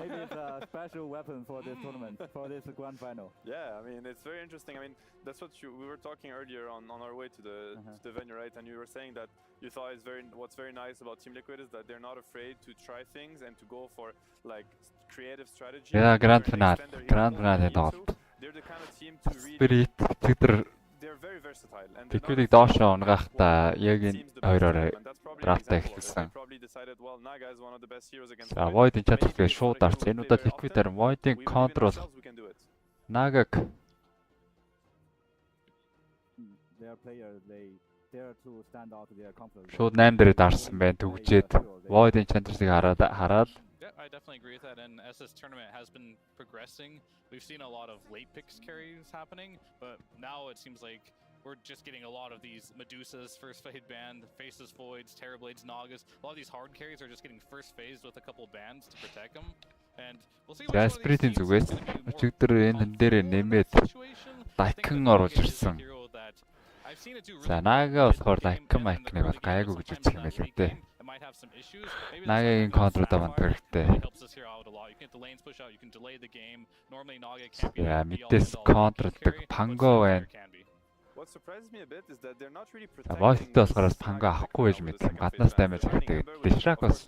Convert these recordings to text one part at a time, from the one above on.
maybe it's a special weapon for this tournament, for this grand final. Yeah, I mean, it's very interesting. I mean, that's what we were talking earlier on our way to the venue, right? And you were saying that you thought what's very nice about Team Liquid is that they're not afraid to try things and to go for like creative strategy. Yeah, grand finale тоглолт. They're the kind of team to really. They're very versatile and Тэднийг доош унгахта яг энэ хоёроор драфтаа эхэлсэн. За Void-ийн чадвартай шууд арц. Энэ удаа Liquid-аар Void-ийн контрол Nagag шууд 8 дээрээ дарсан байна. Төгжээд Void-ийн чадварыг хараад I definitely agree with that, and as this tournament has been progressing, we've seen a lot of late picks carries happening, but now it seems like we're just getting a lot of these Medusas, first fade banned, Faces, Voids, Terrorblades, Nagas. A lot of these hard carries are just getting first phased with a couple bands to protect them. And we'll see which Spirit-ийн зүгээс өчигдөр энэ дээр нэмээд Daikon оруулж ирсэн. За Naga болохоор Daikon-ыг бол гайгүй гэж үзэх юм байл үү дээ. Naga-гийн контруудаа манд хэрэгтэй. Яа, мэдээс контролдог Pango байна. Void-тэй болохоор Pango авахгүй байж мэдсэн. Гаднаас даймаж хэрэгтэй. Dishrak бас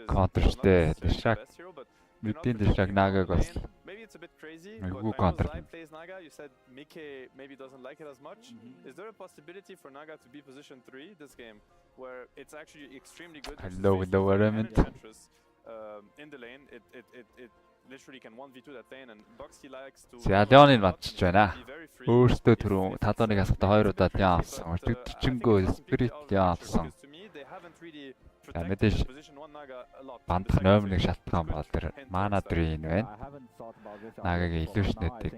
контрштэй. Dishrak мэдэн Dishrak Naga-г бас үгүй контр. You said Mike maybe doesn't like it as much. Is there a possibility for Naga to be position 3 this game where it's actually extremely good in the lane? It literally can 1v2 that lane and Boxy likes to Leon-ыг матчж байна. Өөртөө түрүү 5-1 асахта 2 удаа Leon авсан. Төдчөнгөө Spirit Leon авсан. Мэдээж бандах номерыг шалтгаан бол тэр Mana Drain байна. Naga-гийн illusion-ыг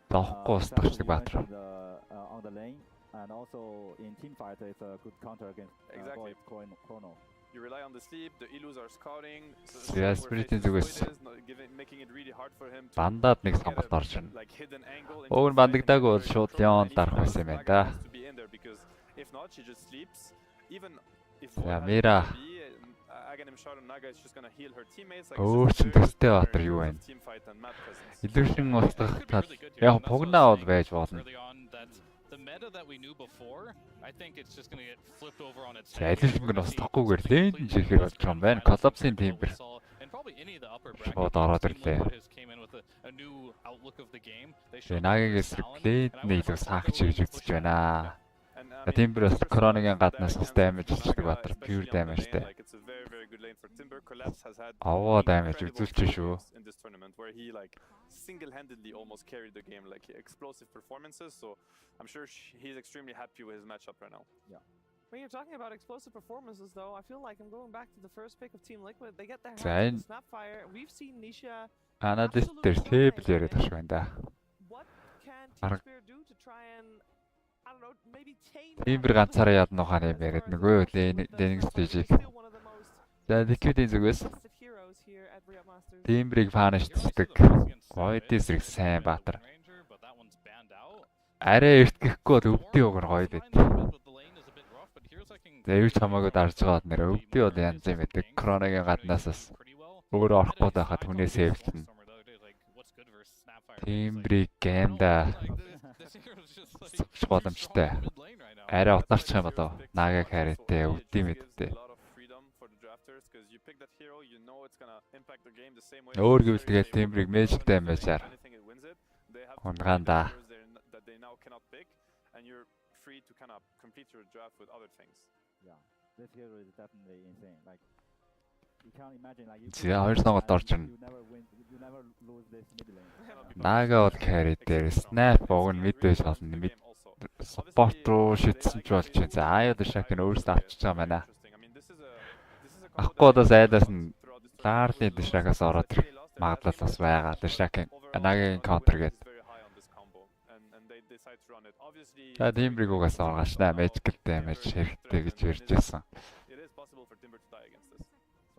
зоохгүй устгахдаг Баатар. And also in team fight it's a good counter against Chrono. You rely on the sleep, the illus are scouting. Yeah, Spirit-ийн зүгээс бандаад нэг сонголт орж ирнэ. Өөр бандагдаагүй бол шууд Leon дарах байсан юм байна да. If not, she just sleeps. Even if Mira өөр чин төстэй Баатар юу байна? Illusion устгах тал яг пугнаа бол байж болно. The meta that we knew before, I think it's just going to get flipped over on its head. Illusion нь устгахгүйгээр лэн жихээр болж байгаа юм байна. Collapse-ийн team бэр. Шууд ороод ирлээ. Naga-гээс Blade-ний илүү саагч гэж үзэж байна. Timber бас Chrono-гийн гаднаас damage хийдэг Баатар, pure damage-тэй. Аваа damage үзүүлчих шүү. Single-handedly almost carried the game, like explosive performances. So I'm sure he's extremely happy with his matchup right now. Yeah. When you're talking about explosive performances, though, I feel like I'm going back to the first pick of Team Liquid. They get their hands on Snapfire. We've seen Nisha. Analyst дээр table яриад байгаа юм да. What can Team Spear do to try and I don't know, maybe tame Timber ганцаараа яд нуханы яриад нөгөө Leaning stage-ийг. За Liquid-ийн зүгээс Timber-ийг панишддаг. Void-ийн зэрэг сайн Баатар. Арай эрт гэхгүй бол өвдөө өгөр гоё байд. Дэвч хамаагүй дарж байгаа нэр өвдөө бол янз юм байдаг. Chrono-гийн гаднаасаас өөрөө орохгүй байхад хүнээ сэвэлтэн. Timber-ийг геймда сувч боломжтой. Арай утаарчих юм болоо. Naga carry-тэй өвдөө мэдтэй. Өөр гэвэл тэгээд Timber-ийг magic damage-аар унгаанда. And you're free to kind of complete your draft with other things. Yeah, this hero is definitely insane. Like you can't imagine like you хоёр сонголт орж ирнэ. You never lose this mid lane. Naga бол carry дээр snap уг нь mid байж болно. Mid support руу шидсэн ч болж байна. За аяа Dishrak-ыг өөрөөсөө авчиж байгаа байна. Ахгүй одоо зайдаас нь Larly Dishrak-аас ороод магадлал бас байгаа. Dishrak-ийн Naga-гийн counter гэдэг. За Timber-ийг угаас оргаашнаа magical damage хэрэгтэй гэж ярьж байсан.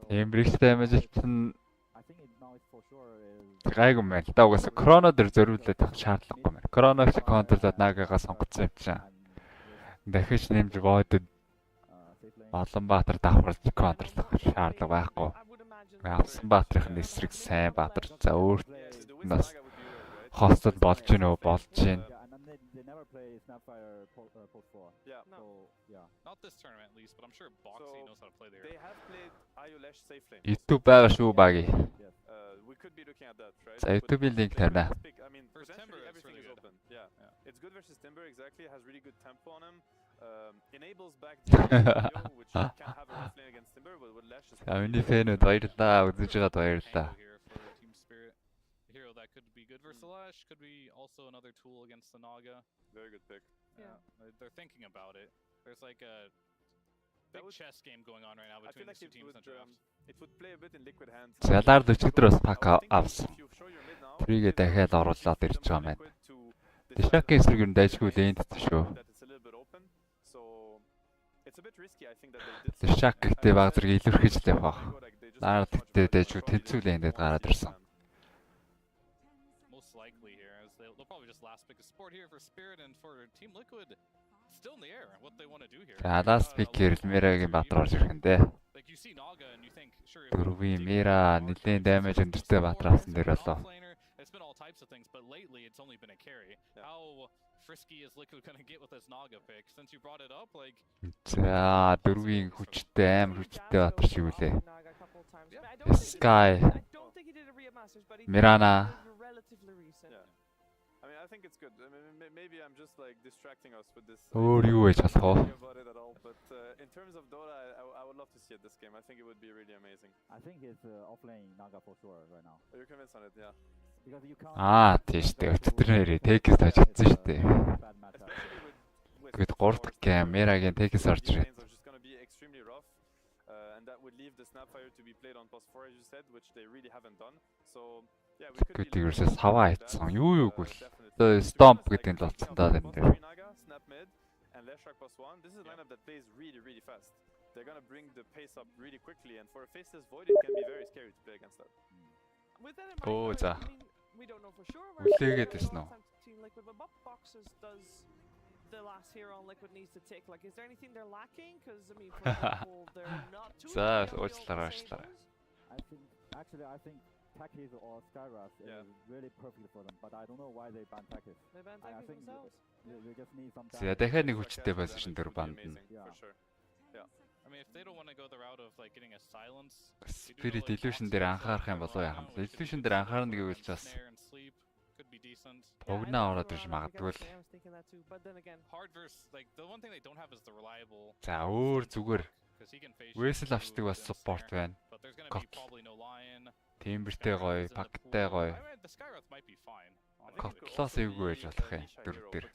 Timber-ийг damage хийсэн гайгүй мэн. Та угаас Chrono дээр зориулаад авах шаардлагагүй мэн. Chrono-г контрлоод Naga-гаас сонгоцсон юм чинь. Дахиж нэмж Void-д Олон Баатар давхарч контрлох шаардлага байхгүй. Авсан баатрын эсрэг сайн баатар. За өөр нас хостод болж гин үү болж гин. They never play Snapfire post 4. Yeah. So, yeah. Not this tournament at least, but I'm sure Boxy knows how to play there. They have played RIYADH safe lane. YouTube байгаа шүү баги. We could be looking at that, right? За YouTube-ийн линк тавина. I mean, First Timber, everything is open. Yeah. It's good versus Timber, exactly. Has really good tempo on him. Enables back which can have a rough lane against Timber, but with Lash is... Миний фэнүүд баярлаа. Үзэж байгаад баярлаа. Hero that could be good versus Lash, could be also another tool against the Naga. Very good pick. Yeah, they're thinking about it. There's like a big chess game going on right now between these two teams in draft. It would play a bit in liquid hands. Залаар 40 дөрөс пак авсан. Трийгээ дахиад оруулаад ирж байгаа маань. Дишаки эсрэг юм дайжгүй лэнд шүү. Дишак гэдэг баг зэрэг илэрхийлж явах. Наад тэгтээ дайжгүй тэнцүү лэндэд гараад ирсэн. Likely here, as they'll probably just last pick a support here for Spirit and for Team Liquid. Still in the air. What they want to do here? Last pick here Miraгийн баатар орж ирэх юм дээ. Like you see Naga and you think sure. Дөрвийн Мира нэлээд damage өндөртэй баатар авсан дээр болоо. It's been all types of things, but lately it's only been a carry. How frisky is Liquid going to get with this Naga pick? Since you brought it up, like. За дөрвийн хүчтэй амар хүчтэй баатар шиг үлээ. Sky. Mirana. I mean, I think it's good. I mean, maybe I'm just like distracting us with this. Өөр юу гэж болох вэ? But in terms of Dota, I would love to see it this game. I think it would be really amazing. I think he's offlane Naga for sure right now. Are you convinced on it? Yeah. Because you can't. Тийш дээ. Өчтөрнөрөө текст тааж утсан шүү дээ. Гэт 3 дахь камерагийн текст орж ирээ. And that would leave the Snapfire to be played on plus 4 as you said, which they really haven't done. So yeah, we could be looking at хаваа хийцэн. Юу гүйл. Тэгээ stomp гэдэг нь л болсон даа энэ дээр. Snap mid and Leshrak plus 1. This is a lineup that plays really fast. They're going to bring the pace up really quickly, and for a faceless void it can be very scary to play against that. With that in mind, I mean, we don't know for sure. Үлээгээд ирсэн үү? Team Liquid, but what boxes does the last hero on Liquid needs to tick? Like, is there anything they're lacking? Because I mean, for example, they're not too. За уучлаарай. I think Takis or Skyras is really perfect for them, but I don't know why they ban Takis. They ban Takis themselves. They just need some. За дахиад нэг хүчтэй position дээр бандна. For sure. Yeah. I mean, if they don't want to go the route of like getting a silence. Spirit illusion дээр анхаарах юм болоо яах юм бэ? Illusion дээр анхаарна гэвэл бас Погнаа ороод ирж магадгүй л. Hard versus like the one thing they don't have is the reliable. За өөр зүгээр. Wrestle авчдаг бас support байна. Timberтэй гоё, Pack-тай гоё. Котлоос эвгүй байж болох юм дөрөв дээр.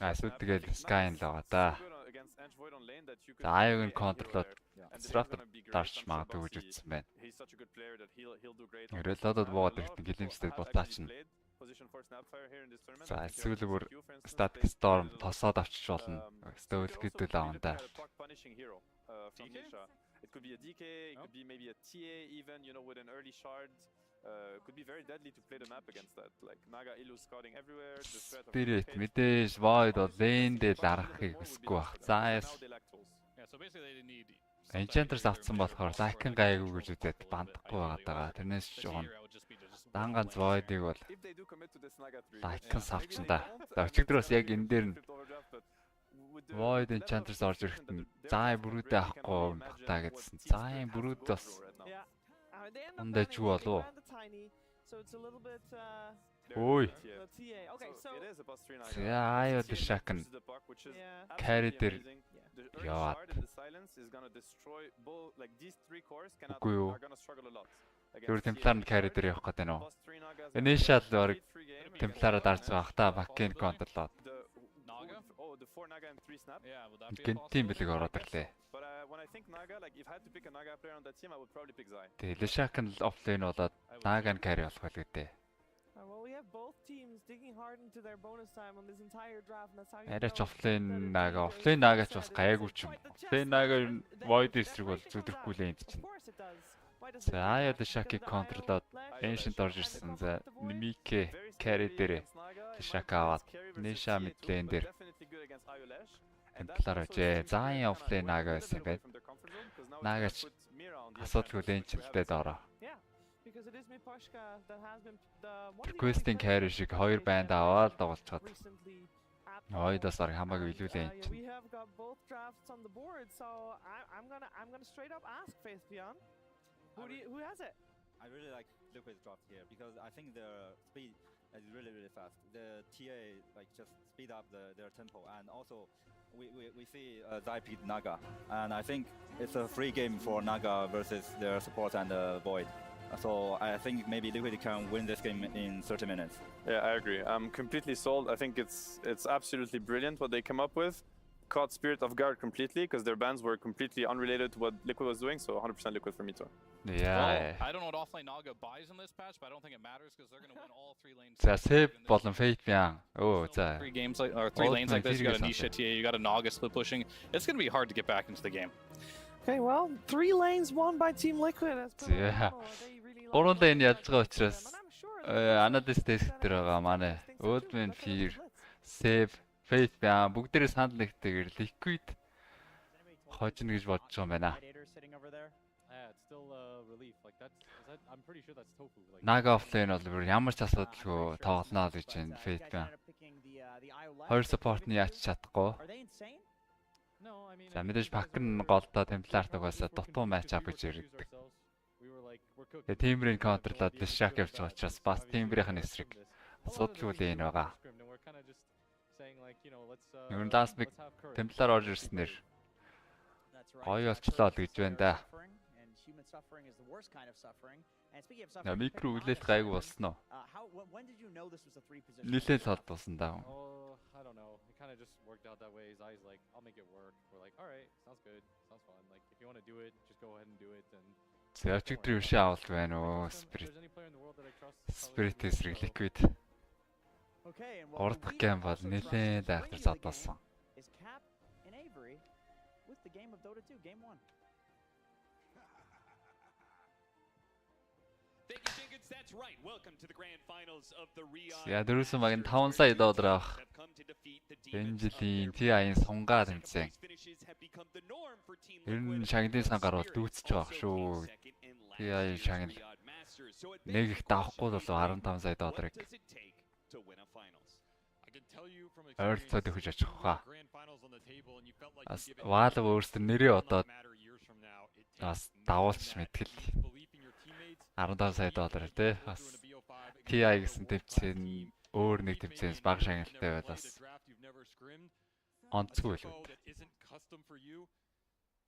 Эсвэл тэгэл Sky-н л байгаа да. За аяг нь контрлоод Disruptor дарч магадгүй гэж үзсэн байна. Reloaded боод ихтэй гэлэмжтэй ботаач нь. За эсвэл бүр Static Storm тосоод авчиж болно. Стөл гэдэг л аавна. It could be a DK, it could be maybe a TA even, you know, with an early shard. Could be very deadly to play the map against that. Like Naga Illu scouting everywhere. Spirit мэдээж void бол lane дээр дарахыг хүсэхгүй баг. За Yeah, so basically they need Enchanters авсан болохоор Lycan гайгүй гэж үзээд бандахгүй байгаа. Тэрнээс жоохон дан ганц void-ыг бол Lycan авчихсан да. За өчигдрөөс яг энэ дээр нь Void Enchanters орж ирэхэд нь заа бүрүүдээ авахгүй багтаа гэдсэн. Заа бүрүүд бас ундаж болов. Ой. Яа яа дэшакн. Carry дээр яа. Үгүй юу. Тэр темплар нь carry дээр явах гэдэг нь үү? Initial баг темплараа дарж байгаа та back-end control. The 4 Naga and 3 snap. Yeah, would that be Гэнтийн бэлэг ороод ирлээ. But when I think Naga, like if I had to pick a Naga player on that team, I would probably pick Zai. Тэгээ Leshak-ын offlane болоод Naga-н carry болох байл гэдэг. Well, we have both teams digging hard into their bonus time on this entire draft. That's how you Арайч offlane Naga ч бас гайгүй ч юм. Offlane Naga void эсрэг бол зүдрэхгүй л энд чинь. За яа Leshak-ийг контрлоод Ancient орж ирсэн. За Mike carry дээр Leshak аваад Nisha mid-lane дээр Темплар ажээ. Заан offlane Naga байсан юм байна. Наагач асуудалгүй лэнчилдээд ороо. Because it is Miposhka that has been the Requesting carry шиг 2 банд аваад тоглолцоод. Ойдоос арга хамаагүй илүүлээ энэ. We have got both drafts on the board, so I'm gonna straight up ask Faith Beyond. Who has it? I really like Liquid's draft here because I think their speed is really fast. The TA like just speed up their tempo, and also we see Zai picked Naga, and I think it's a free game for Naga versus their support and Void. So I think maybe Liquid can win this game in 30 minutes. Yeah, I agree. I'm completely sold. I think it's absolutely brilliant what they come up with. Caught Spirit off guard completely because their bans were completely unrelated to what Liquid was doing. So 100% Liquid for me too. Yeah. Well, I don't know what offlane Naga buys in this patch, but I don't think it matters because they're going to win all 3 lanes. За Seb болон Fate Beyond. Oh, за. 3 games like or 3 lanes like this. You got a Nisha TA, you got a Naga split pushing. It's going to be hard to get back into the game. Okay, well, 3 lanes won by Team Liquid. That's Yeah. 3 lane яаж байгаа учраас Anadis desk дээр байгаа манай Oldman Fear, Seb, Fate Beyond бүгдээрээ санал нэгтэйгээр Liquid хожно гэж бодож байгаа юм байна. Naga offlane бол бүр ямар ч асуудалгүй тоглоно гэж байна Fate Beyond. 2 support-ны яач чадахгүй. За мэдээж Pack-ын голдоо Templar-т угаасаа дутуу match up гэж яригддаг. Тэгээ Team-ийн контрлоод Lishak явж байгаа учраас бас Team-ийн эсрэг асуудалгүй л энэ байгаа. Ер нь last week Templar орж ирснээр гоё болчлоо л гэж байна да. Микро үлээлт гайгүй болсон уу? Нилээл толд болсон даа. I don't know. It kind of just worked out that way. His eyes like, I'll make it work. We're like, all right, sounds good, sounds fun. Like, if you want to do it, just go ahead and do it. And Зэвчиг дрөвшээ авалт байна уу? Spirit эсрэг Liquid. Урд гейм бол нэлээд айхтар задуулсан. Я дөрөвсөн баг нь 5 сая доллар авах. Энэ жилийн TI-ийн сунгаа тэмцээн. Ер нь шагнадын сангаар бол дүүцэж байгаа шүү. TI шагнал нэг их давахгүй бол 15 сая долларыг ойролцоод өгч очих хаа. Бас Valve өөрсдөө нэрээ одоо бас давуулж мэдгэл 15 сая доллар тий. Бас TI гэсэн тэмцээн өөр нэг тэмцээнс бага шагналтай байлаас онцгүй л.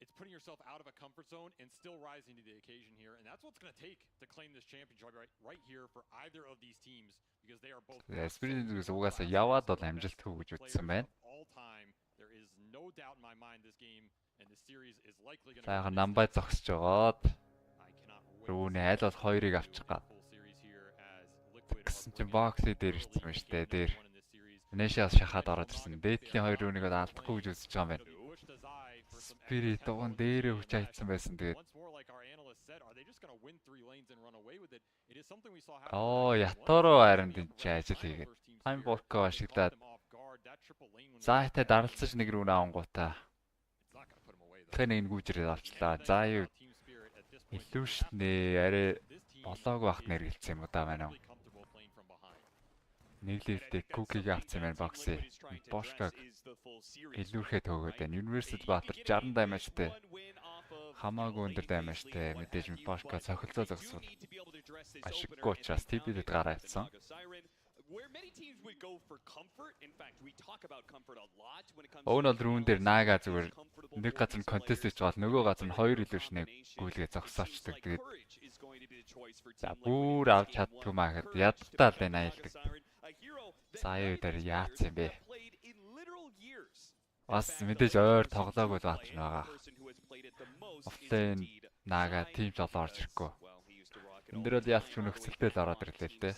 It's putting yourself out of a comfort zone and still rising to the occasion here, and that's what's going to take to claim this championship right here for either of these teams because they are both. Spirit-ээс угаасаа яваад бол амжилтгүй гэж үзсэн байна. There is no doubt in my mind this game and this series is likely going to. Сайхан намбай зогсож байгаад рүүний айл бол 2-ыг авчих гад. Гэсэн чинь боксыг дээр ирсэн байна шүү дээ. Дээр Нэшээс шахаад ороод ирсэн. Дээдлийн 2 рүүнийг бол алдахгүй гэж үзэж байгаа юм байна. Spirit уун дээрээ хүч хайцсан байсан тэгээд. Ятороо харин тийч ажил хийгээд. Хаанбанк ашиглаад. Заахтай даралцаж нэг рүү наангуудаа. Тэгэхээр нэг гүйжрээд авчлаа. За юу илүү шнэ арай болоогүй бахт нэргэлцсэн юм уу да байна уу? Нэг левтэй кукиг авсан байна бокси. Бошкаг илүүрхээ төгөөд байна. Universal Batter 60 дамажтай. Хамаагүй өндөр дамажтай. Мэдээж Бошка цохилцоо зогсвол ашиггүй учраас TP-дэд гараа авсан. Оон бол рүүн дээр Naga зүгээр нэг газар нь контест хийж байгаа нөгөө газар нь 2 илүүшнийг гүйлгээ зогсоочдаг. Тэгээд за бүр авч чаддгүй маа гэхэд ядтаа л байна айлдаг. За юу дээр яац юм бэ? Бас мэдээж ойр тоглоагүй л баатар байгаа. Offlane Naga team жол орж ирэхгүй. Энд дээр л яач нөхцөлтэй л ороод ирлээ л дээ.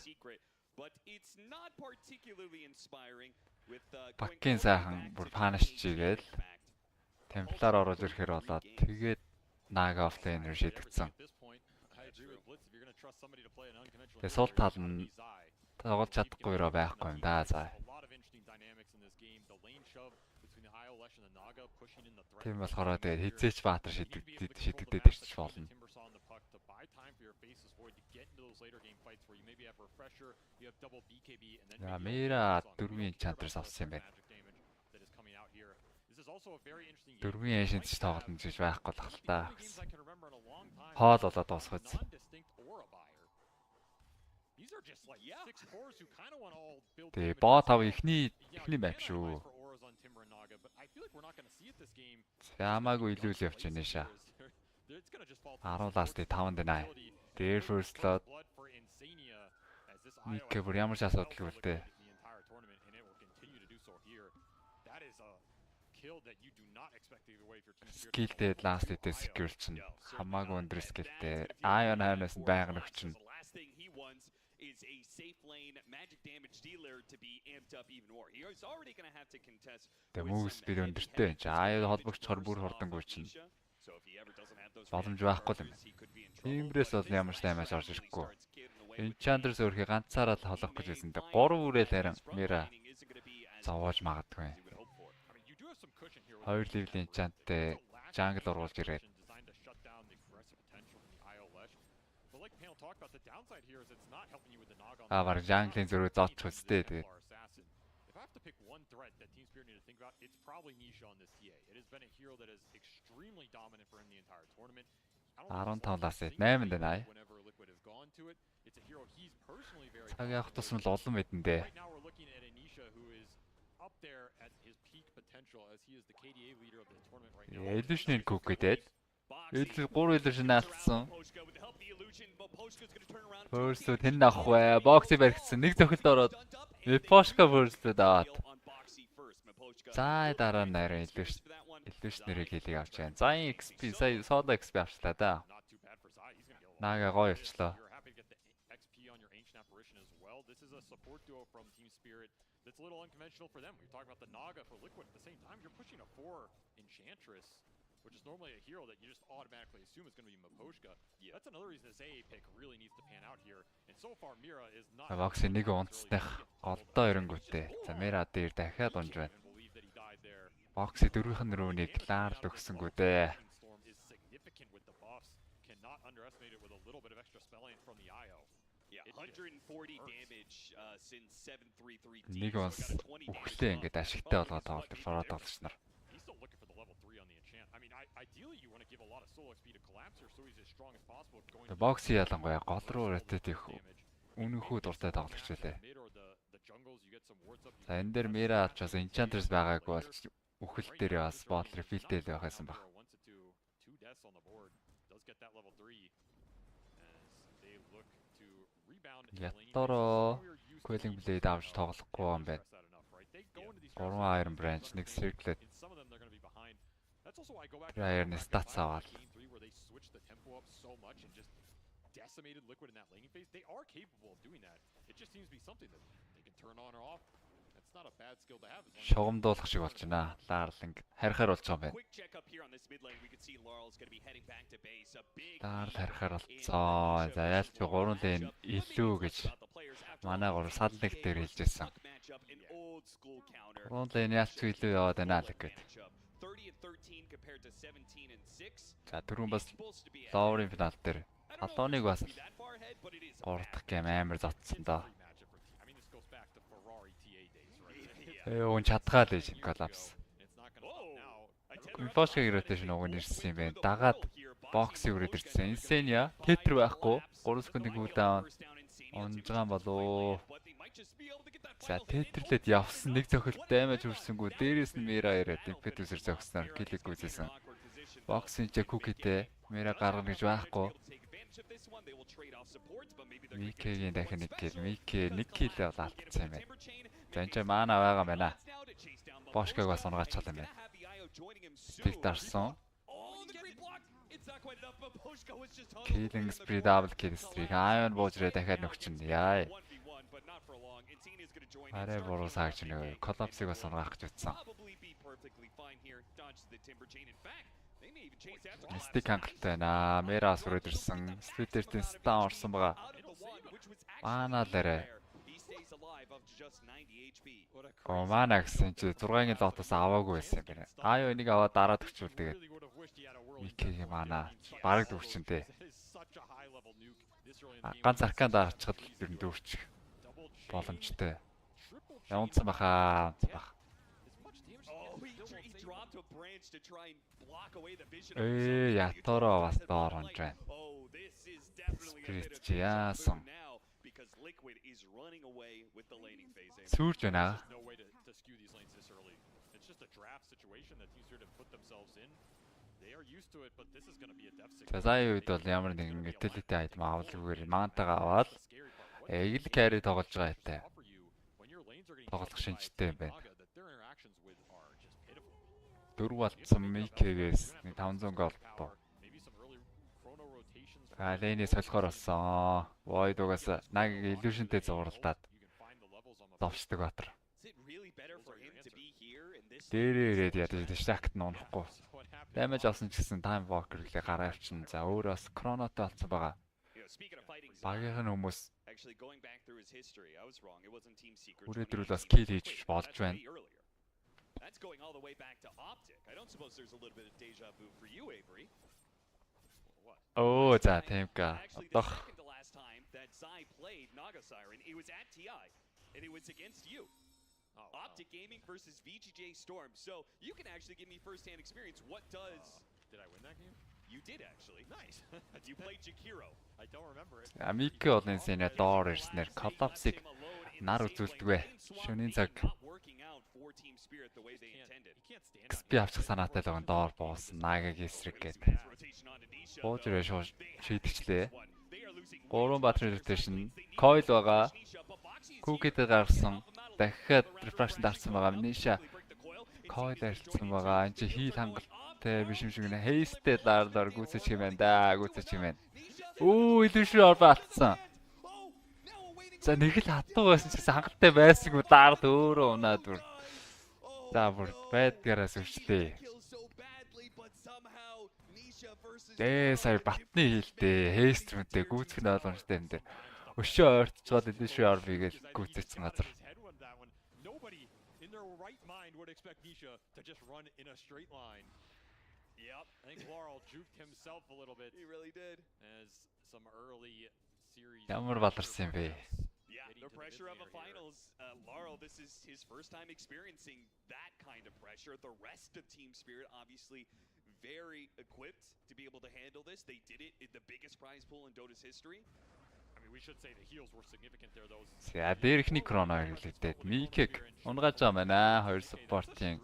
Паккин сайхан бүр паныш чигээл Templar ороод ирэхээр болоод тэгээд Naga offlane руу шийдэгдсэн. Тэгээ сул тал нь тоглож чадахгүй руу байхгүй юм да за. Тийм болохоор тэгээд хизээч баатар шидэгдээд ирчих болно. За Мира 4-ийн чантрас авсан юм байна. 4-ийн эшэнч тоглоно гэж байхгүй л хэл та. Хоол болоод дуусах үз. Тэгээ бот ав ихний байв шүү. Ямаагүй илүү л явж байна шаа. 10 ласт 5 дэнай. Дээр first blood. Микэ бүр ямар ч асуудалгүй л дээ. Skillтэй last hit secure чинь хамаагүй өндөр skillтэй. Ion Harness байнга нөхчин. Is a safe lane magic damage dealer to be amped up even more. He is already going to have to contest. The moves speed өндөртэй. Аяа холбогчхоор бүр хурдангуй чинь. Боломж байхгүй юм. Тиймрээс бол ямар ч таймаас орж ирэхгүй. Enchantress өөрхий ганцаараа л холох гэж байсан. 3 үрэл харин Mira зовоож магадгүй. 2 level enchantтэй jungle оруулж ирээд. Авар jungle-ийн зөрөө зооч хөстэй тэгээд. If I have to pick one threat that Team Spirit need to think about, it's probably Nisha on this TA. It has been a hero that is extremely dominant for him the entire tournament. 15 лаас 8 дэнай. It's a hero he's personally very. Цаг явах тусмал олон мэдэн дээ. Right now we're looking at Anisha who is up there at his peak potential as he is the KDA leader of the tournament right now. Illusion-ийн cook гэдэг. 3 illusion наалцсан. First тэн авах бай. Боксыг баригдсан. Нэг зохилд ороод Poshka first даваад. За дараа нь нэрээ illusion нэрийг хэлийг авч байна. За XP сая solo XP авчлаа да. Нага гоё явчлаа. This is a support duo from Team Spirit that's a little unconventional for them. We're talking about the Naga for Liquid. At the same time, you're pushing a 4 Enchantress, which is normally a hero that you just automatically assume is going to be Miposhka. That's another reason this AA pick really needs to pan out here. And so far, Mira is not. Бокс нэг унцных голдоо эрэнгүүтэй. За Mira дээр дахиад унж байна. Бокс 4-ийн рүүнийг клаар төгсөнгүү дээ. Cannot underestimate it with a little bit of extra spelling from the IO. Yeah, 140 damage since 733. Нэг унс үхлээ ингээд ашигтай болгоод тоглож фороод тоглож нар. He's still looking for the level 3 on the enchant. I mean, ideally you want to give a lot of solo XP to collapse here so he's as strong as possible going. Бокс ялангуяа гол руу rotate их үнэхүү дуртай тоглож байлаа. За энэ дээр Mira ч бас Enchantress байгаагүй бол үхэл дээр бас bot refill-тэй л байх байсан баг. Яттороо Quelling Blade авч тоглохгүй юм байна. 3 Iron Branch, 1 Circlet. Iron Stats аваад. Decimated Liquid in that laning phase. They are capable of doing that. It just seems to be something that they can turn on or off. That's not a bad skill to have. Шогомдуулах шиг болж байна. Ларлинг харихаар болж байгаа юм байна. Quick check up here on this mid lane. We can see Laurel's going to be heading back to base. A big Харихаар болцоо. За яаж ч 3 лейн илүү гэж манай 3 саллиг дээр хэлжсэн. 3 лейн яаж ч илүү яваад байна л гэхэд. За түрүүн бас лоурын финал дээр Алоныг бас 3 дахь гейм амар зодсон доо. Өн чадхаа л гэж коллапс. Поshka rotation уг нь ирсэн юм байна. Дагаад боксыг өрөөд ирсэн. Insania тетр байхгүй. 3 секундын cooldown онжгаан болоо. За тетэрлээд явсан нэг зохилт даймаж хүрсэнгүү. Дээрээс нь Mira ирээд impetus-ээр зогсноор киллиг үзсэн. Боксын ч cookie-тэй Mira гаргана гэж байхгүй. Микэгийн дахин нэг kill. Микэ нэг kill алдсан юм байна. За энэ ч маана байгаа юм байна. Poshka-г бас унгаачихлаа юм байна. Stick дарсан. Killing spree double kill streak. Iron буужраа дахиад нөхчин. Яа. Арай буруу саагч нэг коллапсыг бас унгаах гэж утсан. Stick хангалттай байна. Mira сүрээд ирсэн. Splitter-ийн стан орсон байгаа. Маана ларэ. Оо манай гэсэн чи 6-ын лотос аваагүй байсан юм байна. Аюу энийг аваад дараад өгчүүл тэгээд Микийг манай бараг дүүрчэнтэй. Ганц аркан дараачихад ер нь дүүрчих боломжтой. Явцсан баха. Ятороо бас доор онж байна. Спирит чи яасан. Сүрж байна. Зазай үед бол ямар нэгэн utility item авалгүйгээр мантагаа аваад эгэл carry тоглож байгаа хэвээр. Тоглох шинжтэй юм байна. 4 болцсон Микээс 500 голдоо. Лэний солихоор болсон. Void угаас Нагийг illusionтэй зууралдаад зовчдөг батар. Дээрээ ядаж distract нуунахгүй. Damage авсан ч гэсэн time walker гэлээ гараа авчин. За өөрөөс chronoтой болсон байгаа. Багийнх нь хүмүүс үрээдрүүл бас kill хийж болж байна. That's going all the way back to Optic. I don't suppose there's a little bit of deja vu for you, Avery. Oh, за тэмка. Одох. The last time that Zai played Naga Siren, it was at TI, and it was against you. Optic Gaming versus VGJ Storm. So you can actually give me first-hand experience. What does... Did I win that game? You did, actually. Nice. You played Jakiro. I don't remember it. Микки олон сэнэ доор ирснээр коллапсыг нар үзүүлдэгвэ. Шөнийн цаг XP авчих санаатай л байгаа доор боосон Нагийг эсрэг гэдэг. Боожроо шийдчихлээ. 3 battery rotation, coil байгаа. Cookie-тэй гарсан. Дахиад refraction дарсан байгаа. Ниша coil арилсан байгаа. Энд чи хийл хангалттай биш юм шиг нэ. Haste-тэй лаарлаар гүйцэж юм байна да. Гүйцэж юм байна. Оо, illusion orb алдсан. За нэг л хатуу байсан ч гэсэн хангалттай байсангүй даард өөрөө унаад бүр. За бүр байдгаараас өвчлээ. Сая батны хийлдээ, хейстрэнтэй гүйцэх нь ойлгомжтой юм дээр. Өшөө ойртцоод illusion orb-ийг гүйцээсэн газар. Nobody in their right mind would expect Nisha to just run in a straight line. Yep, I think Laurel juked himself a little bit. He really did. As some early series. Ямар баларсан юм бэ? Yeah, the pressure of a finals. Laurel, this is his first time experiencing that kind of pressure. The rest of Team Spirit obviously very equipped to be able to handle this. They did it in the biggest prize pool in Dota's history. I mean, we should say the heals were significant there. Those. За дээрхний кроно хэлээд Микийг унгаж байгаа мэнэ. Хоёр supporting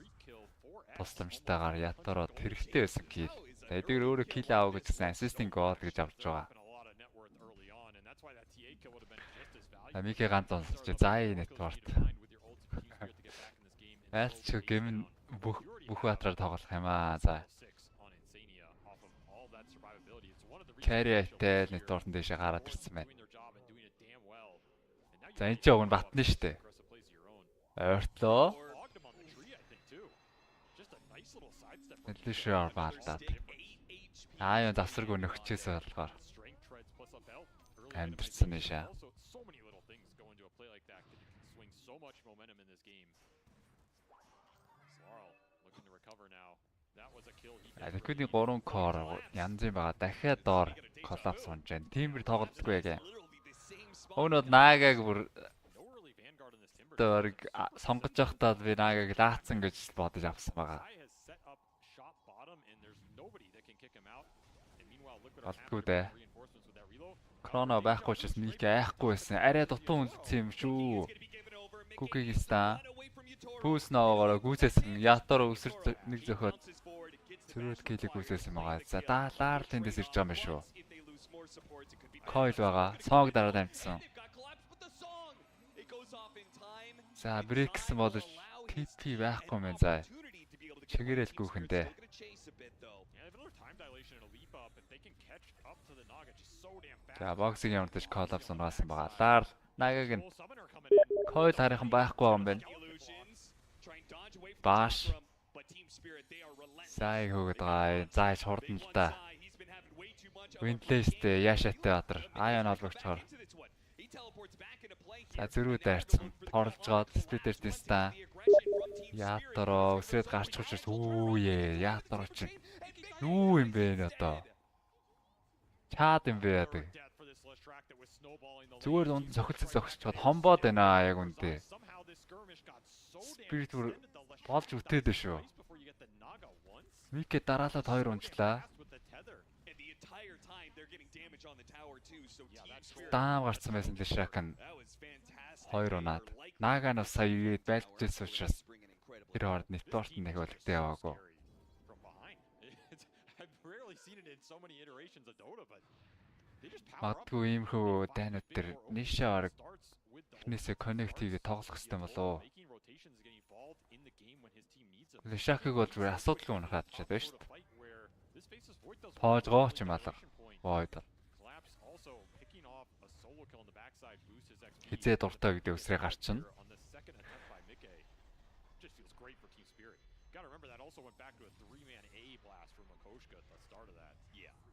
тусламжтайгаар ятороод хэрэгтэй байсан kill. За эдгээр өөрөө kill аав гэжсэн assisting goal гэж авч байгаа. Микийг ганц онцолж Zai network. Айлч гэм бүх батраар тоглох юм аа. За. Carry-тэй network дэше гараад ирсэн байна. За энэ ч яг нь батна штэ. Ойртлоо. Illusion баатаад. Яа завсаргүй нөхчээс болохоор амьдэрсэн нэшээ. Liquid-ийн 3 core янзын байгаа. Дахиад доор collapse унж байна. Тиймэр тоглодоггүй яг. Өнөөдөр Наагаг бүр дөрг сонгож явахдаа би Наагаг лаацсан гэж бодож авсан байгаа. Алдгүй дээ. Chrono байхгүй ч Мик айхгүй байсан. Арай дутуу үлдсэн юм шүү. Cookie-ста Pulse наваараа гүйцээсэн. Ятор өсөрт нэг зөхөд Сөрөд килийг гүйцээсэн байгаа. За даалаар тэндээс ирж байгаа юм шүү. Coil байгаа. Сог дараад амжсан. За брексэн бодож TP байхгүй мэн заа. Чигээрэл гүүхэндээ. За боксыг ямартаж collapse унаасан байгаа. Лаар Нагаг нь Coil харийнхан байхгүй юм байна. Баш. Зай хөөгд байгаа. Зай шурдан л да. Windlace-тэй яашаатай батар. Ion олгогчоор. За зөрүү дайрцсан. Торлож гоод спидер дэстаа. Яатароо өсрээд гарч хурж үүе. Яатароо чинь. Юу юм бэ нэ одоо? Чаад юм бэ яадаг. Зүгээр дунд зохицоод хомбоод байна яг үнтэй. Спирит болж үтээд шүү. Мике дараалаад 2 унжлаа. Даам гарцсан байсан Лишрак нь 2 унаад. Нага нь сая ирээд байлжсэн учраас тэр хоорд нэтворт нэг өлтөө яваагүй. Магадгүй иймэрхүү дайнууд төр нийшээ орог эхнээсээ коннект хийгээ тоглох хэрэгтэй болоо. Лишракыг бол зүгээр асуудалгүй унахад чадсан шүү дээ. Поож гооч юм алга. Войд. Хизээ дуртай гэдэг үсрээ гарчна.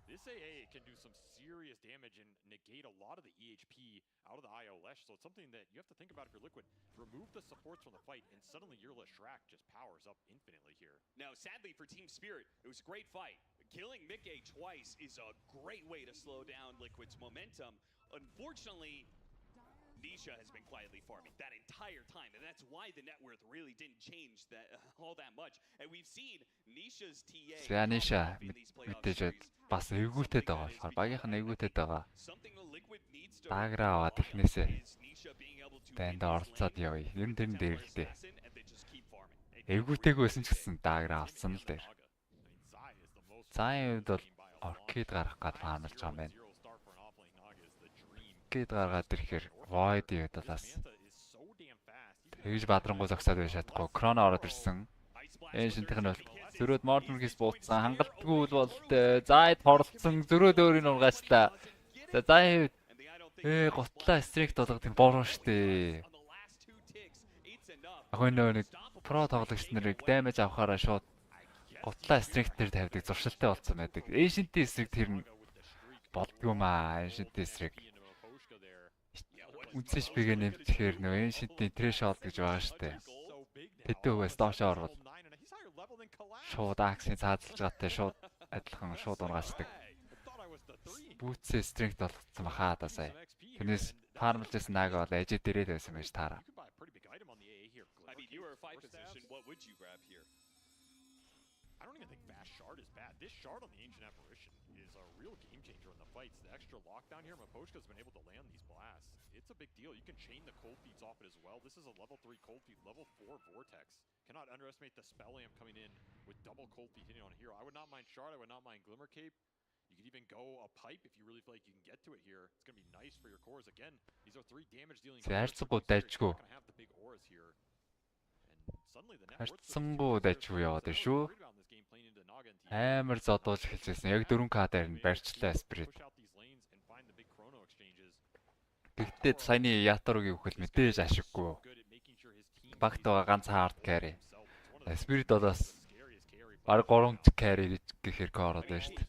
This AA can do some serious damage and negate a lot of the EHP out of the IO Lesh, so it's something that you have to think about if you're Liquid. Remove the supports from the fight, and suddenly your Leshrac just powers up infinitely here. Now, sadly for Team Spirit, it was a great fight. Killing Mickey twice is a great way to slow down Liquid's momentum. Unfortunately, Nisha has been quietly farming that entire time, and that's why the net worth really didn't change all that much. And we've seen Nisha's TA. За Nisha мэдээж бас эвгүүтэд байгаа болохоор багийнх нь эвгүүтэд байгаа. Дааграа аваад эхнээсээ дайндаа оролцоод явъя. Ер нь тэр дээр л дээ. Эвгүүтэйг байсан ч гэсэн дааграа авсан л дээр. Зайн үед бол оркид гарах гад фармлж байгаа юм байна. Оркид гаргаад ирэхээр Void үед талаас тэгж бадрангуй зогсоод байж чадахгүй. Крона ороод ирсэн. Эншинтийнх нь бол зөрөөд Мордмгис бууцсан. Хангалтгүй болтой. Зайд хорлцсон. Зөрөөд өөрийн ургаачлаа. За зай готлаа стрикт болгох тийм борон штэ. Ахын нэг про тоглогч нарыг даймаж авахаараа шууд готлаа стрикт дээр тавьдаг зуршилтай болсон байдаг. Эншинтийн стрикт тэр нь болдгоо маа. Эншинтийн стрикт үнцэн шпигээ нэмчихээр нөө эншинтийн трэшолд гэж байгаа штэ. Тэдэн хөвөөс доошоо орвол шууд аксын цаазалж гаттай шууд адилхан шууд унгаасдаг. Бүүцээ стринг болгоцсон баха та сая. Тэрнээс фармлж байсан нага бол ажид дээрээ байсан байж таараа. I don't even think fast shard is bad. This shard on the Ancient Apparition is a real game changer in the fights. The extra lockdown here, Maposhka's been able to land these blasts. It's a big deal. You can chain the cold feeds off it as well. This is a level 3 cold feed, level 4 vortex. Cannot underestimate the spell amp coming in with double cold feed hitting on a hero. I would not mind shard. I would not mind glimmer cape. You could even go a pipe if you really feel like you can get to it here. It's going to be nice for your cores. Again, these are 3 damage dealing. Зайрцгуу дайжгүй. Харцсангуу дайжгүй яваад байна шүү. Амар зодуулж хэлжсэн. Яг 4К дээр нь барьчлаа спирит. Гэхдээ саяны Ятаругийн үхэл мэдээж ашиггүй. Багт байгаа ганц хард carry. Спирит болоос баг 3 carry гэхээр ороод байна шүү дээ.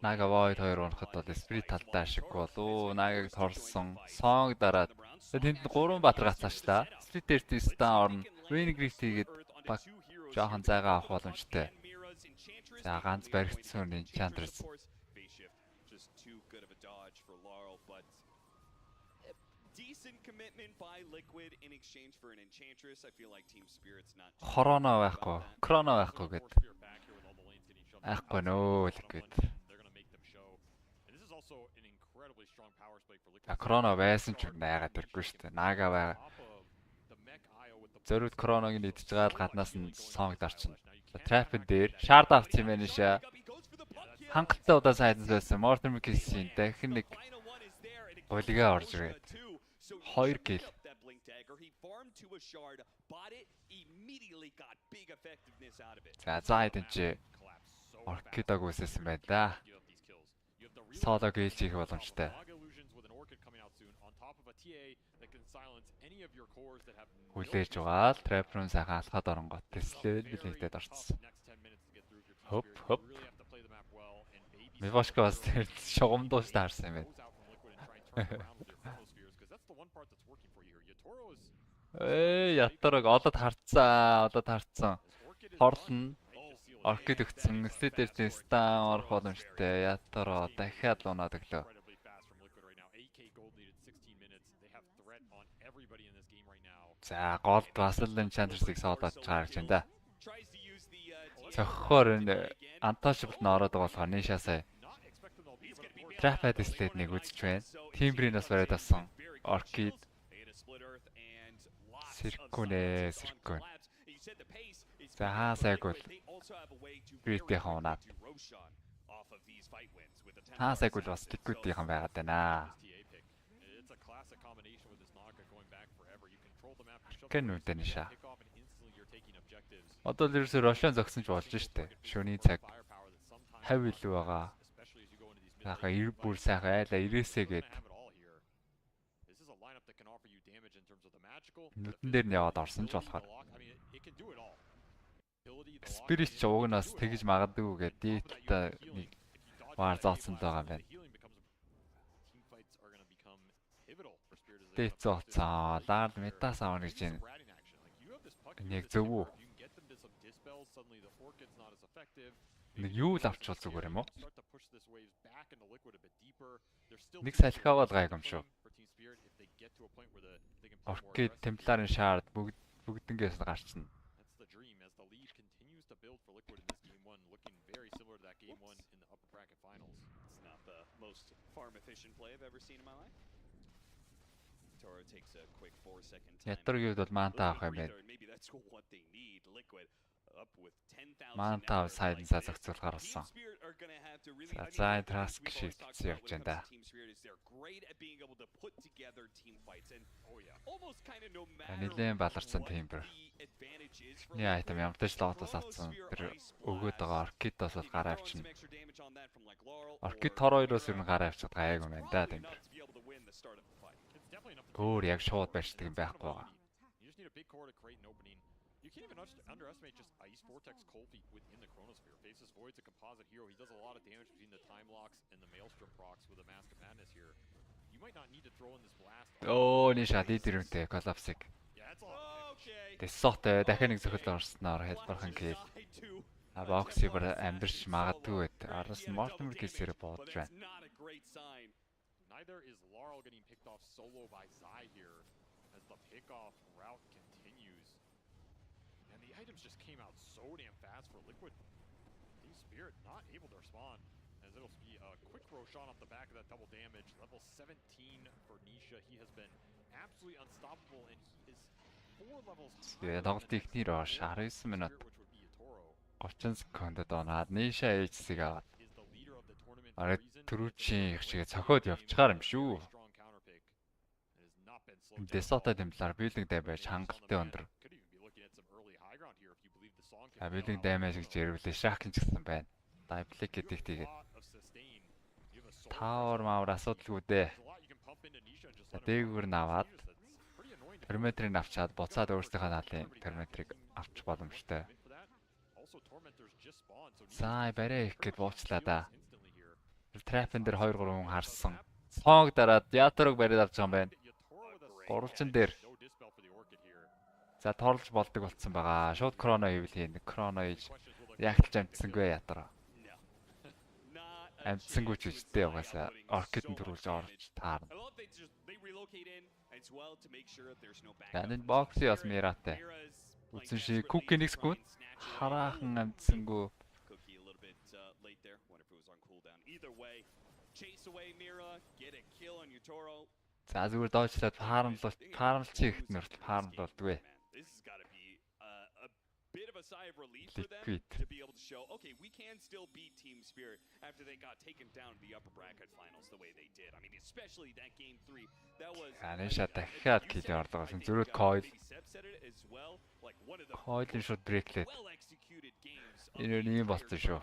Нага Void 2 унахад бол спирит талтай ашиггүй болов. Нагыг торсон. Сонг дараад тэнд 3 батар гацаачлаа. Спирит дээр тестаа орно. Wingrip хийгээд баг жоохон зайгаа авах боломжтой. За ганц баригдсан Enchantress. Хорона байхгүй, Крона байхгүй гэд. Ахгүй нөө Liquid. Крона байсан ч найгаад ирэхгүй шүү дээ. Нага байгаа. Зөрүүд Кроног нь идэж байгаа л гаднаас нь сонг дарчна. Трапэн дээр шард авсан юм байна шээ. Хангалттай удаа сайднаас байсан. Мортмикисийн дахин нэг голигаа орж ирээд 2 кил. За зайд энэ чи Оркидаг үсэсэн байна да. Соло гэлж хийх боломжтой. Хүлээж байгаа л Трапрун сайхан алхаад оронгот тэслэл билэгдээд орцсон. Хоп хоп. Мивошко бас тэр шугамдууш таарсан юм байна. Ятараг олоод харцсан. Хорлно. Оркид өгсөн. Стедэртээ стан орох боломжтой. Ятараа дахиад унаад өглөө. За гол бас л Enchantress-ыг соодож чаарч байна да. Цохихоор энэ Untouchable-д ороод байгаа болохоор Nisha-саа Trap Display-д нэг үзэж байна. Timber-ийг бас бариад авсан. Orchid Сэркүнэ. За хаасайг бол Битийн хонаад. Хаасайг бол бас Liquid-ийн байгаад байна. Кэнүүтэй Nisha. Одоо л ерөөсөө Рошан зогсон ч болж штэ. Шөний цаг 50 илүү байгаа. Яхаа бүр сайхан айлаа ирээсэ гээд. Нүдэн дээр нь яваад орсон ч болохоор. Spirit ч угнаас тэгж магадгүй гэдэг дийтэй нэг вар зооцсон байгаа юм байна. Дийт зооцсон. Лаар метас авах гэж байна. Нэг зөв үү? Нэг юу л авч бол зүгээр юм уу? Нэг салхиавал гайг юм шүү. Orchid Templar-ын шаард бүгднгээс гарчна. Ятаргийн хувьд бол маанта авах юм байна. Маанта сайдн зогцуулахаар болсон. За Trask шигтсэн явж байна да. Нилээн баларсан Timber. Яа айтам ямтаж лотос авсан. Тэр өгөөд байгаа Orchid-оос бол гараа авчна. Orchid тор хоёроос ер нь гараа авчихад гайг юм байна да Timber. Өөр яг шууд барьдаг юм байхгүй байгаа. You can't even underestimate just Ice Vortex Cold Feet within the Chronosphere. Faces Void's a composite hero. He does a lot of damage between the Time Locks and the Maelstrom procs with a Mask of Madness here. You might not need to throw in this blast. Nisha дийдэрэнтэй collapse-ыг. Тэсотой дахин нэг зөвхөл орсноор хэлбэрхэн гээл. Boxy бүр амьдэрч магадгүй гэд. Араас нь Mortimer кейсээр бодож байна. Neither is Laurel getting picked off solo by Zai here as the pickoff route continues. And the items just came out so damn fast for Liquid. Team Spirit not able to respond as it'll be a quick Roshan off the back of that double damage. Level 17 for Nisha. He has been absolutely unstoppable and he is 4 levels higher. Тоглолт ихний Rosh 19 минут 30 секундд оноод Nisha HC-г аваад. Араа түрүүчийн их чигээ цохоод явчихаар юм шүү. Desota Templar building damage хангалттай өндөр. Building damage гэж ярилээ шахын ч гэсэн байна. Duplicate гэдэг тийгээд. Tower мавар асуудалгүй дээ. Дээгүүр нь аваад периметрийг авчаад буцаад өөрсдийнхөө наалын периметрийг авчих боломжтой. За барай их гэд буучлаа да. Trap-ын дээр 2-3 хүн харсан. Сонг дараад Ятарыг бариад авч байгаа юм байна. Гурвалжин дээр. За торлж болдог болцсон байгаа. Шууд Chrono хийвэл хийн. Chrono хийж ягтлж амтсангүй Ятар. Амтсангүй ч үстэй угаасаа Orchid-ын төрүүлж орж таарна. Танин бокси бас Miraтай. Үсэн шиг Cookie нэгсгүй хараахан амтсангүй. За зүгээр доочлаад фармлч ихт нэрт фармл болдгүй. Bit of a sigh of relief for them to be able to show, okay, we can still beat Team Spirit after they got taken down to the upper bracket finals the way they did. I mean, especially that game 3. That was Nisha дахиад кил ордогсон. Зүрх coil. Coil-ын шууд брэклээд. Энэ нь юм болчихсон шүү.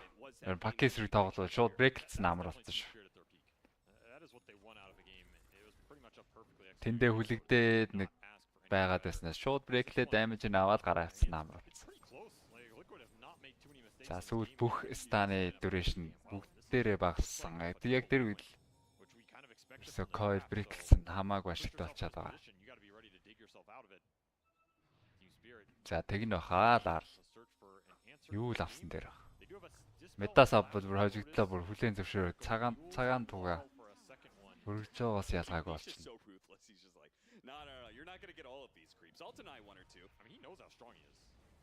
Пакесрийг тоглоод шууд брэклсэн амар болчихсон шүү. Тэндээ хүлэгдээд нэг байгаад байснаас шууд брэклээ damage-ыг аваад гараа авсан амар болсон. За сүүл бүх станы duration бүгд дээрээ багассан. Яг тэр үед So coil brickэлсэн хамаагүй ашигтай болчиход байгаа. За тэг нь бахаа л юу л авсан дээр. Метасап бол бүр хожигдлаа бүр хүлэн зөвшөөрөө цагаан туга өргөж байгаас ялгаагүй болчихно. You're not going to get all of these creeps. I'll deny one or two. I mean, he knows how strong he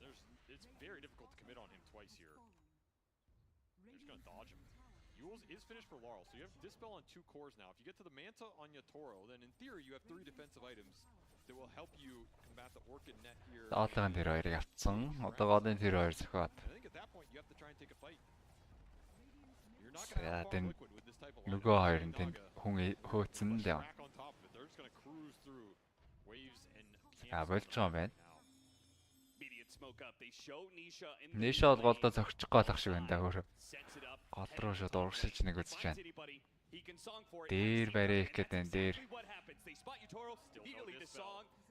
is. It's very difficult to commit on him twice here. They're just going to dodge him. Yules is finished for Laurel, so you have Dispel on 2 cores now. If you get to the Manta on Yatoro, then in theory you have 3 defensive items that will help you combat the Orchid net here. Даалгын тэр хоёрыг авцсан. Одоо голын тэр хоёр зөхиод. I think at that point you have to try and take a fight. You're not going to have Liquid with this type of lineup. Нөгөө хоёр нь тэнд хүн хөөцөн л явна. They're just going to cruise through waves and болж байгаа юм байна. Nisha Nisha бол голдоо зогчих гоолах шиг байна да хөөрөө. Гол руу шууд урагшилж нэг үзэж байна. Дээр барай их гэдэг энэ дээр.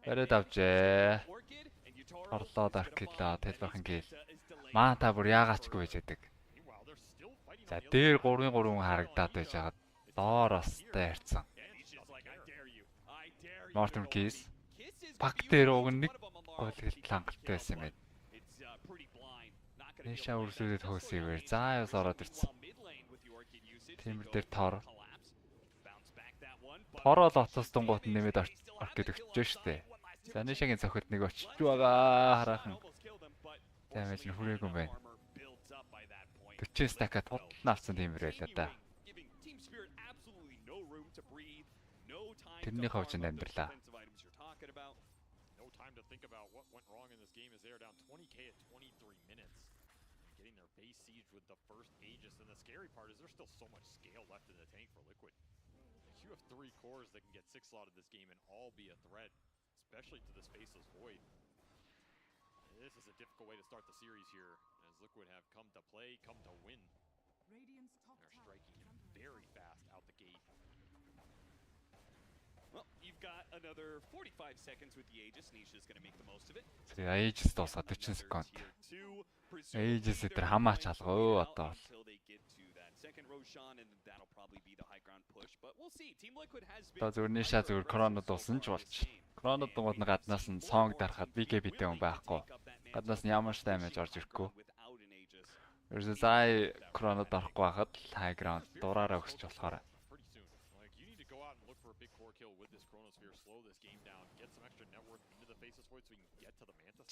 Барайд авчээ. Орлоод аркилаа телбахан гээл. Маа та бүр яагаачгүй байж байдаг. За дээр 3-3 харагдаад байж хагаад доороос таарсан. Мортон Кис пак дээр уг нэг гол хилт хангалттай байсан юм байна. Nisha үрсүүдэд хөөсөйгээр заа яс ороод ирсэн. Тиймэр дээр тор. Торол оцос тунгууд нэмээд орчид өгчөө штэ. За Nisha-гийн цохилт нэг очиж байгаа хараахан. Дэмэж нь хүрээгүй юм байна. 40 стакад бодлон авсан тиймэр байлаа да. Тэрний хавчанд амьдралаа. No time to think about what went wrong in this game as they are down 20k at 23 minutes. Getting their base siege with the first Aegis, and the scary part is there's still so much scale left in the tank for Liquid. You have 3 cores that can get 6 slotted this game and all be a threat, especially to this Faceless Void. This is a difficult way to start the series here, as Liquid have come to play, come to win. They're striking very fast out the gate. Well, you've got another 45 seconds with the Aegis. Nisha's going to make the most of it. Aegis дуусаад 40 секунд. Aegis дээр хамаач алгаа одоо. Одоо зөв Nisha зөв Chrono дуусан ч болж. Chrono дунгууд нь гаднаас нь сонг дарахад BKB-тэй хүн байхгүй. Гаднаас нь ямар ч даймаж орж ирэхгүй. Ерөөсөө заа Chrono дарахгүй байхад high ground дураараа өсч болохоор.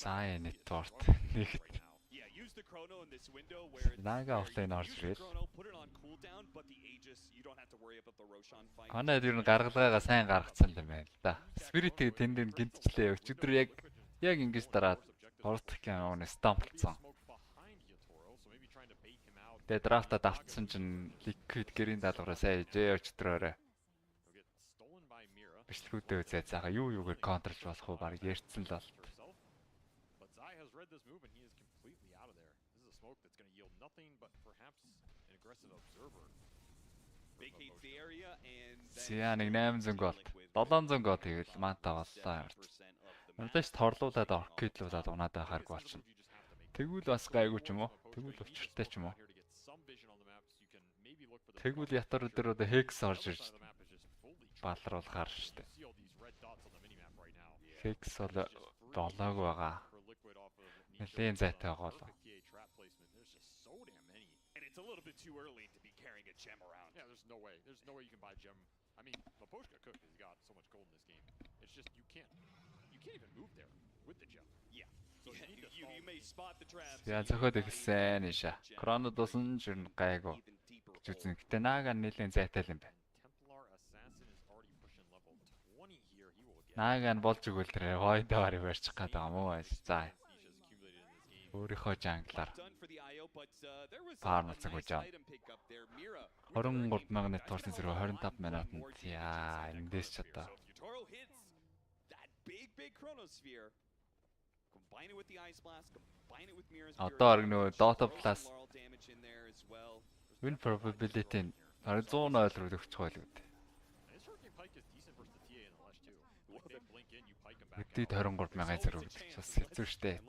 Заа network нэгт. Нага офлайн орж ирэл. Анаа тэр нь гаргалгаагаа сайн гаргацсан юм байна л да. Spirit-ийг тэнд гинтчлээ. Өчигдөр яг ингэж дараад ордох юм уу стамплцсан. Тэгээ драфтад автсан чинь Liquid гэрийн даалгавраа сайн ижээ өчтөрөөрэ. Бичлгүүдээ үзээ цаага юугаар контролж болох уу баг ярьцсан л бол. Сия нэг 800 гол 700 гол тэгэл Manta боллоо. Надад ч торлуулаад оркидлуулаад унаадаа харгүй болчихно. Тэгвэл бас гайгүй ч юм уу? Тэгвэл учиртай ч юм уу? Тэгвэл ятар дээр одоо Hex орж ирж балруулахаар штэ. Hex бол болоогүй байгаа. Нэлийн зайтай байгаа болоо. It's a little bit too early to be carrying a gem around. Yeah, there's no way. There's no way you can buy gem. I mean, Maposhka Cook has got so much gold in this game. It's just you can't even move there with the gem. Yeah. So you may spot the traps. Яа зөхөд ихсэн Nisha. Chrono дусан ч юм гайгүй. Зүзэн гэтээ Naga нэлийн зайтай л юм байна. Naga нь болж өгвөл тэр хойдоор барьчих гээд байгаа мó. За. Өөрийнхөө жанглаар фармалцаг гэж байна. 23,000 network-ийн зэрэг 25 минутанд яа эндээс ч одоо. Одоо нөгөө Dota Plus win probability нь 100% руу өгчих байл үү. Хэдий 23,000 зэрэг гэж бас хэцүү шттэ.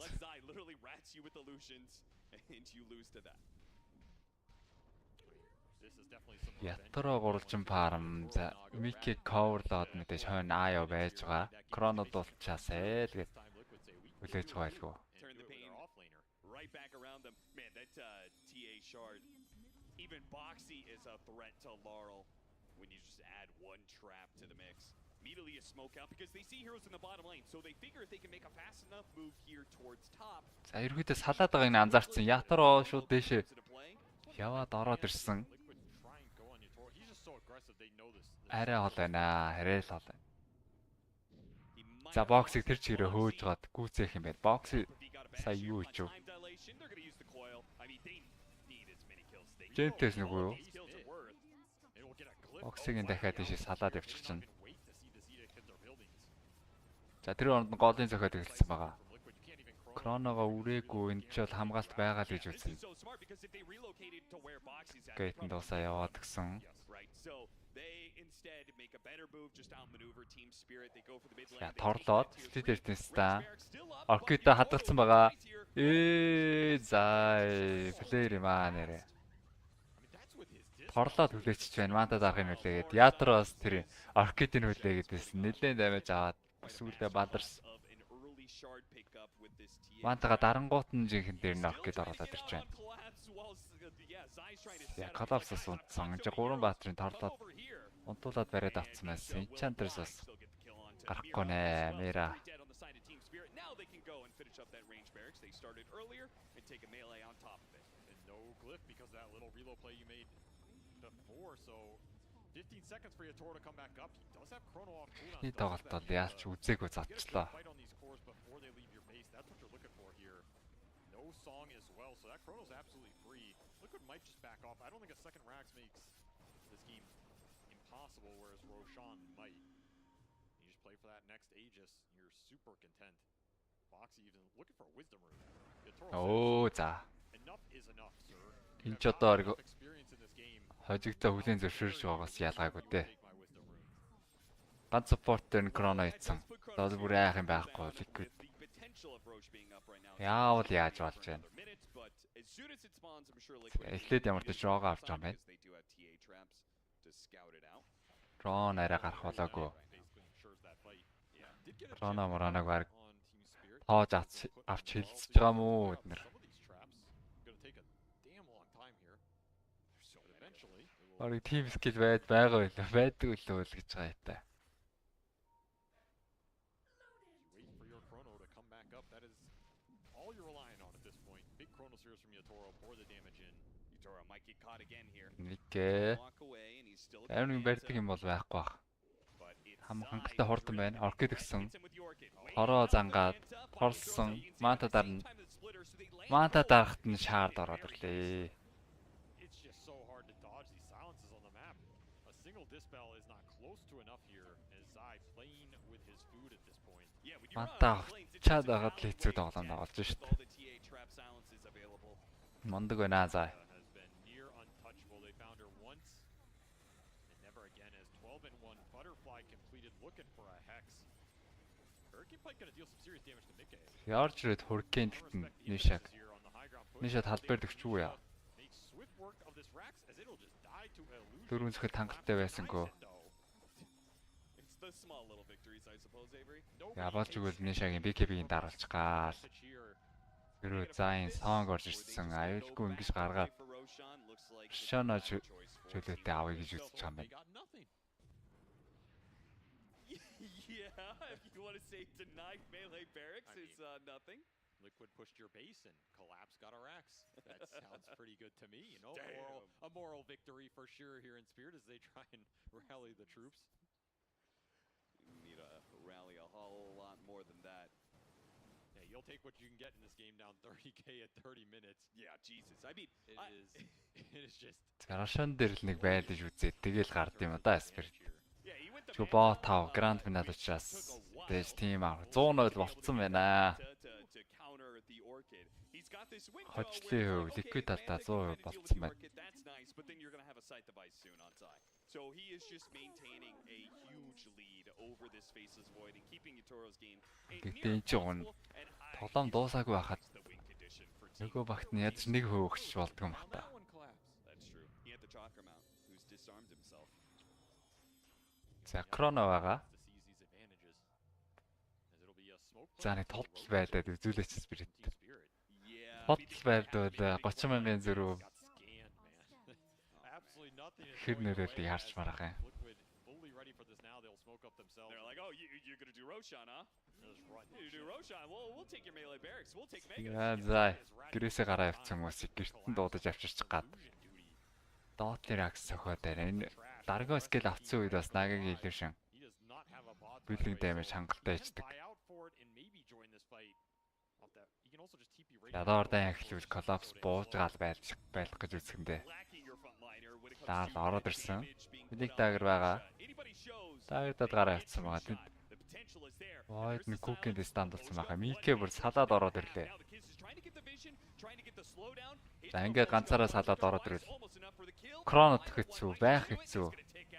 Ятараа гурвалжин фарм за Микийг коверлоод мэдээж хойно Аяо байж байгаа. Кронод болчаасай л гэж хүлээж байгаа байлгүй. Turn the pain right back around them. Man, that TA shard. Even Boxy is a threat to Laurel when you just add one trap to the mix. Immediately a smoke out because they see heroes in the bottom lane, so they figure if they can make a fast enough move here towards top. За ерөөдөө салаад байгааг нь анзаарсан. Ятараа шууд дээшээ яваад ороод ирсэн. Арай хол байна. Арай л хол байна. За боксыг тэр чигээрээ хөөж гад гүйцээх юм байна. Бокс сая юу хийв? Жентээс нөгөө юу? Боксыг ин дахиад тийшээ салаад явчих чинь. За тэр оронд голын зохиод эхэлсэн байгаа. Кроногоо үрээгүй энэ ч бол хамгаалт байгаа л гэж үзсэн. Гейтэн дуусаа яваад гисэн. Я торлоод сплитэртэнстаа Оркида хадгалсан байгаа. За плеер юм аа нэрэ. Торлоод хүлээчих байна. Мантад арахын хүлээгээд Ятраас тэр Оркидын хүлээгээд байсан. Нэлээд дамиж аваад сүүлдээ бадарсан. Мантага дарангуут нь жинхэнэ дээр нь Оркид оруулаад ирж байна. Я коллапсас унтсан. Жи 3 баатрын торлоод унтуулаад бариад авцсан байсан. Энчантерс бас гарахгүй нэ. Мера. Ихний тоглолт бол яалч үзээгүй зодчлоо. No song as well, so that Chrono's absolutely free. Liquid might just back off. I don't think a second Rax makes this game impossible, whereas Roshan might. You just play for that next Aegis, you're super content. Boxy even looking for a wisdom root. Оо за. Enough is enough, sir. Энэ ч одоо хожигдоо хүлэн зөвшөөрж байгаас ялгаагүй дээ. Ганц support дээр Chrono ийцэн. Одоо бүр айх юм байхгүй Liquid. Яавал яаж болж байна? Эхлээд ямар ч рого авч байгаа юм байна. Дрон арай гарах болоогүй. Дрона мороног баг тоож авч хилцэж байгаа юм уу эднэр? Орой team skill байгаа байлаа. Байдаг үлээ л гэж байгаа юм та. Никэ. Амин барьдаг юм бол байхгүй бах. Хангалттай хурдан байна. Оркид гисэн. Хороо зангаад, торсон, манта дарна. Манта дарахт нь шаард ороод ирлээ. Манта чад агаад л хэцүү тоглоом тоглож шít. Мондөг байна заа. Ярж ирээд хурикэн гэтэн Нишаг. Нишад халбаар дэгчүү яа. Дөрвөн зөвхөн хангалттай байсангүй. Ябалж игэл Нишагийн BKB-ийн дараалж гаал. Гэрөө заин сонг орж ирсэн. Аюулгүй ингэж гаргаад Шана чөлөөтэй авъя гэж үзэж байгаа юм байна. If you want to say denied melee barracks, it's nothing. Liquid pushed your base and Collapse got our axe. That sounds pretty good to me. You know, a moral victory for sure here in Spirit as they try and rally the troops. You need to rally a whole lot more than that. Yeah, you'll take what you can get in this game down 30k at 30 minutes. Yeah, Jesus. I mean, it is just. Гарашан дээр л нэг байлж үзээд тэгэл гард юм да Spirit. Чү боо тав гранд финал учраас дэс тим аа 100-0 болцсон байна. Хочлын хөв Liquid талдаа 100% болцсон байна. So he is just maintaining a huge lead over this Faceless Void and keeping Yatoro's game. Гэтэ энэ ч гон тоглоом дуусаагүй байхад нөгөө багт нь ядч нэг хөөгч болдгоо юм хата. That's true. He had the chakra mount. За Chrono байгаа. За нэг тодл байлаад үзүүлээч Spirit. Тодл байлдвал 30 мянган зөрүү хэр нэрэл харж марах юм. They're like, oh, you're gonna do Roshan, huh? You do Roshan. We'll take your melee barracks. We'll take Mega. За гэрээсээ гараа явцсан хүмүүсийг гэртэн дуудаж авчирчих гад. Dotler Axe сохоод байна. Энэ дараагийн скил авцсан үед бас Nagaгийн illusion бүлэг damage хангалттай ичдэг. Ядаардан ахилвал collapse бууж гал байх гэж үзэхэндээ. Даар ороод ирсэн. Бүлэг дагер байгаа. Дагердад гараа явцсан байгаа. Void нэг cooking stand болсон байгаа. Микэ бүр салаад ороод ирлээ. За ингээд ганцаараа салаад ороод ирвэл Chrono хэцүү байх хэцүү.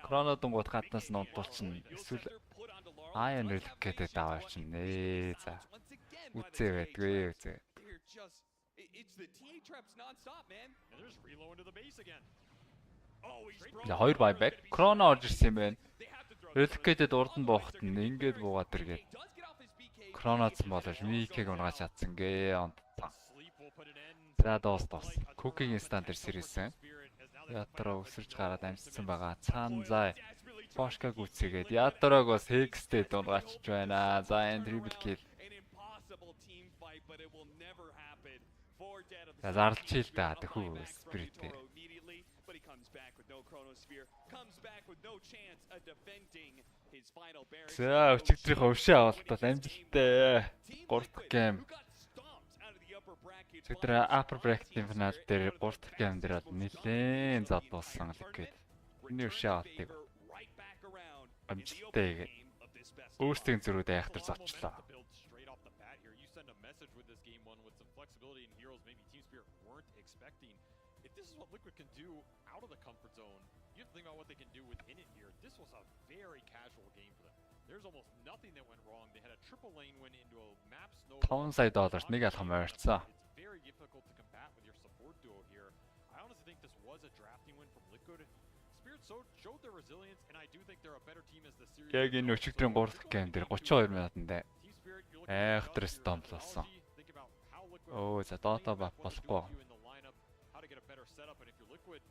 Chrono дунгууд гаднаас нь унтуулчихна. Эсвэл Iron Relic гэдэг даваа явчихна. За. Үзээ байдгүй үзээ. За 2 buyback. Chrono орж ирсэн юм байна. Relic-д урд нь буухт нь ингээд буугаад иргээд. Chrono-ц болоош Микэг унгааж чадсан гээ онтсан. За доос. Cooking stand дээр сэрсэн. Яатраа өсөрж гараад амжсан байгаа. Цаан зай. Бошка гүцээгээд ятрааг бас Hexтэй дунгаач байна. За энэ triple kill. За зарлж хил да тэхүү Spirit. За өчигдрийнхөө өвшөө авалтал амжилттай 3 дахь гейм. Өчигдөр upper bracket-ийн финал дээр 3 дахь гейм дээр нэлээд зод болсон Liquid. Миний өвшөө авалтыг амжилттай хийгээд өөрсдийн зөрүүд айхтар зочлоо. Liquid can do out of the comfort zone. You have to think about what they can do within it here. This was a very casual game for them. There's almost nothing that went wrong. They had a triple lane win into a map snow. $5 сая нэг алхам ойрцсон. It's very difficult to combat with your support duo here. I honestly think this was a drafting win from Liquid. Spirit showed their resilience, and I do think they're a better team as the series. Яг энэ өчигдрийн 3 дахь гейм дээр 32 минутанд айхтар стомп болсон. Оо за Dota бат болохгүй. Setup, and if you're Liquid,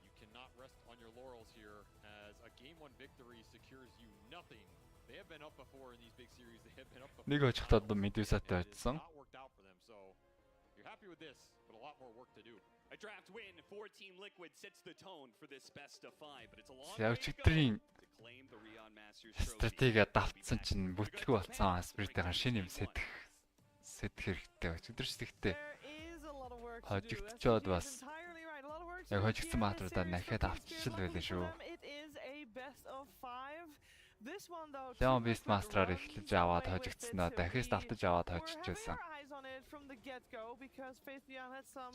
you cannot rest on your laurels here as a game 1 victory secures you nothing. They have been up before in these big series. They have been up before. Нэг очихтод Medusa-тай очсон. Worked out for them. So you're happy with this, but a lot more work to do. A draft win for Team Liquid sets the tone for this best of 5, but it's a long way to claim the RIYADH Masters trophy. Стратеги давтсан чинь бүтлгүй болсон Spirit-ийн шинэ юм сэдэх хэрэгтэй. Өчигдөр ч тэгтээ хожигдчоод бас яг хожигдсан баатруудаа дахиад авчил байлаа шүү. Leon Beastmaster-аар эхлэж аваад хожигдсноо дахиад давтаж аваад хожигдчихсан.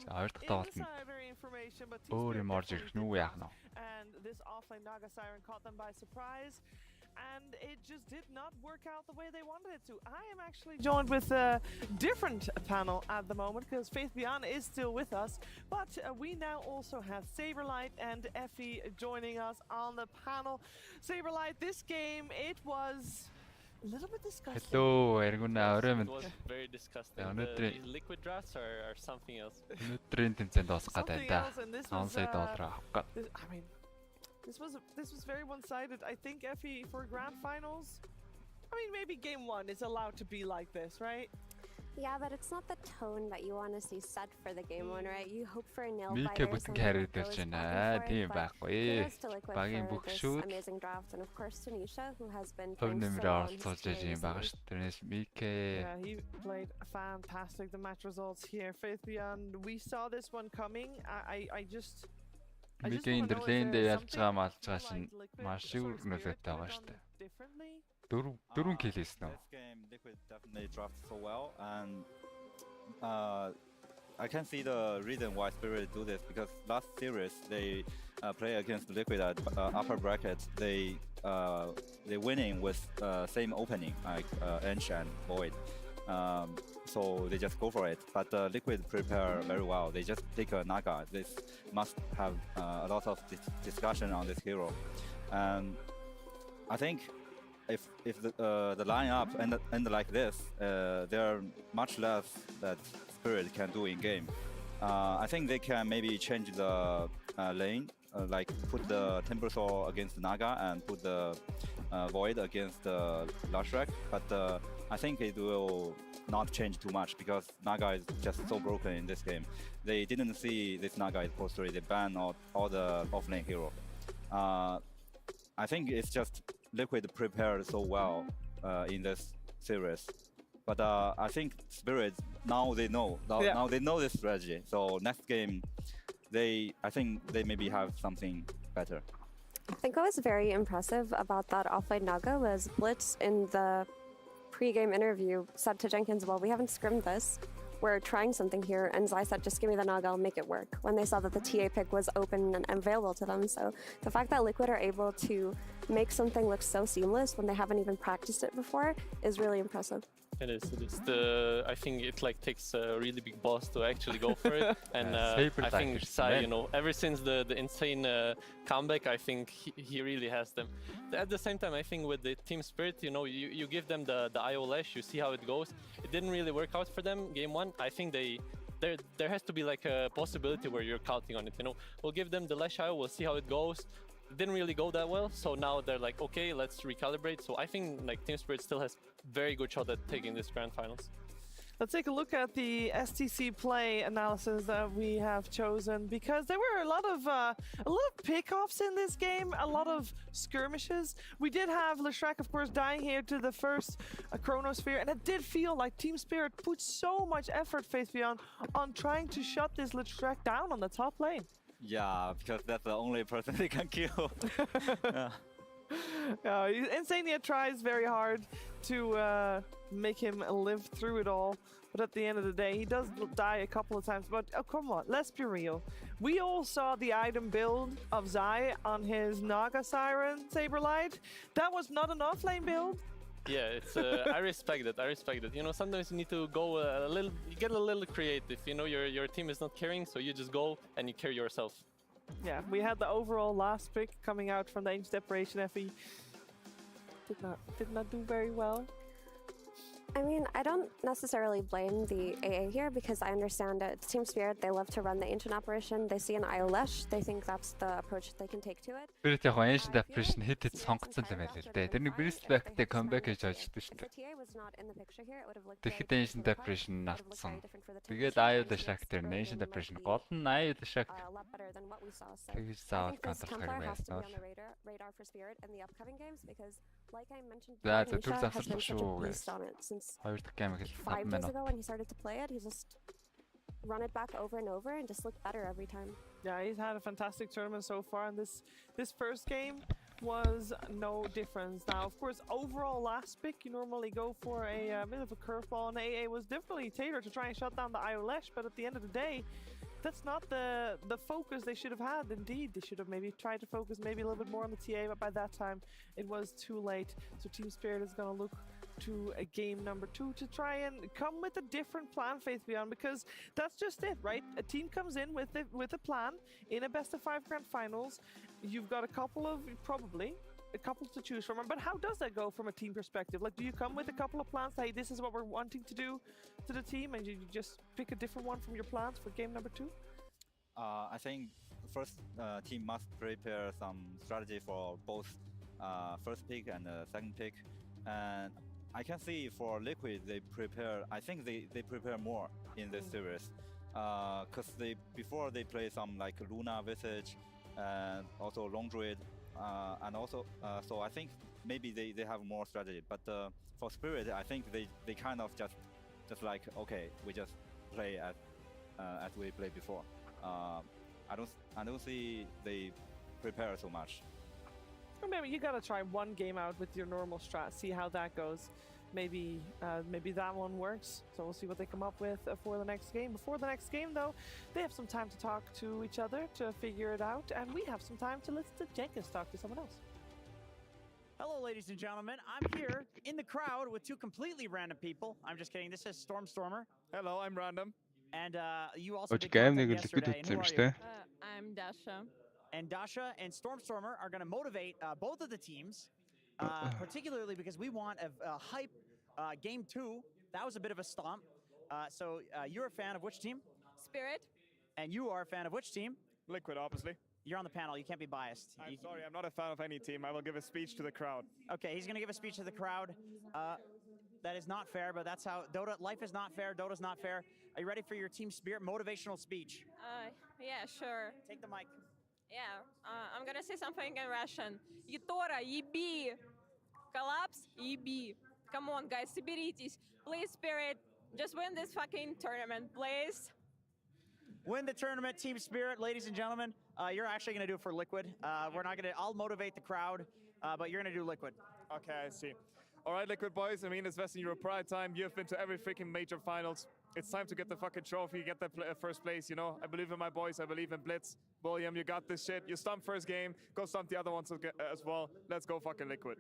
Хоёр дахь тоглолт нь өөр юм орж ирэх нүг яах нь. And it just did not work out the way they wanted it to. I am actually joined with a different panel at the moment because Faith Beyond is still with us, but we now also have Saberlight and Effie joining us on the panel. Saberlight, this game, it was a little bit disgusting. Hello, Erguna. It was very disgusting. The liquid drafts are something else. Something else, and this was, I mean, this was very one-sided. I think Effie for grand finals, I mean maybe game 1 is allowed to be like this, right? Yeah, but it's not the tone that you want to see set for the game 1, right? You hope for a nail biter or something that goes back and forth, but kudos to Liquid for this amazing draft, and of course Tanisha, who has been playing so well in this series. Yeah, he played fantastic. The match results here, Faith Beyond, we saw this one coming. I just Мигийн интерлэндээ ялж байгаа малж байгаа шин маш их нөлөөтэй байгаа шүү дээ. 4 kill хийсэн үү? This game Liquid definitely drafted so well, and I can see the reason why Spirit do this, because last series they play against Liquid at upper bracket. They winning with same opening like Ench and Void. So they just go for it, but Liquid prepare very well. They just take a Naga. This must have a lot of discussion on this hero, and I think if the lineup end like this, there are much less that Spirit can do in game. I think they can maybe change the lane, like put the Timber Saw against Naga and put the Void against Lashrak, but I think it will not change too much because Naga is just so broken in this game. They didn't see this Naga is post 3, they ban all the offlane hero. I think it's just Liquid prepared so well in this series. But I think Spirit, now they know. Now they know this strategy. So next game, I think they maybe have something better. I think what was very impressive about that offlane Naga was Blitz in the pre-game interview said to Jenkins, well, we haven't scrimmed this. We're trying something here. And Zai said, just give me the Naga, I'll make it work. When they saw that the TA pick was open and available to them. So the fact that Liquid are able to make something look so seamless when they haven't even practiced it before is really impressive. It is. I think it like takes a really big boss to actually go for it, and I think Sai, ever since the insane comeback, I think he really has them. At the same time, I think with the team spirit, you give them the IO Lash, you see how it goes. It didn't really work out for them game 1. I think there has to be like a possibility where you're counting on it. We'll give them the Lash IO, we'll see how it goes. It didn't really go that well, so now they're like, okay, let's recalibrate. So I think like Team Spirit still has very good shot at taking this grand finals. Let's take a look at the STC play analysis that we have chosen, because there were a lot of pickoffs in this game, a lot of skirmishes. We did have Lashrak, of course, dying here to the first Chronosphere, and it did feel like Team Spirit put so much effort, Faith Beyond, on trying to shut this Lashrak down on the top lane. Yeah, because that's the only person they can kill. Insania tries very hard to make him live through it all, but at the end of the day, he does die a couple of times. But come on, let's be real. We all saw the item build of Zai on his Naga Siren Saberlight. That was not an offlane build. Yeah, it's I respect it. I respect it. Sometimes you need to go get a little creative. Your team is not carrying, so you just go and you carry yourself. Yeah, we had the overall last pick coming out from the Ancient Separation. FE did not do very well. I mean, I don't necessarily blame the AA here because I understand that Team Spirit, they love to run the Ancient Apparition. They see an IO Lash, they think that's the approach they can take to it. Spirit яг Ancient Apparition хэд сонгоцсон юм байл л дээ. Тэрний Bristback-тэй comeback хийж ажилладаг шүү дээ. Тэгэхэд Ancient Apparition автсан. Тэгээд IO Lash тэр Ancient Apparition гол нь IO Lash тэгж заавал контролох хэрэг байсан бол. За түр завсарлах шүү. Since 5 years ago when he started to play it, he just run it back over and over and just looked better every time. Yeah, he's had a fantastic tournament so far, and this first game was no difference. Now, of course, overall last pick, you normally go for a bit of a curveball, and AA was definitely tailored to try and shut down the IO Lash, but at the end of the day, that's not the focus they should have had. Indeed, they should have maybe tried to focus maybe a little bit more on the TA, but by that time, it was too late. So Team Spirit is going to look to a game number 2 to try and come with a different plan, Faith Beyond, because that's just it, right? A team comes in with a plan in a best of 5 grand finals. You've got a couple to choose from, but how does that go from a team perspective? Like, do you come with a couple of plans, hey, this is what we're wanting to do to the team, and you just pick a different one from your plans for game number 2? I think first team must prepare some strategy for both first pick and second pick, and I can see for Liquid I think they prepare more in this series, because before they play some like Luna Visage and also Long Druid, and also so I think maybe they have more strategy. But for Spirit, I think they kind of just like, okay, we just play as we played before. I don't see they prepare so much. Maybe you gotta try one game out with your normal strat, see how that goes. Maybe that one works. So we'll see what they come up with for the next game. Before the next game, though, they have some time to talk to each other to figure it out, and we have some time to listen to Jenkins talk to someone else. Hello, ladies and gentlemen. I'm here in the crowd with 2 completely random people. I'm just kidding. This is Stormer. Hello, I'm Random. And you also did content yesterday. And who are you? I'm Dasha. And Dasha and Stormer are going to motivate both of the teams particularly because we want a hype game 2. That was a bit of a stomp. So you're a fan of which team? Spirit. And you are a fan of which team? Liquid, obviously. You're on the panel. You can't be biased. I'm sorry, I'm not a fan of any team. I will give a speech to the crowd. Okay, he's going to give a speech to the crowd. That is not fair, but that's how Dota. Life is not fair. Dota's not fair. Are you ready for your team spirit motivational speech? Yeah, sure. Take the mic. Yeah, I'm gonna say something in Russian. Yitora, еби. Collapse, еби. Come on, guys, соберитесь. Please, Spirit, just win this fucking tournament, please. Win the tournament, Team Spirit, ladies and gentlemen. You're actually going to do it for Liquid. We're not going to. I'll motivate the crowd, but you're going to do Liquid. Okay, I see. All right, Liquid boys. I mean, it's Western Europe Pride time. You've been to every freaking major finals. It's time to get the fucking trophy, get the first place, you know? I believe in my boys. I believe in Blitz. William, you got this shit. You stumped first game. Go stump the other ones as well. Let's go fucking Liquid.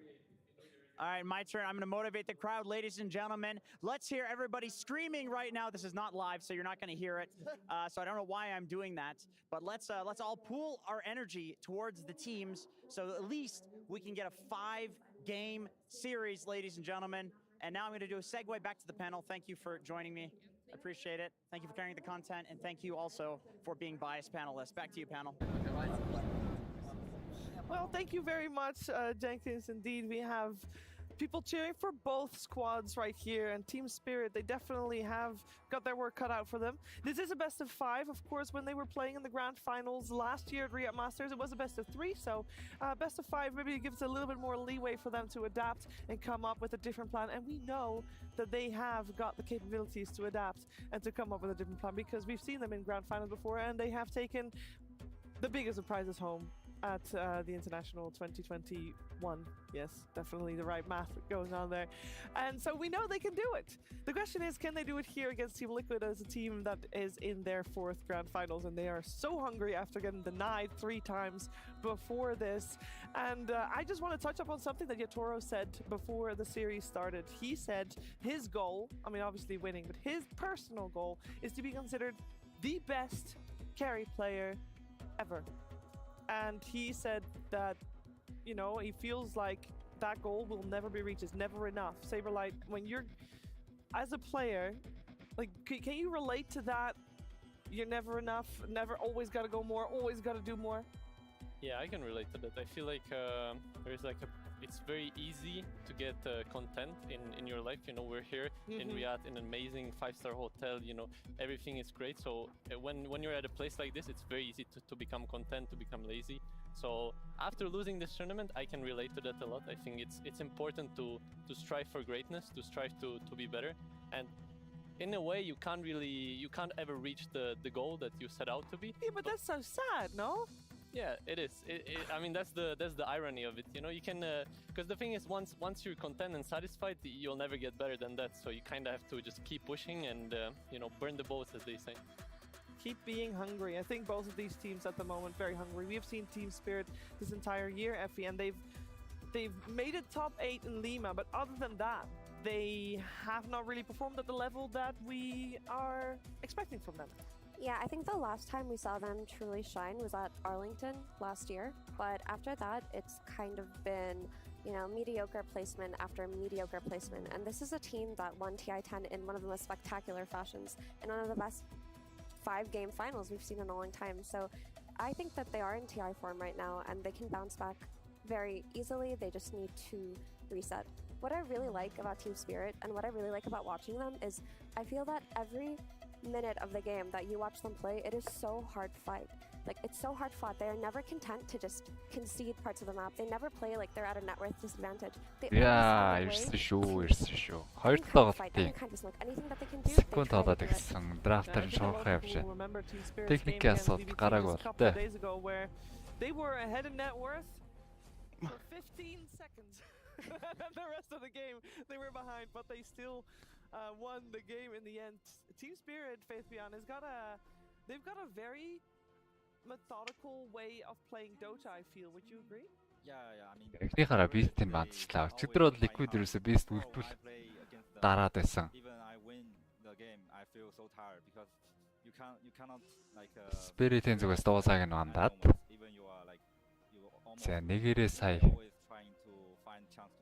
All right, my turn. I'm going to motivate the crowd, ladies and gentlemen. Let's hear everybody screaming right now. This is not live, so you're not going to hear it. So I don't know why I'm doing that. But let's all pool our energy towards the teams, so at least we can get a 5-game series, ladies and gentlemen. And now I'm going to do a segue back to the panel. Thank you for joining me. I appreciate it. Thank you for carrying the content, and thank you also for being biased panelists. Back to you, panel. Well, thank you very much, Jenkins. Indeed, we have people cheering for both squads right here, and Team Spirit, they definitely have got their work cut out for them. This is a best of 5. Of course, when they were playing in the grand finals last year at RIYADH Masters, it was a best of 3, so best of 5 maybe gives a little bit more leeway for them to adapt and come up with a different plan, and we know that they have got the capabilities to adapt and to come up with a different plan, because we've seen them in grand finals before, and they have taken the biggest of prizes home at the International 2021. Yes, definitely the right math going on there. And so we know they can do it. The question is, can they do it here against Team Liquid as a team that is in their 4th grand finals, and they are so hungry after getting denied 3 times before this. And I just want to touch up on something that Yatoro said before the series started. He said his goal, I mean obviously winning, but his personal goal is to be considered the best carry player ever. And he said that, you know, he feels like that goal will never be reached. It's never enough. Saberlight, when you're, as a player, like, can you relate to that? You're never enough, never, always got to go more, always got to do more? Yeah, I can relate to that. I feel like there's like it's very easy to get content in your life. You know, we're here in Riyadh in an amazing 5-star hotel. You know, everything is great. So when you're at a place like this, it's very easy to become content, to become lazy. So after losing this tournament, I can relate to that a lot. I think it's important to strive for greatness, to strive to be better. And in a way, you can't ever reach the goal that you set out to be. Yeah, but that's so sad, no? Yeah, it is. I mean, that's the irony of it. You know, you can because the thing is, once you're content and satisfied, you'll never get better than that. So you kind of have to just keep pushing and you know, burn the boats, as they say. Keep being hungry. I think both of these teams at the moment very hungry. We have seen Team Spirit this entire year, Effie, and they've made it top 8 in Lima. But other than that, they have not really performed at the level that we are expecting from them. Yeah, I think the last time we saw them truly shine was at Arlington last year. But after that, it's kind of been, you know, mediocre placement after mediocre placement. And this is a team that won TI-10 in one of the most spectacular fashions and one of the best 5-game finals we've seen in a long time. So I think that they are in TI form right now, and they can bounce back very easily. They just need to reset. What I really like about Team Spirit and what I really like about watching them is I feel that every minute of the game that you watch them play, it is so hard fight. Like, it's so hard fought. They are never content to just concede parts of the map. They never play like they're at a net worth disadvantage. Yeah, ирсэн шүү. Хоёр тоглолтын секунд болоод ирсэн. Драфтер нь шуурхай явж байна. Техникийн асуудал гараагүй болтой. They were ahead in net worth for 15 seconds. And the rest of the game, they were behind, but they still won the game in the end. Team Spirit, Faith Beyond, they've got a very methodical way of playing Dota, I feel. Would you agree? Yeah, I mean. Эхнийхээрээ бистийн бандчлаа. Өчигдөр бол Liquid ерөөсөө бист үлдвэл дараад байсан. Even I win the game, I feel so tired because you cannot like Spirit-ийн зүгээс дуусааг нь вандаад. Even you are like За нэгээрээ сая always trying to find chance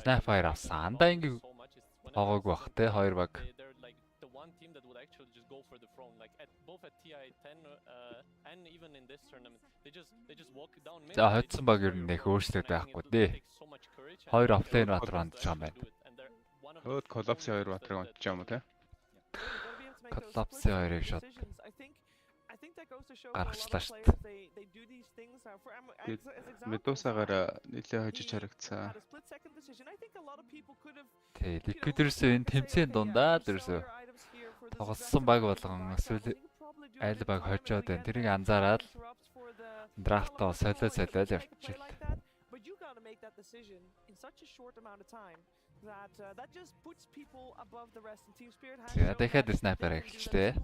Snapfire авсан. Андаа ингээ тоогоог бах те хоёр баг. The one team that would actually just go for the throne, like both at TI10 and even in this tournament, they just walk down mid. За хоцсон баг ер нь нэх өөрчлөлт байхгүй дээ. Хоёр офлайн батар ондж байгаа юм байна. Хөөд коллапсын хоёр батрыг ондж байгаа юм уу те? Коллапсын хоёрыг шот гаргачлаа шүү дээ. Медусагаар нэлээд хожиж харагдсан. Тэг, Liquid-ээс энэ тэмцээний дундаа дэрсөө тоглосон баг болгон эсвэл айл баг хожоод байна. Тэрийг анзаараад драфтаа солиод явчихлаа. Тэгээ дахиад снайпер эхэлжтэй.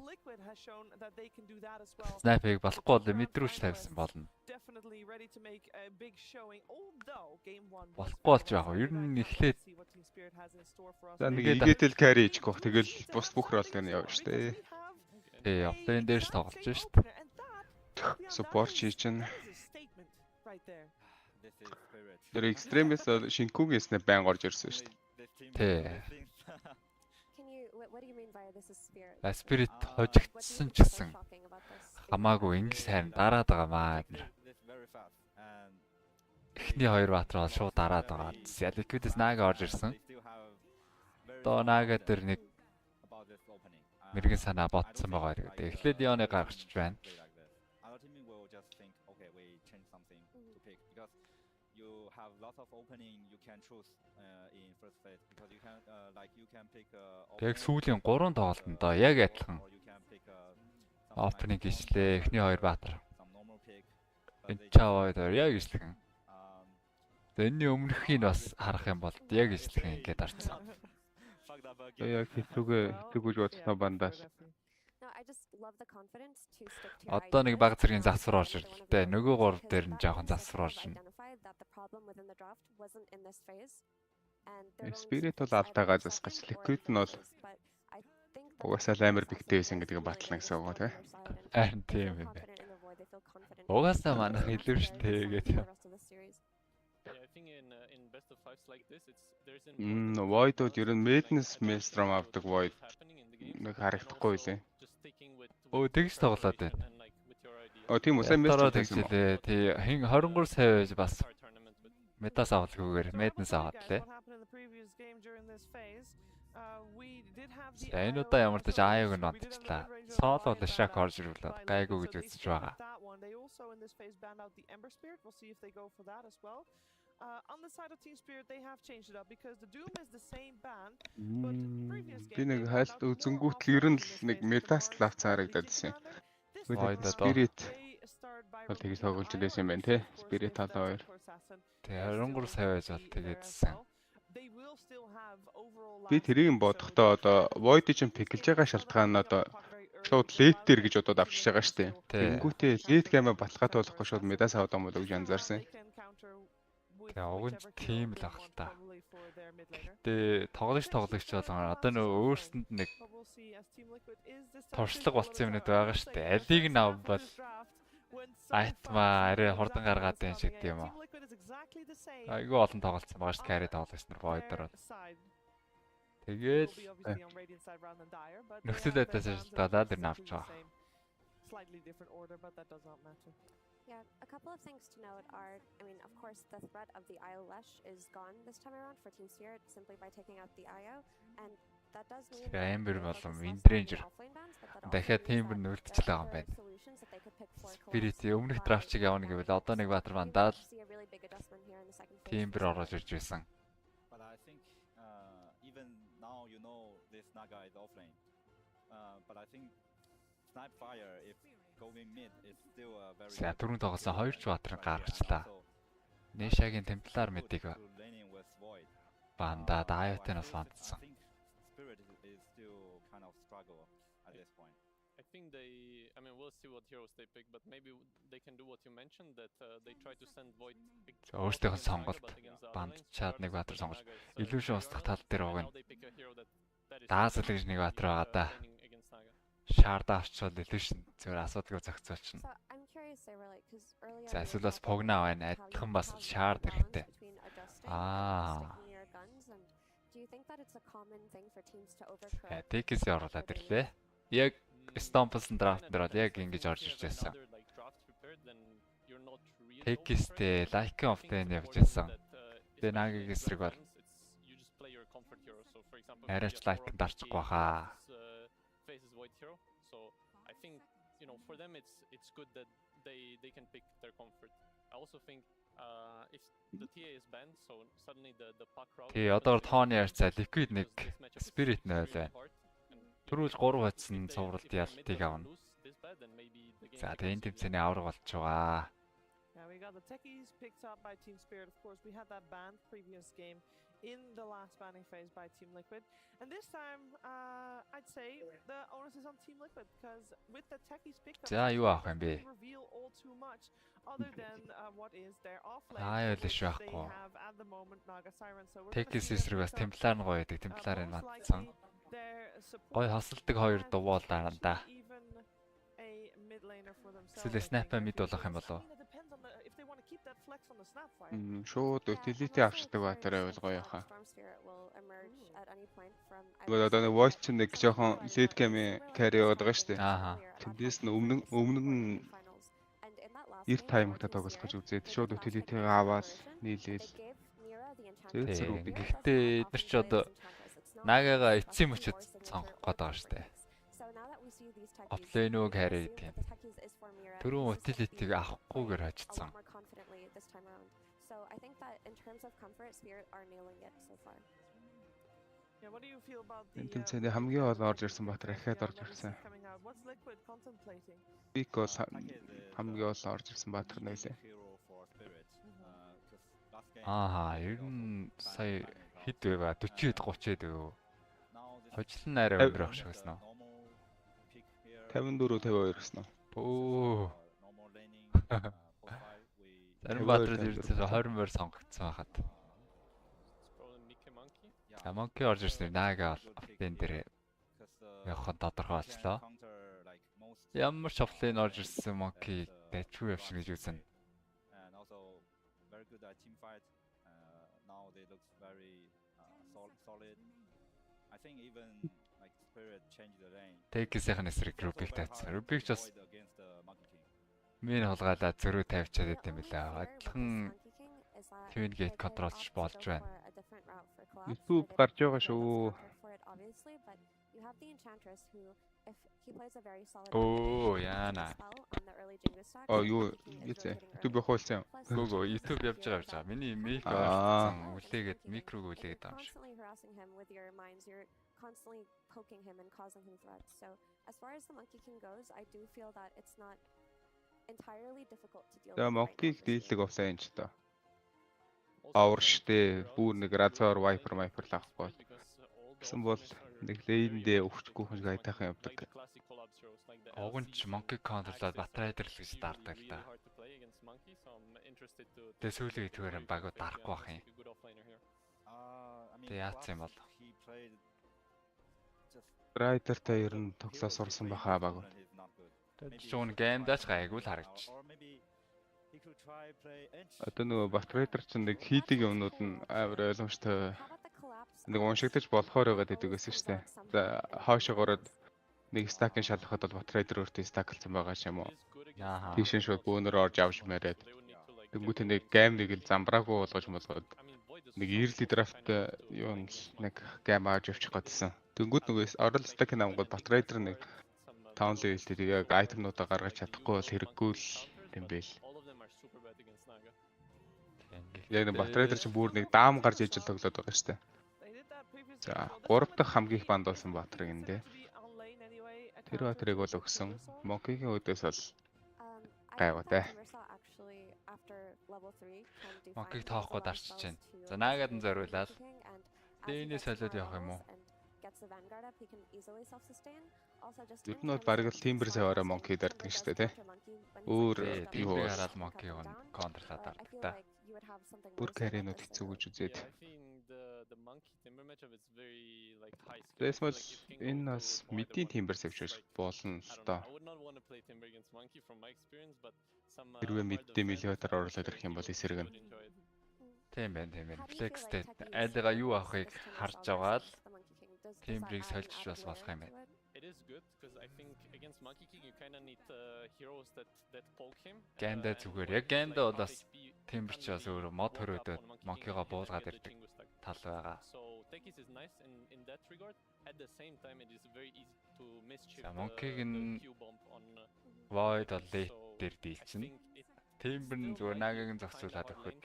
Снайперыг болохгүй бол мэдрүүч тавьсан болно. Болохгүй болж байгаа. Ер нь эхлээд за нэг игээтэл carry хийчих гох. Тэгэл бус бүх ролыг нь явна шүү дээ. Тий, офлайн дээр ч тоглож шүү дээ. Support чинь тэр экстремэс шинкүүгийн снэп байн орж ирсэн шүү дээ. Тий. Spirit хожигдсан ч гэсэн хамаагүй ингэ сайн дараад байгаа маа. Эхний хоёр баатар бол шууд дараад байгаа. Liquid-ээс Naga орж ирсэн. Доо Naga дээр нэг мэрэгэн санаа ботсон байгаа гэдэг. Эхлээд Dion-ыг гаргачих байна. You have lots of opening you can choose in first phase because you can pick Тэг сүүлийн 3 тоглолтод яг адилхан opening гишлээ. Эхний хоёр баатар. Энэ чаваад яг гишлэгэн. Энэний өмнөхийг бас харах юм бол яг гишлэгэн ингээд арцсан. Яг хэцүүгүйж бодсноо бандаас. Одоо нэг баг зэргийн засвар орж ирлээ. Нөгөө гурав дээр нь жоохон засвар орж ирнэ. Spirit бол алдаагаа засгаж, Liquid нь бол угаасаа амар бигтэй байсан гэдгийг батлна гэсэн үг тий. Харин тийм юм байна. Угаасаа манайх илүү штэй гэдэг. Void-ууд ер нь Madness Maelstrom авдаг Void нэг харагдахгүй лээ. Оо тэгж тоглоод байна. Тийм үү, сайн Maelstrom тэгжлээ. Тий 23 сая бас Метас авалгүйгээр Madness аваад лээ. Энэ удаа ямар ч аяаг нь онцчлаа. Соло Lashak орж ирвэл гайгүй гэж үзэж байгаа. On the side of Team Spirit, they have changed it up because the Doom is the same band, but previous game. Би нэг хайлт үзэнгүүтэл ер нь нэг Metas лавцаа харагдадсэн. Spirit бол тэгж тоглож байсан юм байна те. Spirit талаа хоёр. Тэгээ 23 сая байж бол тэгээдсэн. Би тэрийг бодохдоо одоо Void чинь пиклж байгаа шалтгаан нь одоо шууд лейт дээр гэж бодоод авчиж байгаа шүү дээ. Тэнгүүтээ лейт гэмээ баталгаа туулахгүй шууд Metas аваад юм болоо гэж анзаарсан. Тэгээ уг нь тийм л ах л та. Тэгээ тоглогч болгоо одоо нөгөө өөрсөнд нэг туршлага болсон юмнууд байгаа шүү дээ. Алийг нь авбал айтмаа арай хурдан гаргаад байна шиг тийм үү. Айгүй олон тоглолцсон байгаа шүү carry тоглогч нар Void-оор. Тэгээд нөхцөл байдлаас шалтгаалаад тэр авч байгаа. Slightly different order, but that does not matter. Yeah, a couple of things to note are, I mean, of course, the threat of the IO Lesh is gone this time around for Team Spirit simply by taking out the IO, and that does mean that Amber болон Windranger дахиад Timber нүрдчихлээ байгаа юм байна. Spirit өмнөх драфтыг явна гэвэл одоо нэг баатар мандаад Timber орж ирж байсан. But I think even now you know this Naga is offlane. But I think Snapfire if going mid is still a very За түрүүн тоглосон 2 ч баатар гаргачлаа. Нэшагийн темплар мэдийг бандаа даайтын бас бандсан. Spirit is still kind of struggle at this point. I think I mean we'll see what heroes they pick, but maybe they can do what you mentioned that they try to send Void. Өөртөөх нь сонголт бандчаад нэг баатар сонгож illusion устгах тал дээр байгаа нь. Даасл гэж нэг баатар байгаа да. Шаардаа авчвал illusion зүгээр асуудалгүй зохицуулчихна. За эсвэл бас погна байна. Адилхан бас шаард хэрэгтэй. Ah. Do you think that it's a common thing for teams to overcorrect? Тэкээс оруулаад ирлээ. Яг Stomps-ын драфт дээр бол яг ингэж орж ирж байсан. Тэкэстэй Like of the явж байсан. Тэгээ Нагийн эсрэг бол арайч Like дарчихгүй хаа. So I think for them it's good that they can pick their comfort. I also think if the TA is banned, so suddenly the puck crowd. Тэгээ одоо тооны ярьцаа Liquid нэг Spirit 0 байна. Түрүүл 3 хатсан цувралт ялтыг авна. За тэгээ энэ тэмцээний авраг болж байгаа. Yeah, we got the techies picked up by Team Spirit. Of course, we had that banned previous game in the last banning phase by Team Liquid. And this time, I'd say the onus is on Team Liquid because with the techies picked up, За юу авах юм бэ? reveal all too much other than what is their offlane. Аа ял ш They байхгүй. have at the moment Naga Siren. So we're Тэкэс эсрэг бас Темплар нь гоё байдаг. Темпларын матсан. Гоё хасалдаг хоёр дуууулаа да. Эсвэл снайпер мид болох юм болов? Шууд utility авчдаг баатараа бол гоё яхаа. Тэгвэл одоо нэг voice чинь нэг жоохон lead game carry яваад байгаа шүү дээ. Аа. Тэндээс нь өмнө нь 90 таймтай тоглох гэж үзээд шууд utility-г аваад нийлээл. Гэхдээ эдгээр ч одоо Нагагаа эцсийн мөчөд сонгох гээд байгаа шүү дээ. Offlane уу carry гэдэг юм. Түрүүн utility-г авахгүйгээр хожицсан. So I think that in terms of comfort, Spirit are nailing it so far. Yeah, what do you feel about Энэ тэмцээний хамгийн гол орж ирсэн баатар ахаад орж ирсэн. What's Liquid contemplating? Бикос хамгийн гол орж ирсэн баатар нэлээ. Аа, ер нь сая хэд вэ? 40-д 30-д вэ? Хожлон арай өндөр ах шиг байсан уу? 54 52 гэсэн үү? Бөө. Зарим баатрууд ердөөс 20 мөр сонгогдсон байхад. Monkey орж ирсэн Naga offlane дээр явах тодорхой болчлоо. Ямар ч offlane орж ирсэн Monkey дэчүү явшин гэж үзэн. Very good team fight. Now they look very solid. I think even like Spirit changed the lane. Тэкэсийн эсрэг Rubik таацсан. Rubik ч бас Мэн холгаалаа зөрүү тавьчаад байт юм билээ. Адилхан Twin Gate контролч болж байна. YouTube гарч байгаа шүү. Оо яана. Юу яцээ. YouTube хуулсан. Гөө YouTube явж байгаа. Миний мик орсон. Үлээгээд микрог үлээгээд байгаа юм шиг. Constantly poking him and causing him threats. So as far as the Monkey King goes, I do feel that it's not entirely difficult to deal with. Monkey-г дийлдэг овсаа энэ ч та. Авар штэ бүр нэг Razor Viper лавахгүй. Гэсэн бол нэг лейндээ өвчгүй хүн гайтайхан явдаг. Огонч Monkey контролоод Batrider л гэж даардаг л да. Тэгээ сүүлийн хэдгээр багуу дарахгүй бах юм. Тэгээ яац юм бол? Batrider-тай ер нь тоглоо сурсан баха багуу. Жон геймдаач гайгүй л харагч. Одоо нөгөө Batrider чинь нэг хийдэг юмнууд нь амар ойлгомжтой. Нэг уншигдаж болохоор байгаа гэдэг байсан шүү дээ. За хаашаа гороод нэг стакын шалгахад бол Batrider өөртөө стаклсан байгаа юм уу? Яаха. Тийшэн шууд бөөнөр орж авч мээрээд. Тэнгүүтээ нэг геймийг л замбраагүй болгож молгоод нэг early draft юу нэг гейм ааж авчих гэдсэн. Тэнгүүд нөгөө орол стакын амгад Batrider нэг таун левелтэй тэгээ айтемнуудаа гаргаж чадахгүй бол хэрэггүй л юм байл. Яг нэг Batrider чинь бүр нэг даам гарч ижил тоглоод байгаа шүү дээ. За 3 дахь хамгийн их банд болсон Баатрыг энэ дээ. Тэр Баатрыг бол өгсөн. Monkey-гийн өдөөс бол гайваатай. Monkey-г тоохгүй дарчиж байна. За Nagad нь зориулаад Дэний солиод явах юм уу? Бид нь бол бараг л Timber саваараа Monkey дарддаг шүү дээ, тий. Өөр юу хараад Monkey-г контрлаад дардаг та. Бүр каринууд хэцүү гэж үзээд. Тэсмэл энэ бас мэдийн Timber савч болно л доо. Хэрвээ мэддээ миллиметр оруулаад ирэх юм бол эсрэг нь Тийм байна. Flexтэй айлгаа юу авахыг харж байгаа л Team-ийг сольж бас болох юм байна. It is good because I think against Monkey King you kind of need heroes that poke him. Гэнда зүгээр. Яг гэнда бол бас Timber ч бас өөр мод хөрөөдөд Monkey-го буулгаад ирдэг тал байгаа. So Tekis is nice in that regard. At the same time it is very easy to mischief Monkey-гийн Q bomb on Void бол late дээр дийлчихнэ. Timber нь зүгээр нагагийн зохицуулаад өгөхөд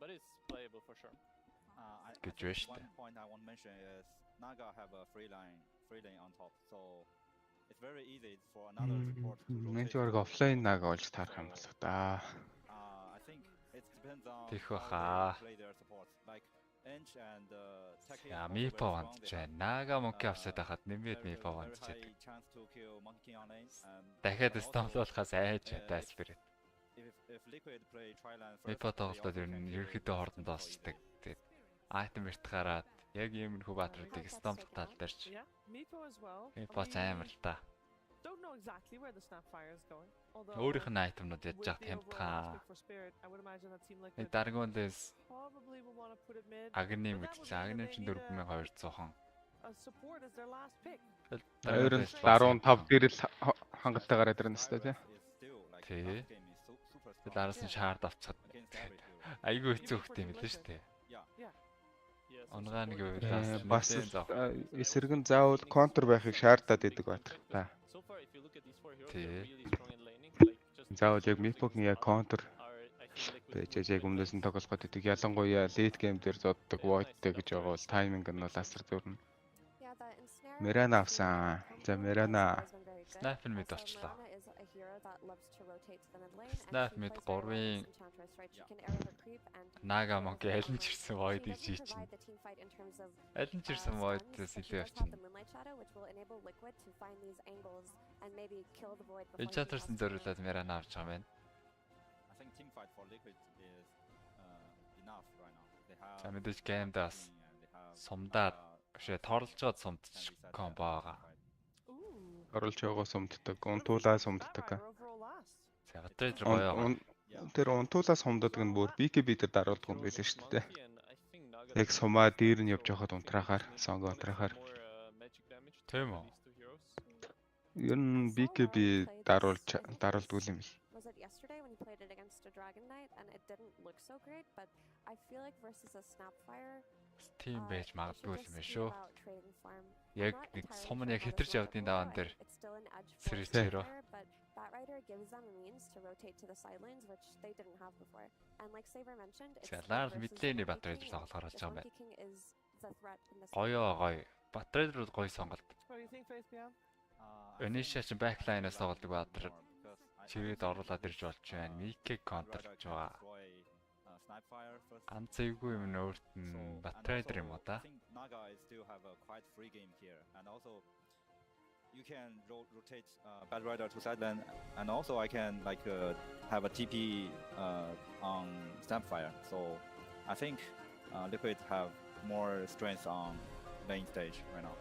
but it's playable for sure. Гэж байна шүү дээ. One point I want to mention is Naga have a free lane on top, so it's very easy for another support to rotate. Мен ч яг офлайн Naga олж таарах юм болох да. I think it depends on Тэх how баха. they play their supports. Like Ench and Taki. Яа, Мипа вандж байна. Naga Monkey авсаад байхад нэмээд Мипа вандж байдаг. Chance to kill Monkey King on lane. Дахиад стомлуулахаас айж байна Spirit. If Liquid play Triland first. Мипа тоглоод ерөнхийдөө хордонд дуусчдаг. Тэгээд item иртгаараад яг ийм нөхөө баатруудыг стомлох тал дээрч. Meepo as well. Мипа ч амар л та. Don't know exactly where the snapfire is going. Өөрийнх нь айтемнууд яж жаад хямдхан. Даргондээс Агни мэдчихээ. Агни чинь 4200хан. Support is their last pick. Өөр нь 15 дээр л хангалттай гараад ирнэ өстэй тий. Тий. Тэгэл араас нь шаард авцгаад. Айгүй хэцүү хөхт юм л шүү дээ. Онгаа нэг үйлээс бас эсрэг нь заавал контр байхыг шаардаад идэг байтах та. Тий. Заавал яг Мипогийн яг контр байж яг өмнөөс нь тоглоход идэг. Ялангуяа late game дээр зоддог void-тэй гэж байгаа бол тайминг нь бол асар зөрнө. Мерана авсан. За Мерана Snap нь мэд болчлоо. Snap мэд 3-ын Naga Monkey аль нь ч ирсэн void-ийг шийчихнэ. Аль нь ч ирсэн void-ээс илүү явчихна. Enchantress-ын зориулаад Merana авч байгаа юм байна. I think team fight for Liquid is enough right now. They have. За мэдээж геймдээ бас сумдаад бишээ торлож байгаа сумдчих комбо байгаа. оруулж байгаа сумддаг, унтуулаа сумддаг. За батрейд гоё. Тэр унтуулаа сумддаг нь бүр BKB дээр даруулдаг юм байлээ шүү дээ. Яг сумаа дээр нь явж байхад унтраахаар, сонго унтраахаар. Тийм үү? Ер нь BKB даруулдаг юм л. Was it yesterday when you played it against a Dragon Knight and it didn't look so great, but I feel like versus a Snapfire Team байж магадгүй юм шүү. Яг нэг сум нь яг хэтэрч явдгийн даваан дээр сэрчээрөө. Bat-Rider gives them a means to rotate to the side lanes, which they didn't have before. And like Saber mentioned, it's Лаар мидлэний Bat-Rider тоглохоор болж байгаа юм байна. King is the threat in this. Гоё. Bat-Rider гоё сонголт. What do you think, Faith Beyond? Önishia чинь backline-аас тоглодог Bat-Rider. Чирээд оруулаад ирж болж байна. Микийг контрлж байгаа. Анцайгүй юм өөрт нь Bat-Rider юм уу та? Naga still have a quite free game here, and also you can rotate Bat-Rider to side lane, and also I can like have a TP on Snapfire. So I think Liquid have more strength on lane stage right now.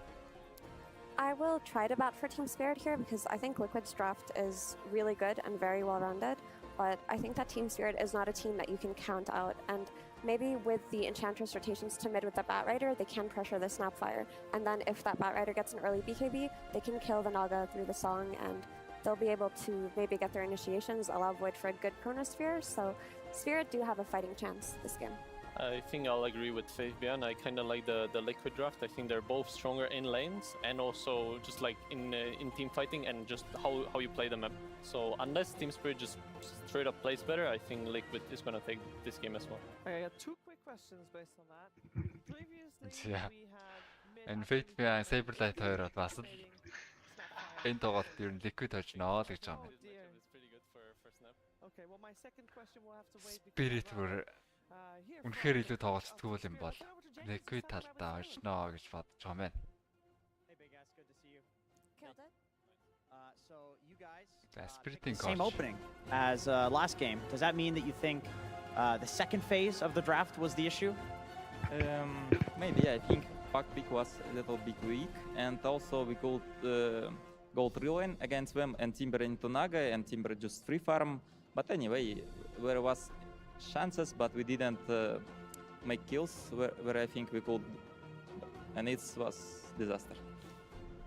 I will try to bat for Team Spirit here because I think Liquid's draft is really good and very well rounded, but I think that Team Spirit is not a team that you can count out, and maybe with the Enchantress rotations to mid with the Bat-Rider, they can pressure the Snapfire, and then if that Bat-Rider gets an early BKB, they can kill the Naga through the song, and they'll be able to maybe get their initiations, allow Void for a good Chronosphere, so Spirit do have a fighting chance this game. I think I'll agree with Faith Beyond. I kind of like the Liquid draft. I think they're both stronger in lanes and also just like in team fighting and just how you play the map. So unless Team Spirit just straight up plays better, I think Liquid is going to take this game as well. I got two quick questions based on that. Previously, Yeah. we had Энэ Fate Beyond Saberlight 2-оор бас л энэ тоглолт ер нь Liquid хож ноо л гэж байгаа юм. Okay, well my second question will have to wait Spirit бүр үнэхээр илүү тоглолцдог юм бол Liquid талдаа оржноо гэж бодож байгаа юм байна. Hey big ass, good to see you. Killed it. So you guys Spiriting same coach. opening as last game. Does that mean that you think the second phase of the draft was the issue? Maybe. I think back pick was a little bit weak, and also we could gold relane against them and Timber into Naga and Timber just free farm. But anyway, there was chances, but we didn't make kills where I think we could, and it was disaster.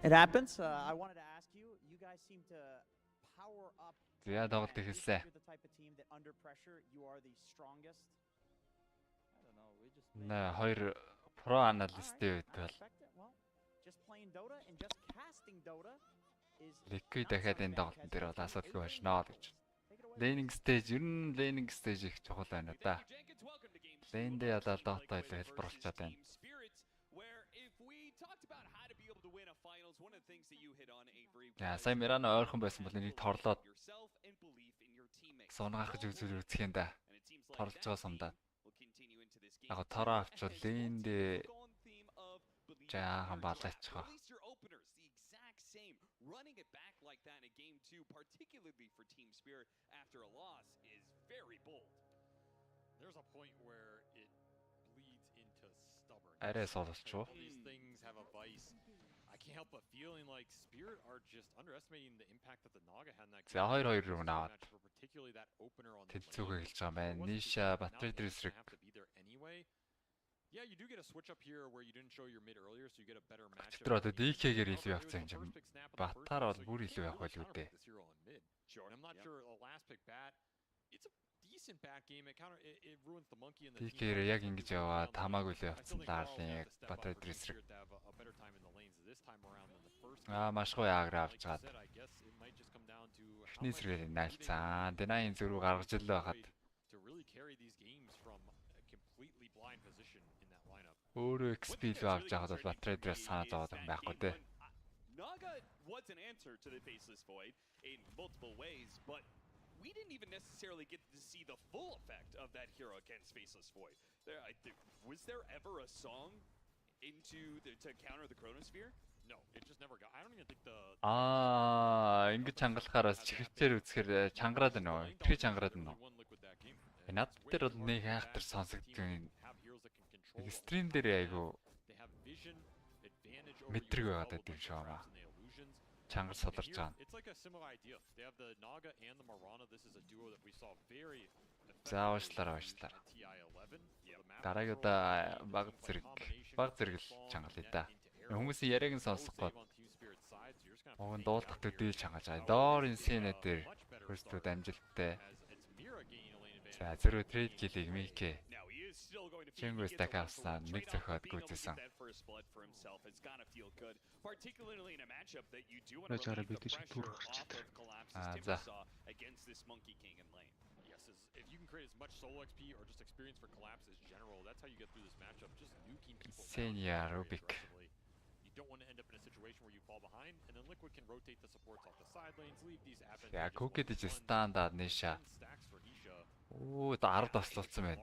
It happens. I wanted to ask you. You guys seem to power up. Зя тоглолт ихэлсэн. You're the type of team that under pressure you are the strongest. Хоёр про аналисттэй байтал. Just playing Dota and just casting Dota is Liquid дахиад энэ тоглолтын дээр бол асуудалгүй байна гэж. Laning stage ер нь laning stage их чухал байна да. Lane дээр ядаа Dota илүү хэлбэр болчиход байна. Яа, сайн Мирано ойрхон байсан бол энийг торлоод сунгаах гэж үзэх юм да. Торлож байгаа сумдаа. Яг тороо авчвал lane дээр жаахан балаачих. Running it back like that in game 2, particularly for Team Spirit after a loss, is very bold. There's a point where it bleeds into stubbornness. Арай сололчоо. These things have a vice. I can't help but feeling like Spirit are just underestimating the impact that the Naga had in that game. За 2-2 руу наваад. Particularly that opener on the Тэнцүүгээ хэлж байгаа байна. Ниша Bat-UlziiAK. Yeah, you do get a switch up here where you didn't show your mid earlier, so you get a better matchup. Тэр одоо DK-гээр илүү явцсан юм. Батар бол бүр илүү явах байл үү дээ. I'm not sure the last pick Bat. It's a decent Bat game. It ruins the monkey in the team. DK-гээр яг ингэж яваад хамаагүй л явцсан Darling Bat-UlziiAK. Маш гоё агра авч чад. Эхний зэрэгээр найлцсан. Дэнайн зөрүү гаргаж л байхад. To really carry these games from a completely blind position. Өөрөө XP л авч байхад бол Bat-UlziiAK санаа зовоод байхгүй дээ. Naga was an answer to the Faceless Void in multiple ways, but we didn't even necessarily get to see the full effect of that hero against Faceless Void. Was there ever a song to counter the Chronosphere? No, it just never got. I don't even think the ингэж чангалахаараас чихвчээр үзэхээр чангараад байна уу? Тэр чангараад байна уу? Над дээр бол нэг хайхтар сонсогдсон. Стрим дээр айгу мэдрэг байгаад байдаг юм шиг байна. Чангар содорж байгаа. Заавчлаараа уушлаа. Дараагуудаа баг зэрэг л чангалъя да. Хүмүүсийн яриаг нь сонсох гээд уг нь дуулах төдийл чангаж байгаа. Доор инсэнэ дээр хөрслүүд амжилттай. За зэрэг трейд килийг Микэ Чингүс такаасан нэг зөхөд гүйцэсэн. Начаараа бид ч түр гарчдаг. За. If you can create as much solo XP or just experience for collapse as general, that's how you get through this matchup. Just nuking people. Senior Rubik. You don't want to end up in a situation where you fall behind, and then Liquid can rotate the supports off the side lanes, leave these advantages. Yeah, cookie is standard Nisha. Ooh, the art таслуулсан байна.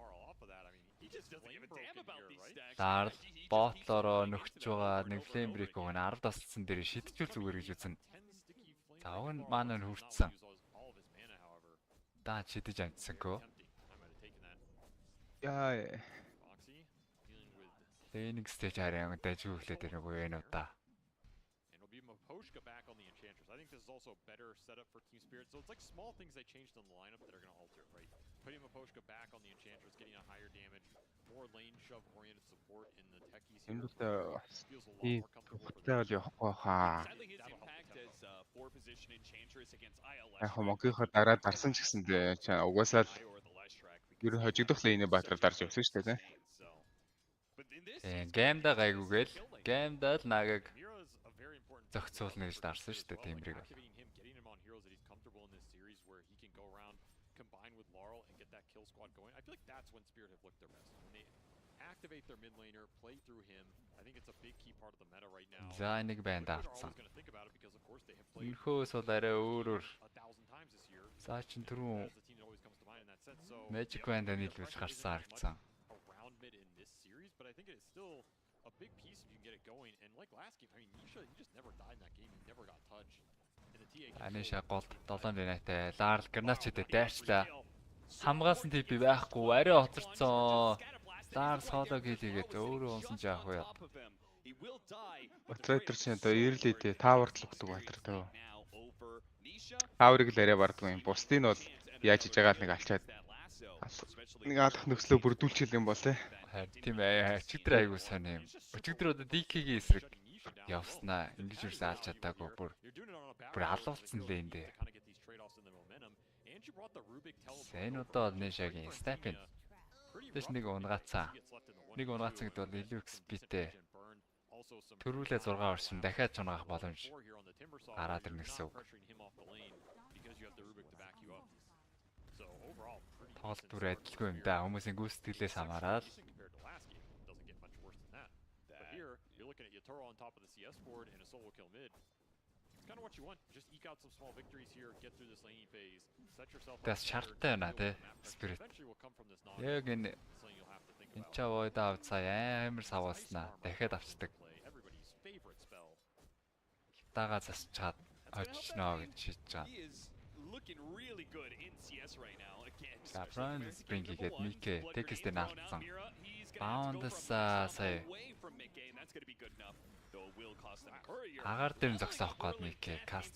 Дард ботлороо нөхж байгаа нэг флейм брейк өгөн 10 таслсан дээр шидчихвэл зүгээр гэж үзэн. За уг нь маань хүртсэн. Даа чидэж амжсангүй. Яа. Laning stage харин дэж хөглээд байна уу энэ удаа. Back on the Enchantress. I think this is also a better setup for Team Spirit. So it's like small things they changed in the lineup that are going to alter it, right? Putting Maposhka back on the Enchantress, getting a higher damage, more lane shove oriented support in the techies. Feels a lot more comfortable. Яг Монкийнхоо дараа дарсан ч гэсэндээ угаасаа л ер нь хожигдох лейнээ баатар дарж явсан шүү дээ. Геймда гайгүйгээл геймда л нагаг зохицуулна гэж дарсан шүү дээ тиймрийг. I feel like that's when Spirit have looked their best. When they activate their mid laner, play through him. I think it's a big key part of the meta right now. За нэг байн давцсан. Ирхөөс бол арай өөрөөр. За чин түрүү Magic Band-а нийлүүлж гарсан харагдсан. Around mid in this series, but I think it's still a big piece if you can get it going. And like last game, I mean, Nisha, he just never died in that game. He never got touched. Аниша гол 7 минуттай Ларл Граначтэй дайрчлаа. Хамгаалсан тип байхгүй арай хоцорцсон. Ларл соло хийгээд өөрөө унсан жаах бай. Батрайтер ч одоо ирлээ тааварт л өгдөг байтар төө. Тааврыг л арай бардгүй юм. Бусдыг нь бол яаж хийж байгааг нэг алчаад Нэг алах нөхцлөө бүрдүүлчихэл юм бол те. Тийм өчигдөр айгуу сони юм. Өчигдөр одоо DK-гийн эсрэг явснаа ингэж юусэн алж чадаагүй бүр алуулсан лээ энэ. Сэн одоо нэшагийн степин. Тэс нэг унгацсан. Нэг унгацсан гэдэг бол илүү XP-тэй. Төрүүлээ 6 орсон дахиад чунаах боломж гараад ирнэ гэсэн үг. Тоглолт бүр адилгүй юм да. Хүмүүсийн гүйцэтгэлээс хамаарал. Тэс шарттай байна те. Spirit. Яг энэ чаваад авцаа амар савааснаа дахиад авчдаг. Хитаага засчаад очсноо гэж шийдэж байгаа. Saffron spring хийгээд Мике текстээ наалтсан. Баундас сая. Агаар дээр зогсоох гээд Мике каст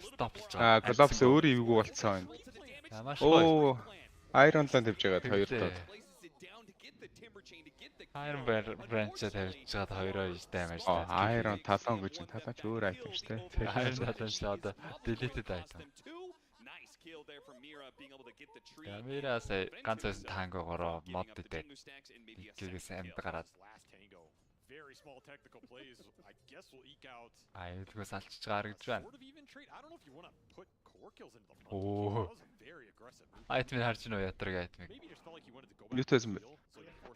стоплж байгаа. Глобс өөрөө ивгүй болцсон байна. Оо, Iron Land тавьж байгаад хоёр доо. Iron branch тавьж байгаад хоёроо ижтэй амар шүү. Iron талон гэж талаач өөр айтем шүү дээ. Iron талон шүү одоо deleted item. Камераас ганц байсан тангоогоороо мод дээд. Гэгээс амьд гараад. Айлгаас алчж гаргаж байна. Оо. Айтмын харж нөө ятраг айтмыг. Юутэйсэн бэ?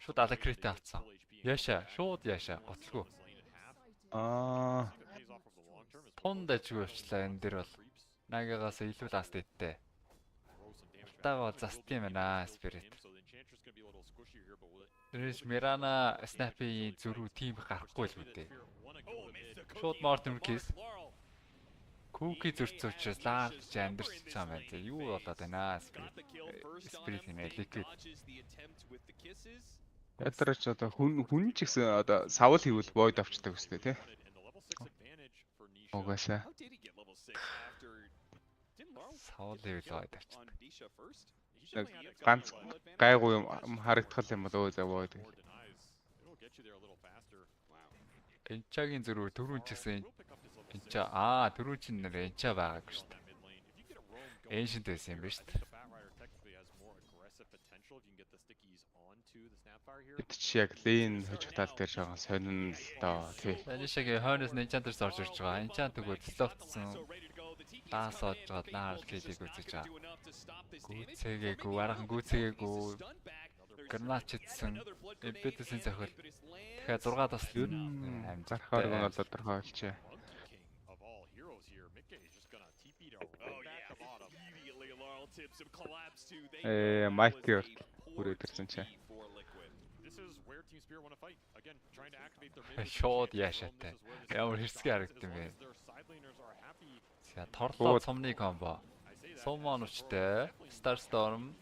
Шууд алакрит авцсан. Яша, шууд яша, готлгүй. Тон дажгүй өвчлээ энэ дэр бол. Нагагаас илүү ласт иттэй. Тава заст юм байна Spirit. Тэрс Мирана Снапи зүрүү тим гарахгүй л үдээ. Шууд Мортим кейс. Куки зөрчсөн учраас лаавч амьдэрч байгаа юм байна. Юу болоод байна Spirit нэ liquid. Ятрач одоо хүн ч гэсэн одоо савл хийвэл void авчдаг үстэй тий. Угаасаа. Савл хийвэл void авчдаг. Ганц гайгүй юм харагдах юм бол өө заваа гэдэг. Энчагийн зүрүү төрүүн ч гэсэн энча төрүүн чинь нэр энча байгаагүй шүү дээ. Ancient байсан юм ба шүү дээ. Эд чи яг лейн хожих тал дээр байгаа сонин л доо тий. Энэ шиг хойноос энчантер орж ирж байгаа. Энчант өгөөд слоутсан. Даас оож байгаа лаар кейдийг үзэж байгаа. Гүцээгээгүй, арахан гүцээгээгүй. Гранат чидсэн. Эбэтэсэн зохиол. Тэгэхээр 6 тас л амжархаар гонол тодорхой болчихэ. Майкер бүрээд ирсэн чи. Шууд яшаатай. Ямар хэрцгий харагдсан бэ? За торлоо цомны комбо. Сумон учтай. Starstorm.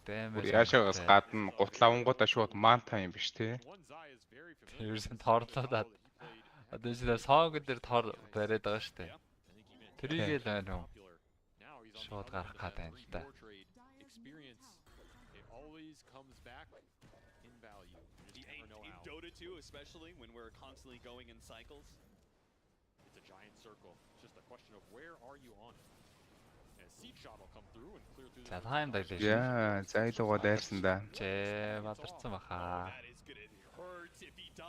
Яшаагаас гадна гутлавангуудаа шууд манта юм биш тий. Ерөөсөн торлоод одоо энэ сог дээр тор бариад байгаа шүү дээ. Тэрийг л байна уу? Шууд гарах гэдэг юм л да. Dota 2, especially when we're constantly going in cycles. It's a giant circle. It's just a question of where are you on it. And a siege shot will come through and clear through. За тайм дайлаа. Яа, зайлуугаа дайрсан да. Чэ бадарсан баха.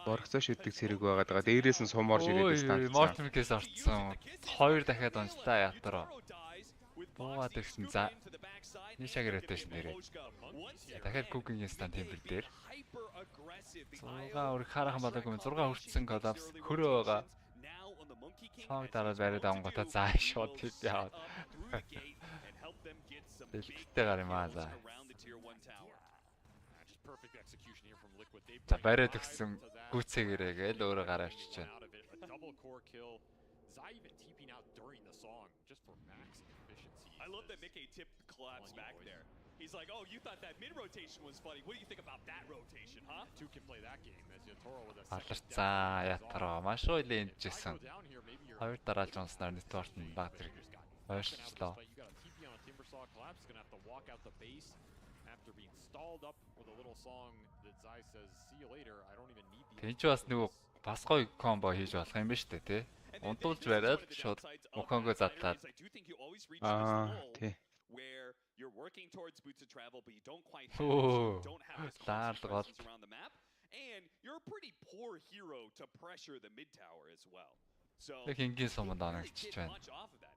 Боргоцоо шүтдэг цэрэг байгаад байгаа. Дээрээс нь суморж ирээд станцсан. Мортмикээс орцсон. Хоёр дахиад онцлаа ятраа. Буугаад ирсэн. За. Нишагэрэтэ шин нэрээ. Дахиад кукингийн стант тембер дээр. 6 өрх хараахан болоогүй 6 хүртсэн коллапс хөрөө байгаа. Цааг дараа бариад авангуудаа заа шууд хит яваад. Дэлгэртэй гар юм аа за. За бариад өгсөн гүцээгээрээ гээл өөрөө гараа авчиж байна. I love that Mickey tipped the collapse back there. He's like, oh, you thought that mid-rotation was funny. What do you think about that rotation, huh? Two can play that game as Yatoro with a Аларцаа ятраа маш уйлын энэжсэн. Хоёр дараалж онсноор нэтворт нь баг зэрэг ойрчлоо. saw Collapse gonna have to walk out the base after being stalled up with a little song that Zai says, see you later, I don't even need the... Тэнч бас нөгөө бас гоё комбо хийж болох юм ба штэ тий. Унтуулж бариад шууд мөхөнгөө задлаад. Тий. Where you're working towards boots of travel, but you don't quite have it, so you don't have this constant presence around the map, and you're a pretty poor hero to pressure the mid tower as well. So Ингийн суманд оногдчихж байна.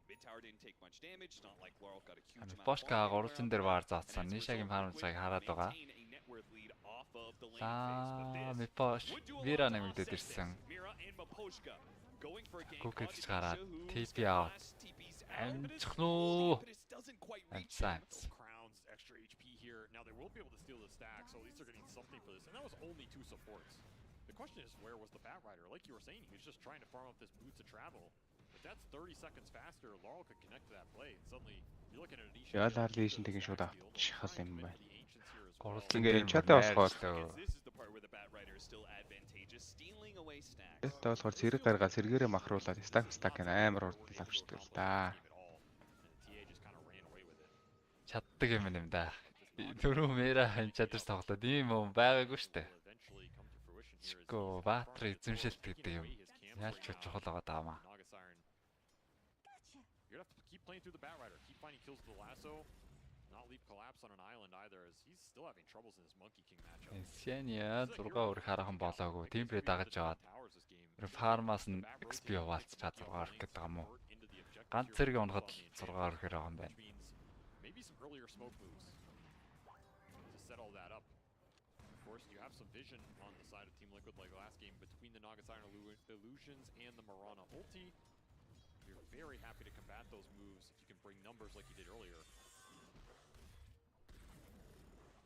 mid tower didn't take much damage, not like Laurel got a huge amount. Бошка гурван дээр ваар заасан. Нишагийн фармцыг хараад байгаа. Мипош Вира нэмэгдээд ирсэн. Кукэж гараад TP out. Амжих нүү. Амцаац. Crowns extra HP here. Now they will be able to steal the stack, so at least they're getting something for this. And that was only 2 supports. The question is, where was the Bat Rider? Like you were saying, he was just trying to farm up this boots of travel. If that's 30 seconds faster, Laurel could connect to that play. And suddenly, you're looking at Anisha. Яал Арлишн тэгин шууд авчиххал юм байна. Ингээд чатаа болохоор This is the part where the Bat Rider is still advantageous, stealing away stacks. Тэ болохоор зэрэг гаргаад сэргээрээ махруулаад стак амар урд авчдаг л да. Чаддаг юм да. Түрүү мера чадвар тоглоод ийм юм байгаагүй штэ. Чико баатар эзэмшилт гэдэг юм. Яалч чухал байгаа даамаа. You're gonna have to keep playing through the Bat Rider, keep finding kills with the lasso, not leave Collapse on an island either, as he's still having troubles in his Monkey King matchup. Сяния 6 өөр хараахан болоогүй. Тимбрэ дагаж аваад. Фармаас нь XP яваалцч чад 6 орох гэдэг юм уу? Ганц зэрэг унахад 6 орох хэрэг байгаа юм байна. Maybe some earlier smoke moves to set all that up. Of course, you have some vision on the side of Team Liquid like last game between the Naga Siren Illusions and the Mirana ulti. You're very happy to combat those moves if you can bring numbers like you did earlier.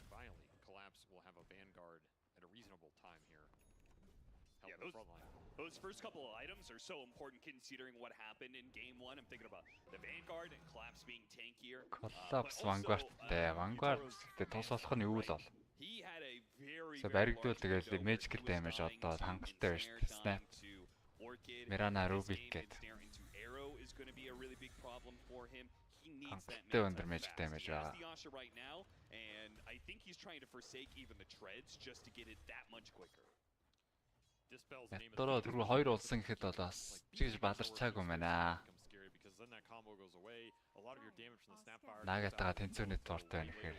Finally, Collapse will have a Vanguard at a reasonable time here. Help the front line. Those first couple of items are so important considering what happened in game 1. I'm thinking about the Vanguard and Collapse being tankier. Collapse Vanguard тэ тус болох нь юу л бол. Баригдвал тэгэл magical damage одоо хангалттай байна шүү дээ. Snap. Mirana Rubik гэдэг. Хангалттай өндөр magic damage байгаа. And I think he's trying to forsake even the treads just to get it that much quicker. Яттороо түрүү 2 улсан гэхэд бол бас чигж баларчаагүй байна. Нагатага тэнцвэрний торт байна гэхээр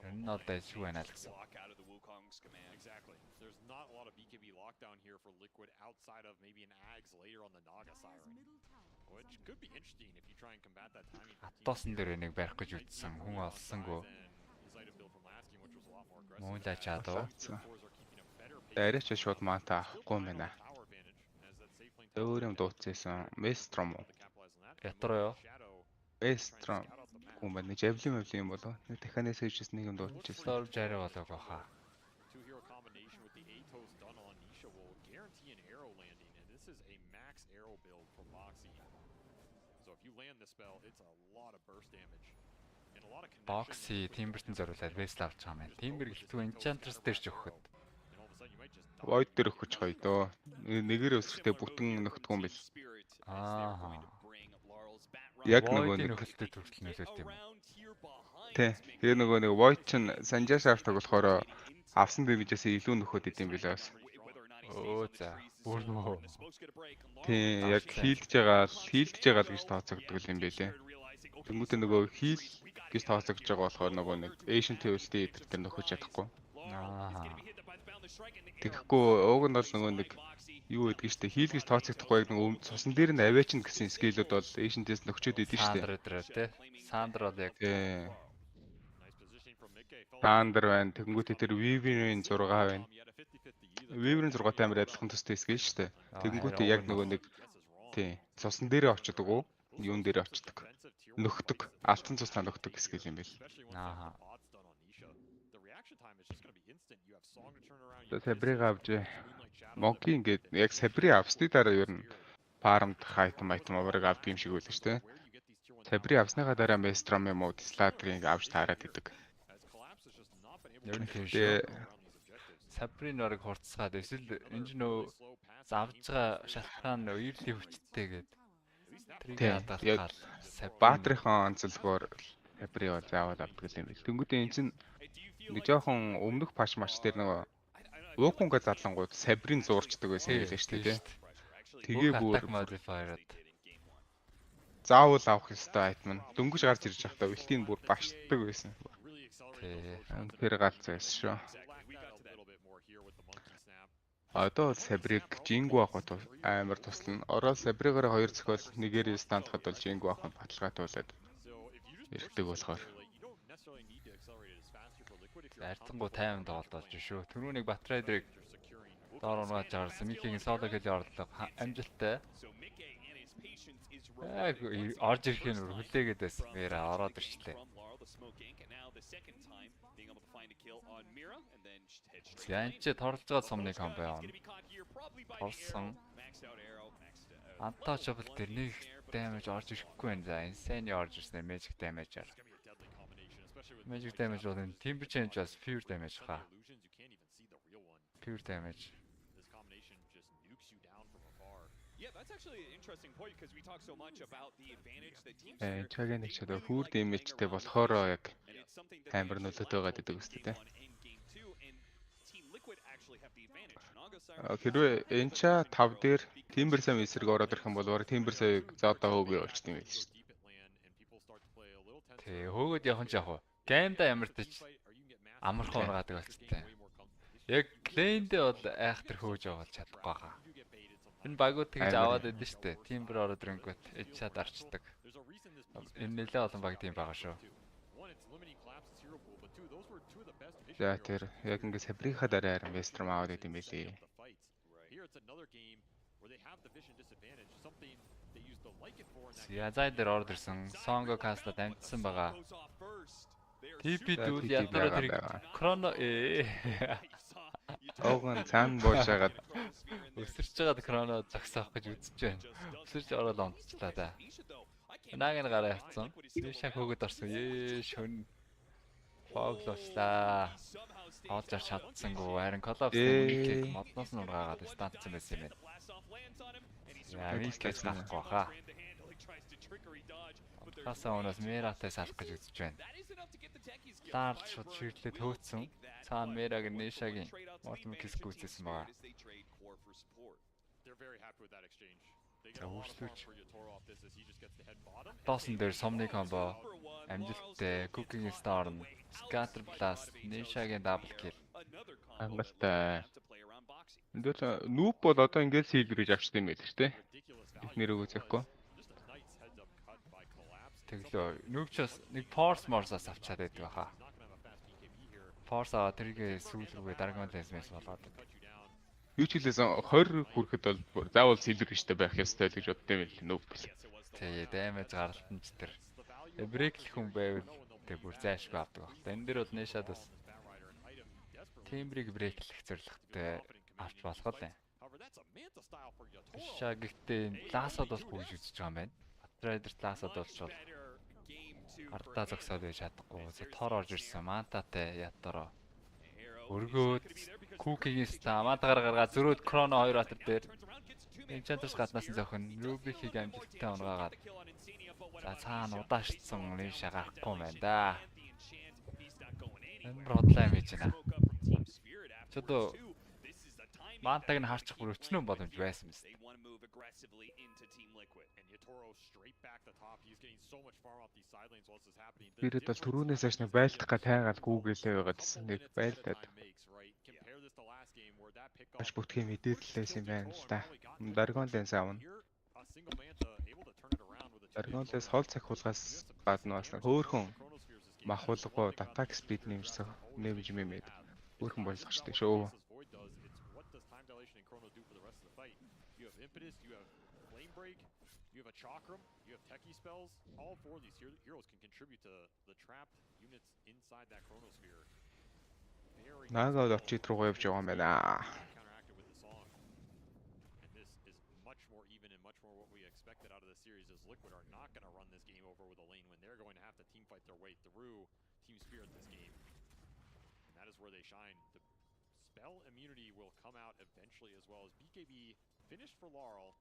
энэ нь одоо ижгүй байна л гэсэн. Exactly. There's not a lot of BKB lockdown here for Liquid outside of maybe an Ags later on the Naga Siren. Which could be interesting if you try and combat that timing. Атосон дээр энийг барих гэж үтсэн хүн олсонгүй. Муулаа чадав. Арайч шууд маата авахгүй юм байна. Өөр юм дууцсан. Местром уу? Ятро юу? Местром. Хүн байна. Жавлин юм болов. Нэг дахианаас хийжсэн нэг юм дуудчихсан. Сорж арай болоог хаа. Two hero combination with the Atos done on Nisha will guarantee an arrow landing, and this is a max arrow build from Moxie. So if you land the spell, it's a lot of burst damage. And a lot of Moxie Timberton зориулаад Vessel авч байгаа юм. Timber гэлтгүй Enchantress дээр ч өгөхөд. Void дээр өгөх гоё дөө. Нэгээр өсрөхтэй бүтэн нөхдөг юм бил. Аа. Яг нөгөө нэг нөхөлтөд хүртэл нөлөөлт юм. Тэ. Тэгээ нөгөө нэг Void чинь Sanjay Shaft-аг болохоор авсан дэмжээс илүү нөхөд идэм билээ бас. Оо за. Бүр нөө. Тий, яг хийлдэж байгаа л гэж тооцогддог юм байлээ. Тэнгүүтээ нөгөө хийл гэж тооцогдож байгаа болохоор нөгөө нэг Asian Table-тэй дээр нөхөж чадахгүй. Аа. Тэгэхгүй уг нь бол нөгөө нэг юу гэдэг штэ хийл гэж тооцогдохгүй нэг цусан дээр нь аваачин гэсэн скиллүүд бол Asian Table нөхчөөд идэв штэ. Сандр бол яг Сандр байна. Тэнгүүтээ тэр Weaver-ийн 6 байна. Weaver-ийн 6-тай амар адилхан төстэй скил штэ. Тэнгүүтээ яг нөгөө нэг тий цусан дээрээ очдөг уу? Юун дээрээ очдөг. Нөхдөг. Алтан цуснаа нөхдөг скил юм бэл. Аа. Сабриг авч Monkey ингээд яг Сабри авсны дараа ер нь фармд хайтм авраг авдаг юм шиг үлээ шүү дээ. Сабри авсныхаа дараа Местrom юм уу Slater-ыг авч таарад идэг. Ер нь тийм шүү. Сабрийн орыг хурцгаад эсвэл энэ ч нөө завж байгаа шалтгаан үерлийн хүчтэй гээд тэрийг хадгалаад Баатрийнхаа онцлогоор Фабри бол заавал авдаг юм бэл. Тэнгүүдээ эн чинь нэг жоохон өмнөх паш маш дээр нөгөө Ууkunга залангууд Сабрин зуурчдаг байсан юм биш үү те. Тэгээ бүр modifier-ад заавал авах ёстой айтман. Дөнгөж гарч ирж байхдаа Үлтийн бүр башддаг байсан. Тий. Тэр галз байсан шүү. Одоо Сабриг Жингу авахд амар туслана. Орол Сабригаараа 2 зохиол нэгээрээ стандхад бол Жингу авах баталгаатуулаад эрхдэг болохоор. Арцсангуу тайван тоглолт болж шүү. Түрүүнийг Батрайдрыг доор унгаад жаарсан. Микигийн соло гэж орлоо. Амжилттай. Орж ирэх нь хүлээгээд байсан. Вера ороод ирчлээ. Янч торлож байгаа сумны комбо явна. Орсон. Untouchable дээр нэг damage орж ирэхгүй байна. За insane орж ирсэн magic damage-аар. Magic damage бол энэ timber change бас pure damage хаа. Pure damage. Yeah, that's actually an interesting point because we talk so much about the advantage that team Spirit Чагийн нэг ч одоо хүүр дэмэжтэй болохоор яг амар нөлөөтэй байгаа гэдэг үстэй те. Хэрвээ энча 5 дээр Timber сая эсрэг ороод ирэх юм бол бараг Timber саяг заодаа хөөгөө болчт юм байл шүү дээ. Тий, хөөгöd явах ч яг уу. Геймда ямартаж амархан ургаадаг болчтой. Яг клейндээ бол айхтар хөөж яваад чадахгүй хаа. Энэ багууд тэгж аваад идэв штэ. Timber ороод ирэнгүүт эдчаа дарчдаг. Энэ нэлээ олон баг тийм байгаа шүү. За тэр яг ингэ Сабрихаа дараа харин Вестрам аваад идэв юм байлээ. Язай дээр ороод ирсэн. Сонго кастад амжсан байгаа. TP дүүл ядараа тэр Chrono Огон цаан буушаагаад өсөрч байгаад Chrono зогсоох гэж үзэж байна. Өсөрч ороод онцлаа да. Наг нь гараа явцсан. Шаг хөөгд орсон. Шөн. Фоглослаа. Олж арч чадсангүй. Харин Collapse модноос нь ургаагаад станцсан байсан юм байна. Яа, винкэж нахгүй хаа. Хасаа өнөөс Мератай салах гэж үзэж байна. Дарж шууд ширлээ төөцсөн. Цаана Мераг Нэшагийн Мортон Киск үзсэн байгаа. За үргэлжлүүлж. Доосон дээр Somni combo амжилттай Cooking Star нь Scatter Blast Нэшагийн double kill. Амгалтай. Эндээс нүүп бол одоо ингээд сэлбэрэж авчт юм байл ч тийм. Эхнэрээ үзэхгүй. Тэглөө. Нүүпчээс нэг Force Morse-аас авчаад байдаг баха. Force аваа тэргээ сүүл рүүгээ Dragon Lance болгоод. Юу ч хэлээсэн 20 хүрэхэд бол заавал сэлбэрчтэй байх ёстой л гэж боддсон юм л нүүп. Тэгээ damage гаралтан ч тэр. Break-л хүн байвал тэг бүр зайлшгүй авдаг баг. Энэ дэр бол Нэшад бас Timber-ийг break-лэх зорилготой авч болох л юм. Шагэгтээ ласад бол гүйж үзэж байгаа юм байна. Батрайдер ласад болчвол ардаа зогсоод байж чадахгүй. Тор орж ирсэн Мантатай ятараа. Өргөөд Cooking Star Мантагаар гаргаад зөрөөд Chrono 2 батар дээр Enchantress гаднаас нь зохин Rubik-ийг амжилттай унгаагаад. За цаана удаашдсан Нэша гарахгүй юм байна да. Амар хотлаа юм хийж байна. Чодоо Мантаг нь харчих бүр өчнөө боломж байсан биз. Бирэд бол түрүүнээс хойш нэг байлдах га тайгаал гүүгэлээ байгаад гэсэн нэг байлдаад. Аш бүтгийн мэдээлэлээс юм байна л да. Dragon Lance аавна. Dragon Lance хол цаг хулгаас гадна бас хөөхөн махуулгагүй attack speed нэмж мэмэд хөөхөн болгочтой шүү. You have a Chakram, you have Techie spells. All four of these heroes can contribute to the trapped units inside that Chronosphere. Нага очит руу явж байгаа юм байна. And this is much more even and much more what we expected out of the series, as Liquid are not going to run this game over with a lane when they're going to have to team fight their way through Team Spirit this game. And that is where they shine. The spell immunity will come out eventually, as well as BKB finished for Laurel.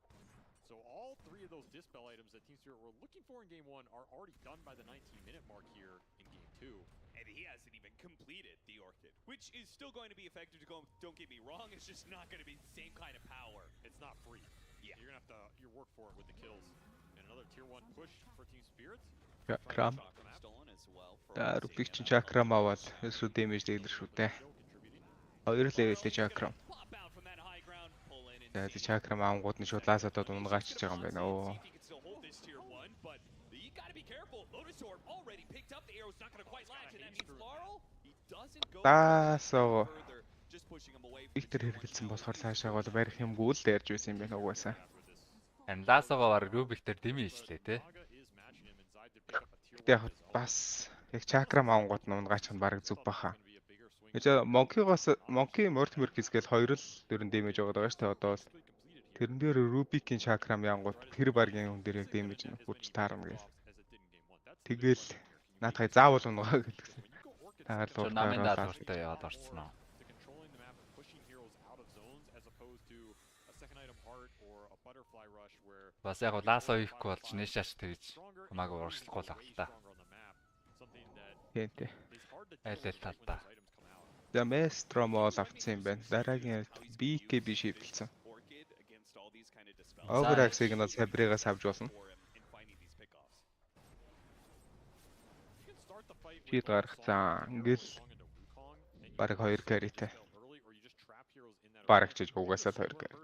So all three of those dispel items that Team Spirit were looking for in Game 1 are already done by the 19-minute mark here. And he hasn't even completed the Orchid, which is still going to be effective to go. Don't get me wrong, it's just not going to be the same kind of power. It's not free. Yeah. You're going to have to work for it with the kills. And another tier 1 push for Team Spirit. Крам. Рубик чинь чакрам аваад эсвэл damage дээр шүү дээ. 2 level-тэй чакрам. Тэгээд чакрам аангууд нь шууд лаасадад унгаач байгаа юм байна. Оо. Таасаа. Ихтер хэрэгэлсэн болохоор цаашаа бол барих юмгүй л дайрж байсан юм байна угаасаа. Лаасаагаар Рубик дээр дэмий ичлээ те. Гэтэ яг бас яг чакрам аангууд нь унгаач нь бараг зүг баха. Гэж Monkey Mortimer гэсгээл 2 л дөрөв дэмэж байгаа шүү дээ. Одоо тэрэн дээр Rubik-ийн чакрам яангууд тэр баргийн хүн дээр яг дэмэж нь хурж таарна гэж. Тэгэл наадхай заавал унгаа гэдгсэн. Тагаал намын даалгавартай яваад орсон уу. Бас яг лаасаа хийхгүй болж нэшааш тэгж хамаагүй урагшлахгүй л баг л та. Тий. Айл талдаа. За Maestrom ол авцсан юм байна. Дараагийн BKB шийдэлсэн. Overax-ыг нь Sabrigаас авч болно. Шийд гаргацсан. Ингээл бараг 2 carry-тэй. Бараг ч угаасаа 2 carry.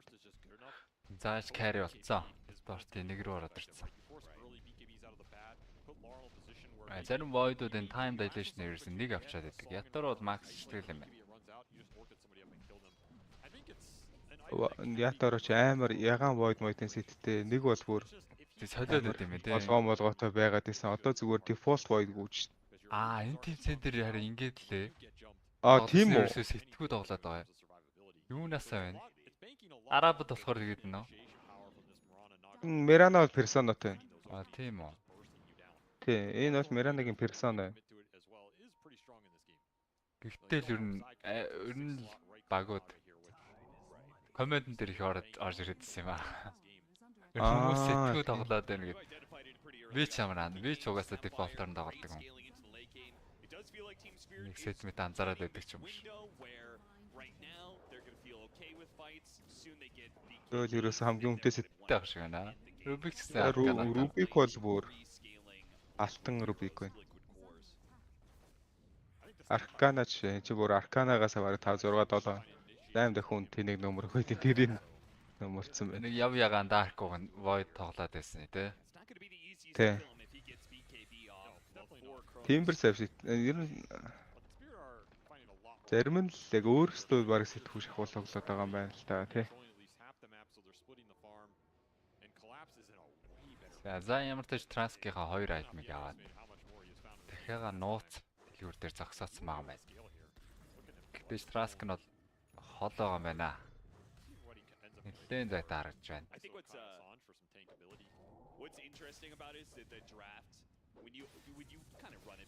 Зааш carry болцсон. Спортын 1 рүү ороод ирсэн. Зарим void-уудын time dilation ерөөсөн 1 авчаад байдаг. Ятар бол max шийтгэл юм байна. Ятар ч амар ягаан void-ийн сеттэй нэг бол бүр солиод байт юм тий. Болгоотой байгаад байсан. Одоо зүгээр default void гүйж. Энэ team center харин ингэж лээ. Тийм үү? Сэтгүү тоглоод байгаа. Юунасаа байна? Арабд болохоор тэгээд нөө. Мерана бол персонатай. Тийм үү. Тий, энэ бол Меранагийн персона. Гэхдээ л ер нь багууд коммент дээр их орж ирээдсэн юм аа. Хүмүүс сэтгүү тоглоод байна гэд. Би ч амраа. Би ч угаасаа дефолтоор тоглодог юм. Нэг сэтмэт анзаараад байдаг ч юм биш. Тэгэл ерөөс хамгийн үнэтэй сэттэй ах шиг байна. Rubik гэсэн Rubik бол бүр алтан Rubik байна. Arcana чи бүр Arcana-гаас бараг 5 6 7 8 дахин тэнийг нөмөр өгөөд тэрийг нөмөрцөн байна. Нэг яв ягаан Dark-ыг Void тоглоод байсан тий. Тий. Timber Save ер нь зарим нь л яг өөрсдөө бараг сэтгүү шахуул тоглоод байгаа юм байна л та тий. За ямар ч Trask-ийнхаа 2 item-ыг аваад дахиагаа нууц дэлгүүр дээр зогсоодсон байгаа юм байна. Гэхдээ Trask нь бол хол байгаа юм байна. Нэлээд зайтай харагдж байна.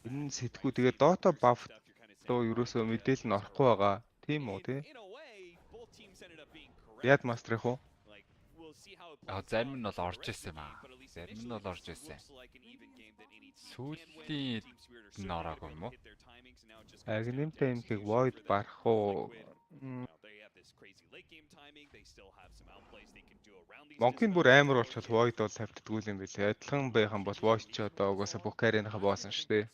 Энэ сэтгүү тэгээ Dota buff доо ерөөсөө мэдээлэл нь орохгүй байгаа. Тийм үү тий? Яд мастрах уу? Зарим нь бол орж ирсэн юм аа. Зарим нь бол орж ирсэн. Сүүлийн нь ороогүй юм уу? Агнемтэй юмхийг void барах уу? Монкийн бүр амар болчиход void бол тавьддгүй юм билээ. Адилхан байхан бол void ч одоо угаасаа бүх carry-нхаа боосон шүү дээ.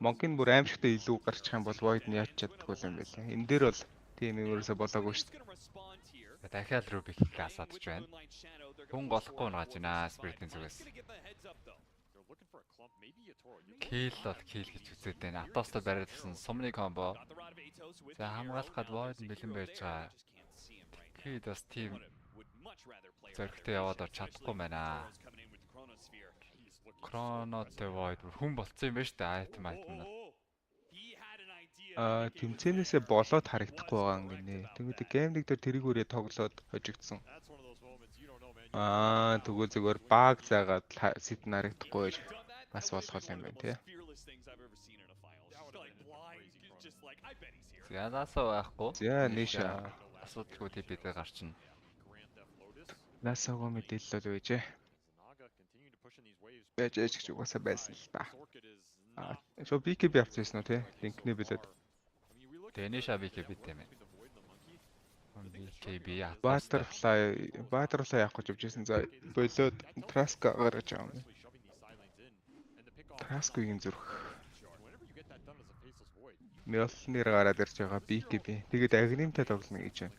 Монкийн бүр аимшигтай илүү гарчих юм бол void нь яаж чаддгүй юм билээ. Энэ дээр бол тийм юм ерөөсө болоогүй шүү дээ. Дахиад Rubik-ийг асаадж байна. Хүн голохгүй нгааж байна Spirit-ийн зүгээс. Kill бол kill гэж үзээд байна. Атостой бариад гэсэн сумны комбо. За хамгаалахад void бэлэн байж байгаа. Тэгээд бас team зөрөгтэй яваад орч чадахгүй байна. Chronoтэй void хүн болцсон юм байна шүү дээ item нь. Тэмцээнээсээ болоод харагдахгүй байгаа юм гинэ. Тэгвэл геймлэг дээр тэрийг үрээ тоглоод хожигдсон. Тэгвэл зүгээр баг заагаад сет харагдахгүй байж бас болох юм байна тий. Яасаа байхгүй. За ниша асуудалгүй TP-тэй гарчна. Насаагаа мэдээлэл л байжээ. Байж гэж угаасаа байсан л та. Шо BKB авчихсан уу те? Линкний билет. Тэний BKB тийм ээ. BKB яа. Butterfly явах гэж явжсэн. За болоод Traska гаргаж байгаа юм. Traska-гийн зүрх. Мёлнэр гараад ирж байгаа BKB. Тэгээд Агнимтай тоглоно гэж байна.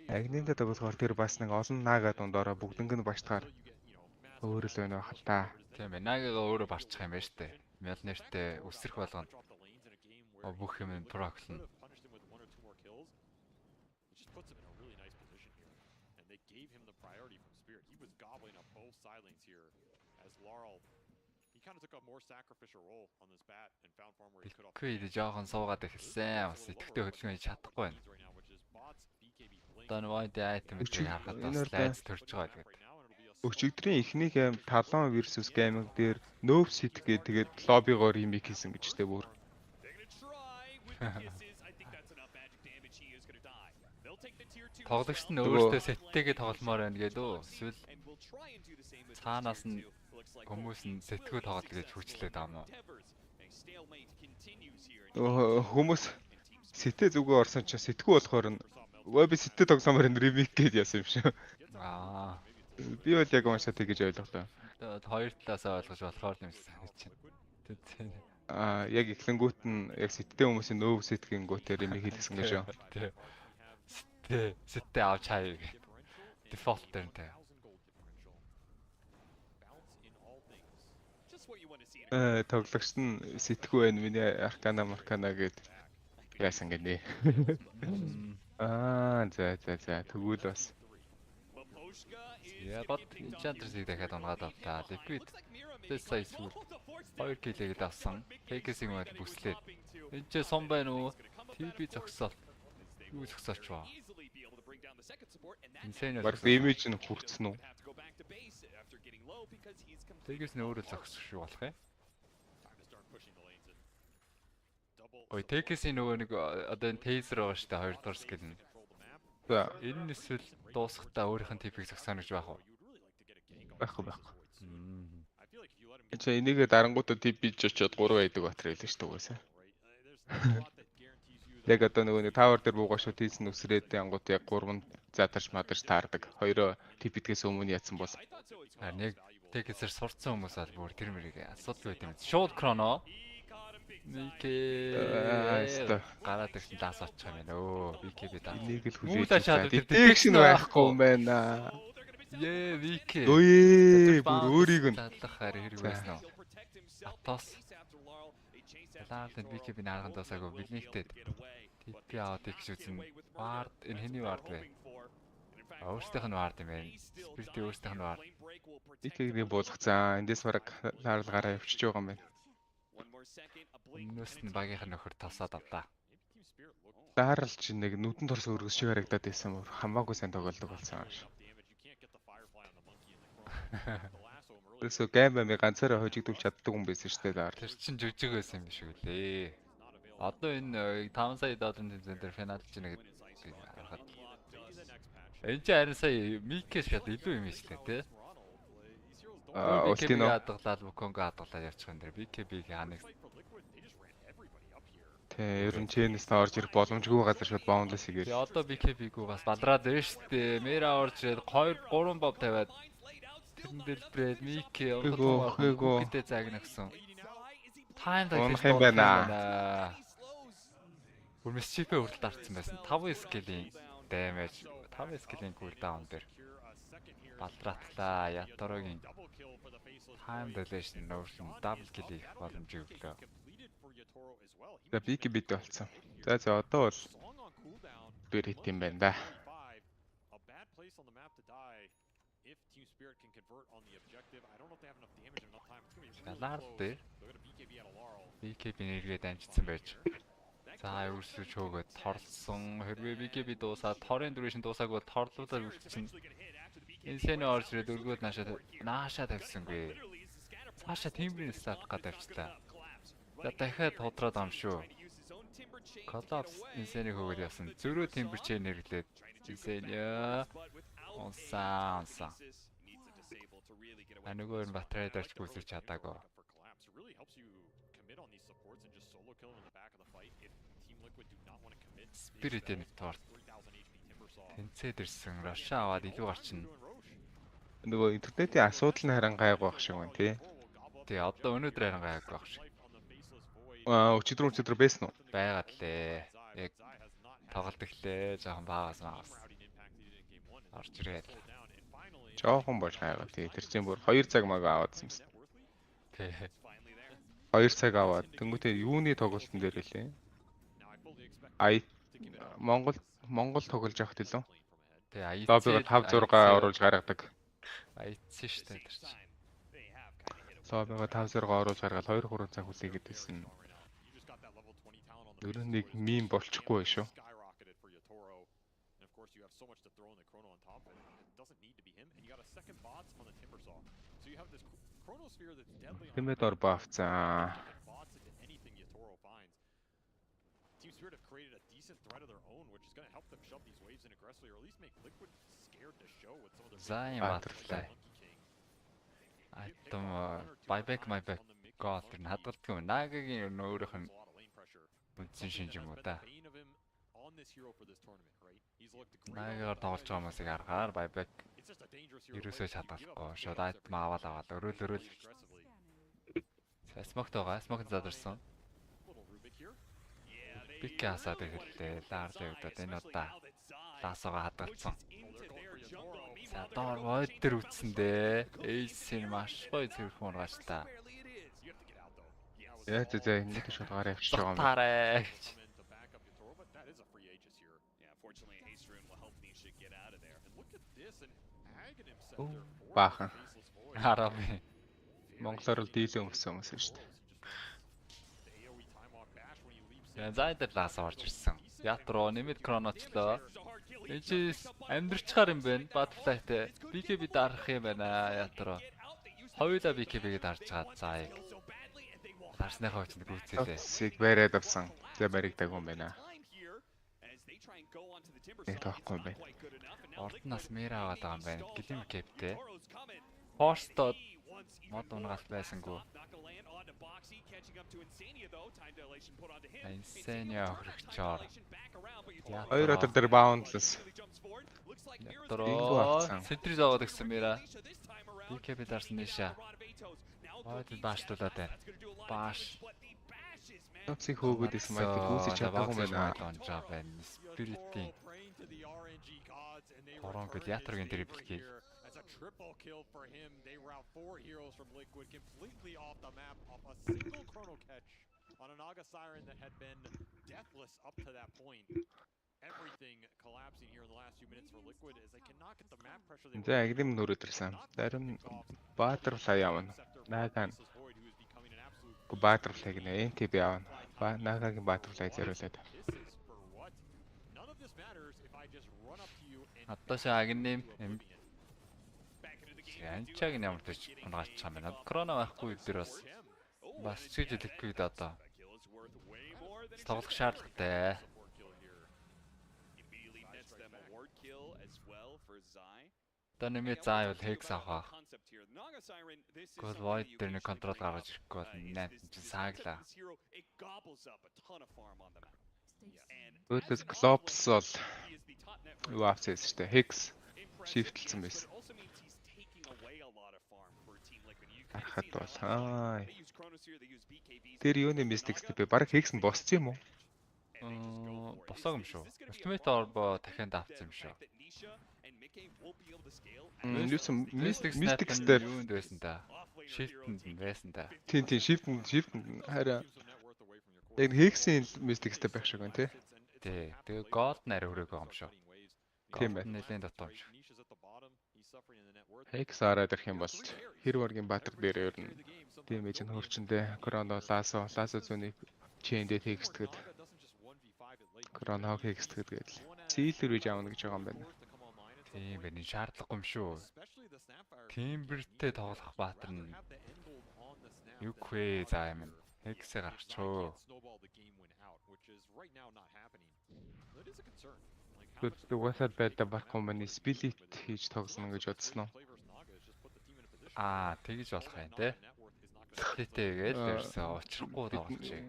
Агнимтай тоглохоор тэр бас нэг олон наага дундороо бүгднг нь баштахаар өөр л байна бахал та. Тийм ээ. Наагаа өөрөө барчих юм байна штэ. Мёлнэртэй өсрөх болгоно. Бүх юм проклон. Kind of took a more sacrificial role on this bat and found farm where he could off. Гэхдээ жоохон суугаад эхэлсэн. Бас идэвхтэй хөдөлгөөн чадахгүй байна. Донэт айтемыг харахад бас лайз төрж байгаа л гэдэг. Өчигдрийн эхний гейм талон versus гейминг дээр нөөв сит гээ тэгээд лоббигоор ремейк хийсэн гэж тэ бүр. Тоглогчд нь өөртөө сеттэйгээ тогломоор байна гэдэг үү? Эсвэл цаанаас нь хүмүүс нь сэтгүү тоглол гэж хүчлээд байгаа юм уу? Хүмүүс сэтэ зүгөө орсон ч сэтгүү болохоор нь би сэтэ тоглосомоор энэ ремейк гээд яасан юм шиг. Би бол яг уншаад тэгэж ойлголоо. Хоёр талаасаа ойлгож болохоор юм шиг. Яг эхлэнгүүт нь яг сэттэй хүмүүсийн нөөв сэтгийн гүтээр ремейк хийлгсэн гэж шүү. Сэтэ авч хаяа гэх. Дефолт дээр. Тоглогчд нь сэтгүү байна миний аркана гэд яасан гэнэ. За тэгвэл бас бод Enchantress-ийг дахиад унгаад авлаа. Liquid сая сүүл 2 килэгэд авсан. Take-ийг мод бүслээд. Энд ч сум байна уу? TP зогсоол. Юу зогсооч ба. Баг имиж нь хүрцэн үү? Take-ээс нь өөрөө зогсох шүү болох юм. Ой, Take-ээс нөгөө нэг одоо энэ taser байгаа шүү дээ 2 дугаар skill нь. За, энэ эсвэл дуусахтаа өөрийнх нь TP-ийг зогсоно гэж байх уу? Байхгүй. Энийгээ дарангуудад TP ч очиод 3 байдаг батар хэлээ шүү дээ угаасаа. Яг одоо нөгөө нэг tower дээр буугаа шүү тийсэн үсрээд ангууд яг 3 задарч таардаг. Хоёроо TP-дгээс өмнө яатсан бол. Харин яг Take-ээс сурцсан хүмүүс аль бүр тэр мэрийг асуудал байт юм. Short chrono. Гараад ирсэн даас очих юм байна. BKB даа. Энийг л хүлээж. Detection байхгүй юм байна. VK. Бүр өөрийг нь дадлахаар хэрэг байсан уу? Атос. Лаалт BKB наарган дасаагүй билнэгтэй. TP аваад их шүүсэн. Вард энэ хэний вард вэ? Өөртөөх нь вард юм байна. Спирт өөртөөх нь вард. BKB буулгацсан. Эндээс бараг лаарл гараа явчихж байгаа юм байна. Өмнөөс нь багийнх нь нөхөр тасаад авлаа. Лаарл ч нэг нүдэн торс өргөс шиг харагдаад байсан мөр хамаагүй сайн тоглодог болсон юм шиг. Тэсо геймээ ганцаараа хожигдуулж чаддаг юм байсан шүү дээ лаарл. Тэр чин жүжиг байсан юм шиг үлээ. Одоо энэ 5 сая долларын тэмцээн дээр финалж ийнэ гэдэг харахад. Энэ ч харин сая Микээс шат илүү юм шүү дээ тий. BKB хадгалаад Вуконго хадгалаад явчих юм дээр BKB-ийн ханыг ер нь чэнэс орж ирэх боломжгүй газар шууд баундлес хийгээл. Тэгээ одоо BKB-г бас балраад байна шүү дээ. Мэра орж ирээд 2 3 бов тавиад тэрэн дээр брэд Мики гэдэг загна гэсэн. Тайм дагах юм байна. Бүрмэс чипээ хүртэл дарцсан байсан. 5 скилийн damage, 5 скилийн cooldown дээр балраатлаа. Яторогийн time dilation нөрсөн double kill хийх боломжийг өглөө. За BKB дэ болсон. За одоо бол бэр хит юм байна да. Лаард BKB нэргээд амжицсан байж. За өрсөж хөөгөөд торлсон. Хэрвээ BKB дуусаад торын дөрвийн дуусаагүй торлуулаад үлдсэн. Энэсний орж ирээд өргөөд наашаа тавьсангүй. Цаашаа тембрийн стат гад авчлаа. За дахиад тодроод ам шүү. Collapse энэсний хөөгөөд явсан. Зөрөө темперчээр нэрлээд энэсний унсан. Нөгөө нь батарей дарж гүйсэж чадаагүй. It really helps you commit on these supports and just solo kill in the back of the fight if Team Liquid do not want to commit. Spirit-ийн тоор тэнцээд ирсэн Russia аваад илүү гарчна. Нөгөө интернетийн асуудал нь харин гайгүй байх шиг байна тий. Тий, одоо өнөөдөр харин гайгүй байх шиг. Өчигдөр байсан уу? Байгаад лээ. Яг тоглолт эхлээ, жоохон баагаас маагаас. Орж ирээд. Жоохон болж гайгаа тий. Тэр чинь бүр 2 цаг маг аваадсан юм. Тий. 2 цаг аваад тэнгуүтээ юуны тоглолтын дээр хэлээ. Монгол тоглож явахт илүү. Тий, аяц. Лоббиго 5 6 оруулж гаргадаг. Аяцсан шүү дээ тэр чинь. Лоббиго 5 6 оруулж гаргаад 2 3 цаг хүлээгээд байсан. Ер нь нэг мим болчихгүй байх шүү. Тэмээд ор баавцаа. Team Spirit have created a decent threat of their own, which is going to help them shove these waves in aggressively, or at least make Liquid scared to show with some of their. Зайн батлаа. Айтом buyback my back гол тэр нь хадгалдаг юм. Нагагийн өөрийнх нь үндсэн шинж юм уу та. Нагаар тоглож байгаа юмсыг харахаар buyback ерөөсөө хадгалахгүй. Шууд айтом аваад өрөөл. Смокт байгаа. Смокт задарсан. Пик асаад ирлээ. Лаарлаа өгдөөд энэ удаа лаасаага хадгалсан. За доор войд дээр үтсэндээ. Эйсийн маш гоё зэрхэн ургачлаа. Яа зэ ингэж шууд гараа явчих байгаа юм. Тараа. Баахан. Хараами. Монголоор л дийлэн өмсөн юм шүү дээ. Зайдэр лаас орж ирсэн. Ятроо нэмэд кроночлоо. Энд амьдрчгаар юм байна. Батфлайтай. BKB дарах юм байна. Ятроо. Хоёулаа BKB-г дарж чаад заа. Дарсныхаа хүчинд гүйцээлээ. Сиг бариад авсан. За баригдаг юм байна. Нэг тоохгүй байна. Орднаас мэр аваад байгаа юм байна. Гэлим кэптэй. Форстод мод унгаал байсангүй. Инсэниа хөрөгчоор. Хоёр өдөр дээр баундлс. Ятроо. Сентрис аваад гисэн мэрэ. BKB дарсан нэшэ. Ойд бааштуулаад байна. Бааш. Нууцыг хөөгөөд исэн майт гүйсэж чадаагүй юм байна. Донжаа байна. Спиритийн. Хорон гэл ятрагийн дриблки. Triple kill for him. They were out 4 heroes from Liquid completely off the map off a single chrono catch on a Naga Siren that had been deathless up to that point. Everything collapsing here in the last few minutes for Liquid as they cannot get the map pressure they За агним нүрэтэрсэн. Зарим Butterfly явна. Нагаан. Butterfly гэнэ NTB явна. Нагагийн Butterfly зориулаад. Аташ агним Анчаг нь ямар ч унгач чам байна. Корона байхгүй дээр бас ч хэлэхгүй одоо. Тоглох шаардлагатай. Донэт заавал хекс авах. Гол войд дээр нэг контрол гаргаж ирэхгүй бол 8 чинь сааглаа. Өөдөөс Globs бол юу авчихсан шүү дээ. Hex шифтэлсэн байсан. Харахад бол тэр юуны Mystics би баг Hex нь босч юм уу? Босоог юм шүү. Ultimate Orb дахиад авсан юм шүү. Mystics дээр юунд байсан та? Shift-нд байсан та. Тийм shift хараа. Яг Hex-ийн Mystics дээр байх шиг байна тий. Тий. Тэгээ God нарийн хүрээгүй байгаа юм шүү. Тийм байна. Нэлийн дотор юм шүү. Hex араад ирэх юм бол хэрвэргийн баатар дээр ер нь дэмэж нь хөрчөндөө Кроно ласо зүүний чэндээ текстгээд Кроно текстгээд гээл зийлэр үж аавна гэж байгаа юм байна. Тийм байна. Шаардлагагүй юм шүү. Timber-тэй тоглох баатар нь юу хвээ заа юм. Hex-ээ гаргачихөө. Угаасаа байдаа барахгүй мань спилит хийж тоглоно гэж бодсон уу? Аа, тэгж болох юм те. Сплитээгээл ерөөсөө учрахгүй тоглож яг.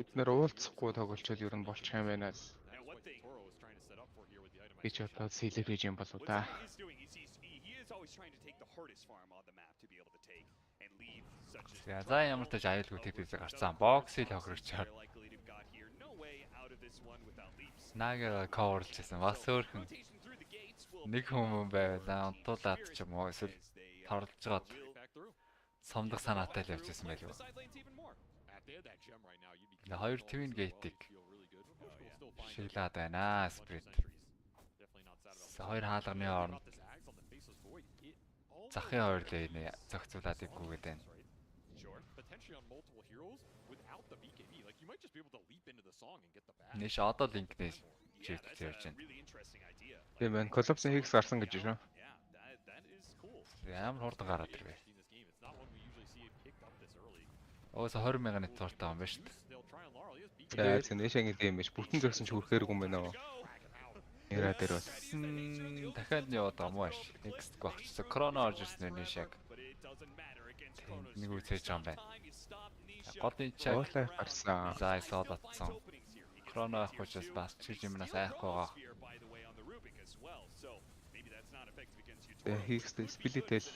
Бид нэр уулзахгүй тоглолчод ер нь болчих юм байна. Би ч одоо сэлэр хийж юм болоо да. За ямар ч аюулгүй тэтгэж гарцсан. Боксыг хохирчаар. Нага coverж хийсэн. Бас өөрхөн нэг хүмүүс байвал унтуулаад ч юм уу эсвэл торлож гаад сомдох санаатай л явж ирсэн байлгүй. Хоёр твин гейтик шиглаад байна. Сприт. Хоёр хаалганы хооронд захын хоёр лэйнэ зохицуулаад иггүйгээд байна. Нэш одоо линкнээс чиглэж явж байна. Тийм байна. Коллапсын хийх гарсан гэж шүү. Ямар хурдан гараад ирвэ. Оос 20,000 net тууртай юм байна шүү дээ. За нэшэн гэдэг юм биш. Бүтэн зөрсөн ч хүрхээргүй юм байна уу? Яра дээр бол. Дахиад нь яваад байгаа юм ааш. Next гогчсон. Крона орж ирсэн нэшэг. Нэг үсэж байгаа юм байна. Голын чаг гарсан. За айсаад атсан. Крона ахвчаас бас чиж юмнаас айхгүй байгаа. Хийхстэй сплитэл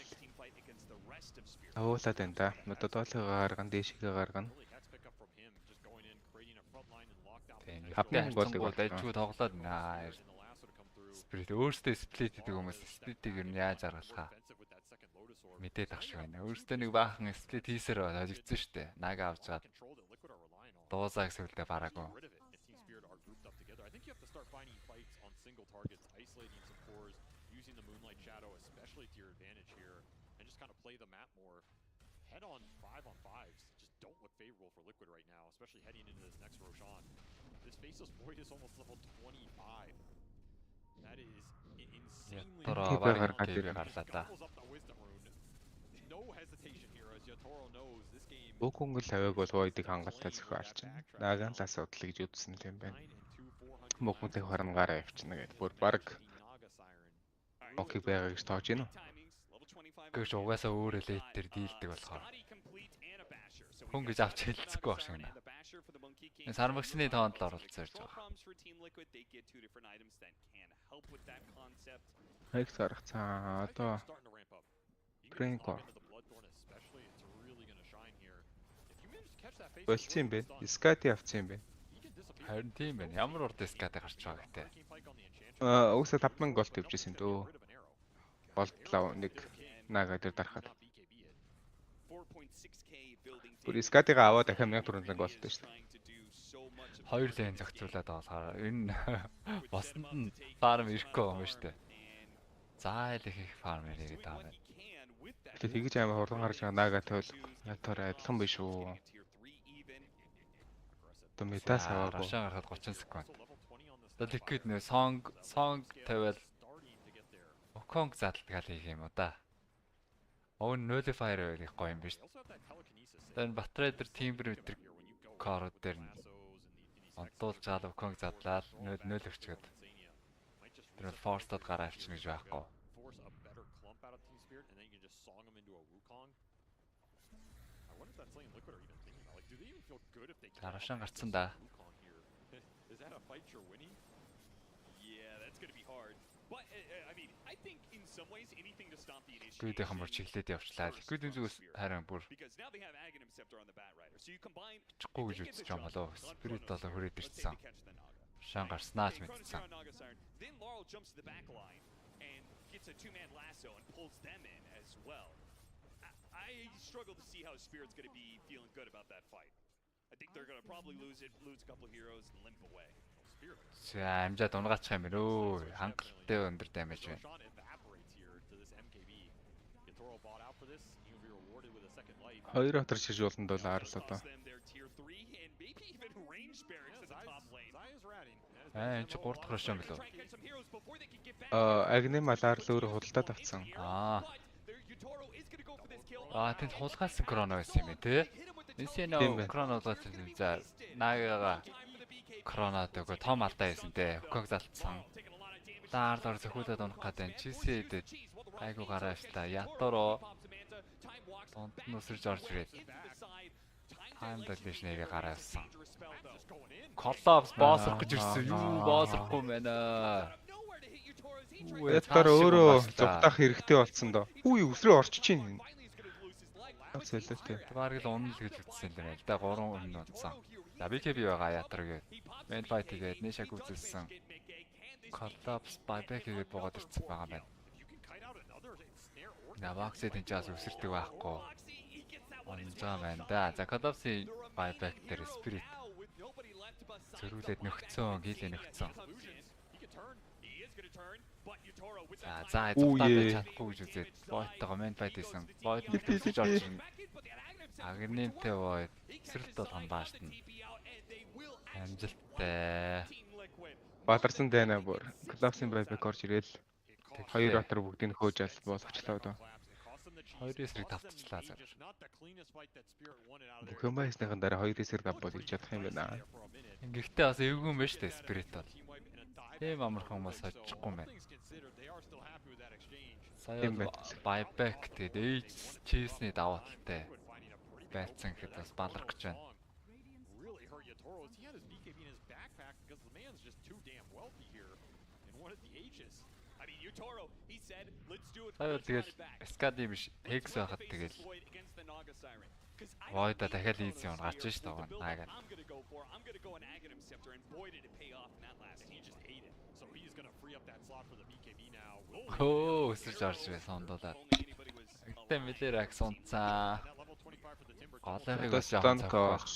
авуулаад байна да. Одоо доолыгаа гарган дээшгээ гаргана. Хапны голыг дайчгүй тоглоод наа. Сприт өөртөө сплит гэдэг хүмүүс сплитийг юу яаж аргалахаа мэдээд ах шиг байна. Өөртөө нэг баахан сплит хийсээр олигдсон шүү дээ. Нага авч гад дуусаа гэсэлдээ бараагүй. Head on 5-on-5s just don't look favorable for Liquid right now, especially heading into this next Roshan. This faceless void is almost level 25. That is insanely. No hesitation here as Yatoro knows this game. Бүхэнгэл тавиаг бол void-ыг хангалттай зохиолч. Наган л асуудал гэж үзсэн юм байна. Бүхэнгэл харамгаараа явчихна гэдэг. Бүр баг окей байгаа гэж тоож гинөө. Гэж угаасаа өөр элит төр дийлдэг болохоор хүн гэж авч хэлцэхгүй байх шиг нэ. Сармагсны тоонд л оролцож байгаа. Хайх зарахцаа одоо Гринко болчих юм бэ? Скати авсан юм бэ? Харин тийм байна. Ямар урд скати гарч байгаа гэдэг. Угсаа 5,000 гол тавьчихсан дөө. Болтлоо нэг Нага дээр дарахад. Бүр скатига аваад дахиад 1400 голтой шүү дээ. Хоёр лейн зохицуулаад байгаа. Энэ босонд нь фарм ирэхгүй юм шүү дээ. Зайл их фарм ирээд байгаа байна. Тэгээд тэгж амар хурдан гарч байгаа Нага тойл ятаар адилхан биш үү? Одоо метас аваагүй. Рашаа гарахад 30 секунд. Одоо ликвид нэ сонг тавиал Оконг задлтгаал хийх юм уу да. Оон nullifier их гоё юм биш. Тэр батрейдер тимбер өдр кород дээр онтуулж гаал Оконг задлаад нөл өгчгээд. Тэр форстод гараа авчихна гэж байхгүй. Тарашан гарцсан да. Гүйдээ хамар чиглээд явчлаа. Гүйдэн зүгээс харин бүр чихгүй гэж үзэж байгаа болоо. Спирит долоо хүрээд ирсэн. Шан гарснаа ч мэдсэн. I struggle to see how Spirit's going to be feeling good about that fight. I think they're going to probably lose a couple heroes and limp away. За амжаад унгаачих юм бэрөө. Хангалттай өндөр дамиж байна. Хоёр хатар шиж болонд бол арал одоо. Энэ ч 3 дахь рашан билүү? Агни малаар л өөрөө худалдаад авцсан. Тэнд хулгайлсан крона байсан юм тий. Нисэнэ крона хулгайлсан. За наагага крона тэгээ том алдаа хийсэн дээ. Хуког залтсан. Даар зөхүүлээд унах гэдэг. Чисээд айгу гарааш та. Ятoro Сонд нь өсөрж орж ирээд. Хаанбанк гараасан. Collapse боосрох гэж ирсэн. Юу боосрохгүй байна. Ятгаар өөрөө зугтах хэрэгтэй болсон доо. Үгүй өсрөө орчиж чинь. Солиотой. Бараг л унал гэж ütсэн юм байна л да. 3 өмнө унтсан. За BKB байгаа ятар гээд. Main fight гээд нэшаг үзэлсэн. Collapse buyback гээд буугаад ирсэн байгаа байна. Наваксэд энэ жаас өсөрдөг байхгүй. Онцоо байна да. За Collapse buyback дээр Spirit зөрүүлээд нөхцөн, гилээ нөхцөн. За зугтаад чадахгүй гэж үзээд Void-тойгоо main fight хийсэн. Void нь төсөж орж ирнэ. Агнемтэй Void эсрэлт бол хамбаашдна. Амжилттай. Баатарсан дайна бүр. Collapse-ийн buyback орж ирээл. Хоёр батар бүгдийг хөөж аль болгочлаа доо. 2-9-ийг тавтчлаа зав. Бүх юм байсныхан дараа 2-9-ийг авбал гэж чадах юм байна. Гэхдээ бас эвгүй юм байна шүү дээ Spirit бол. Тийм амархан бас хожихгүй юм байна. Сая buyback тэгээд чийсний даваа талтай байцсан гэхэд бас баларх гэж байна. Сая тэгэл Skadi биш Hex байхад тэгэл Void-а дахиад easy он гарч ш таа наагаад. Хөө өсөж орж ирээ сондолаад. Гэтэ мэлэр акс унцаа. Голыг өсөж цааш.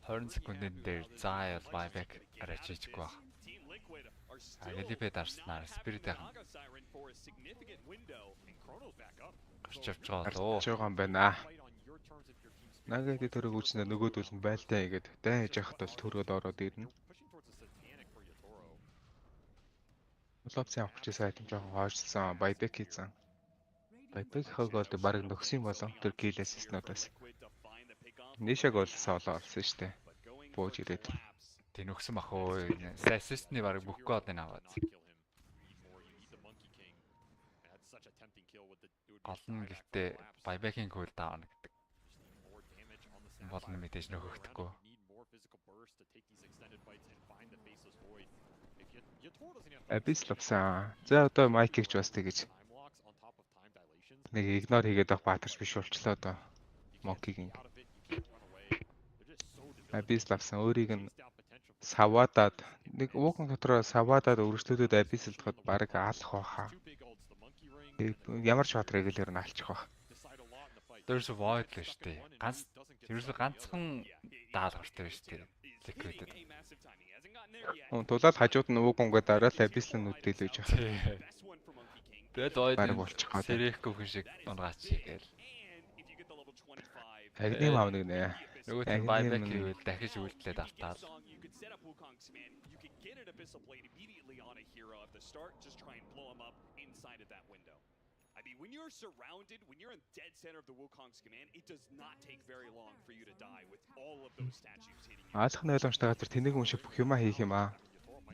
20 секундын дээр зааял buyback арайч хийчихгүй баг. Агилипед арснаар Spirit яхан. Гарч явж байгаа юм байна. Нагэд төрөг үүснэ нөгөөдөл нь байлтай игээд дайж яхад бол төрөөд ороод ирнэ. Collapse авах гэж сайд жоохон хойшлсан buyback хийсэн. Buyback хогоод баг нөхсөн болов тэр kill assist-нуудаас. Нэшаг бол соло олсон штэ. Бууж ирээд. Тэ нөхсөн бах уу. Assist-ны баг бүх код нь аваад. Олон гэхдээ buyback-ийн хөл даавна гэдэг. Болно мэдээж нөхөхдөггүй. Abyss лавсан. За одоо майкийг ч бас тэгэж. Нэг игнор хийгээд авах баатарч биш болчлоо одоо. Monkey-гийн. Abyss лавсан өөрийг нь саваадаад нэг ууган дотроо саваадаад өргөжлөлөд Abyss лдоход баг алах баха. Ямар ч баатрыг л ер нь алчих бах. There's a void л штэ. Ганцхан даалгавартай штэ. Liquid. Тулаад хажууд нь уугонгээ дараал Abyss нь нүдэлж байгаа. Тэгээд void сэрэхгүй хүн шиг унгаач гээл. Агним аав нэг нэ. Нөгөө тийм buyback хийвэл дахиж үйлдэлээд автаад. I mean, when you're surrounded, when you're in dead center of the Wukong's command, it does not take very long for you to die with all of those statues hitting you. Аалах ойлгомжтой газар тэнэг хүн шиг бүх юма хийх юм аа.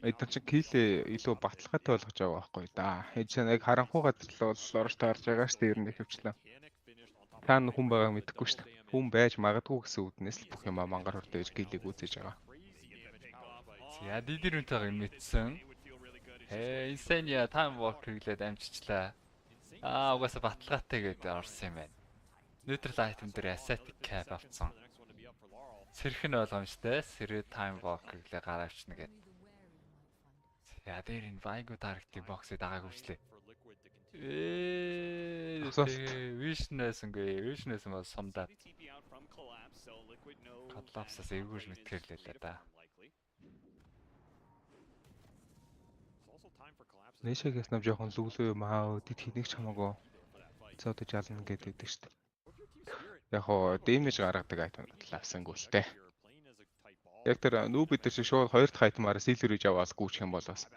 Эдгээр чинь kill илүү баталгаатай болгож байгаа байхгүй да. Хэд ч яг харанхуй газар л бол орж таарж байгаа шүү дээ ер нь ихэвчлэн. Та хүн байгааг мэдэхгүй шүү дээ. Хүн байж магадгүй гэсэн үднээс л бүх юма мангар хүртэж kill-ийг үүсэж байгаа. За дидэр үнтэйг мэдсэн. Insania time walk хийлээд амжичлаа. Угаасаа баталгаатай гэдэг орсон юм байна. Neutral item дээр ascetic cap авцсан. Сэрх нь ойлгомжтой. Сэрэ time walk-ыг гараавчна гэдэг. За дээр энэ Vigo target box-ыг дагааг хүчлээ. Vision-ээс нь бас сумдаад. Collapse-аас эвгүйж мэдгэрлээ л да. Нэшэгээс нам жоохон лүглөө юм аа. Дид хинэг ч хамаагүй. Цаадаж ална гэдэг шүү дээ. Яг хоо damage гаргадаг айтем авсангүй л те. Яг тэр нүүб бид шиг шууд хоёр дахь айтемаараа silver хийж аваад гүйчих юм бол бас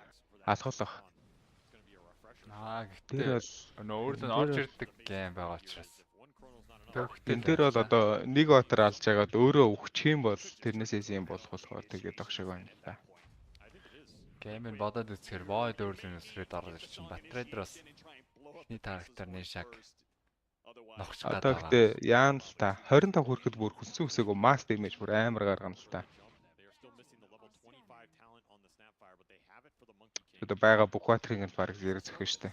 алхах. Гэхдээ өөрөөр нь орж ирдэг гейм байгаа учраас. Тэн дээр бол одоо нэг батар алж байгаад өөрөө өгчих юм бол тэрнээсээс юм болох болохоор тэгээд огшиг байна та. Геймэн бодоод үзэхээр void өөрлөн өсрээд орж ирчихсэн. Батрейдер бас Эхний тарактар Нэшаг ногч Одоо гадаа. гэтээ яан л та 25 хүрэхэд бүр хүссэн үсээгөө mass damage бүр амар гаргана л та. Одоо байгаа бүх батрыг нь баг зэрэг зөхөн штэ.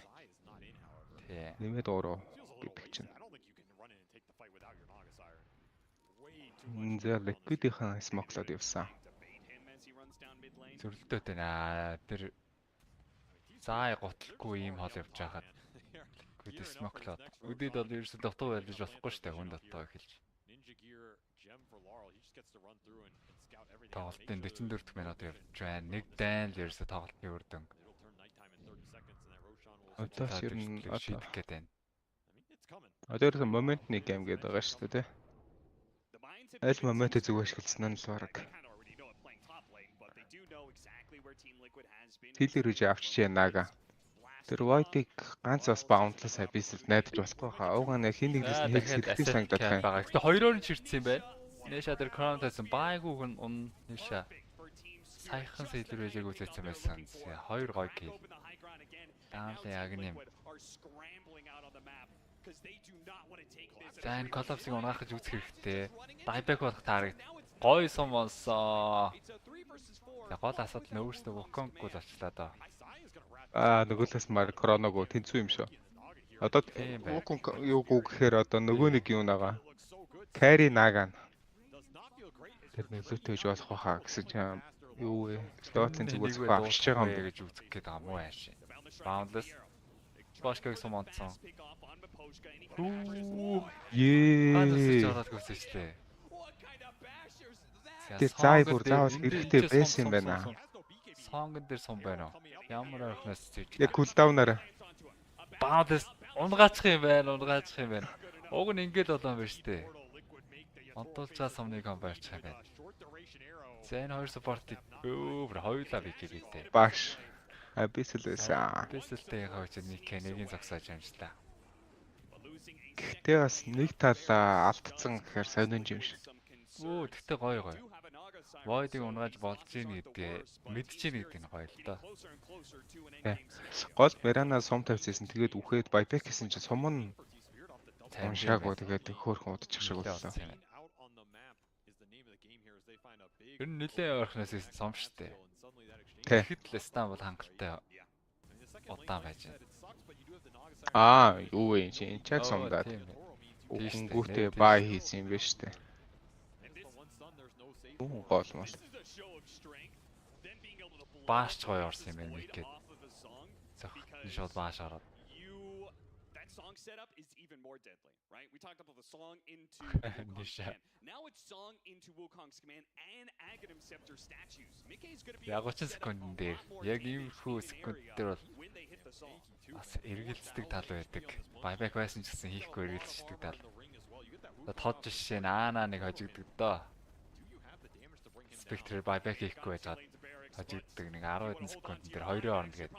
Тий. Нэмээд уруу гэдэг чинь. За liquid-ийн smoke-лоод явсан. Зөвлөлтөд байна. Тэр заа готлохгүй ийм хол явж байхад liquid smoke-лоод. Үдээд бол ерөөсөө дутуу байлж болохгүй штэ хүн дутуу эхэлж. Тоглолтын 44 дэх минут явж байна. Нэг дайн л ерөөсөө тоглолтын үр дүн. Одоо ер нь шийдэх гээд байна. Одоо ерөөсөө моментны гейм гэдэг байгаа шүү дээ. Аль моментыг зөв ашигласан нь л баг. Тэлэрж авчиж яанага. Тэр Void-ыг ганц бас boundless abyss-д найдаж болохгүй хаа. Уугаа нэг хин нэгнээс нь хийх хэрэгтэй санагдаад байна. Гэтэ хоёроор нь чирдсэн юм байна. Нэша тэр Crown тайсан байгууг нь Нэша саяхан Тэлэржийг үзээсэн байсан. Хоёр гой kill. Даанлын яг нэм. За энэ коллапсыг унаахаж үзэх хэрэгтэй. Dieback болох таарыг гой сум онсоо. За гол асуудал нь өөрсдөө Wukong-г болчлаа доо. Нөгөөлөөс мар Chrono-го тэнцүү юм шүү. Одоо Wukong юу гэхээр одоо нөгөө нэг юу нагаа. Carry Naga. Тэр нөлөөтэй гэж болох байхаа гэсэн чинь юу вэ? Dota-ын зүгээр зөвхөн авчиж байгаа юм гэж үзэх гээд байгаа мó ааш. Boundless Boschkag сумонцсон. Ее. Тэр зай бүр заавал хэрэгтэй байсан юм байна. Сонгон дээр сум байна уу? Ямар орхноос зүйж. Яг кулдаунаар. Boundless унгаачих юм байна. Уг нь ингэж болоо юм байна штэ. Онтолцоо сумныг барьчих юм байна. За энэ хоёр supportыг өөр хоёулаа бийгээ. Баш. Abyssal-ээсээ. Abyssal-тэй хавч нэгийг зогсоож амжлаа. Гэхдээ бас нэг талаа алдсан гэхээр сонирн юм шиг. Тэгтээ гоё. Void-ыг унгааж болж ийн гэдгээ мэдж ийн гэдэг нь гоё л доо. Гол Mirana сум тавьчихсан. Тэгээд үхээд buyback гэсэн чинь сум нь уншаагүй тэгээд хөөрхөн удчих шиг боллоо. Тэр нэлээ орхноос сум штэ. Тэгэхэд л Стамбул хангалттай удаан байж байна. Юу вэ чинь чаг сумдаад. Гүтээ бай хийсэн юм биш үү? Гол мал. Бааш гоё орсон юм байна нэгэд. Зах шууд бааш ороод. Setup is even more deadly, right? We talked about the song into now it's song into Wukong's command and Aghanim Scepter statues. Mickey's going to be яг 30 секунд дээр яг ийм хүү секунд дээр бол бас эргэлздэг тал байдаг. Buyback байсан ч гэсэн хийхгүй эргэлздэг тал. Тод жишээ нэг хожигддаг доо. Spectre buyback хийхгүй байжгаад хожигддаг нэг 10 хэдэн секунд дээр хоёрын оронд гээд.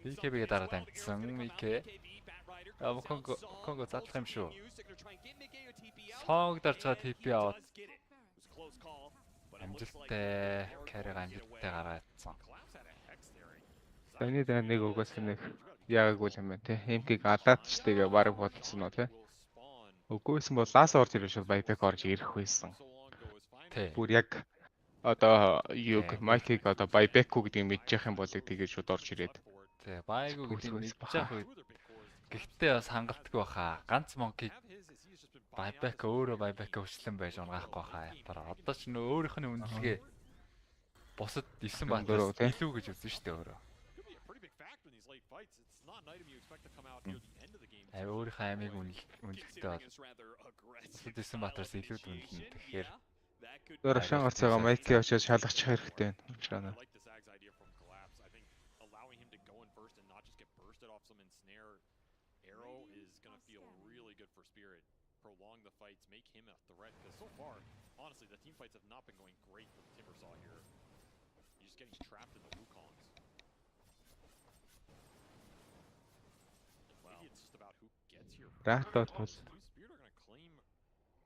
BKB-гээ дараа тамцсан. Mickey Конго задлах юм шүү. Сонг дарж байгаа TP аваад амжилттай carry амжилттай гаргаадсан. Таны дээр нэг угаас нэг яагаагүй юм байна те. MK-г алаад ч тэгээ баг бодсон уу те. Үгүйсэн бол лаас орж ирэх шууд buyback орж ирэх байсан. Бүр яг одоо юу Mike-ыг одоо buyback-уу гэдгийг мэдчих юм бол тэгээд шууд орж ирээд. Тий, buyback-уу гэдгийг мэдчих үед гэхдээ бас хангалтгүй баха. Ганц Monkey buyback өөрөө buyback өчлөн байж унгаахгүй баха. Бараа одоо ч өөрийнх нь үнэлгээ босод 9 батлаас илүү гэж үзэн штэ өөрөө. Өөрийнхөө аймыг үнэлэхдээ бол босод 9 батлаас илүү үнэлнэ. Тэгэхээр өөр шангаар цагаа Mike очиж шалгачих хэрэгтэй байна. Prolong the fights, make him a threat, because so far, honestly, the team fights have not been going great for the Timbersaw here. He's just getting trapped in the Wukongs. Well, it's just about who gets here. Spirit are going to claim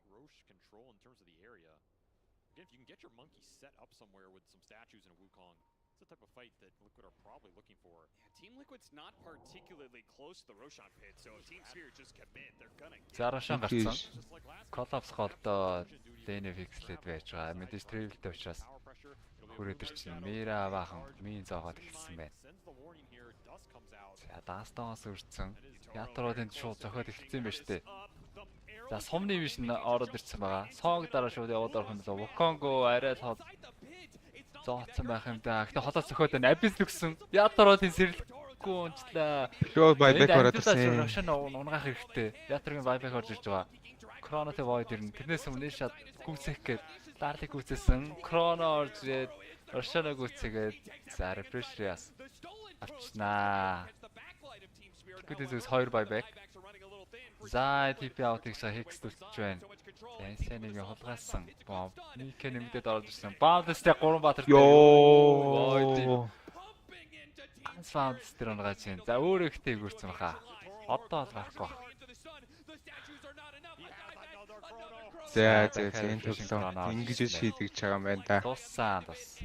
Roche control in terms of the area. Again, if you can get your monkey set up somewhere with some statues and a Wukong, it's the type of fight that Liquid are probably looking for. Yeah, Team Liquid's not particularly close to the Roshan pit, so if Team Spirit just commit, they're gonna get За Roshan гарсан. Collapse голдоо лэнэ фикслээд байж байгаа. Мэдээж тревэлтэй учраас хүрээд ирчихсэн. Мира баахан мин зоогоод эхэлсэн байна. За Дастогоос үрдсэн. Ятруудын шууд зохиод эхэлсэн байна шүү дээ. За сумны вишн ороод ирсэн байгаа. Сонг дараа шууд яваад орох юм байна. Воконго арай л зооцсон байх юм да. Гэтэ холоос зөхөөд байна. Абис нүгсэн. Ятруудын сэрэлгүй унчлаа. Шууд байбек ороод ирсэн. Рошан унгаах хэрэгтэй. Ятрагийн байбек орж ирж байгаа. Кронотэй void ирнэ. Тэрнээс өмнө шат гүцэх гээд Дарлиг гүцээсэн. Кроно орж ирээд Рошана гүцээгээд за refresh-яас авчнаа. Тэгвэл 2 байбек. За TP out-ыг Hex төлж байна. Янсэныг хулгайлсан. Бомб. Никэ нэмдэд орж ирсэн. Баалстай 3 баатар. Йоо. Ансфаунс тэр унгааж байна. За өөр ихтэй гүрцэн баха. Одоо л гарахгүй байна. За энэ төлөө ингэж шийдэж байгаа юм байна да. Туссан тус.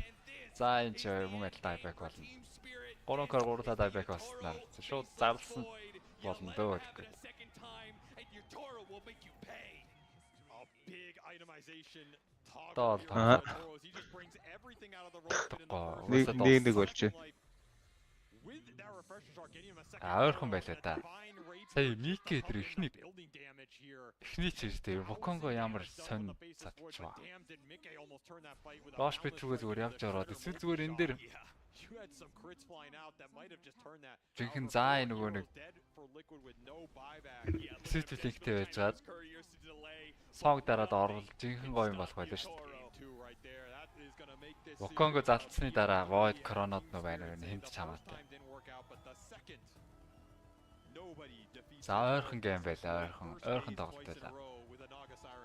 За энэ ч мөн адил дайбек болно. 3-оор 3 дайбек болсноор шууд зарлсан болно дөө гэхгүй. Тоо. Нэг болж байна. Ойрхон байлаа да. Сая Микэ тэр ихний ч ирдэ. Воконго ямар сонь цатчихва. Рош Петрүгээ зүгээр явж ороод эсвэл зүгээр энэ дээр жинхэнэ заа нөгөө нэг сэтвэлэгтэй байжгаад сонг дараад орвол жинхэнэ гоё юм болох байлаа шүү дээ. Воконго залтсны дараа void кронод нөө байна хэмт чамаатай. За ойрхон гейм байлаа, ойрхон тоглолт байлаа.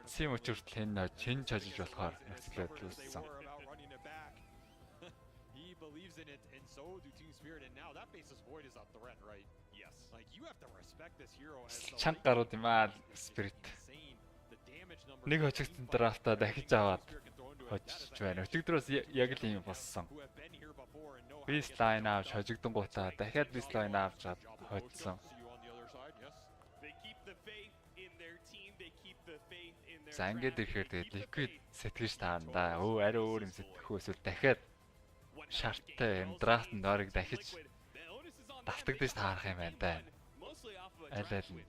Сим өчөртөл энэ чин чажиж болохоор нөхцөлөд үүссэн. Чанга гарууд юм аа Spirit. Нэг хожигдсон драфтаа дахиж аваад хожиж байна. Өчигдрөөс яг л юм болсон. Baseline авч хожигдсон гутаа дахиад baseline авч хоцсон. За ингээд ирэхээр тэгээд Liquid сэтгэж таанда. Ари өөр юм сэтгэхөө эсвэл дахиад шарттай юм драфтанд орыг дахиж давтагдаж таарах юм байна да. Аль нь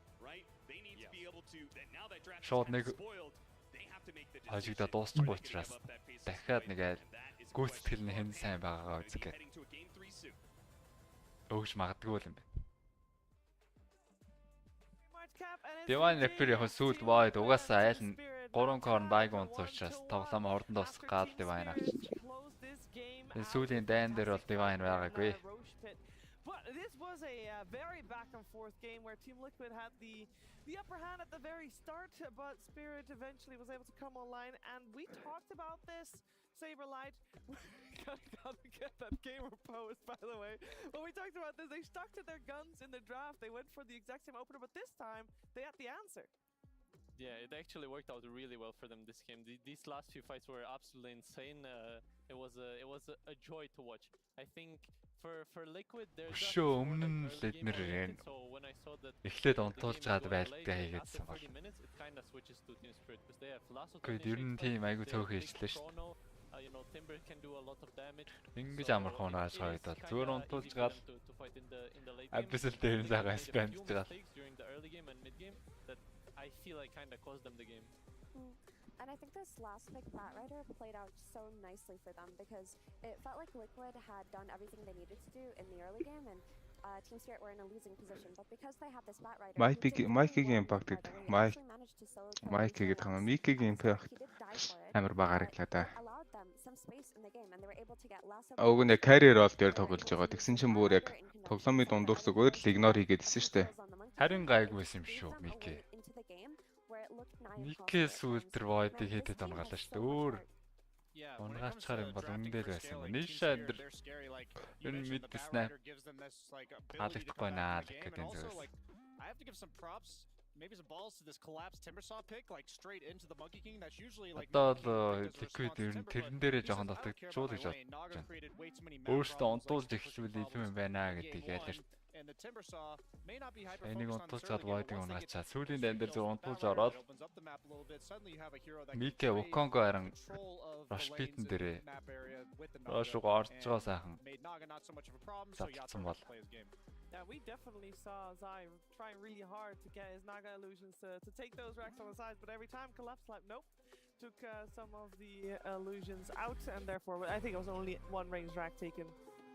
шууд нэг хожигдоо дуусчихгүй учраас дахиад нэг айл гүйцэтгэл нь хэн сайн байгаагаа үзгээд өгч магадгүй юм байна. Divine Reaper яг сүйд void угаасаа айл нь 3 корн байг унц учраас тоглоом хордон дуусах гал Divine авчиж. Энэ сүүлийн дайн дээр бол Divine байгаагүй. But this was a very back and forth game where Team Liquid had the upper hand at the very start, but Spirit eventually was able to come online, and we talked about this. Saberlight, gotta get that gamer pose, by the way. When we talked about this, they stuck to their guns in the draft. They went for the exact same opener, but this time they had the answer. Yeah, it actually worked out really well for them this game. These last few fights were absolutely insane. It was a joy to watch. I think for Liquid there's so when эхлээд онтуулж гад байлтаа хийгээдсэн бол. Гэхдээ ер нь тийм айгу цөөхөн хийчлээ шүү дээ. Ингэж амархан унааж хойд бол зүгээр онтуулж гал абсолют дээр цагаа спэнд гал. I feel I kind of caused them the game. And I think this last pick, Bat Rider, played out so nicely for them because it felt like Liquid had done everything they needed to do in the early game, and Team Spirit were in a losing position. But because they had this Bat Rider, Mike-ийн impact Mike-ийн тань Mike-ийн impact амар багаарчлаа да. Ог нэг carrier role дээр тоглож байгаа. Тэгсэн чинь бүр яг тоглоомын дундуур зүгээр л ignore хийгээдсэн шүү дээ. Харин гайгүй байсан юм шүү Mike. Mike сүүл тэр void-ыг хийдэд унгаалаа шүү дээ. Өөр унгаачаар юм бол үнэндээ байсан юм. Ниша энэ mid snap хаалгахгүй наа л гэдэг юм зэрэг. maybe some balls to this collapsed Timbersaw pick, like straight into the Monkey King. That's usually like Одоо Liquid ер нь тэрэн дээрээ жоохон дутагдчихвол гэж бодож байна. Өөртөө унтуулж эхлүүл илүү юм байна гэдгийг ялж. Энийг унтуулчаад Void-ыг унгачаад сүүлийн дан дээр зөв унтуулж ороод Мике Wukong'о харин rush beat-н дээрээ Rush-г орж байгаа сайхан завцсан бол. Yeah, we definitely saw Zai trying really hard to get his Naga illusions to take those racks on the sides, but every time Collapse like nope, took some of the illusions out, and therefore I think it was only one ranged rack taken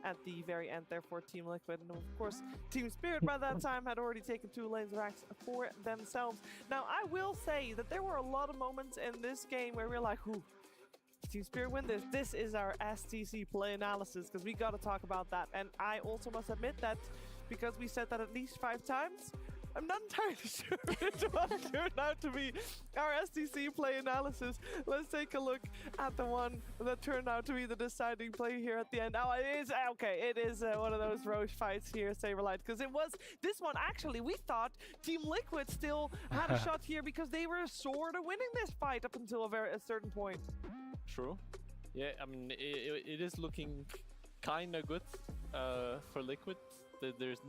at the very end there for Team Liquid, and of course Team Spirit by that time had already taken 2 lanes racks for themselves. Now I will say that there were a lot of moments in this game where we were like, who? Team Spirit win this. This is our STC play analysis, because we got to talk about that, and I also must admit that because we said that at least 5 times, I'm not entirely sure it will turn out to be our STC play analysis. Let's take a look at the one that turned out to be the deciding play here at the end. Oh, it is okay. It is one of those Roche fights here, Saberlight, because it was this one. Actually, we thought Team Liquid still had a shot here because they were sort of winning this fight up until a certain point. True. Yeah, I mean, it is looking kind of good for Liquid. There's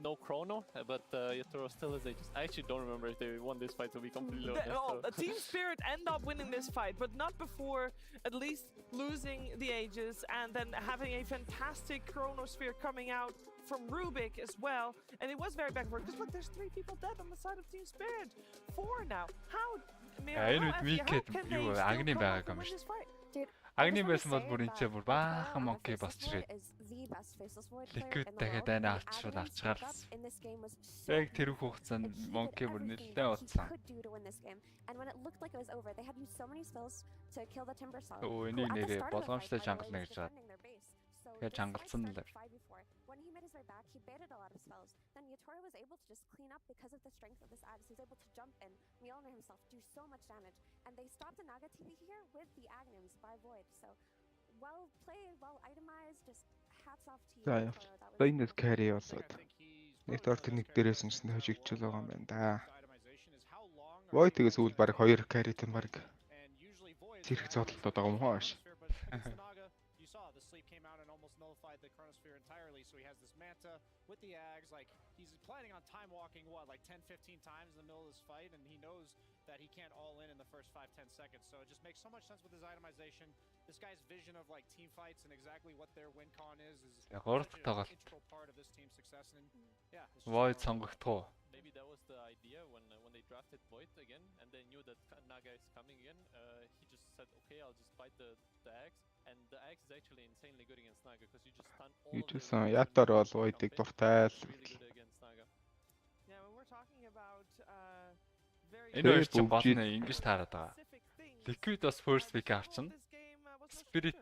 no chrono, but Yatoro still is. I actually don't remember if they won this fight, to be completely honest. Team Spirit end up winning this fight, but not before at least losing the Aegis and then having a fantastic Chronosphere coming out from Rubik as well. And it was very back and forth, because look, there's 3 people dead on the side of Team Spirit. 4 now. How can they still come up with this fight? Агни байсан бол бүр энэ ч бүр баахан Monkey босч ирээд Liquid дахиад ана авчгаар. Яг тэр хугацаанд Monkey бүр нэлээд утсан. Оо энийг нэрээ болгоомжтой чангал нэ гэж бат. Тэгээ чангалцсан л. When he made his way back, he baited a lot of spells. Then Yatoro was able to just clean up because of the strength of this Aegis. He was able to jump in, Mjolnir himself, do so much damage. And they stopped the Naga TP here with the Aghanim's by Void. So, well played, well itemized, just hats off to you, Yatoro. За энэ carry болоод нэг дорт нэг дээрээс нь хожигдчихл байгаа юм байна да. Void-ээс үл баг 2 carry-тэй баг зэрэг зодтолтод байгаа юм хоош. The sleep came out and almost nullified the Chronosphere entirely, so he has this Manta with the Ags, like he's planning on time walking what, like 10-15 times in the middle of this fight, and he knows that he can't all in the first 5-10 seconds, so it just makes so much sense with his itemization. This guy's vision of like team fights and exactly what their win con is an integral part of this team's success, and yeah, Void сонгогдох. Maybe that was the idea when they drafted Void again, and they knew that Naga is coming in. He just said, okay, I'll just bite the axe. And the axe is actually insanely good against Naga because you just stun all of them. Ятар бол Void-ыг дуртай л. Yeah, when we're talking about very Энэ ч гол нь ингэж таарад байгаа. Liquid бас first pick авчихна. Spirit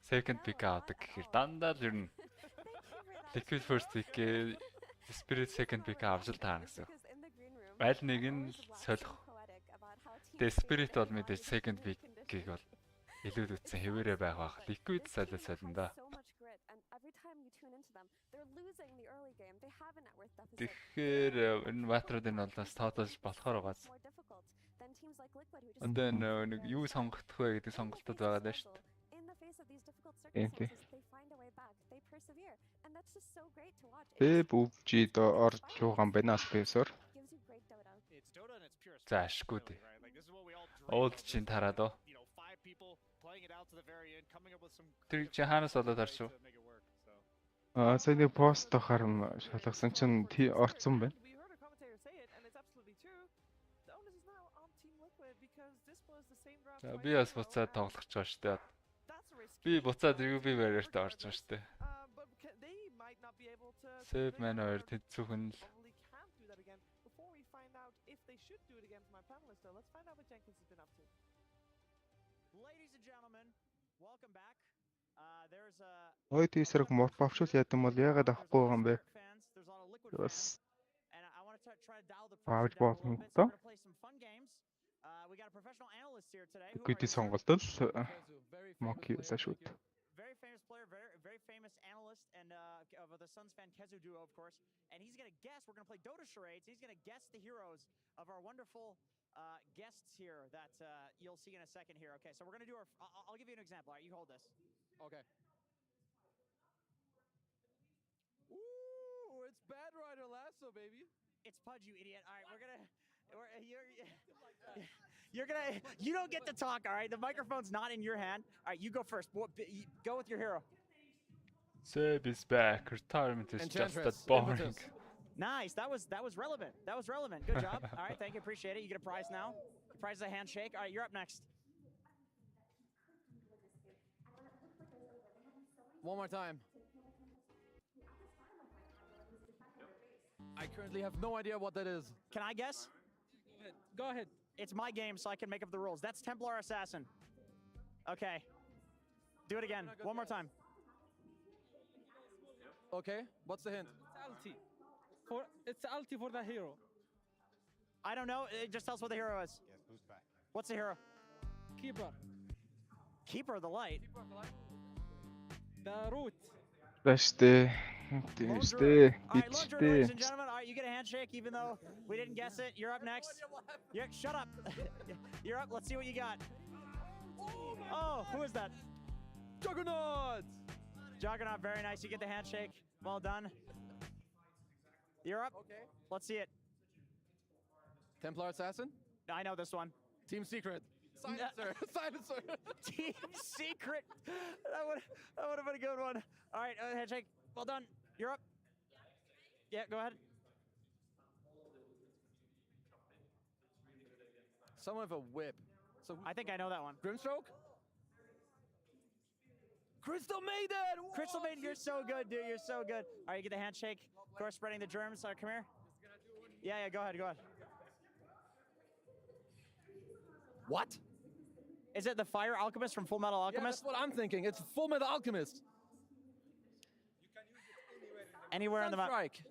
second pick авдаг гэхээр дандаа л ер нь Liquid first pick, Spirit second pick авч л таарна гэсэн. Аль нэг нь солих. Тэгээ Spirit бол мэдээж second pick-ийг бол илүү үтсэн хэвээрээ байх. Liquid солино да. Тэгэхээр энэ батруудын бол бас тоотолж болохоор байгаа. And then нэг юу сонгох вэ гэдэг сонголтууд байгаа даа шүү дээ. Бэ бүвжи до орж байгаа юм байна спесор. За ашгүй дээ. Ууд чинь тараад оо. Тэр чи хаанаас болоод харж шүү? Сая нэг пост харам шалгасан чинь орцсон байна. Би бас буцаад тоглох гэж байгаа шүү дээ. Би буцаад UB barrier-т орж байгаа шүү дээ. Save man хоёр тэнцүүхэн л. Ladies and gentlemen, welcome back. There's a Void эсрэг морф авчвал яд юм бол яагаад авахгүй байгаа юм бэ? Бас авч болно тоо. We got a professional analyst here today. Liquid сонголтол Monkey байсан шүү дээ. Very famous player, very famous analyst, and of the Suns fan Kezu duo, of course. And he's going to guess. We're going to play Dota charades. He's going to guess the heroes of our wonderful guests here that you'll see in a second here. Okay, so we're going to do our. I'll give you an example. All right, you hold this. Okay. Ooh, it's Bad Rider Lasso, baby. It's Pudge, you idiot. All right, you're gonna. You don't get to talk. All right, the microphone's not in your hand. All right, you go first. Go with your hero. Seb is back. Retirement is just that boring. Nice. That was relevant. That was relevant. Good job. All right, thank you. Appreciate it. You get a prize now. The prize is a handshake. All right, you're up next. One more time. I currently have no idea what that is. Can I guess? Go ahead. It's my game, so I can make up the rules. That's Templar Assassin. Okay. Do it again. One more time. Okay. What's the hint? It's ulti for the hero. I don't know. It just tells what the hero is. Yes, boost back. What's the hero? Keeper. Keeper of the light. The root. Alright, ladies and gentlemen. All right, you get a handshake, even though we didn't guess it. You're up next. Yeah, shut up. You're up. Let's see what you got. Oh, who is that? Juggernaut. Juggernaut, very nice. You get the handshake. Well done. You're up. Okay. Let's see it. Templar Assassin. I know this one. Team Secret. Silencer. Silencer. Team Secret. That would have been a good one. All right, handshake. Well done. You're up. Yeah, go ahead. Someone with a whip. So I think I know that one. Grimstroke. Crystal Maiden. Whoa, Crystal Maiden, you're so good, dude. You're so good. All right, you get the handshake. Of course, spreading the germs. Come here. Yeah, go ahead. Go ahead. What? Is it the Fire Alchemist from Full Metal Alchemist? Yeah, that's what I'm thinking. It's Full Metal Alchemist. Anywhere on the map. Sunstrike.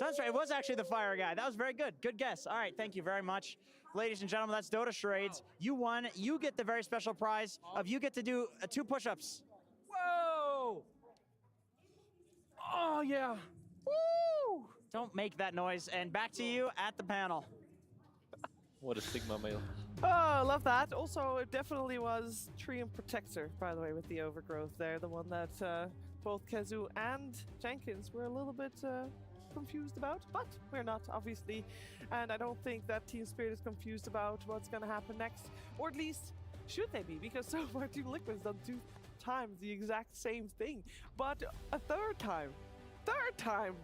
Sunstrike. It was actually the fire guy. That was very good. Good guess. All right, thank you very much. Ladies and gentlemen, that's Dota Charades. You won. You get the very special prize of you get to do 2 push-ups. Whoa! Oh, yeah. Woo! Don't make that noise. And back to you at the panel. What a Sigma male. Oh, I love that. Also, it definitely was Tree and Protector, by the way, with the overgrowth there. The one that both Kezu and Jenkins were a little bit confused about, but we're not, obviously. And I don't think that Team Spirit is confused about what's going to happen next. Or at least, should they be? Because so far Team Liquid's done 2 times the exact same thing. But a third time,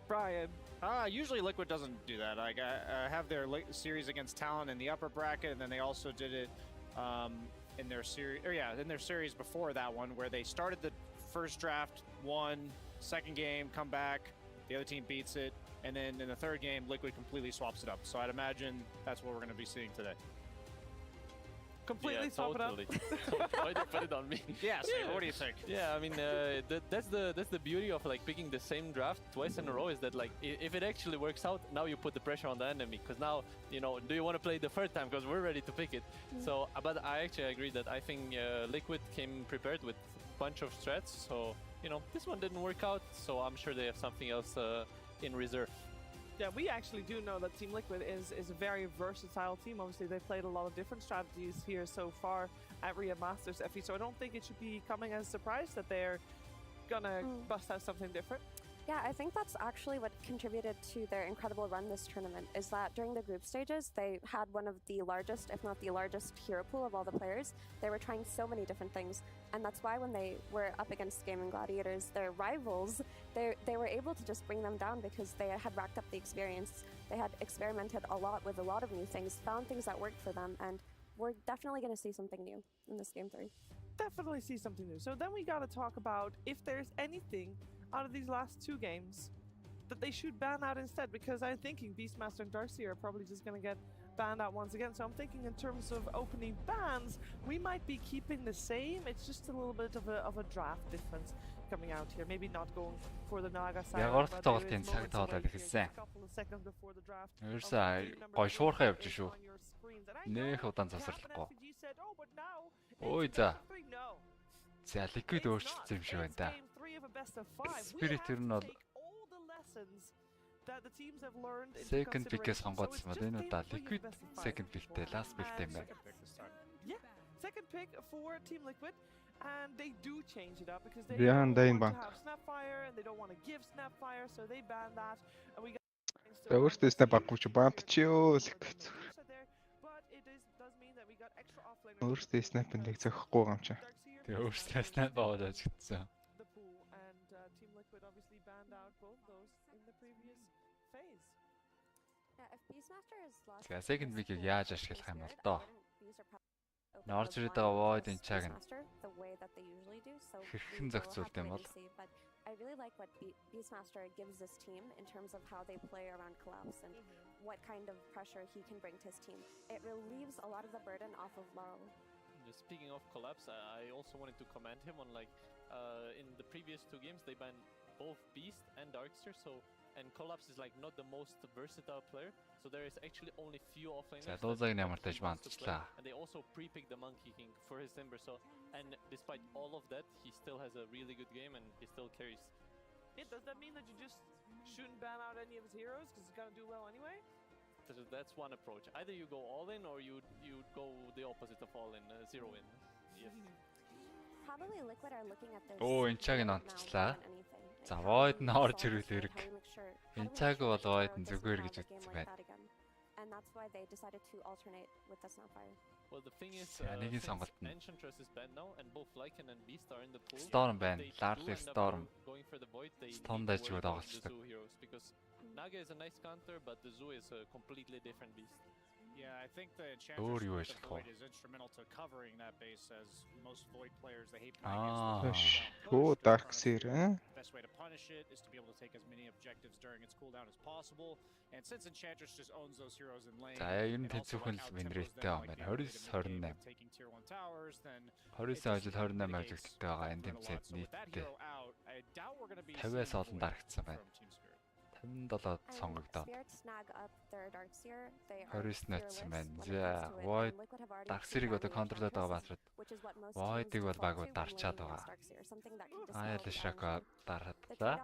Brian. Usually Liquid doesn't do that. Like I have their series against Talon in the upper bracket, and then they also did it in their series. In their series before that one, where they started the first draft, won, second game, come back, the other team beats it, and then in the third game, Liquid completely swaps it up. So I'd imagine that's what we're going to be seeing today. Completely swap totally. it up. Why do you put it on me? Yeah, Saber, what do you think? Yeah, I mean, that's the beauty of like picking the same draft twice in a row is that like if it actually works out, now you put the pressure on the enemy because now do you want to play the third time because we're ready to pick it. So, but I actually agree that I think Liquid came prepared with a bunch of strats. So this one didn't work out. So I'm sure they have something else in reserve. Yeah, we actually do know that Team Liquid is a very versatile team. Obviously, they've played a lot of different strategies here so far at RIYADH Masters FE, so I don't think it should be coming as a surprise that they're gonna bust out something different. Yeah, I think that's actually what contributed to their incredible run this tournament, is that during the group stages, they had one of the largest, if not the largest, hero pool of all the players. They were trying so many different things, and that's why when they were up against Gaming Gladiators, their rivals, they were able to just bring them down because they had racked up the experience. They had experimented a lot with a lot of new things, found things that worked for them, and we're definitely going to see something new in this Game 3. Definitely see something new. So then we got to talk about if there's anything out of these last 2 games that they should ban out instead, because I'm thinking Beastmaster and Darcy are probably just going to get banned out once again. So I'm thinking in terms of opening bans, we might be keeping the same. It's just a little bit of a draft difference coming out here. Maybe not going for the Naga side. Яагаад тоглолтын цаг тоглоод ирсэн. Ерөөсөө гой шуурхаа явж шүү. Нэх удаан засварлахгүй. Ой за. За Liquid өөрчлөлт юм шиг байна да. a best of 5. Spirit ер нь бол All the lessons that the teams have learned into second pick-ээс consideration. сонгоодсон бол энэ удаа Liquid second pick-тэй last pick-тэй юм байна. Yeah, second pick for Team Liquid, and they do change it up because they Behind don't want Bank. to have Snapfire and they don't want to give Snapfire, so they ban that. And we got Өөртөө snap авахгүй ч бантчихё Liquid. but it does mean that we got extra offlane Өөртөө snap-ыг зохихгүй юм чи. Тэгээ өөртөө snap аваад ажигдсан. the pool, and Team Liquid obviously banned out both those in the previous phase. Yeah, if Beastmaster is lost. Тэгээ second pick-ийг яаж ашиглах юм бол доо. Орж ирээд байгаа Void энэ чаг нь The way that they usually do. So хэрхэн зохицуулт юм бол but I really like what Beastmaster gives this team in terms of how they play around collapse and what kind of pressure he can bring to his team. It relieves a lot of the burden off of Laurel. Speaking of collapse, I also wanted to commend him on in the previous 2 games they banned both Beast and Darkster, and Collapse is not the most versatile player, so there is actually only few offlaners. За дуулаг ямар тааж бантчлаа. And they also pre-picked the Monkey King for his Timber, and despite all of that, he still has a really good game and he still carries. Yeah, does that mean that you just shouldn't ban out any of his heroes because he's gonna do well anyway? That's one approach. Either you go all in or you go the opposite of all in, 0 in. Yes. Probably Liquid are looking at this. Оо энэ чаг нь онцлаа. За Void нь орж ирвэл хэрэг. Энэ чаг бол Void нь зүгээр гэж үзсэн байна. And that's why they decided to alternate with the Snapfire. Well, the thing is, Enchantress is banned now, and both Lycan and Beast are in the pool. Storm ban, largely Storm. Going for the void, they Storm дэж юу дагалцдаг. Because Naga is a nice counter, but the Zoo is a completely different beast. Yeah, I think the Enchantress with the Void is instrumental to covering that base, as most Void players, they hate playing against the Oh, Darkseer, Best way to punish it is to be able to take as many objectives during its cooldown as possible. And since Enchantress just owns those heroes in lane, За энэ тэнцвэрхэн win rate-тэй юм байна. 20-28. 29 ажил 28 ажигддаг байгаа энэ тэмцээд нийтдээ 50-аас олон дарагдсан байна. 57-д сонгогдоод 29 нэтсэн байна. За Void Darkseer-ийг одоо контролоод байгаа батраад Void-ыг бол багууд дарчаад байгаа. Аял Шрака дараадлаа.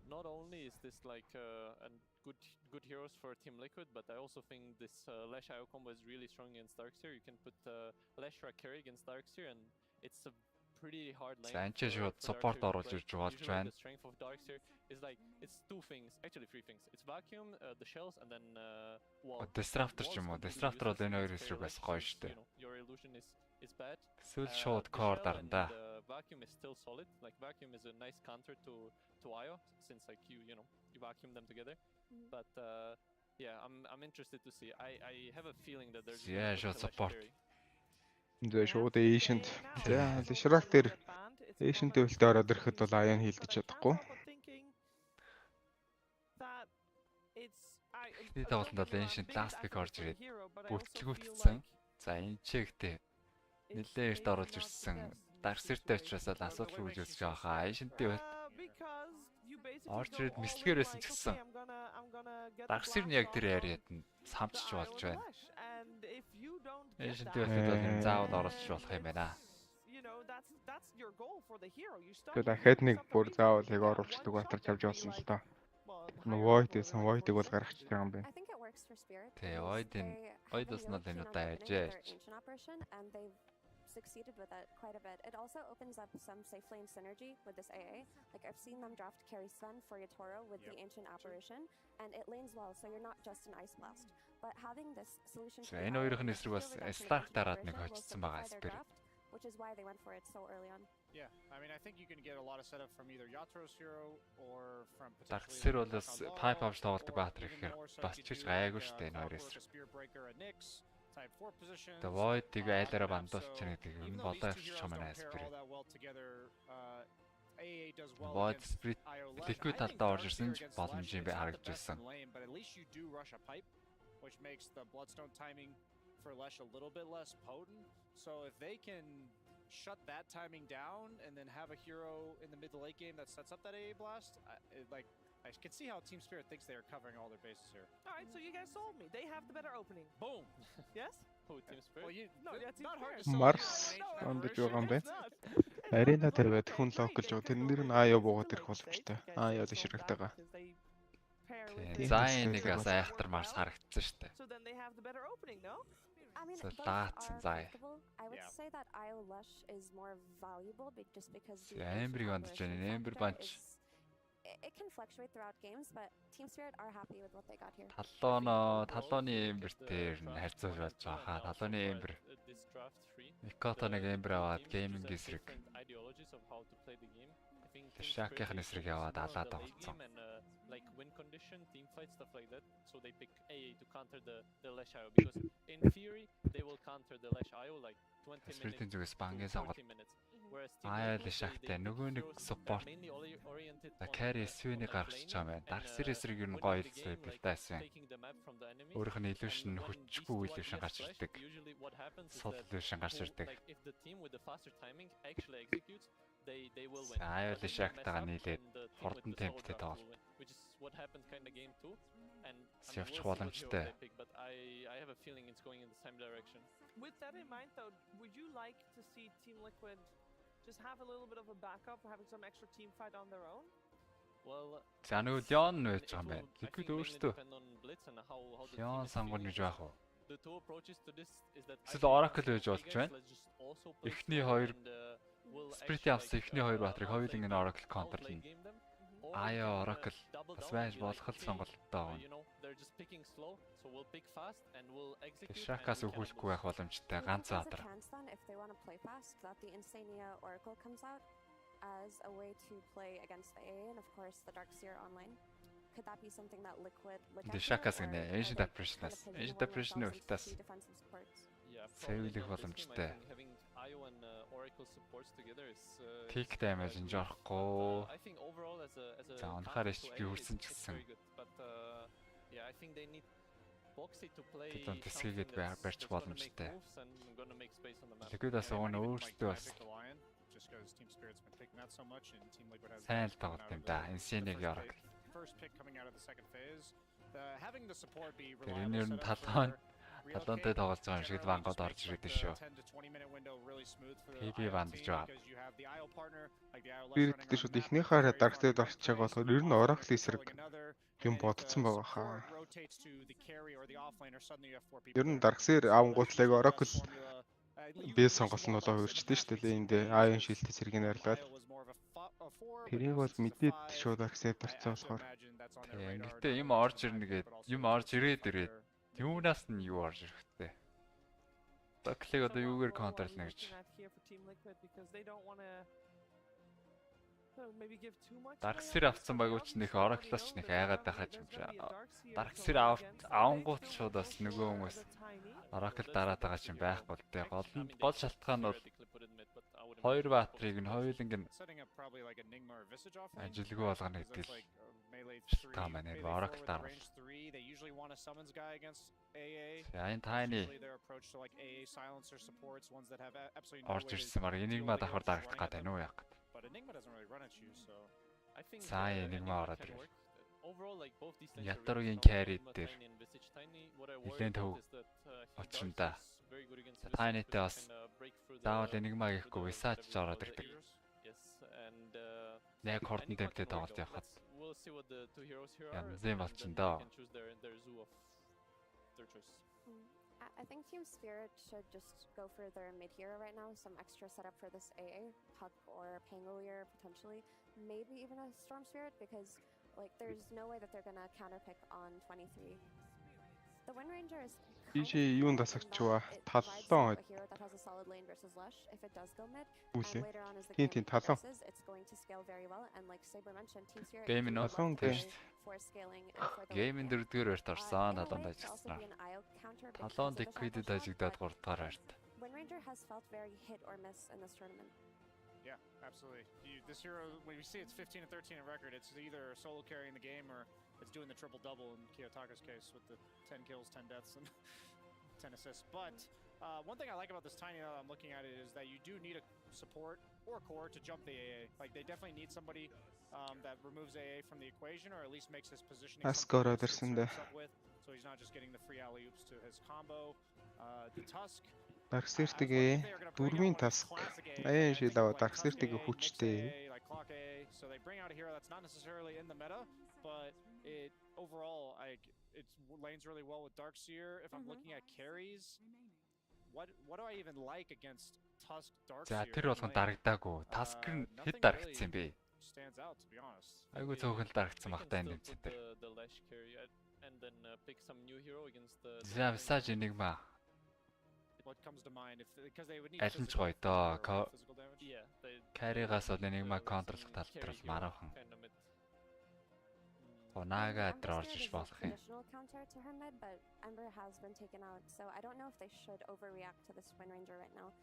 Not only is this good heroes for Team Liquid, but I also think this Lash IO combo is really strong against Darkseer. You can put Lash carry against Darkseer, and it's a pretty hard lane. За энэ ч шууд support оруулж ирж болж байна. The strength of Darkseer is it's 2 things, actually 3 things. It's vacuum, the shells, and then wall. Disruptor ч юм уу. Disruptor бол энэ хоёр эсрэг бас гоё шүү дээ. Your illusion is bad. Эсвэл шууд core дарна. Vacuum is still solid. Vacuum is a nice counter to IO, since you vacuum them together. But yeah, I'm interested to see. I have a feeling that there's шууд support. Зэ шууд Ancient. За Lishrak дээр Ancient өвөлтөөр ороод ирэхэд бол Ion хилдэж чадахгүй. Эхний тоглолтод бол Ancient last pick орж ирээд бүртлгүүтсэн. За энэ чигтээ нэлээд эрт оруулж ирсэн. Darkseer-тэй учраас л асуудал үүсэж үзэж байгаа хаа. Ancient-ийн бол орж ирээд мислэгээр байсан ч гэсэн Darkseer нь яг тэр яриад нь самчж болж байна. Ancient-ийн бол энэ заавал оруулж болох юм байна. Тэгээд дахиад нэг бүр заавал яг оруулцдаг батарч авч явуулсан л доо. Void-ээс Void-ыг бол гаргачих юм байна. Тэгээ Void-ос нь энэ удаа яжээч. Succeeded with it quite a bit. It also opens up some safe lane synergy with this AA. I've seen them draft carry Sven for Yatoro with the Ancient Apparition, and it lanes well, so you're not just an Ice Blast. But having this solution to энэ хоёрын эсрэг бас Stark дараад нэг хоцсон байгаа Spirit. Which is why they went for it so early on. Yeah, I mean, I think you can get a lot of setup from either Yatoro's hero or from Darkseer бол бас pipe авч тоглодог баатар ихээр бас ч гайгүй шүү дээ энэ хоёр эсрэг. The Void-ийг айлаараа бандуулчих гэдэг юм болоо явчих юм байна Spirit. Void Spirit Liquid талдаа орж ирсэн ч боломж юм харагдчихсан. But at least you do rush a pipe, which makes the Bloodstone timing for Lesh a little bit less potent. So if they can shut that timing down and then have a hero in the mid to late game that sets up that AA blast, I I can see how Team Spirit thinks they are covering all their bases here. All right, so you guys sold me. They have the better opening. Boom. Yes? Who, Team Spirit? Well, you No, yeah, Team not hard to Spirit. sell. Марс ондож байгаа юм байна. Арена дээр байд хүн локал жоо тэрнэр нь аяа буугаад ирэх боломжтой. Аяа дэшрэгтэйгаа. Зайн нэгээс айхтар Марс харагдсан шүү дээ. So then they have the better opening, no? I mean, So both that's are Zai. predictable. I would say that IO Lush is more valuable just because the Эмбриг ондож байна. Эмбер банч. it can fluctuate throughout games, but Team Spirit are happy with what they got here. Талооны эмбертээр нь харьцуулж болж байгаа. Талооны эмбер. Микотоныг эмбер аваад гейминг эсрэг. Шакийн эсрэг яваад алаад байгаа. Like win condition, team fight, stuff like that. So they pick AA to counter the Lash IO because in theory they will counter the Lash IO like 20 Спиритийн зүгээс minutes бангийн to сонгол. 40 minutes. Whereas Team Аяа Liquid, л шахтай нөгөө нэг support mainly oriented carry SV-ний гаргаж байгаа юм байна. Дарсэр эсрэг юу н гоё билдайсан. Өөрөх нь illusion хүчгүй illusion гарч ирдэг. Сул illusion гарч ирдэг. Like if the team with the faster timing actually executes, they will win. Аяа л шахтайгаа нийлээд хурдан темптэй тоглол. Which is what happened kind of game 2 and Явчих боломжтой. but I have a feeling it's going in the same direction. With that in mind, though, would you like to see Team Liquid just have a little bit of a backup, having some extra team fight on their own? Well, За нөгөө Leon байж байгаа юм байна. Liquid өөртөө Leon сонгоно гэж байх уу? The two approaches to this is that Эсвэл Oracle байж болж байна. Эхний хоёр Spirit авсан эхний хоёр баатрыг хоёуланг нь Oracle контрлно. Аяа Oracle бас байж болох л сонголттой байна. Шакаас өгүүлэхгүй байх боломжтой ганц баатар. If they want to play fast, that the Insania Oracle comes out as a way to play against the AA and of course the Darkseer online. Could that be something that Liquid look at? Шакаас гэнэ Ancient Depression-ийн үлтээс цэвэрлэх боломжтой. IO and Oracle supports together is Peak damage нь жоохгүй. I think overall as a За унахаар HP хүрсэн ч гэсэн. But yeah, I think they need Boxy to play Тэдэн тэсгээгээд барьж боломжтой. Liquid бас өөртөө бас just because Team Spirit's been picking that so much and Team Liquid has сайн л тоглолт юм да. Insane-ийг Oracle. First pick coming out of the second phase. Having the support be Тэр нь талаантай тоглож байгаа юм шиг л вангод орж ирээд шүү. PB вандж байгаа. Би гэдэг шүүд ихнийхээ Darkseid орч байгаа болохоор ер нь Oracle эсрэг юм бодсон байгаа хаа. Ер нь Darkseid авангуутлаг Oracle би сонголт нь болоо өөрчдөө шүү дээ. Энд Iron Shield эсрэг нь арилгаад. Тэрийг бол мэдээд шууд Darkseid орцсон болохоор. Гэхдээ юм орж ирнэ гээд юм орж ирээд Юунаас нь юу орж ирэхтэй. Таклиг одоо юугаар контрлна гэж. Darkseer авсан байгууч нөх Oracle-аас ч нөх айгаад байхаж юм шиг. Darkseer авангуут шууд бас нөгөө хүмүүс Oracle дараад байгаа ч юм байхгүй л дээ. Гол шалтгаан нь бол хоёр баатрыг нь хоёуланг нь ажилгүй болгоно гэдэг л шалтгаан байна. Oracle дараа. Энэ тайны орж ирсэн баг Enigma давхар дарагдах гэдэг нь үү яг. За Enigma ороод ирв. Ятаругийн carry дээр нэлээд төв очронда. Тайнытай бас заавал Enigma гэхгүй Visage ороод ирдэг. Яг хордон темптэй тоглож явхад янз юм болчихно. I think Team Spirit should just go for their mid hero right now, some extra setup for this AA, Puck or Pangolier potentially, maybe even a Storm Spirit because like there's no way that they're gonna counterpick on 23. The Wind Ranger is DJ юунд дасагчваа таллон тийм таллон гейм нь олон геймэн дөрөвдүгээр өрт орсон талонд ажилласан. Талонд Liquid ажигдаад 3 дахь өрт. Wind Ranger has felt very hit or miss in this tournament. Yeah, absolutely. This hero, when you see it's 15 and 13 in record, it's either solo carrying the game or it's doing the triple-double in Kiyotaka's case with the 10 kills, 10 deaths, and 10 assists. But one thing I like about this Tiny now that I'm looking at it is that you do need a support or core to jump the AA. Like they definitely need somebody that removes AA from the equation, or at least makes his positioning something to set up with, so he's not just getting the free alley oops to his combo. The Tusk. Darkseer-тэйгээ дөрвийн Tusk. Аян шилээ Darkseer-тэйгээ хүчтэй. Like clock AA, so they bring out a hero that's not necessarily in the meta, but it overall it lanes really well with Darkseer. If I'm looking at carries, what do I even like against Tusk Darkseer? За тэр болгон дарагдаагүй. Tusk нь хэд дарагдсан бэ? Stands out, to be honest. Айгуу цөөхөн дарагдсан багтаа энэ тэмцээтэй. The Lash carry and then pick some new hero against the Visage Enigma. What comes to mind because they would need Аль нь ч гоё доо. Yeah, they Carry-гаас бол Enigma контрлох тал дээр бол мараахан. Naga орж иж болох юм. Additional counter to her mid, but Ember has been taken out, so I don't know if they should overreact to this Wind Ranger right now.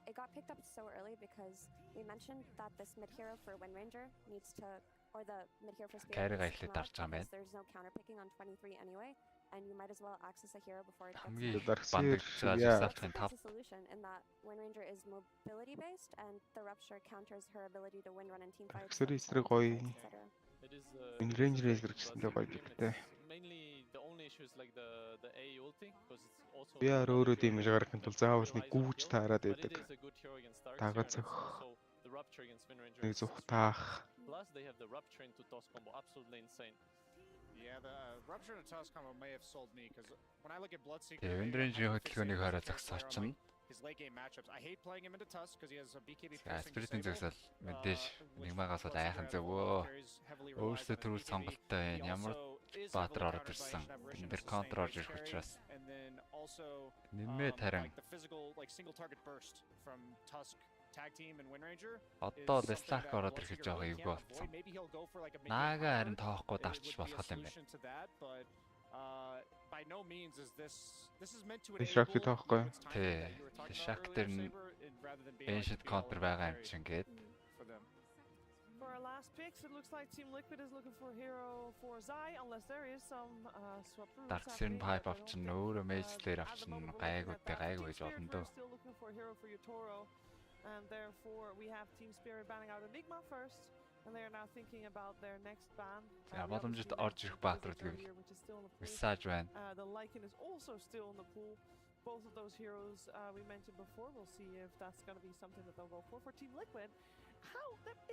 It got picked up so early because we mentioned that this mid hero for Wind Ranger needs to, or the mid hero for Spirit needs to come out because there's no counter picking on 23 anyway, and you might as well access a hero before it gets out. That's a solution in that Wind Ranger is mobility based, and the Rupture counters her ability to win run and team fights. It is Ranger гэсэн гоё гэдэг. mainly the only issue is like the A ulti because it's also Би өөрөө дэмэж гаргахын тулд заавал нэг гүүж таарад but байдаг. it is a good hero against Тагаа Darkseer. цөх. Also the Rupture against Wind Ranger. Нэг зүхтаах. Plus they have the Rupture into toss combo, absolutely insane. Yeah, the Rupture to Tusk combo may have sold me because when I look at Bloodseeker, Wind Ranger-ийн хөдөлгөөнийг хараад зогсооч. his late game matchups. I hate playing him into Tusk because he has a BKB. Spirit-ийн зогсоол мэдээж Enigma-гаас бол айхан зөвөө. Өөрсдөө төрүүл сонголттой энэ ямар баатар ороод ирсэн. Тэр контр орж ирэх учраас нэмээд харин the physical like single target burst from Tusk tag team and Wind Ranger. одоо Leslak ороод ирэх гэж байгаа юу болсон. Наага харин тоохгүй дарч болох юм байна. By no means is this is meant to Leslak тоохгүй. Тий. Leslak дээр нь ancient counter байгаа юм чинь гээд. For our last picks, it looks like Team Liquid is looking for a hero for Zai, unless there is some swap routes. Darkseer pipe авчин өөрөө mage-лэр авчин гайгүй гэж болно дөө. Still looking for a hero for Yotoro, and therefore we have Team Spirit banning out Enigma first, and they are now thinking about their next ban. За боломжит орж ирэх баатар гэвэл Visage байна. The Lycan is also still in the pool. Both of those heroes we mentioned before. We'll see if that's going to be something that they'll go for Team Liquid.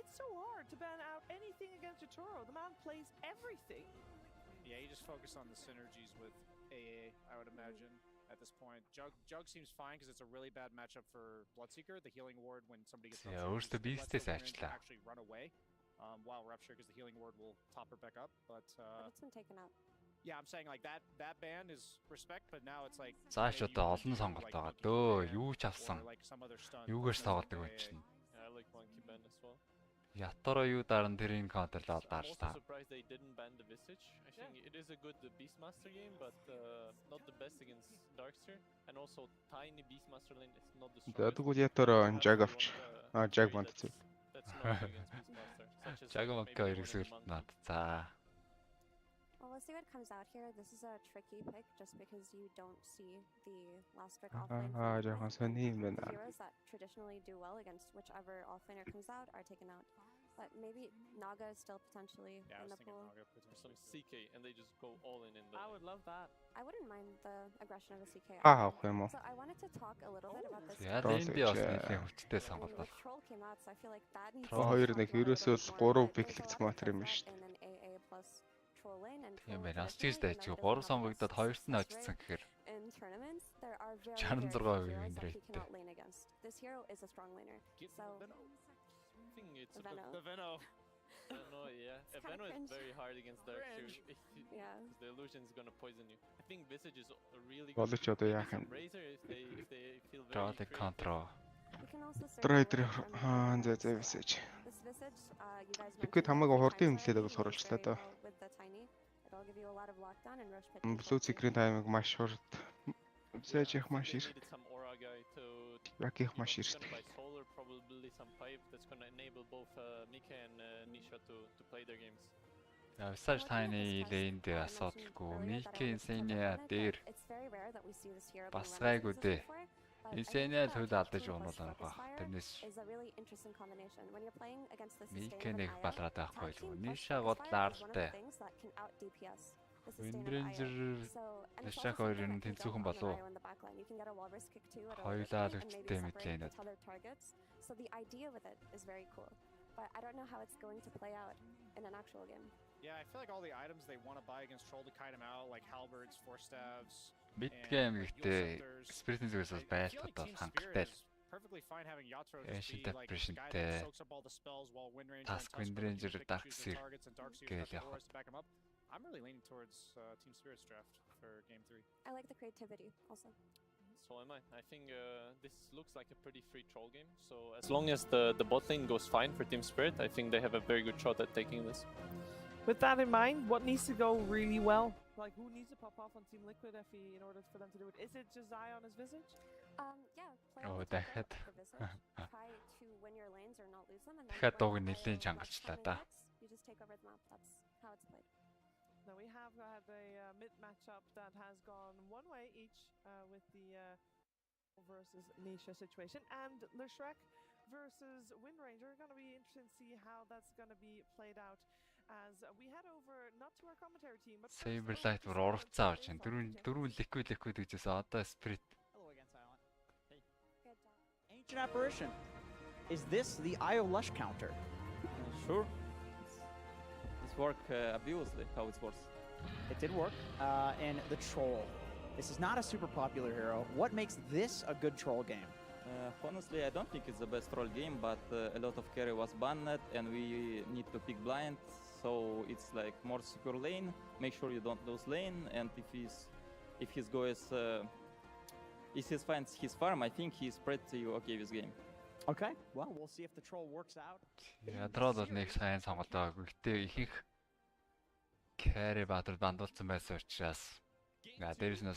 It's so hard to ban out anything against Yotoro. The man plays everything. Yeah, you just focus on the synergies with AA, I would imagine, at this point. Jug seems fine because it's a really bad matchup for Bloodseeker. The healing ward, when somebody gets өөртөө beast-ээс ажиллаа. actually run away while Rupture, because the healing ward will top her back up. But it's been taken out. yeah, I'm saying like that ban is respect, but now it's like Зааш одоо олон сонголт байгаа дөө. Юу ч авсан. Юугаарч тоглодог вэ чинь. I like monkey ban as well. Ятoro юу даран тэрийн контрлоо даарч Also та. surprised they didn't ban the Visage. I think it is a good Beastmaster game, but not the best against Darkseer. And also tiny Beastmaster lane is not the strongest. Тэгвэл ятараа Jag авч. Jag банд зү. That's not against Beastmaster. Such as Жагмак maybe хэрэгсэл Monk. над. За. Well, we'll see what comes out here. This is a tricky pick just because you don't see the last pick offlane. Жоохон сони юм байна. Heroes that traditionally do well against whichever offlaner comes out are taken out. But maybe Naga is still potentially in the pool. Some CK and they just go all in the. I would love that. I wouldn't mind the aggression of a CK. Авах юм уу? So I wanted to talk a little bit about this. Яа энэ би бас нэлээд хүчтэй сонголт бол. Troll came out, so I feel like that needs Pro 2 нэг ерөөсөө 3 пиклэгдэх матер юм шүү дээ. in an AA plus troll lane and Тийм байна. Астигс дайч 3 сонгогдоод 2 нь очсон гэхээр in tournaments there are very 66% few win heroes that he rate. cannot lane against. This hero is a strong laner. So I think it's Veno. the Veno. Veno, yeah. kinda Veno is cringe. very hard against Darkseer. Yeah. The illusion is gonna poison you. I think Visage is a really good. Боловч одоо яах юм? Razor if they feel very Draw the creative. control. You can also search Тройдер for it from зэ Visage. this Visage, you guys Тэгэхэд хамаагүй хурдан юм хэлээд бас оруулчлаа даа. with the tiny. It'll give you a lot of lockdown and rush pit. Blue Secret таймыг маш хурд. Visage их маш их. Needed some aura guy to. Яг их маш He's их. gonna buy solar, probably some pipe that's gonna enable both Mika and Nisha to play their games. Visage tiny lane дээр асуудалгүй. Miki Insania дээр It's very rare that we see this hero бас being running гайгүй this дээ. before. Инсэнэ л хөл алдаж унуулах баг. Тэрнээс is a really interesting combination when you're playing against the sustain of Микэнэг an балраад IO. байхгүй л. Tag team Ниша plus годлаар Crossfire is one of л the тэ. things that can out DPS the sustain of Виндрэнжер IO. So and it's Лашак also хоёр something нь that can тэнцүүхэн jump on an болов. IO in the backline. You can get a walrus kick too at a later Хоёулаа л point and maybe өвчтэй separate мэдлээ with other targets. So the idea with it is very cool. But I don't know how it's going to play out in an actual game. Yeah, I feel like all the items they want to buy against Troll to kite him out, like halberds, force staves, Мэдгэм гэхдээ спиритийн зүгээс бас байлтад бол хангалттай л. perfectly fine having Yatoro Ancient just be like the guy that Depression-тэй soaks up all the spells while Wind Ranger and Task Tusk Wind are looking Ranger to pick Dark choose Seer their targets and Dark Seer гээл has the явах. Horus to back him up. I'm really leaning towards Team Spirit's draft for Game 3. I like the creativity also. So am I. I think this looks like a pretty free troll game. So as long as the bot lane goes fine for Team Spirit, I think they have a very good shot at taking this. With that in mind, what needs to go really well? Like, who needs to pop off on Team Liquid FE in order for them to do it? Is it just Zai on his Visage? Yeah, play Oh, on the top дахиад. lane of the Visage, try to win your lanes or not lose them, and then Дахиад дууг when нэлийн IO чангалчлаа like да. timing hits, you just take over the map. That's how it's played. Now we have had a mid matchup that has gone one way each with the versus Nisha situation, and Lushrek versus Wind Ranger. Going to be interesting to see how that's going to be played out as we head over not to our commentary team but first over Saberlight to бүр Silent урагцаа for авч байна. insight. Дөрвөн liquid гэжээс одоо Spirit Hello again, Silent. Hey. Good job. Ancient Apparition. Is this the IO Lush counter? Sure. This work obviously how it works. It did work. And the Troll. This is not a super popular hero. What makes this a good troll game? Honestly, I don't think it's the best troll game, but a lot of carry was banned, and we need to pick blind, so it's like more secure lane. Make sure you don't lose lane, and if his goes, if he finds his farm, I think he's pretty okay with game. Okay. Well, we'll see if the troll works out. ядраад бол нэг сайн сонголт байгаагүй. Гэтэ ихэнх carry батал бандуулсан байсан учраас дээрээс нь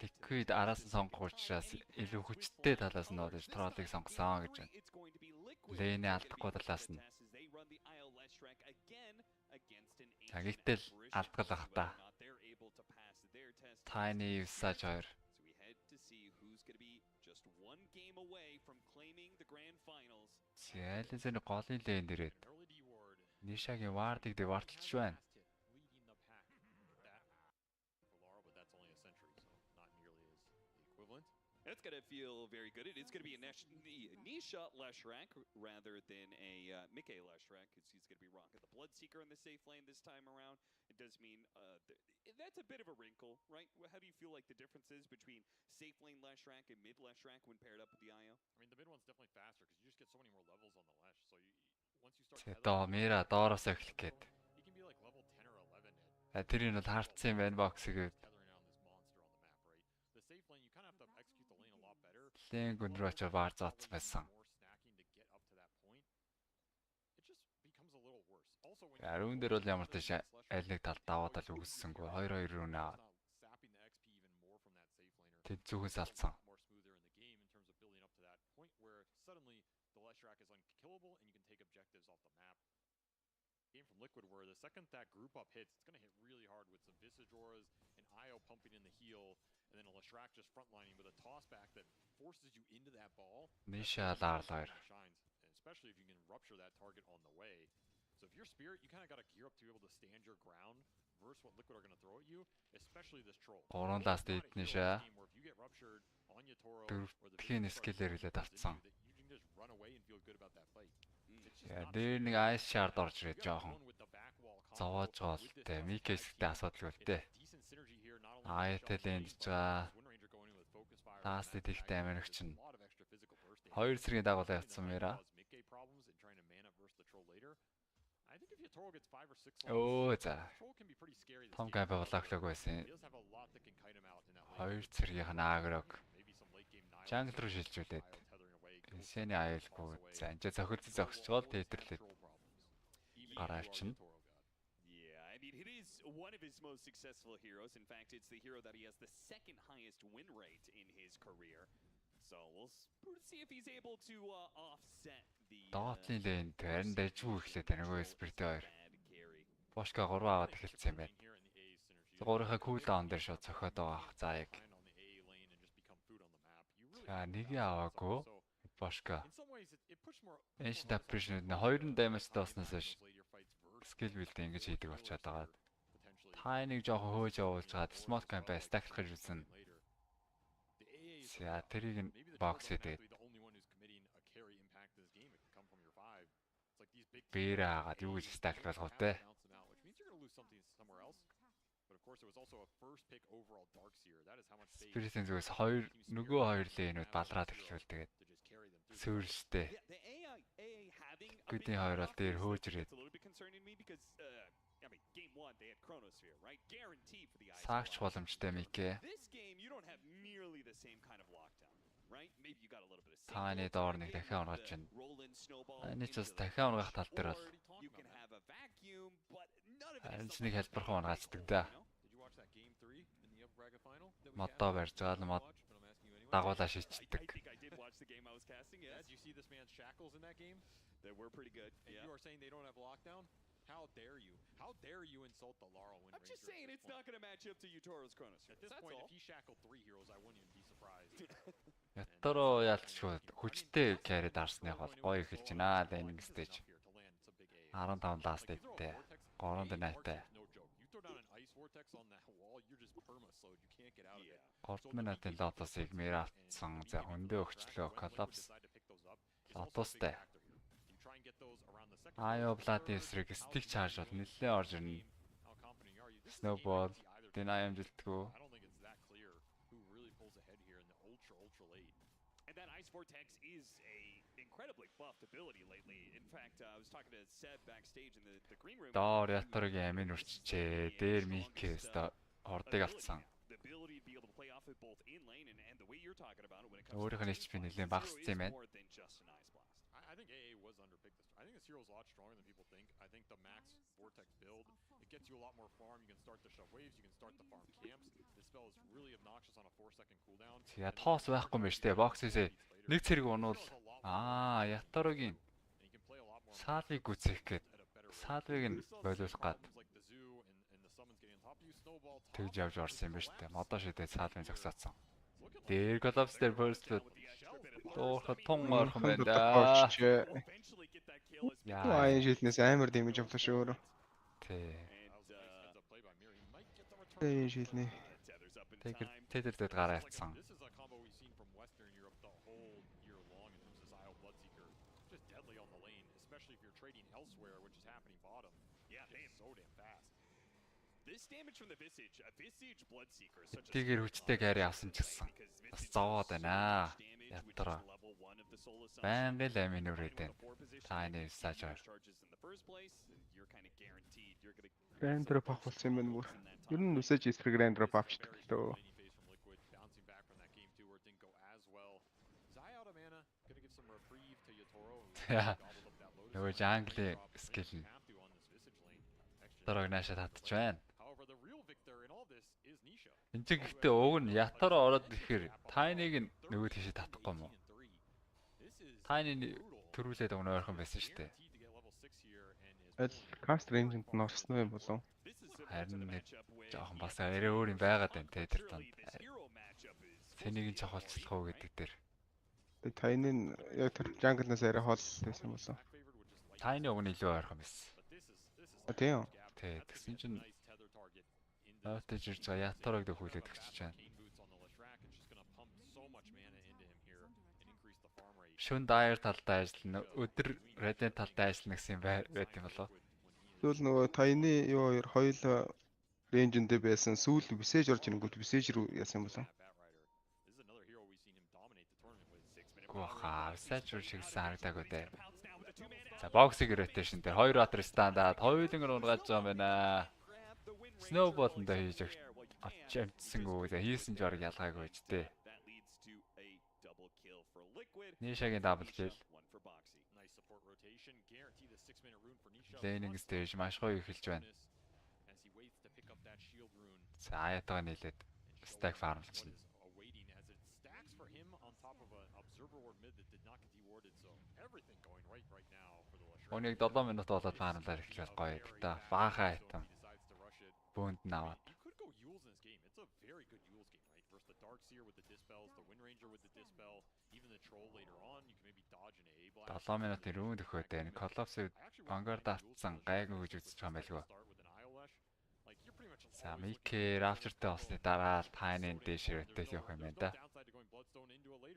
liquid араас нь сонгох учраас илүү хүчтэй талаас нь бодож троллыг сонгосон гэж байна. Лэний алдахгүй талаас нь. Гэхдээ л алдгал ах та. Tiny Visage 2. Зээлэзэн голын лейн дээрээ Нишагийн вардыг деварталж байна. That's going to feel very good. It's going to be a Nisha Leshrak rather than a Mickey Leshrak, because he's going to be rocking the Bloodseeker in the safe lane this time around. It does mean that's a bit of a wrinkle, right? How do you feel like the difference is between safe lane Leshrak and mid Leshrak when paired up with the IO? I mean, the mid one's definitely faster because you just get so many more levels on the Lesh. So once you start Мира доороос эхлэх гээд. he can be like level 10 or 11 at Тэр нь бол хартсан байна боксыг. tethering down this monster on the map, right? The safe lane, you kind of have to execute the lane a lot better. Лэн гүнрөөч баар зооц байсан. More stacking to get up to that point. It just becomes a little worse. Also, when Арүүн дээр бол ямар ч аль нэг тал даваад л үгссэнгүй 2-2 рүү наа. sapping the XP even more from that safe laner. Тэд зүгээс алдсан. More smoother in the game in terms of building up to that point where suddenly the Leshrak is unkillable and you can take objectives off the map. Game from Liquid where the second that group up hits, it's going to hit really hard with some Visage auras and IO pumping in the heal, and then a Leshrak just frontlining with a toss back that forces you into that ball. Nisha лаарлаар. Shines, and especially if you can rupture that target on the way. So if you're Spirit, you kind of got to gear up to be able to stand your ground versus what Liquid are going to throw at you, especially this troll. Гурван ласт эд Nisha. Where if you get ruptured on your Toro or the Дөрөвдгийн скиллээр хэлээд авцсан. you can just run away and feel good about that fight. Дээр нэг Ice Shard орж ирээд жоохон зовоож гоолтэй. Микэстэй асуудалгүй л дээ. Аятэлийн дэж байгаа. Ласт эдихтэй амирч нь 2 сэргийн дагуулаа явцсан мира. Оо за. Том гай болооглог байсан. 2 сэргийнх нь агрог. Jungle руу шилжүүлээд. Сэний аюулгүй. За энэ зохицол зогсчгоо тээтэрлээд гараа авчна. I mean, it is one of his most successful heroes. In fact, it's the hero that he has the second highest win rate in his career. So we'll see if he's able to offset the Доотлын лейн тарин дэжгүй ихлээд нөгөө Spirit 2. Бошка 3 аваад эхэлсэн юм байна. 3-ийнхаа кул даун дээр шууд цохоод байгаа. За яг. Нэг яваагүй. Башка. Энэш дапришн 2 damage дооснаас хойш skill build ингэж хийдэг болчиход байгаа. Та энийг жоохон хөөж явуулж гаад smart campaign stack хийж үзсэн. За тэрийг нь box хийгээд бэраагаад юу гэж stack болгоо те. Spirit-ийн зүгээс нөгөө хоёр лэнүүд балраад эхлэвэл тэгээд сөөрөлтэй. Гүдний хоёр бол дээр хөөж ирээд. Саагч боломжтой Микэ. Тааны доор нэг дахиад унгаж байна. Энэ ч бас дахиад унгах тал дээр бол нэг хэлбэрхэн унгаацдаг да. Модоо барьж байгаа л мод дагуулаа шийддэг. They were pretty good. Yeah. You are saying they don't have lockdown? How dare you? How dare you insult the Laurel win? I'm just saying it's not going to match up to Yutoro's Chronosphere. At this point, if he shackled 3 heroes, I wouldn't even be surprised. Ятароо ялцгүй хүчтэй carry дарсныг бол гоё эхэлж байна. Landing stage 15 last day-тэй 3 дэнайтай. Гортминатын лотосыг мэр автсан. За хөндөө өгчлөө collapse. Лотостай. Айо Bloody эсрэг stick charge бол нэлээд орж ирнэ. Snowball deny амжилтгүй. And that Ice Vortex is a incredibly buffed ability lately. In fact, I was talking to Seb backstage in the green room. Доор ятарыг амин үрччээ. Дээр Микээс ордыг автсан. The ability to be able to play off it both in lane and the way you're talking about it when it comes Өөрийнх нь HP нэлээд багассан юм байна. I think AA was underpicked this. I think this hero is a lot stronger than people think. I think the max Vortex build, it gets you a lot more farm. You can start to shove waves, you can start to farm camps. This spell is really obnoxious on a 4-second cooldown. За тоос байхгүй юм байна штэ. Боксээсээ нэг цэрэг унвал ятарогийн саалыг гүцэх гээд саалыг нь болиулах гад тэгж явж орсон юм байна штэ. Модоо шидээ саалын зогсоодсон. Дээр collapse дээр burst-лууд доорхот тун орхон байна да. Яа, энэ жилнээс амар дэмэж авлаа шүү өөрөө. Тий. Энэ жилний тэдэрдээ гараа явцсан. This damage from the Visage, a Visage Bloodseeker is such a Тэгэр хүчтэй carry авсан ч гэсэн бас зовоод байна. Ятараа. Байнгын л амин үрээд байна. Тааны сажаар. Grand drop авсан юм байна бүр. Ер нь үсэж эсрэг grand drop авчдаг лөө. Нөгөө жангли скил нь. Дараг наашаа татчих байна. Энд чинь гэхдээ уг нь ятараа ороод ирэхээр тайныг нь нөгөө тийшээ татахгүй юм уу? Тайны төрүүлээд өгнө ойрхон байсан шүү дээ. Аль cast range-д нь орсон юм болов? Харин нэг жоохон бас арай өөр юм байгаад байна те тэр танд. Тэнийг нь чухалчлах уу гэдэг дээр. Тэгээ тайны яг тэр jungle-наас арай хоол байсан юм болов? Тайны уг нь илүү ойрхон байсан. Тийм. Тэ тэгсэн чинь Outэж ирж байгаа ятараг дөхүүлээд өгчөж байна. Шүн дайр талдаа ажиллана, өдөр радиант талдаа ажиллана гэсэн байт юм болов. Тэгвэл нөгөө тайны юу хоёул рейнжэндээ байсан сүүл висэж орж ирэнгүүт висэж рүү яасан юм болов. Гуха, висэж рүү шигсэн харагдаагүй дээ. За боксиг rotation дээр 2 отер стандарт хоёулын унгаж байгаа юм байна. Snowball-д хийж авчихсан гоо хийсэн жорог ялгаагүй ч дээ. Нишагийн double kill. Laning stage маш гоё эхэлж байна. За ятаа нийлээд stack farmлчихна. Өнөг 7 минут болоод фармлаар эхлэв гоё та. Баахан айтам. Бөөнд наваад. duels game, right? Versus the Darkseer with the dispels, the Wind Ranger with the dispel, even the Troll later on, you can maybe dodge an A blast. 7 минутын рүүнд өгөхөд энэ Коллапсыг Vanguard автсан гайг өгж үзэж байгаа юм байлгүй. За Микки Rapture-тэй болсны дараа Tiny дээш ирээтэй явах юм байна да.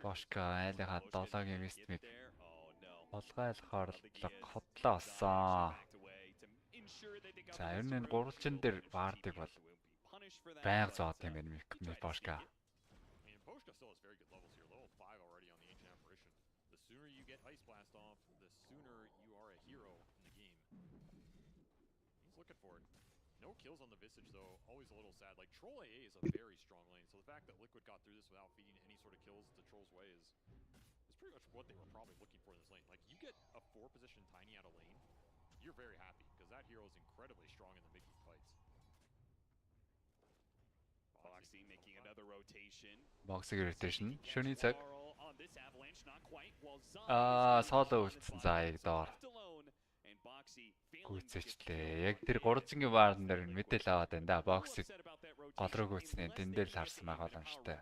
Бошка айлынхаа 7-гийн Mistмиг болгойлохоор хотлоо олсон. За ер нь энэ гурвалжин дээр баардыг бол байнга зоод юм байна Мик Бошка. Boshka still has very good levels here, level 5 already on the Ancient Apparition. The sooner you get Ice Blast off, the sooner you are a hero in the game. He's looking for it. No kills on the Visage though, always a little sad. Like Troll AA is a very strong lane, so the fact that Liquid got through this without feeding any sort of kills to Troll's way is pretty much what they were probably looking for in this lane. Like you get a 4-position Tiny out of lane, you're very happy, because that hero is incredibly strong in the Mickey fights. Boxy making another rotation. Boxy rotation. Шөний цаг. Соло үлдсэн зааяг доор. Гүйцэжлээ. Яг тэр 300-ийн ваарн дээр мэдээл аваад байна да. Boxy гол руу гүйцснээ тэн дээр л харсан байгаа юм шигтэй.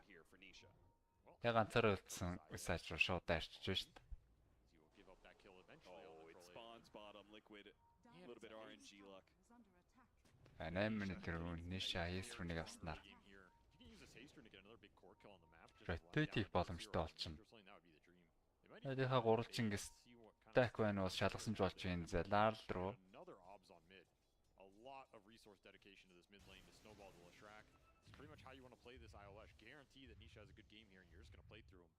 Яг ганцаараа үлдсэн Visage руу шууд дайрчиж байна шүү дээ. А 8 минутын рүү Nisha Yes-рүүнийг авснаар rotate-ийг боломжтой болчихно. Эдийнхээ гурвалжингээс stack байна уус шалгасан ч болж байна. Залаар руу. A lot of resource dedication to this mid lane to snowball the Lashrak. It's pretty much how you want to play this ILS. Guarantee that Nisha has a good game here and you're just going to play through him.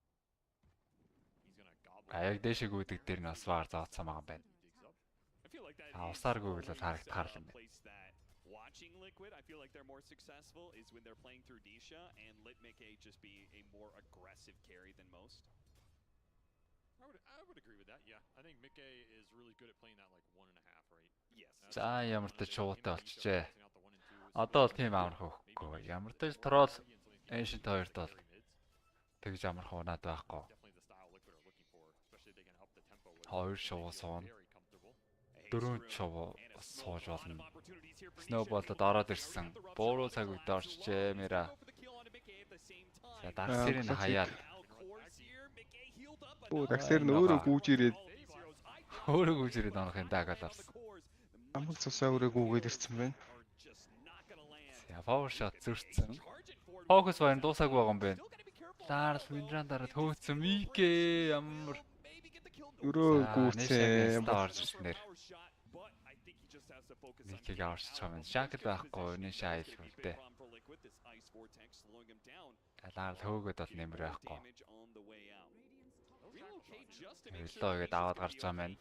He's going to gobble. Яг дэшиг үүдэг дээр нь бас вар заацсан байгаа юм байна. Усааргүй л харагдахаар л юм байна. Watching Liquid, I feel like they're more successful is when they're playing through Nisha and let Mickey just be a more aggressive carry than most. I would agree with that. Yeah, I think Mickey is really good at playing that like 1.5, right? Yes. За ямар ч шуутай болчихжээ. Одоо бол тийм амарх өгөхгүй. Ямар ч Troll Ancient 2-д бол тэгж амарх унаад байхгүй. 2 шуу суун. 4 шуу сууж болно. Snowball-д ороод ирсэн. Бууруу цаг үед орчжээ Мира. За Darkseer-ийн хаяад. Darkseer нь өөрөө гүйж ирээд онох юм даа галарс. Амаг цусаа өөрөө гүйгээд ирсэн байна. За power shot зөрчсөн. Focus fire дуусаагүй байгаа юм байна. Лаарл Windrand дараа төөцсөн Микки ямар өөрөө гүйцээ орж ирснээр. Миккиг аварч байгаа юм. Shackle байхгүй Nisha айлгүй дээ. Лаарл хөөгöd бол нэмэр байхгүй. Эллогээд аваад гарч байгаа маань.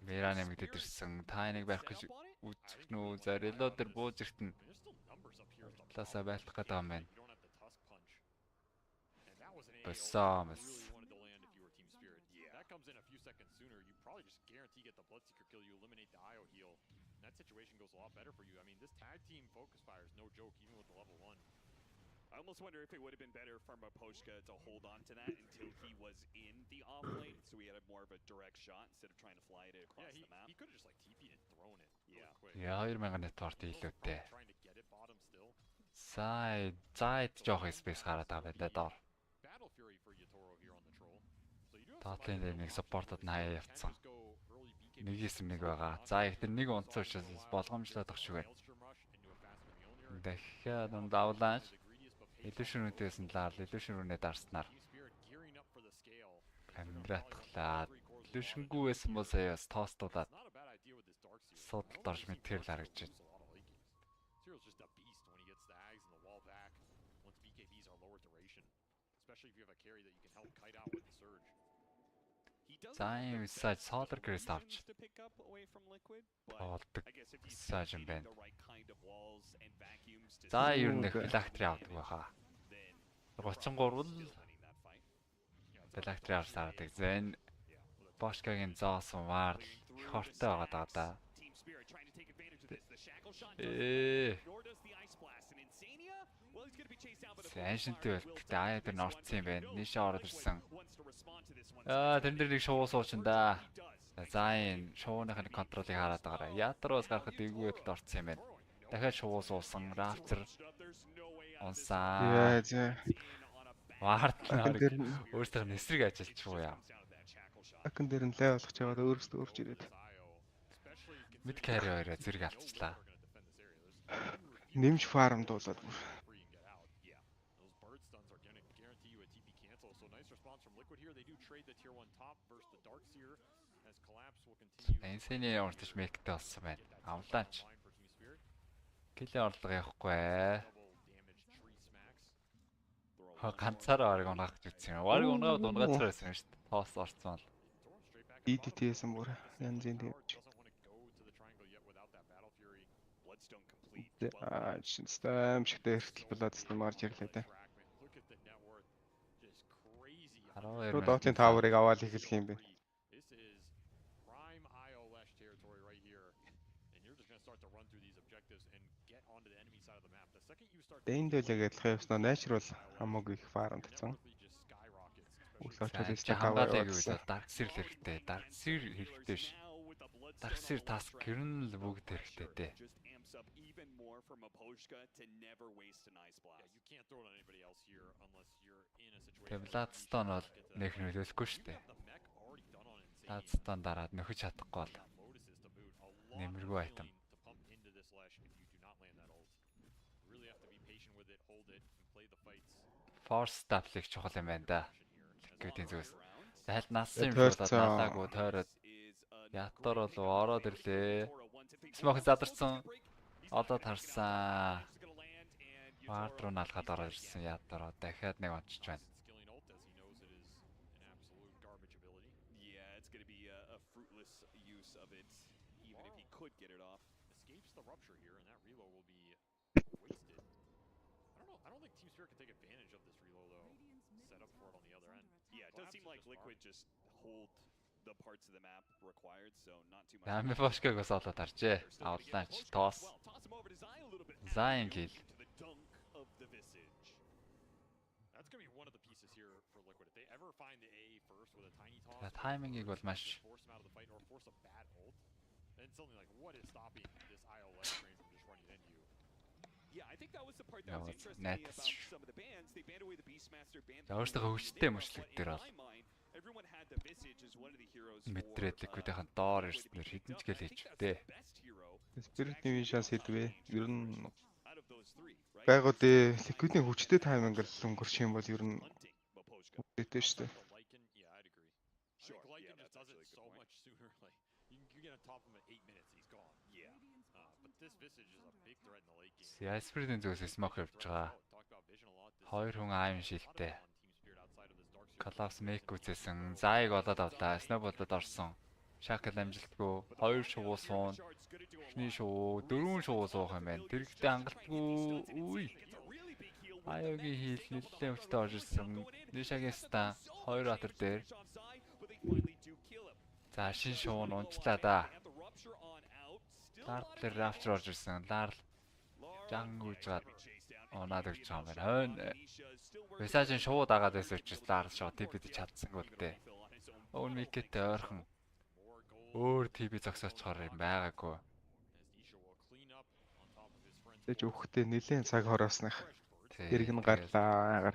Мира нэмэгдэд ирсэн. Тайныг байх гэж үзэх нүү. За Рело дээр бууж иртэн. Талаасаа байлтах гэдэг юм байна. Босаамс. That comes in a few seconds sooner. You probably just guarantee get the Bloodseeker kill. You eliminate the IO heal. And that situation goes a lot better for you. I mean, this tag team focus fire is no joke, even with the level 1. I almost wonder if it would have been better for Maposhka to hold on to that until he was in the off lane, so he had more of a direct shot instead of trying to fly it across the map. He could have just like TP'd and thrown it really quick. Яа 2000 network илүүтэй. Trying to get it bottom still. Зайд жоох space гараад байгаа байна даа. Battle Fury for Yatoro here on the troll. So you do Татлын дээр нэг supportод хаяа явцсан. Нэгээс нэг байгаа. За их тэр нэг унцсан учраас болгоомжлоод ах шиг байна. Дахиад давлааж Illusion-үүдээс нь лаар Illusion-үүнээ дарснаар камератглаад Illusion-гүй байсан бол саяас тоостуулаад судалд орж мэдхээр л харагдаж байна. Cyril's just a beast when he gets the Ags and the wall back once BKBs are lower duration, especially if you have a carry that you can help kite out with the surge. За энэ Visage Solar Crest авч болдог Visage юм байна. За ер нь Phylactery авдаг байхаа. 33 л Phylactery авсардаг. Зэн Boshka-гийн зоосон ваар их хортой байгаа даа. Ancient-тэй болттой аяа дээр норцсон юм байна. Nisha ороод ирсэн. Тэрэн дээр нэг шуу суучин да. За энэ шууныхны контролыг хараад байгаарай. Ятроос гарахад эвгүй байдалд орцсон юм байна. дахиад шувуу суусан Raptor унсаа. Вард өөртөө нэсрэг ажиллачгүй яа. Акн дээр нь лай болгож яваад өөрөөсөө өөрч ирээд. Mid carry хоёроо зэрэг алдчихлаа. Нэмж фарм дуулаад бүр. Энсэний уртч мектэй болсон байна. Авлаач. Килээ орлого явахгүй. Ганцаараа ориг унгах гэж үзсэн. Ориг унгаад унгацраа байсан шүү дээ. Тоос орцсон. DDT-сэн бүр янзын дэмж. Шинстэм шигтэй эртэл булаадсан марж ирлээ дээ. Руу доотлын тааврыг аваад эхлэх юм бэ. Дэндэлэг адилхан явснаа natural хамаагүй их фарм татсан. Үсэлч хамгаалыг үйл dark seer хэрэгтэй. Dark seer хэрэгтэй биш. Dark seer task kernel бүгд хэрэгтэй дээ. Bloodstone бол нэг нөлөөлөхгүй шүү дээ. Bloodstone дараад нөхөж чадахгүй бол нэмэргүй айтам. Force stop-ыг чухал юм байна да. Ликвидийн зүгээс. Захад нассан юм болоод налаагүй тойроод ятор бол ороод ирлээ. Смок задарсан. Одоо тарсан. Вард руу налгаад ороод ирсэн ятор дахиад нэг онцч байна. Ами фошкаг бас олоод харжээ. Авлаач тоос. Зайн гил. Таймингийг бол маш Өөртөө хөвчтэй мөчлөгдөр бол мэдрээд ликвидийн доор ирснээр хідэн ч гэл хийж дээ. Спиритний вишас хийдвэ. Ер нь байгууд ликвидийн хүчтэй тайминг л өнгөрч юм бол ер нь үгүй шүү дээ. Спиритийн зүгээс смок явж байгаа. Хоёр хүн аим шилтэй. Collapse make үзсэн. Заыг болоод авлаа. Snowball-д орсон. Shackle амжилтгүй. 2 шувуу суун. Эхний шувуу, 4 шувуу суух юм байна. Тэрэгтэй хангалтгүй. Үгүй. Аягийн хийл нэлээд өвчтэй орж ирсэн. Лишагийн стан 2 атар дээр. За шин шувуу нь унцлаа да. Ларл Raptor орж ирсэн. Ларл жан үүжгаад унаад өгч байгаа юм байна. Хойно Visage шууд дагаад байсан учраас Lars шоо TP-д чадсангүй дээ. Өвн Микэтэй ойрхон өөр TP зогсоочхоор юм байгаагүй. Тэгж өөхтэй нэлээд цаг хороосных. Ирэг нь гарлаа.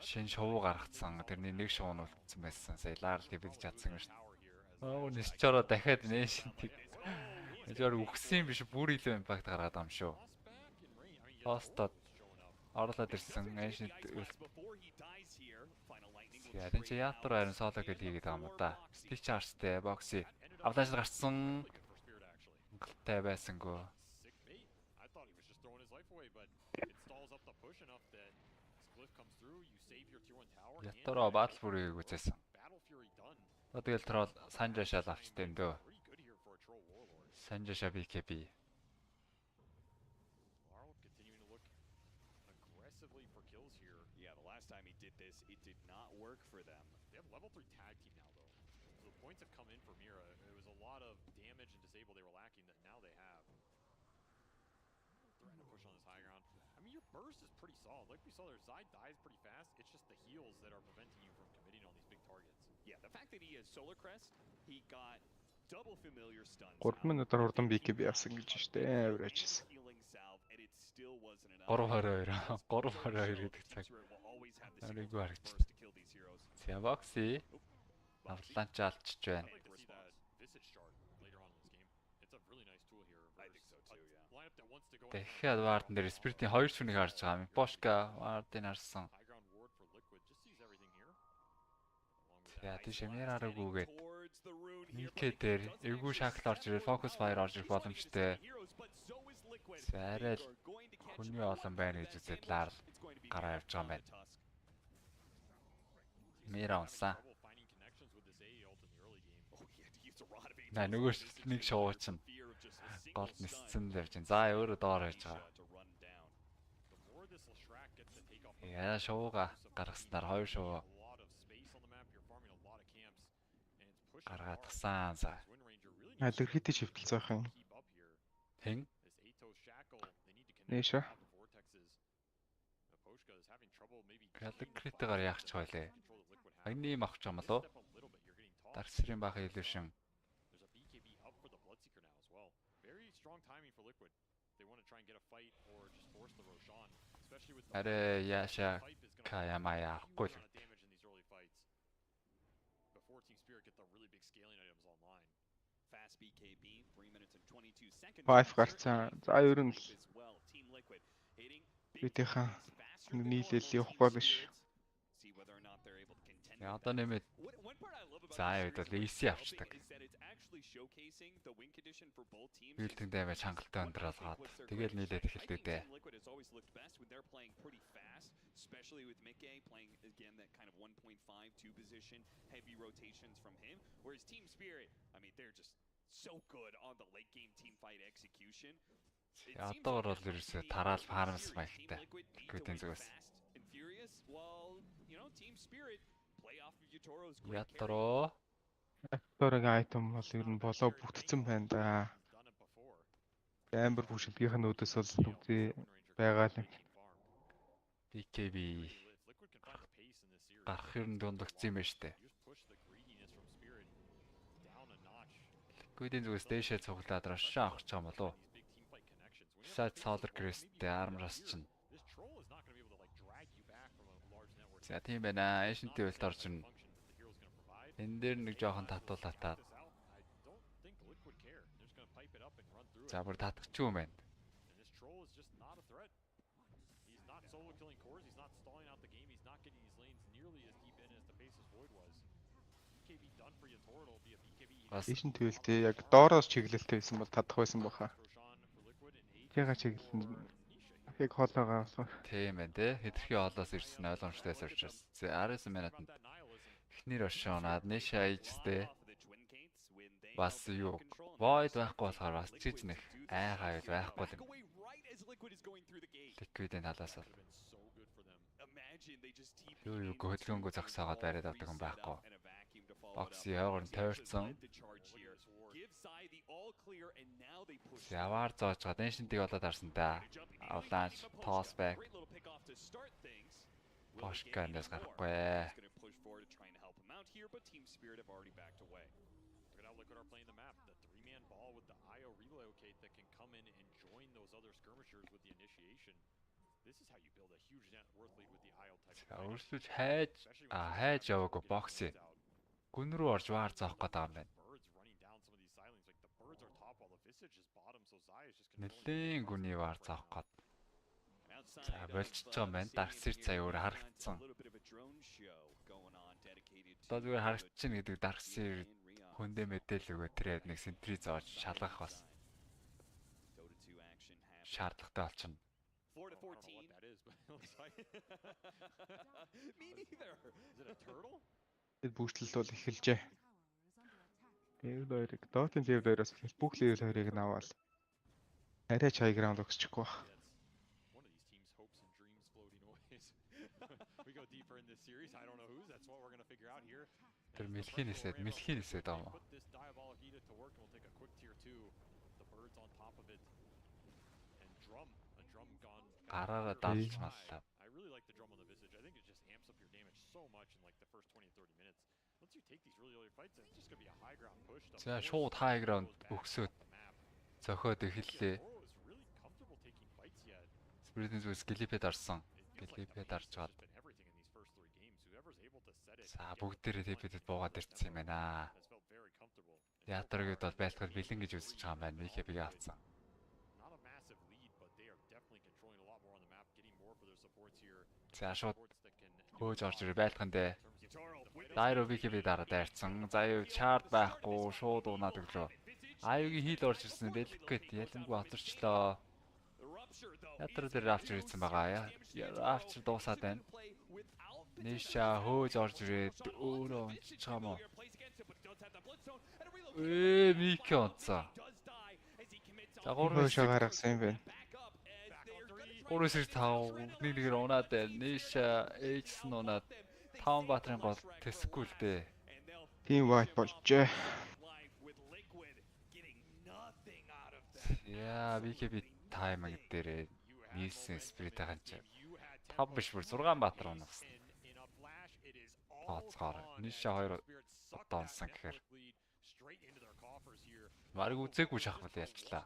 Шин шувуу гаргацсан. Тэрний нэг шувуу нь үлдсэн байсан. Сая Lars TP-д чадсан юм шүү дээ. Нисчороо дахиад нээшин тэг. Жоор үхсэн биш бүр илүү импакт гаргаад байгаа юм шүү. Постод орлоод ирсэн эншин ядан чи ятор харин соло гэл хийгээд байгаа юм да. Стич харстай бокси авлааш гарсан. Галтай байсангүй. Ятор батл бүрийг үзээсэн. Тэгэл трол санжашаал авчтай юм дөө. Санжаша BKB. Level 3 tag team now though. So the points have come in for Mira. It was a lot of damage and disable they were lacking that now they have. Threaten to push on this high ground. I mean your burst is pretty solid. Like we saw there, Zai dies pretty fast. It's just the heals that are preventing you from committing on these big targets. Yeah, the fact that he has Solar Crest, he got double familiar stuns. 3 минутаар хурдан BKB яасан гэж штэ. Аврагчс. still wasn't enough. 3-22 гэдэг цаг. Ариггүй харагдчихна. За бокси авланч алдчих байна. Дахиад вард нэр спиртийн 2 шүнийг харж байгаа юм. Бошка вардыг харсан. За тийш мэр араггүйгээд Никэ дээр эвгүй шахал орж ирэл фокус файр орж ирэх боломжтой. За арай л хүний олон байна гэж үзээд лаар гараа явж байгаа юм байна. Мэр онсан. Нөгөө нэг шуучин голд ниссэн л явж байна. За өөрөө доор байж байгаа. Яа шууга гаргаснаар 2 шуу гаргадсан. За. Алэрхийтэй шивтэлцэх юм. Хэн? Нэшэ. Алэрхийтэйгээр яах ч байлээ. Агны юм авч байгаа юм лөө. Дарсрын бах илүүшин. Аре яша каямая авахгүй л. Five гарцаа. За ер нь бидийнхэн нийлэл явахгүй л ш. Одоо нэмээд за яд бол AC авчдаг. Билдинг дэмэж хангалттай өндөрлөгаад тэгэл нийлээд эхэлдэг дээ. Especially with Mickey playing again that kind of 1.5-2 position, heavy rotations from him. Whereas Team Spirit, I mean, they're just so good on the late game team fight execution. Одоо бол ерөөсөө тараал фармс маягтай. Гүтэн зүгээс. Ятро. Ятрогийн айтем бол ер нь болоо бүтцэн байна да. Амбер бүшилгийнх нь өдөөс бол үгүй байгаа л юм. BKB гарах юм дундагцсан юм байна штэ. Гүдэн зүгээс дэшээ цуглаад рашаа авах ч юм болов. Шат Solar Crest-тэй армраас чинь. За тийм байна. Ancient-тэй үлд орж ин. Энэ дээр нэг жоохон татуулатаад. За бүр татчих юм байна. Ancient үлдээ яг доороос чиглэлтэй байсан бол татах байсан баха. Яга чиглэл яг хоолойгоо авах. Тийм байна те. Хэтэрхий хоолоос ирсэн ойлгомжтойс учраас. За 19 минутанд эхнэр ошоонаад нэшэ айжтэй. Бас юу void байхгүй болохоор бас чиж нэг айгаа байхгүй юм. Liquid-ийн талаас бол юу хөдөлгөөнгөө зогсоогоод бариад авдаг юм байхгүй. Бокси яваар нь тойрцсон. Яваар зоож гад Ancient-ийг болоод харсан да. Avalanche toss back. Бошка эндээс гарахгүй. Өөрсдөж хайж яваагүй бокси. Гүн рүү орж ваар зоох гэдэг юм байна. Нэлээд гүний ваар зоох гээд. За болчихж байгаа юм байна. Дарксир цаа өөр харагдсан. Одоо зүгээр харагдчихна гэдэг Дарксир хүндээ мэдээлэл өгөө тэрээд нэг сентри зоож шалгах бас шаардлагатай болчихно. 4-14. Me neither. Is it a turtle? Тэд бүгдлэл бол эхэлжээ. Level 2-ыг Dota-ын level 2-оос эхэлж бүх level 2-ыг нь аваад арай ч high ground өгсөхгүй баг. Тэр мэлхийн нисээд аа. Гараараа даалж маллаа. I really like the drum on the Visage. I think it just amps up your damage so much in like the first 20 to 30 minutes. Once you take these really early fights, it's just going to be a high ground push. За шууд high ground өгсөд зохиод эхэллээ. Бүрийн зүгээс клипэд орсон. Клипэд орж гад. За бүгдээрээ клипэдэд буугаад ирсэн юм байна. Театрыг бол байлтгал бэлэн гэж үзэж байгаа юм байна. Викэбиг авцсан. За шууд хөөж орж ирээ байлтган дээр. Дайро викэбиг дараа дайрцсан. За юу чард байхгүй шууд унаад өглөө. Аюугийн хил орж ирсэн бэлгэт ялангуй хоцорчлоо. Ятар дээр рафчер ирсэн байгаа. Рафчер дуусаад байна. Ниша хөөж орж ирээд өөрөө унчиж байгаа мó. Мик онцоо. За гурван шагаар гаргасан юм байна. 3-5 нэг-нэгээр унаад байна. Ниша эйжсэн унаад 5 баатрын гол тэсэхгүй л дээ. Team white болжээ. Яа, BKB тайминг дээр нийлсэн спирит ханч. 5 биш бүр 6 баатар унасан. Тооцоор. Ниша 2 удаансан гэхээр. Марг үзээгүй шахвал ялчлаа.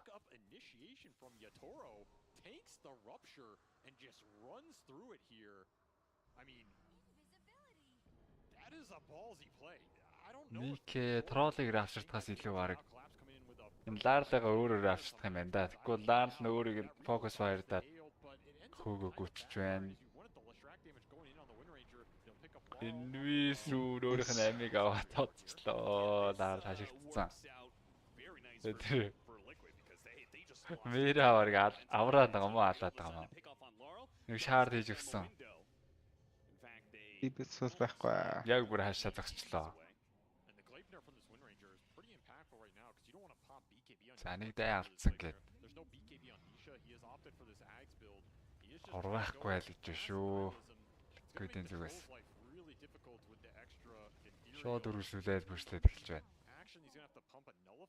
The rupture and just runs through it here. I mean, that is a ballsy play. I don't know. Мик троллыг рафширтахаас илүү бараг энэ лаарлага өөрөөр рафширтах юм байна да. Тэгвэл лаарл нь өөрийг фокус файрдаад хөөгөө гүчж байна. Инвис рүү өөрийнх нь амиг аваад тоцчлоо. Лаарл хашигдсан. Мэрэ аварга авраад байгаа мó алаад байгаа мó. Нэг шаард хийж өгсөн. Ибэсс байхгүй. Яг бүр хашаа зогсчлоо. За нэг дай алдсан гээд. Орвахгүй л гэж шүү. Гүдэн зүгээс. Шууд үргэлжлүүлээд бүрслээд эхэлж байна.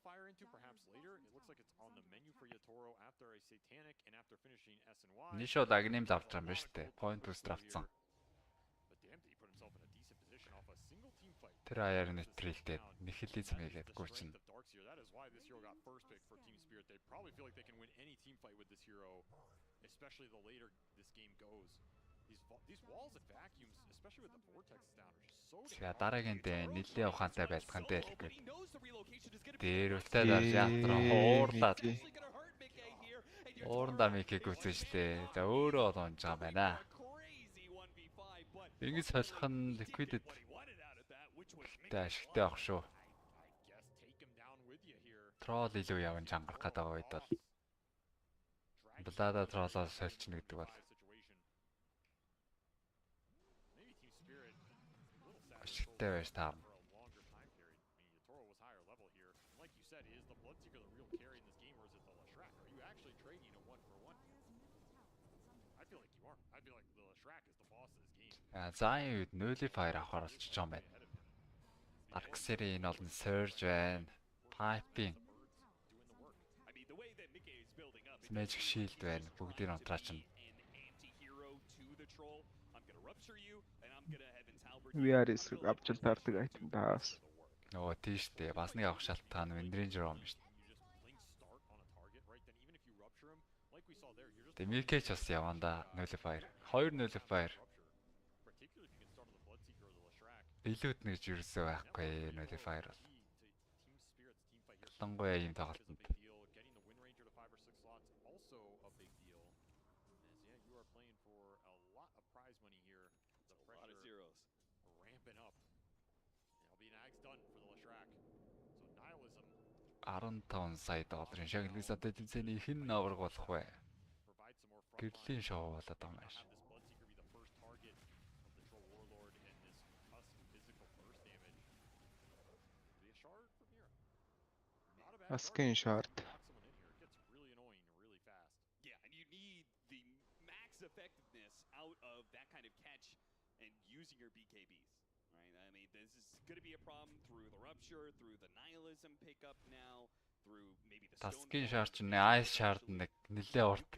Fire into perhaps later. It looks like it's on the menu for Yatoro after a satanic and after finishing SNY. Нишо дагним авч байгаа юм байна шүү дээ. Point boost авцсан. Тэр аяар нэтрэлтэй нихилизм хийгээд гүйчин. That is why this hero got first pick for Team Spirit. They probably feel like they can win any team fight with this hero, especially the later this game goes. These walls and vacuums, especially with the vortex down, are just so. За дараагийн дэ нэлээ ухаантай байлтхан дээр л гээд. Дээр үлтэй дарж яатраа хуурлаад. Уурандаа микийг үтсэн штэ. За өөрөө онж байгаа байна. Ингэж солих нь ликвидэд тэ ашигтай авах шүү. Трол илүү явж ангарах гэдэг үед бол Блада троллоо сольчихно гэдэг бол ашигтай байж таарна. За энэ үед nullifier авахар болчихж байгаа юм байна. Dark Series энэ бол Surge байна. Piping. Magic Shield байна. Бүгдийн унтраач нь. VR эсрэг авчил таардаг айтем таас. Нөгөө тийштэй. Бас нэг авах шалтгаан Windranger юм шүү дээ. Демикэч бас яванда nullifier. 2 nullifier. Илүүд нэгж юусоо байхгүй nullifier бол. Ялангуяа ийм тоглолтод. $15 сая долларын шагналыг садад тэмцээний хэн авраг болох вэ? Гэрлийн шоу болоод байгаа юм байна. Asking shard. Yeah, and you need the max effectiveness out of that kind of catch and using your BKBs, right? I mean, this is going to be a problem through the rupture, through the nihilism pickup now, through maybe the stone. Asking shard ч нэ ice shard нэг нэлээ урт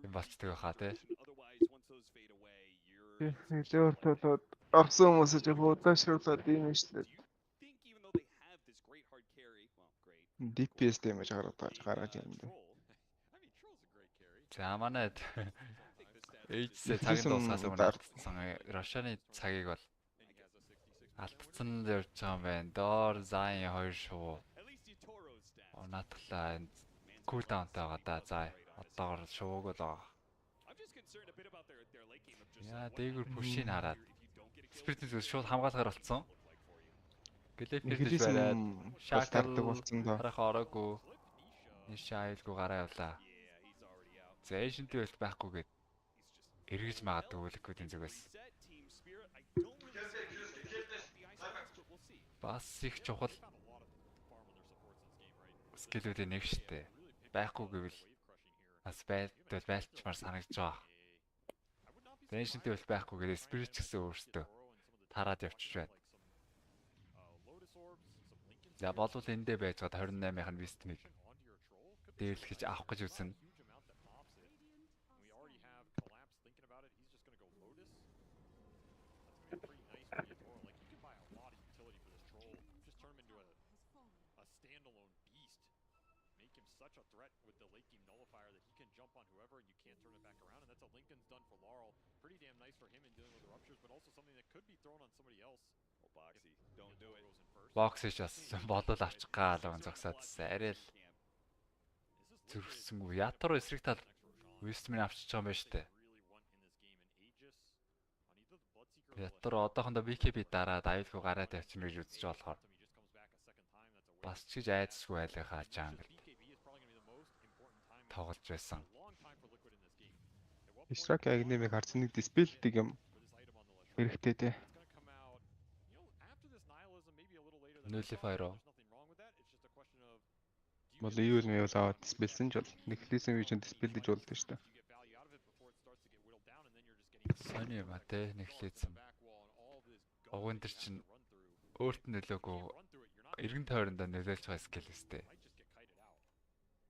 юм болцдог байхаа тий. Otherwise, once those fade away, you're Нэлээ урт болоод орсон хүмүүс ч удаашруулаад ийм шүү дээ. DPS damage гаргаж юм дээ. I mean, Troll's a great carry. За манайд ээжсээ цагийн дуусгасан өмнө алдсан Рашаны цагийг бол алдсан явж байгаа юм байна. Доор Зайн 2 шуу. Наатглаа кулдаунтай байгаа да. За одоогор шууг бол байгаа. Яа дээгүр пушийг хараад спиритийн зүс шууд хамгаалгаар болсон. Гэлэпэрдэж бариад шаактардаг болсон доо. Харах ороогүй. Нишайлгүй гараа явлаа. Зэшинт байл байхгүйгээд эргэж магадгүй ликвидийн зүгээс. Бас их чухал скиллүүдийн нэг штэ. Байхгүй гэвэл бас байлчмаар санагдаж байгаа. Зэшинт байл байхгүйгээд спирит гэсэн өөртөө тараад явчих байна. За болвол эндээ байж байгаа 28-ын вистмиг дээрлэж авах гэж үзнэ. Боксэж бас бодол авчих гаалган зогсоодсэн. Арай л зүрхсэнгүй. Ятар эсрэг тал Вистмин авчиж байгаа юм байна штэ. Ятар одоохондоо BKB дараад аюулгүй гараа тавьчихна гэж үзэж болохоор бас ч гэж айдсгүй айлынхаа жангл тоглож байсан. Исрак агнемиг харсан нэг диспелдэг юм хэрэгтэй те. Нөлөфайро. Бол юу юм яваад диспелсэн ч бол нэхлээсэн вижн диспелдэж болдог шүү дээ. Сони юм а те нэхлээсэн. Огоон төр чин өөрт нь нөлөөгөө эргэн тойрондоо нөлөөлж байгаа скил өстэй.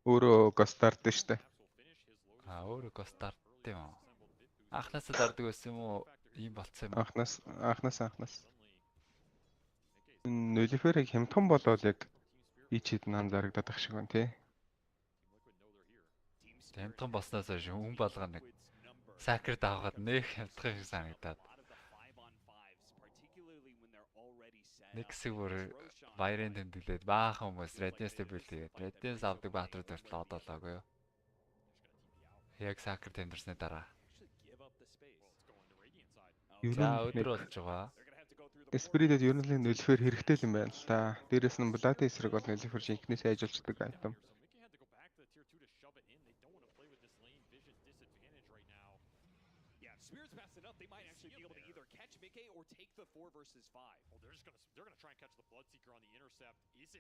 Өөрөө гостард шүү дээ. Өөрөө гостард юм. Анхнаасаа дарддаг байсан юм уу? Ийм болцсон юм. Анхнаас. Нөлөфөрийг хямдхан болоод яг ичэд нам зарагдаад ах шиг байна тий. Хямдхан болсноос хойш хүн болгоо нэг сакред авахад нэг хямдхан шиг санагдаад. Нэг хэсэг бүр баярын тэмдэглээд баахан хүмүүс Radiance build хийгээд Radiance авдаг баатрууд хүртэл одоолоогүй юу. Яг сакред тэмдэрсний дараа. За өдөр болж байгаа. Спиритэд ер нь л нөлөфөр хэрэгтэй юм байна л та. Дээрээс нь Blood эсрэг бол нөлөфөр шинхнээсээ ажилладаг айтам.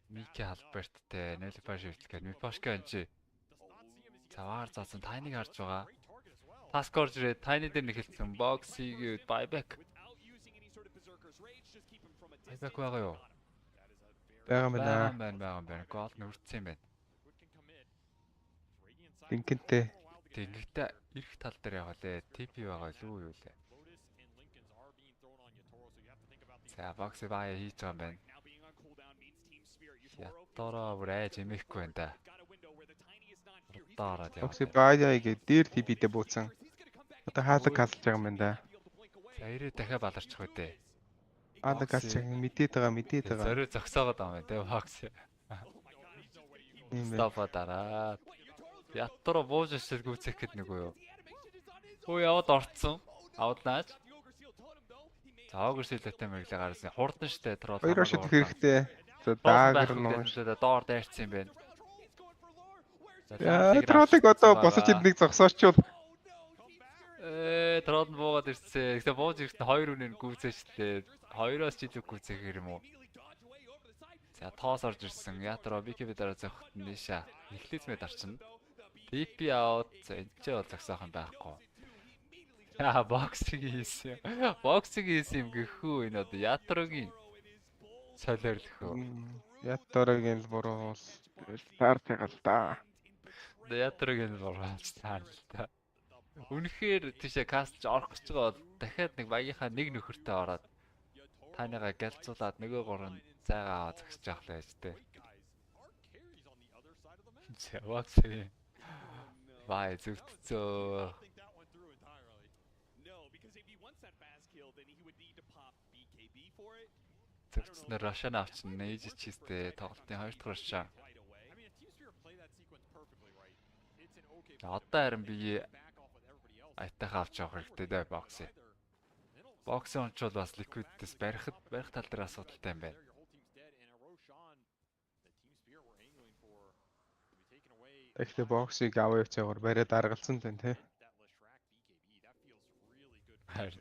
Мики Алберттэй нөлөфөр шивтлгээд Мипошка энэ цаваар заасан тайныг харж байгаа. Task order ирээд тайны дээр нэг хэлсэн боксийг buyback. Buyback байгаа юу? Байгаа байна. Гол нүрцсэн юм байна. Тинкэнтэй. Тэнгэгтэй ирэх тал дээр яваа лээ. TP байгаа л юу лээ. За бокс бая хийж байгаа юм байна. Ятороо бүр айж эмэхгүй байна да. Бокс бая гээд дээр TP-тэй бууцсан. Одоо хаалга хасж байгаа юм байна да. За ирээ дахиад баларчих үү дээ. Хаалга хасж мэдээд байгаа. Зориу зогсоогоод байгаа юм те бокс. Стопа дараа. Ятороо бууж шил гүцэх гээд нэг үү. Өө яваад орцсон. Авднаач. Цаагаар шилэтэй мэглээ гарсан. Хурдан штэ трол. Хоёр шид хэрэгтэй. За даагар нуу. Доор дайрцсан юм байна. Яа, троллыг одоо босож ирдэг зогсоочвол. Трол буугаад ирсэн. Гэхдээ бууж ирэхдээ хоёр үнээр гүйцээжтэй. Хоёроос ч илүү гүйцээх юм уу? За тоос орж ирсэн. Ятро BKB дараа зохихт нэша. Эхлээсмээ дарчна. TP out. За энэ ч бол зогсоох юм байхгүй. Яа, боксиг хийсэн. Боксиг хийсэн юм гэхүү энэ одоо Ятрогийн солиорлох уу? Ятрогийн л буруу стартыг л да. Ятрогийн буруу старт л да. Үнэхээр тийшээ кастж орох гэж байгаа бол дахиад нэг багийнхаа нэг нөхөртэй ороод таныгаа гэлцуулаад нөгөө гурван зайгаа аваа зогсож явах л байж тээ. За боксиг Вай зүгтцөө. No, because if he wants that fast kill, then he would need to pop BKB for it. Зүгтцнэр Рашан авчин хийж чистэй тоглолтын 2 дахь Рашан. Одоо харин би айтайхаа авч явах хэрэгтэй дээ бокс. Боксын онцол бас ликвидээс барих тал дээр асуудалтай юм байна. Тэгэхдээ боксыг аваа явцаагаар бариад даргалцсан тань тий. Харин.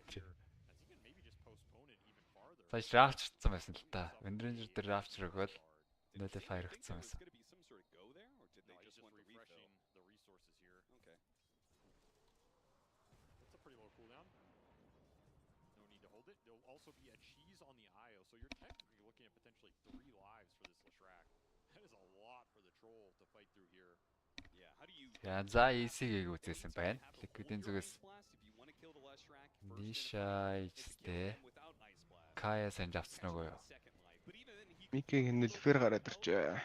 Сая рафчсан байсан л та. Вендрэнжер дээр рафчр өгөөл нөлөө файргцсан байсан. There'll also be a cheese on the IO, so you're technically looking at potentially 3 lives for this Lashrak. That is a lot for the troll to fight through here. Yeah, how do you За EC-ийг үзсэн байна. Liquid-ийн зүгээс Ниша ичтэй. Кая санд авсан уу юу? Микийг нэлфэр гараад ирчээ.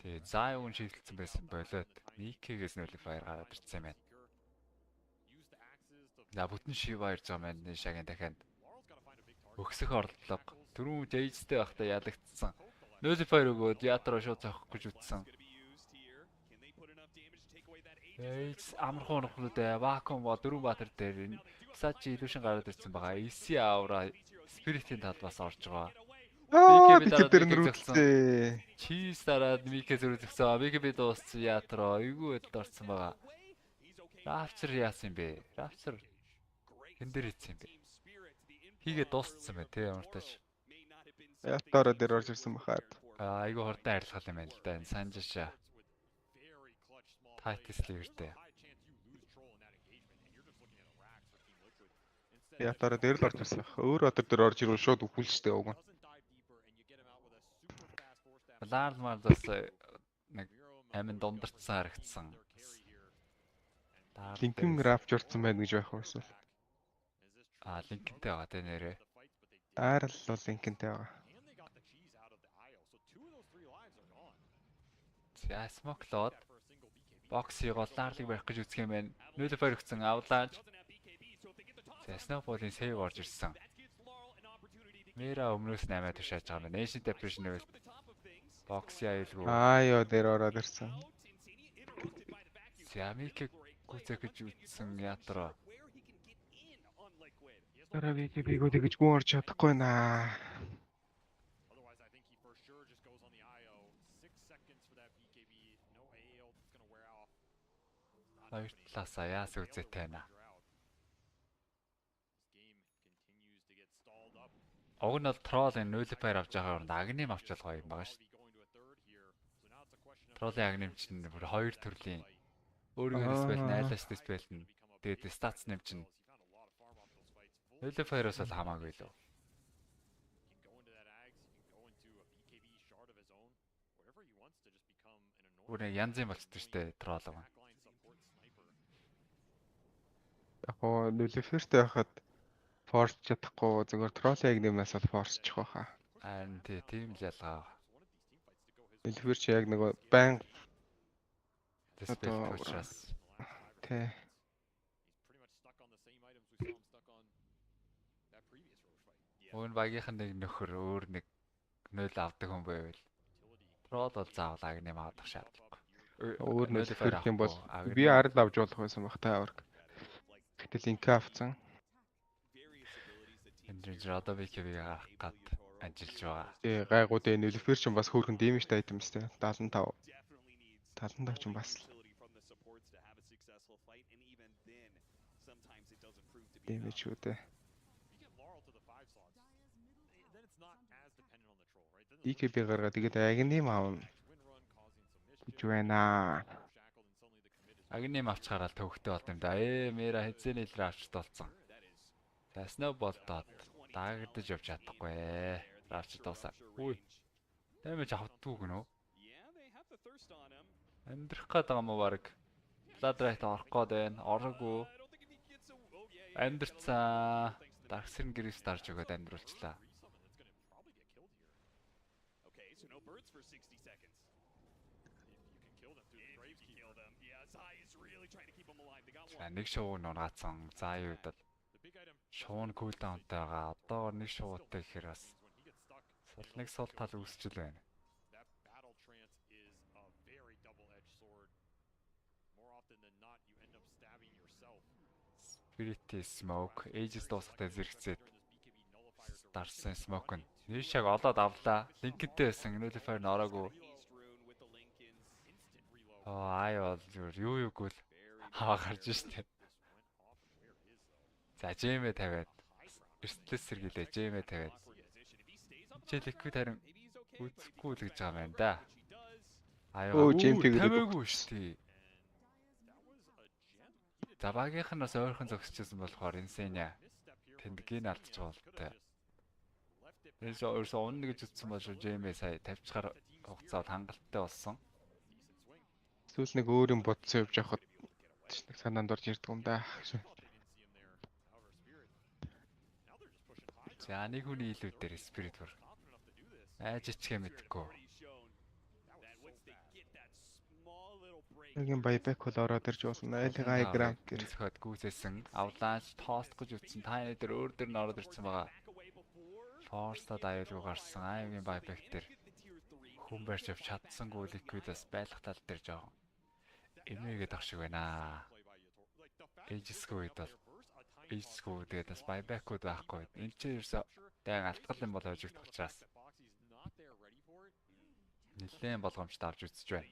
Тэгээ заа юун шийдэлсэн байсан болоод Микигээс нөлфэр гараад ирсэн юм байна. За бүтэн шиваа ирж байгаа маань Нишагийн дахиад өгсөх орлого түрүүн Дэйжтэй байхдаа ялагдсан. Нөлфэр өгөөд ятар шууд зоох гэж үтсэн. Дэйж амархан нөхрүүдээ вакуум ба 4 баатар дээр Сачи илүүшин гараад ирсэн байгаа. EC аура спиритийн талбаас орж байгаа. BKB дээр нөрүүлсэн. Чиз дараад Микэ зөрүүлсэн. BKB дууссан ятар айгүй байдалд орсон байгаа. Рафчер яасан бэ? Рафчер хэн дээр ийцсэн бэ? Хийгээ дууссан бай тээ уртаж. Ятараа дээр орж ирсэн бахаад. Айгүй хурдан арилгал юм байна л да. Санжаша. Тайтслэгэртэй. Ятараа дээр л орж ирсэн. Өөр өдөр дээр орж ирвэл шууд үхүүлжтэй уг. Лаармардас нэг амин дундартсан харагдсан. Линкэн рафч орсон байна гэж байх байсан. Линкэнтэй байгаа тэ нэрээ. Аарл бол линкэнтэй байгаа. За смоклоод боксыг голлаарлыг барих гэж үзэх юм байна. Нөлөөр өгсөн авлааж. За Snowball-ийн сейв орж ирсэн. Мера өмнөөс 8 тушааж байгаа юм. Nation Depression-ээс бокс айлгүй. Ёо дээр ороод ирсэн. За Микэ гүцэх гэж үзсэн ятар. Дараа BKB-гөө тэгж гүн орж чадахгүй наа. Хоёр талаасаа яас үзэтэй наа. Уг нь бол троллын нөлөөр авч байгаа юм агним авч байгаа юм байгаа шүү. Троллын агним чинь бүр хоёр төрлийн өөрийнхөө спел найлаш спел нь тэгээд статс нэм чинь нөлөөроос бол хамаагүй лөө. Үрээ янзын болчтой штэ тролл маань. Яг гоо нөлөөртэй байхад форс чадахгүй зөвхөн троллын агнимаас бол форсчих واخа. Харин тийм л ялгаа. Нөлөөр чи яг нэг байн спел учраас тий. Өн багийнхан нэг нөхөр өөр нэг нөл авдаг хүн байвал тролл бол заавал агним авах шаардлагагүй. Өөр нөл хэрэг юм бол би ард авч болох байсан баг та авраг. Гэтэл линк авцсан. Энд одоо BKB-г авах гад ажиллаж байгаа. Тий гайгуудын нөлөөр чинь бас хөөрхөн дэмжтэй айтемстэй 75. 75 ч бас л. Дэмэж үдэ. BKB гаргаад тэгээд агним аав гэж байна. Агним авчхаараа төвхтэй болд юм да. Мера хэзээ нэлрээ авчт болсон. За Snowball-дод даагдаж явж чадахгүй. Авчт дуусаа. Үй. Дэмэж автгүй гэнэ үү? Амьдрах гээд байгаа мó баг. Ладрайт орох гээд байна. Ороогүй. Амьдрцаа. Дарксэрн гэрээс дарж өгөөд амьдруулчлаа. За нэг шоу нураацсан. За юу удаа шоу нь кулдаунтай байгаа. Одоо нэг шоутай гэхээр бас нэг сул тал үүсчил байна. Spirit Smoke, Aegis дуусахтай зэрэгцээд дарсан Smoke нь нийшаг олоод авлаа. Линкэнтэй байсан. Nullifier нь ороогүй. Ай бол юу гүйл хаа гарч штэ. За Жэмэ тавиад эрсдлээс сэргийлээ Жэмэ тавиад. Чи Liquid харин үзэхгүй л гэж байгаа юм байна да. Аюу тавиагүй штэ. За багийнх нь бас ойрхон зогсчихсан болохоор Insane тэндгийг алдчих болтой. Эс өөрсөө унна гэж утсан бол Жэмэ сая тавьчихаар хугацаад хангалттай болсон. Сүүл нэг өөр юм бодсон явж явахад нэг санаанд орж ирдэг юм да. За нэг хүний илүү дээр Spirit бүр айж ичгээ мэдгүй. Нэг юм байбек бол ороод ирж болно. Айлга грамм гэр зөхөд гүйцээсэн. Авлаанч тост гэж утсан. Таны дээр өөр дээр нь ороод ирсэн байгаа. Force-тад аюулгүй гарсан. Аймгийн байбек дээр хүн барьж авч чадсангүй Liquid-аас байлах тал дээр жоохон эмээгээд ах шиг байна. Aegis-гүй үед бол Aegis-гүй тэгээд бас байбекуд байхгүй. Энд чинь ерөөсөө дан алтгал юм бол хожигдох учраас нэлээд болгоомжтой авч үзэж байна.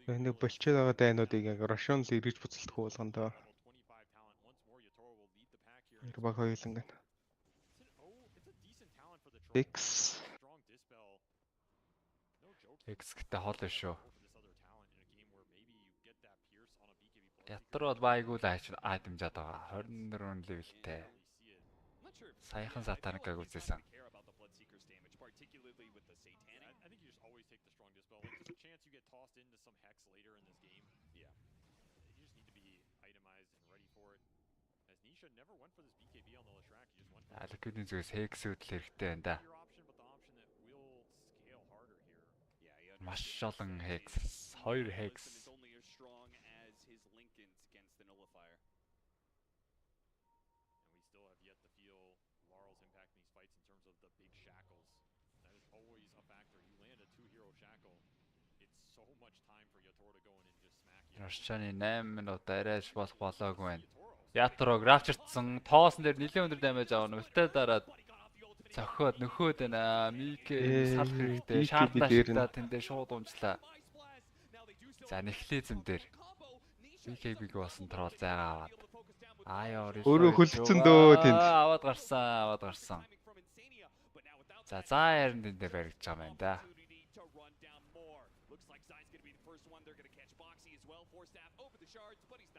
Нэг болчиход байгаа дайнуудыг яг Рошон л эргэж буцалтгүй болгондоо. Баг хоёулан гэнэ. X гэдэг хол шүү. Ятар бол байггүй л айдамжаад байгаа. 24 левелтэй. Саяхан сатаникаг үзсэн. Liquid-ийн зүгээс Hex-үүд л хэрэгтэй байна да. Маш олон Hex, 2 Hex. Рашчаны 8 минут арайж болох болоогүй байна. Ятрог графчирцсан тоосон дээр нэлээд өндөр дэмэж авна. Үлтээ дараад цохиод нөхөөд байна. Мике салах хэрэгтэй. Шаардлагатай тэн дээр шууд унжлаа. За нэхлизм дээр Микебиг болсон трол зайгаа аваад. Өөрөө хөлдсөн дөө тэнд. Аваад гарсан. За харин тэнд дээр баригдаж байгаа юм да.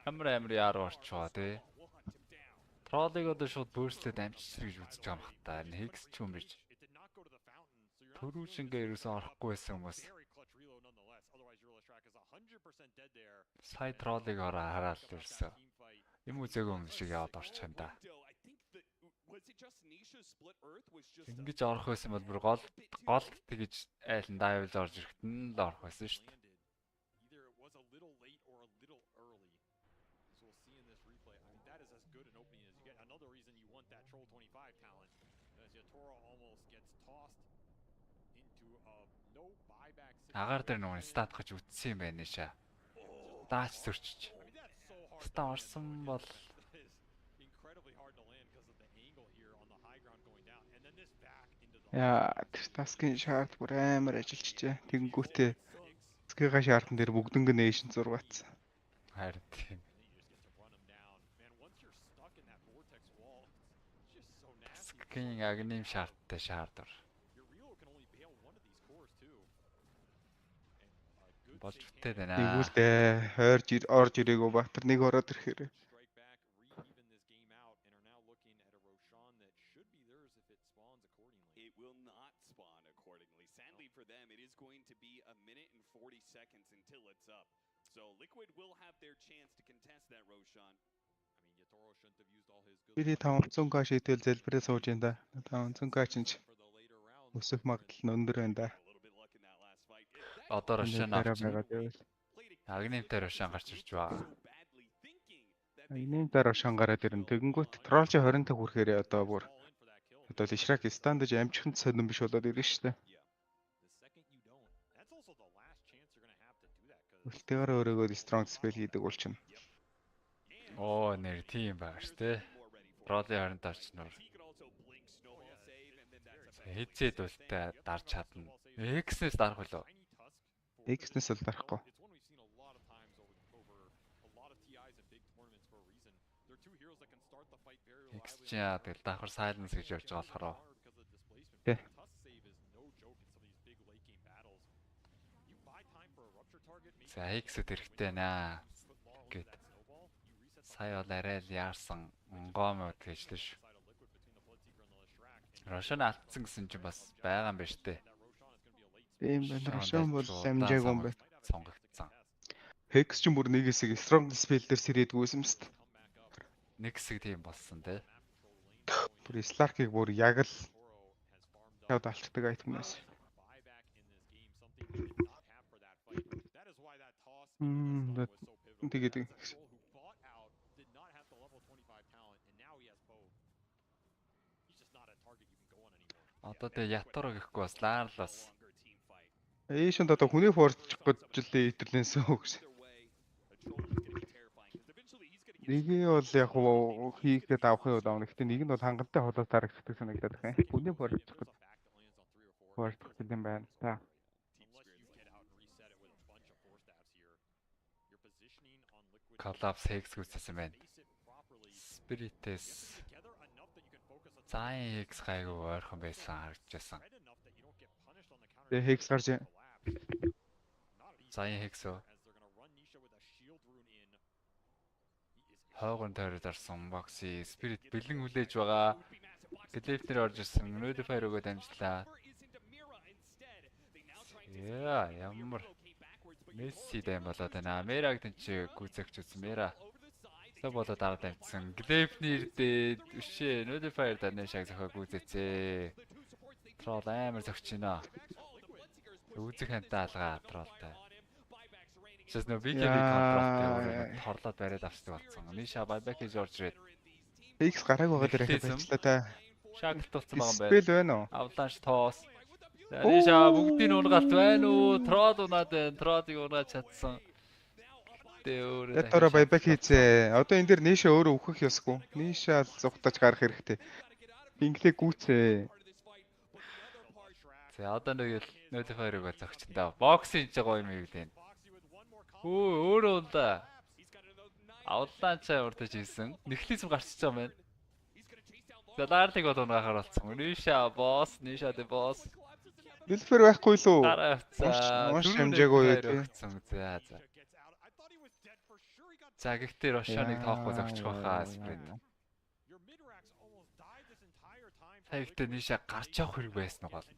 Амар яаруу орчоо тий. Троллыг одоо шууд бөөслөд амжчихсан гэж үзэж байгаа юм хата. Hex ч юм биш. Төрүүшингээ ерөөсөө орохгүй байсан хүмүүс. Сая троллыг хараад ерөөсөө юм үзээгүй юм шиг яваад орчих юм да. Ингэж орох байсан бол бүр гол тэгж айлн дайвлж орж ирэхэд нь л орох байсан шүү дээ. Агаар дээр нөгөө стат гэж үтсэн юм байна шаа. Даач зөрчиж. Ста орсон бол яа, таскын шаард бүр амар ажиллажээ. Тэнгүүтээ таскыгаа шаардсан дээр бүгдөнгө нээшн зургаацсан. Харин тийм. Таскын агним шаардтай шаардвар. Болж үтээд байна. Тэгвэл орж ирээгөө Баатар нэг ороод ирэхээр. Би 500к шийдэл залбираа сууж энэ да. 500к ч өсөх магадлал нь өндөр байна да. Одоо Рошан авчихна. Агнемтай Рошан гарч ирж байгаа. Агнемтай Рошан гараад ирнэ. Тэгэнгүүт троллж 20 та хүрэхээр одоо бүр одоо Лишрак стандаж амжихын сонирн биш болоод ирнэ шүү дээ. Үлтэйгээр өөрөөгөө strong spell хийдэг болчихно. Оо нэр тийм байгаа шүү дээ. Троллын 20 дарчнаар. Хэзээд үлтэй дарж чадна. X-нэс дарах болов. X-нэс л дарахгүй. X-чаа тэгэл давхар silence гэж явж байгаа болохоор. Тэ. За X-эд хэрэгтэй наа. Гэт. Сая бол арай л яарсан онгоомод гэжлээ ш. Рошан алдсан гэсэн чинь бас байгаа юм байна штэ. Тийм байна. Рошан бол амжаагүй юм байна. Сонгогдсон. Hex ч бүр нэг хэсэг strong spell дээр сэрээдгүйсэн юм шүү дээ. Нэг хэсэг тийм болсон те. Бүр Slark-ыг бүр яг л явд алчдаг айтмнаас. Тэгээд одоо тэг ятар гэхгүй бас лаарлаас. Эйшэнд одоо хүний форчих гэж л итэрлэнсэн үг. Нэг нь бол яг хуу хийгээд авах юм даа. Гэхдээ нэг нь бол хангалттай холоос тарагддаг санагдаад байна. Хүний форчих гэж. Форчих гэдэг юм байна. Та. Collapse Hex гүйцсэн байна. Spirit-с Зайн Hex гайгүй ойрхон байсан харагдчихсан. Тэгээ Hex гарч Зайн Hex оо. Хаагон тойроод арсан бокси Spirit бэлэн хүлээж байгаа. Глэфтер орж ирсэн. Notifier өгөөд амжлаа. Яа, ямар Месси дэм болоод байна. Мераг тэнч гүзэгч үзсэн Мера. Тэ болоод ард амжсан. Глэфнер дээд үшээ Notifier данаа шаг зохиог гүзээцээ. Трол амар зөгч байна. Үзэг хантай алгаа тролтой. Just no big контракт торлоод бариад авчихдаг болсон. Ниша байбек хийж орж ирээд. X гарааг байгаа дээр их байцлаа та. Шагталцсан байгаа юм байна. Спел байна уу? Авланш тоос. Ниша бүгдийн унгаалт байна уу? Трод унаад байна. Тродыг унгаад чадсан. Ятора байбек хийцээ. Одоо энэ дэр Ниша өөрөө өөхөх ёсгүй. Ниша зүхтаж гарах хэрэгтэй. Инглээ гүцээ. За одоо нэг л Notifier-ыг зогчдоо. Боксинг ч гоё юм юу гэдэг. Өөрөө унда. Авлаанчаа урдаж ийсэн. Нэхлээс гарчиж байгаа юм байна. За дарлыг бол унгахаар болсон. Ниша босс, Ниша дэ босс. Билфер байхгүй лүү? Маш хэмжээгүй үү? За за. За гэхдээ Рошаныг тоохгүй зогчих байхаа спринт. Тэгэхдээ Ниша гарч явах хэрэг байсан уу гол.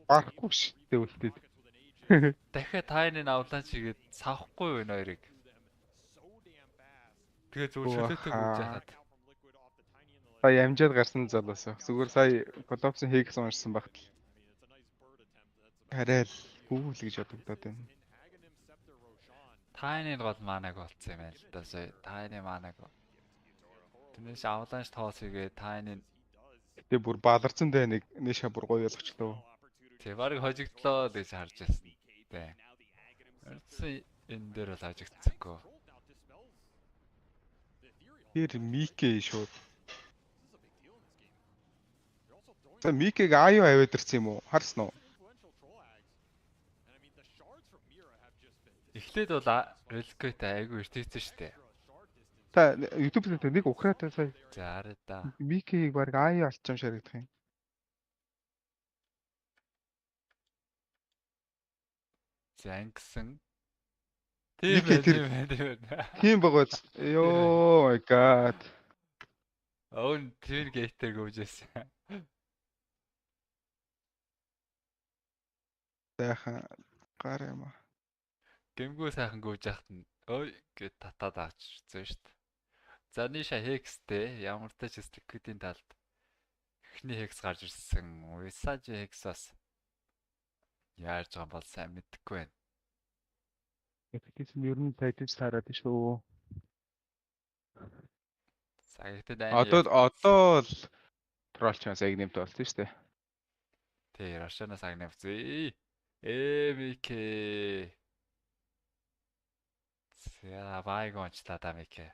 Барахгүй ш. Тэгвэл дахиад тайны авлаанч игээд савхгүй вэ нхоёрыг. Тэгээ зөв шөлөөтэй гүйж яхад. Сая амжаад гарсан залуусаа. Зүгээр сая Collapse Hex уншсан багт л. Арай л гүүл гэж бодогдоод байна. Тайны гол манаг болцсон юм байна л да. Тайны манаг. Тэрнээс авлаанч тоос игээд тайны тэгээ бүр бааларсан дээ нэг Ниша бүр гоё болгочлоо. Тэг барыг хожигдлоо гэж харж байсан. Тэ. Арцсан энэ дээр бол хожигдсангүй. Тэр Микэ шууд. За Микэг аюу аваад ирсэн юм уу? Харсан уу? Эхлээд бол Релкэт айгүй иртээсэн штэ. Та YouTube дээр нэг ухраатай сая. За арай да. Микийг баг аюу алчсан шарагдах юм. Зангсан. Тийм байна. Тийм байгаач. Ёо my god. Оон тэр гейтер гүйжсэн. Сайхан гар юм аа. Гэмгүү сайхан гүйж яхад нь ой гэд татаад авчихсан шүү дээ. За Ниша Хекстэй ямар ч тач Liquid-ийн талд эхний Хекс гарч ирсэн. Visage Hex бас Яаж байгаа бол сайн мэдэхгүй байна. Эффективсэн ер нь тажиж хараад шүү. Сагтад Одоо л троллч яг нэмт болсон шүү дээ. Тий, Рашанаас аг нэвзээ. МК. За байгончлаа да МК.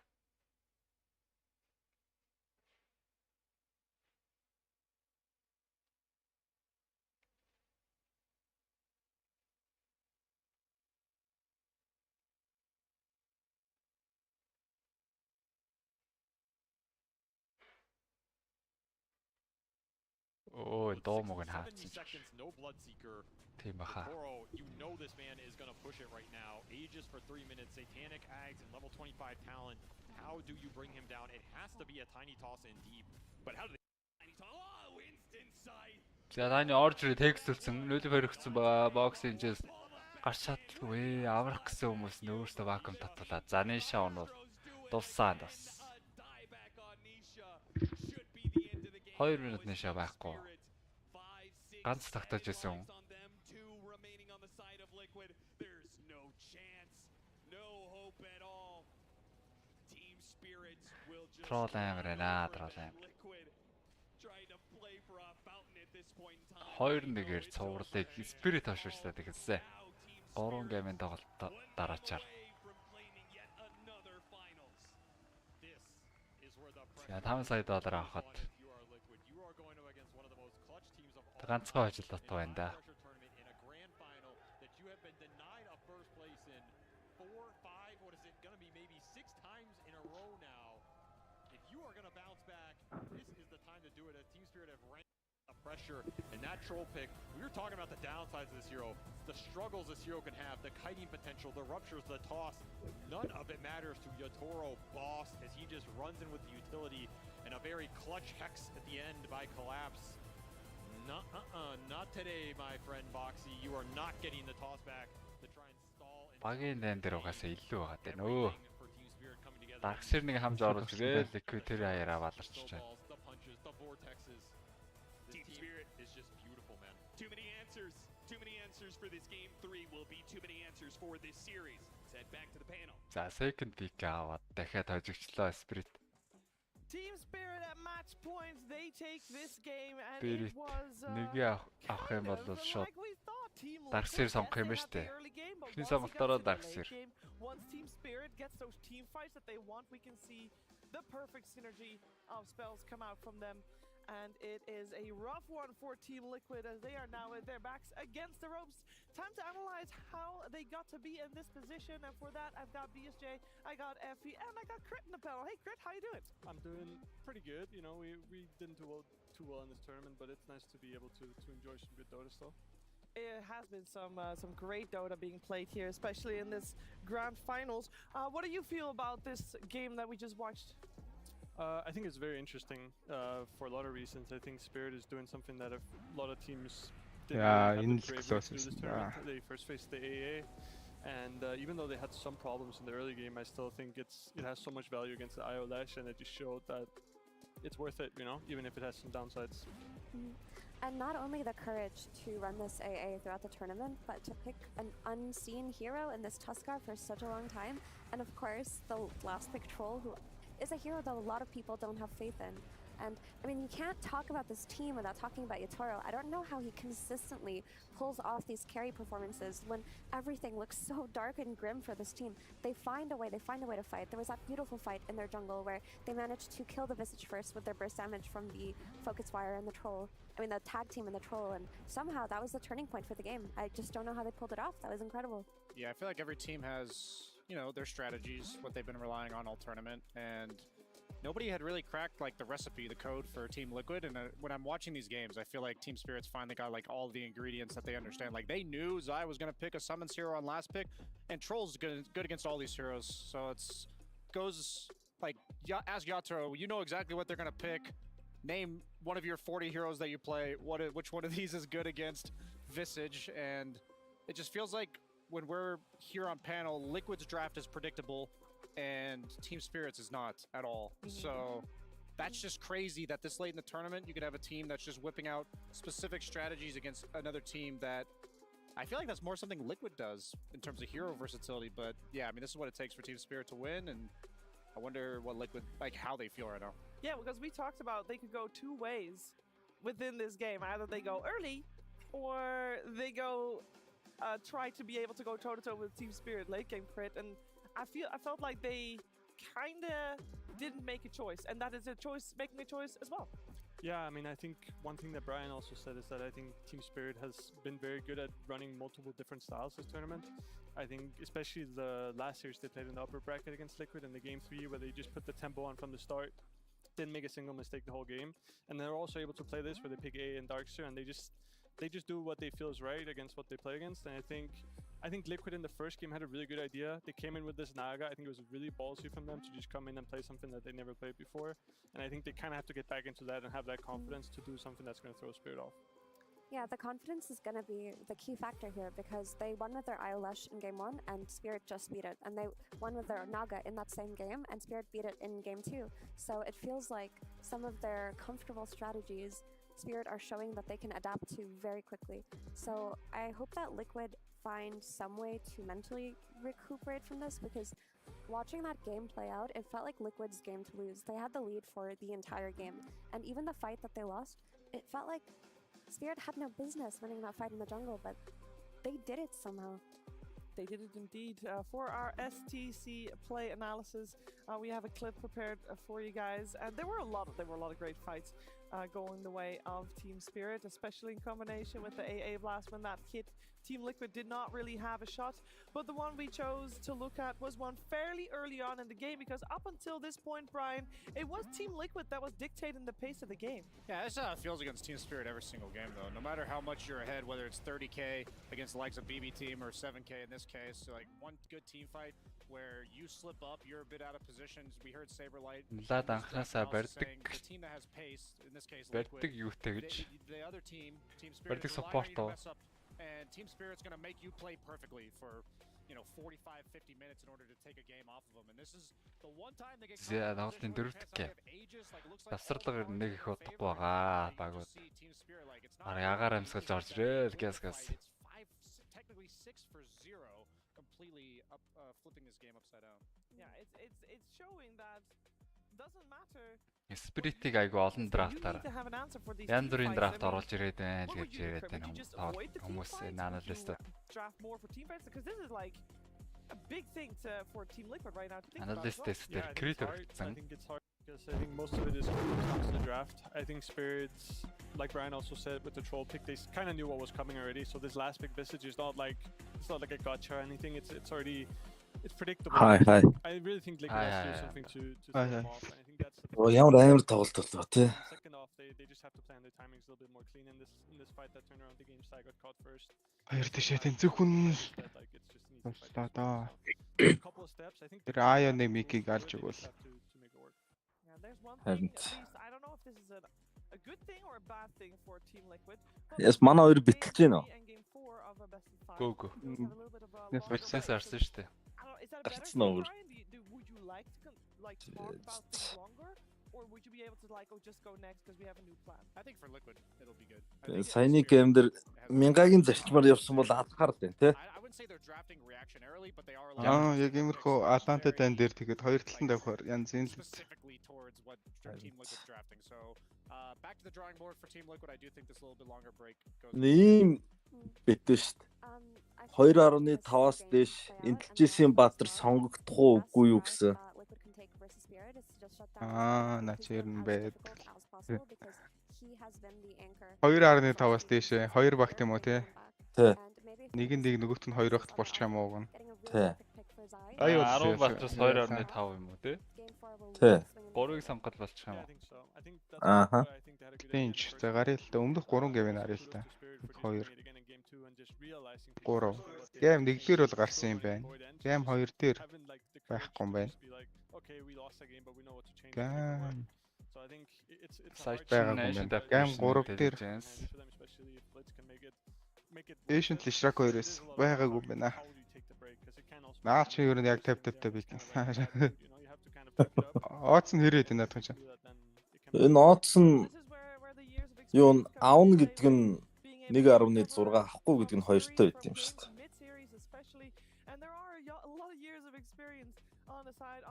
Oh, doomuг нь хаацсан. Тийм баха. You know this man is going to push it right now. Ages for 3 minutes, Satanic Ags and level 25 talent. How do you bring him down? It has to be a tiny toss in deep. But how do they tiny toss? Oh, instant sight. За таны ордер текстэлсэн нөлөө хоригдсан боксын жил гарч чаддгүй аврах гэсэн хүмүүс нь өөрсдөө вакуум татуулаад за Ниша оноо дууссан бас. 2 минут Ниша байхгүй. Ганц тагтаж байсан. Трол амар байна, трол амар. 2-1-ээр цувралыг спирит авширсаад гэсэн. 3 геймийн тоглолт дараачаар. За $5 сая авахад ганцхан ажил дотоо байна да. Pressure and that troll pick. We were talking about the downsides of this hero, the struggles this hero can have, the kiting potential, the ruptures, the toss. None of it matters to Yatoro Boss as he just runs in with the utility and a very clutch hex at the end by collapse. Not today, my friend Boxy. You are not getting the toss back to try and stall. Багийн дан дээр угаасаа илүү байгаа дээ нөө. Дарксэр нэг хамж оруулж гээл ликвид тэр хаяараа баларч чаа. Too many answers for this game 3 will be too many answers for this series. Let's head back to the panel. За second pick аваад дахиад хожигчлоо Spirit. Team Spirit at match points they take this game and it was нэг авах юм бол шууд Darkseer сонгох юм ба штэ. Эхний сонголтоор Darkseer. Once Team Spirit gets those team fights that they want, we can see the perfect synergy of spells come out from them. And it is a rough one for Team Liquid as they are now with their backs against the ropes. Time to analyze how they got to be in this position. And for that, I've got BSJ, I got Effie, and I got Crit in the panel. Hey, Crit, how you doing? I'm doing pretty good. You know, we didn't do too well in this tournament, but it's nice to be able to enjoy some good Dota still. It has been some great Dota being played here, especially in this grand finals. What do you feel about this game that we just watched? I think it's very interesting for a lot of reasons. I think Spirit is doing something that a lot of teams didn't have been brave enough to do this tournament. They first faced the AA, and even though they had some problems in the early game, I still think it has so much value against the IO Lash, and it just showed that it's worth it, you know, even if it has some downsides. And not only the courage to run this AA throughout the tournament, but to pick an unseen hero in this Tuskar for such a long time, and of course the last pick Troll, who is a hero that a lot of people don't have faith in. And I mean, you can't talk about this team without talking about Yatoro. I don't know how he consistently pulls off these carry performances when everything looks so dark and grim for this team. They find a way to fight. There was that beautiful fight in their jungle where they managed to kill the Visage first with their burst damage from the Focus Fire and the Troll. I mean, the tag team and the Troll, and somehow that was the turning point for the game. I just don't know how they pulled it off. That was incredible. Yeah, I feel like every team has, you know, their strategies, what they've been relying on all tournament, and nobody had really cracked like the recipe, the code for Team Liquid. And when I'm watching these games, I feel like Team Spirit's finally got like all the ingredients that they understand. Like they knew Zai was gonna pick a summons hero on last pick, and Troll's good against all these heroes. So it's goes like ask Yatoro, you know exactly what they're gonna pick. Name one of your 40 heroes that you play. Which one of these is good against Visage? And it just feels like when we're here on panel, Liquid's draft is predictable and Team Spirit's is not at all. So that's just crazy that this late in the tournament, you could have a team that's just whipping out specific strategies against another team that I feel like that's more something Liquid does in terms of hero versatility, but yeah, I mean, this is what it takes for Team Spirit to win, and I wonder what Liquid, like how they feel right now. Yeah, because we talked about they could go two ways within this game. Either they go early, or they go try to be able to go toe-to-toe with Team Spirit late game crit, and I felt like they kinda didn't make a choice, and that is a choice, making a choice as well. Yeah, I mean, I think one thing that Brian also said is that I think Team Spirit has been very good at running multiple different styles this tournament. I think especially the last series they played in the upper bracket against Liquid in the game 3 where they just put the tempo on from the start, didn't make a single mistake the whole game. And they're also able to play this where they pick A and Darkster and they just do what they feel is right against what they play against. And I think Liquid in the first game had a really good idea. They came in with this Naga. I think it was really ballsy from them to just come in and play something that they never played before. And I think they kind of have to get back into that and have that confidence to do something that's going to throw Spirit off. Yeah, the confidence is going to be the key factor here because they won with their Eilish in game 1 and Spirit just beat it. And they won with their Naga in that same game and Spirit beat it in game 2. So it feels like some of their comfortable strategies Spirit are showing that they can adapt to very quickly. So I hope that Liquid find some way to mentally recuperate from this because watching that game play out, it felt like Liquid's game to lose. They had the lead for the entire game. And even the fight that they lost, it felt like Spirit had no business winning that fight in the jungle, but they did it somehow. They did it indeed. For our STC play analysis, we have a clip prepared for you guys, and there were a lot of great fights going the way of Team Spirit, especially in combination with the AA blast when that hit. Team Liquid did not really have a shot, but the one we chose to look at was one fairly early on in the game because up until this point, Brian, it was Team Liquid that was dictating the pace of the game. Yeah, this feels against Team Spirit every single game though. No matter how much you're ahead, whether it's 30k against the likes of BB Team or 7k in this case, like one good team fight where you slip up, you're a bit out of position. We heard Saberlight saying the team that has pace, in this case Liquid, the other team, Team Spirit, is relying you to mess up, and Team Spirit's going to make you play perfectly for 45-50 minutes in order to take a game off of them. And this is the one time they get ages, like looks like Тасралга нэг их удахгүй байгаа багууд. Ягаар амьсгалж орж ирээ гэс. Technically 6-0, completely flipping this game upside down. Yeah, it's showing that doesn't matter. Спиритийг айгу олон драфтаар янз бүрийн драфт оруулж ирээд байна л гэж яриад байна хүмүүс аналистууд. Draft more for team fights because this is like a big thing for Team Liquid right now to think Analysts they're creative. I think it's hard because I think most of it is when it comes to the draft. I think Spirits, like Brian also said with the troll pick, they kind of knew what was coming already. So this last pick Visage is not like a gotcha or anything. It's already predictable. Hi. I really think Liquid has to do something to throw them off. And I think that's ямар амар тоглолт боллоо тий. Second off, they just have to plan their timings a little bit more clean in this fight that turned around the game. Sai got caught first. Хоёр тийшээ тэнцэхүн. Таа. Тэр Аяны микийг алж өгвөл. Харин. I don't know if this is a good thing or a bad thing for Team Liquid. Яс манай хоёр битэлж байна уу? Гөө. Яс битсээс арсан шүү дээ. Гарцсан уу? Would you like to like talk about things longer, or would you be able to like just go next because we have a new plan? I think for Liquid it'll be good. Саяны гейм дээр мянгагийн зарчмаар явсан бол алхаар л байна тий. I wouldn't say they're drafting reactionarily, but they are Яг иймэрхүү Atlanta тань дээр тэгээд хоёр талын давхаар янз юм л. Specifically towards what Team Liquid's drafting. So back to the drawing board for Team Liquid. I do think this little bit longer break goes. Ийм битэн шүү дээ. 2.5-аас дээш Intelligence Баатар сонгогдох үгүй юу гэсэн. Начирн байд. 2.5-аас дээш 2 багт юм уу тий? Тий. Нэг нөгөөт нь 2 багт болчих юм уу гэн. Тий. 10 багтаас 2.5 юм уу тий? Тий. 3-ыг сонгоход болчих юм уу? Ааха. Тэнч гарыг л өмнөх 3 гейм нарыг л та. 2 3. Гейм 1-ээр бол гарсан юм байна. Гейм 2 дээр байхгүй юм байна. Гейм сайт байгаа юм байна. Гейм 3 дээр Asian Lishrak 2-оос байгаагүй юм байна. Наа чи юу нэг яг 50 бий. Оц нь хэрэг энэ надад чинь. Энэ оц нь юу аавн гэдэг нь 1.6 авахгүй гэдэг нь хоёртой байт юм шүү дээ.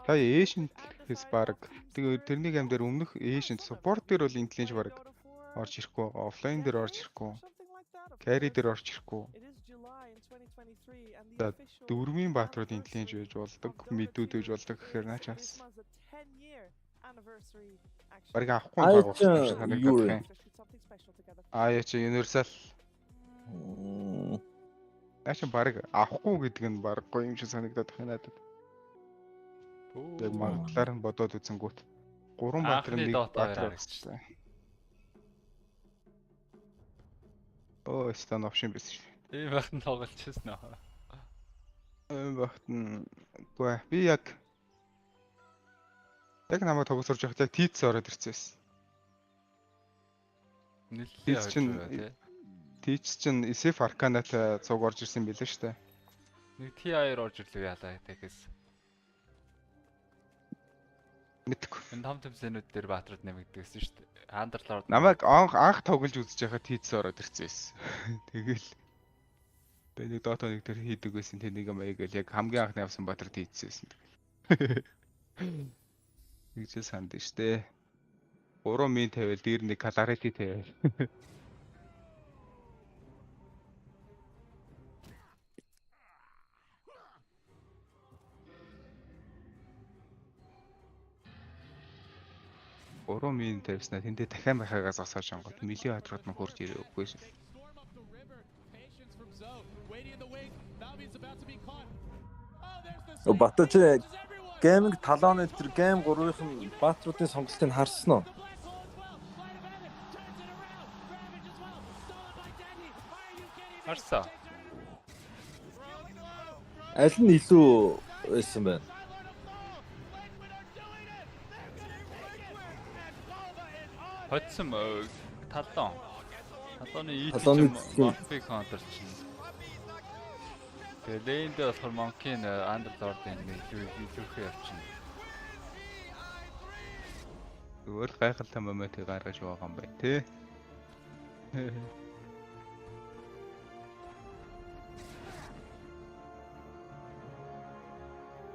Та Asian гэхээс баг тэрний гейм дээр өмнөх Asian support дээр бол интеллиж баг орж ирэхгүй, офлайн дээр орж ирэхгүй, carry дээр орж ирэхгүй. За дөрвийн баатрууд интеллиж байж болдог, мэдүүд байж болдог гэхээр наачаас. Бараг авахгүй байгаа юм. Чи Universal. Наач бараг авахгүй гэдэг нь барахгүй юм шиг санагдаад байна надад. Яг магадлаар нь бодоод үзэнгүүт 3 баатрын нэг баатар авчихсан. Стан опшн биш. Тийм багт нь тоглолчихсон аа. Багт нь үгүй би яг намайг тогсорж явахдаа яг тийц ороод ирчихсэн. Нэлээд Тийч чинь SF Arcanat цуг орж ирсэн билээ шүү дээ. Нэг T2 орж ирлээ яалаа тэгээс. Мэдгүй. Энэ том тэмцээнүүд дээр баатрууд нэмэгдсэн шүү дээ. Хандарлаар намайг анх тоглож үзэж байхад тийц ороод ирсэн байсан. Тэгэл би нэг Dota 1 дээр хийдэг байсан тэнийг маяг л яг хамгийн анхны авсан баатар тийцсэн. Тэгж санд штэ. 3 мин тавиал дээр нэг Calarity тавиал. Мин тавьснаа тэндээ дахиад байхаагаас асааж ангууд мөлийн хадрууд нь хурж ирээгүй шээ. Бата чи гейминг талааны тэр гейм 3-ын баатруудын сонголтыг харсан уу? Харсан. Аль нь илүү байсан бэ? Хотсон талон. Талооны Monkey counter чинь. Тэгээд лейнд болохоор Monkey-ийн Underlord-ын нэг илүүхээ явчихна. Зүгээр гайхалтай моментыг гаргаж байгаа юм байна тий.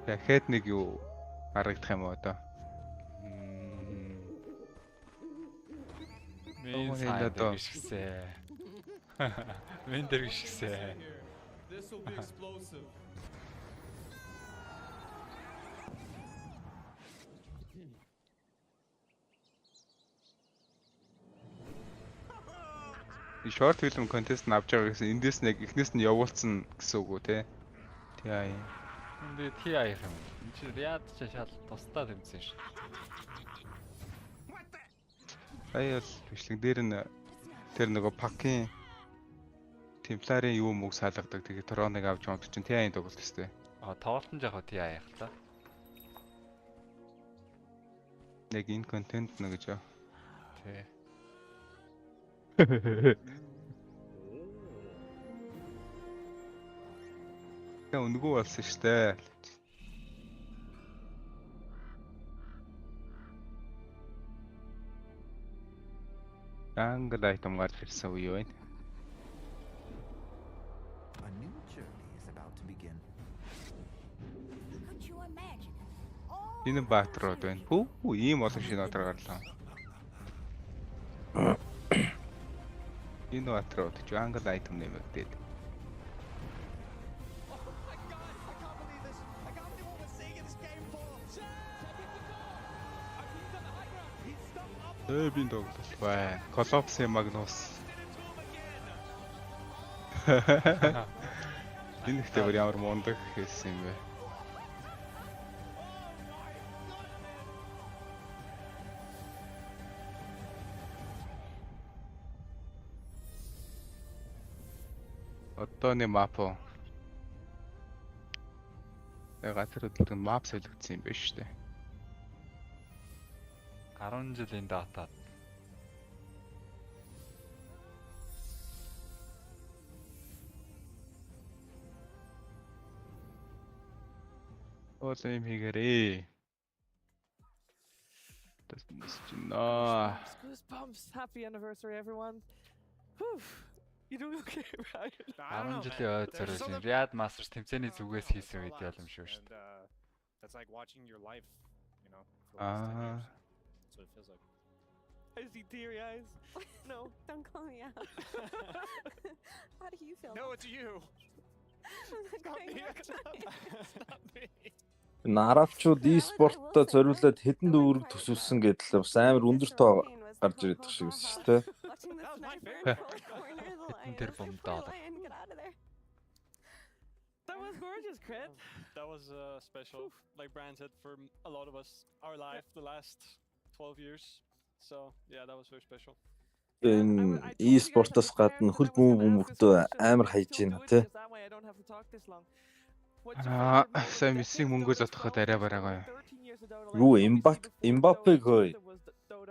Дахиад нэг юу гаргах юм одоо? Мен сайдаа гიშгсэн. Мен дээр гიშгсэн. This will be explosive. Short film contest авч байгаа гэсэн эндээс нэг эхнээс нь явуулсан гэсэн үг үү те. TI. Энд TI юм. Энд чи яад ч шал тусдаа тэмцсэн ш. Аял бичлэг дээр нь тэр нөгөө пакийн темпларын юу мөг салгадаг тэгээ троныг авч онт чинь TI-ийн тоглолт өстэй. Тоглолтон жахаа TI яг та. Яг энэ контент нэ гэж яа. Тий. Тэ үнгүү болсон штэ. Англ айтем гарч ирсэн үе байна. A new journey is about to begin. Could you imagine? Энэ баатрууд байна. Хүү ийм олон шинэ баатар гарлаа. Энэ баатрууд ч англ айтем нэмэгдээд. Бин тоглолт байна. Коллапс Магнус. Энэ ихтэй бүр ямар мундаг хийсэн юм бэ? Одооний мапо. Газар хөдлөлтөнд мап солигдсон юм байна шүү дээ. 10 жилийн датад. Оос юм хийгэрээ. Goosebumps. Happy anniversary, everyone. Whew. You doing okay, right? 10 жилийн ойд зориулсан RIYADH Masters тэмцээний зүгээс хийсэн видео юм шүү дээ. That's like watching your life, you know, for the last 10 years. That's what it feels like. I see teary eyes. No, don't call me out. How do you feel? No, it's you. It's not me. It's not me. Наравчууд e-спорттой зориулаад хэдэн дүүрэг төсөвсөн гэдэл бас амар өндөр тоо гарч ирээд байгаа шиг шүү дээ. Тэр бомдоо. That was gorgeous, Crit. That was special. Like Brian said, for a lot of us, our life, the last 12 years. So yeah, that was very special. E-спортоос гадна хөл бөмбөгтөө амар хайж байна тий. Сайн мессиг мөнгө зотоход арай бараагаа. Юу Мбаппег хөөе.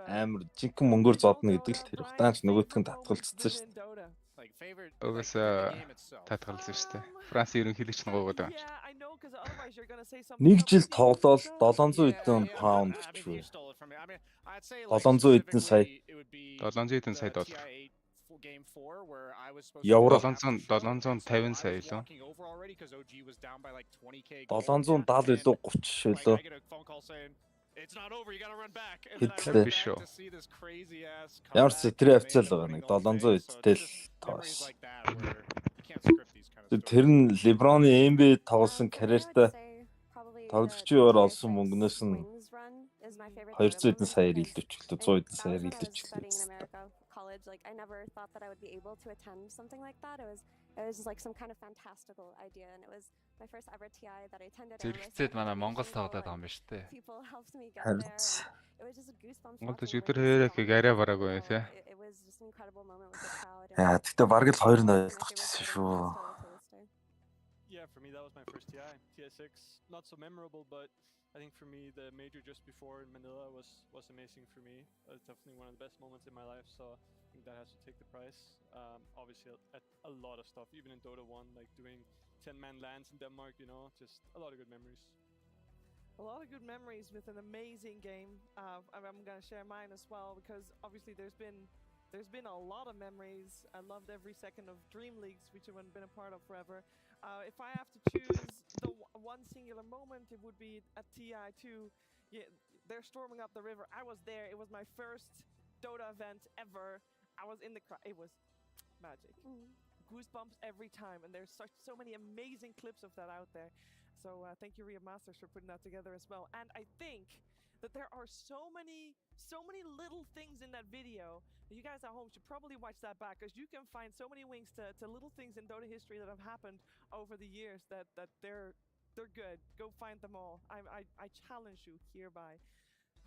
Амар жинхэнэ мөнгөөр зодно гэдэг л тэр ухтаач нөгөөтгөн татгалцсан шүү дээ. Угсаа татгалцсан шүү дээ. Франц ерөнхийлөгч нь гоогаад байгаа. Нэг жил тоглоол 700 хэдэн паунд гэвчгүй. 700 хэдэн сая. 700 хэдэн сая доллар. Евро 750 сая лөө. 770 илүү 30 лөө. Хэтлээ биш үү. Ямар ч тэр авцал байгаа нэг 700 эдтэй л тоос. Тэр нь LeBron-ы NBA тоглосон карьертаа тоглогчоор олсон мөнгнөөс нь 200 хэдэн саяар илүүч лөө 100 хэдэн саяар илүүч лээ. College, like I never thought that I would be able to attend something like that. It was just like some kind of fantastical idea, and it was my first ever TI that I attended. Зэрэгцээд манай Монгол тоглоод байгаа юм байна шүү дээ. People helped me get there. It was just a goosebumps. Монгол өдөр хэрэг арай бараагүй тий. It was just an incredible moment with the crowd. Яа, тэгтээ бараг л 2 нь ойлгочихсон шүү. Yeah, for me that was my first TI. TI6, not so memorable, but I think for me the major just before in Manila was amazing for me. It was definitely one of the best moments in my life, so I think that has to take the prize. Obviously a lot of stuff, even in Dota 1, like doing 10-man lands in Denmark, you know, just a lot of good memories. A lot of good memories with an amazing game. I'm going to share mine as well, because obviously there's been a lot of memories. I loved every second of Dream Leagues, which I've been a part of forever. If I have to choose the one singular moment, it would be at TI2. Yeah, they're storming up the river. I was there. It was my first Dota event ever. I was in the crowd. It was magic. Goosebumps every time, and there's so many amazing clips of that out there. So thank you, RIYADH Masters, for putting that together as well. And I think that there are so many little things in that video. You guys at home should probably watch that back, because you can find so many winks to little things in Dota history that have happened over the years that they're good. Go find them all. I challenge you hereby.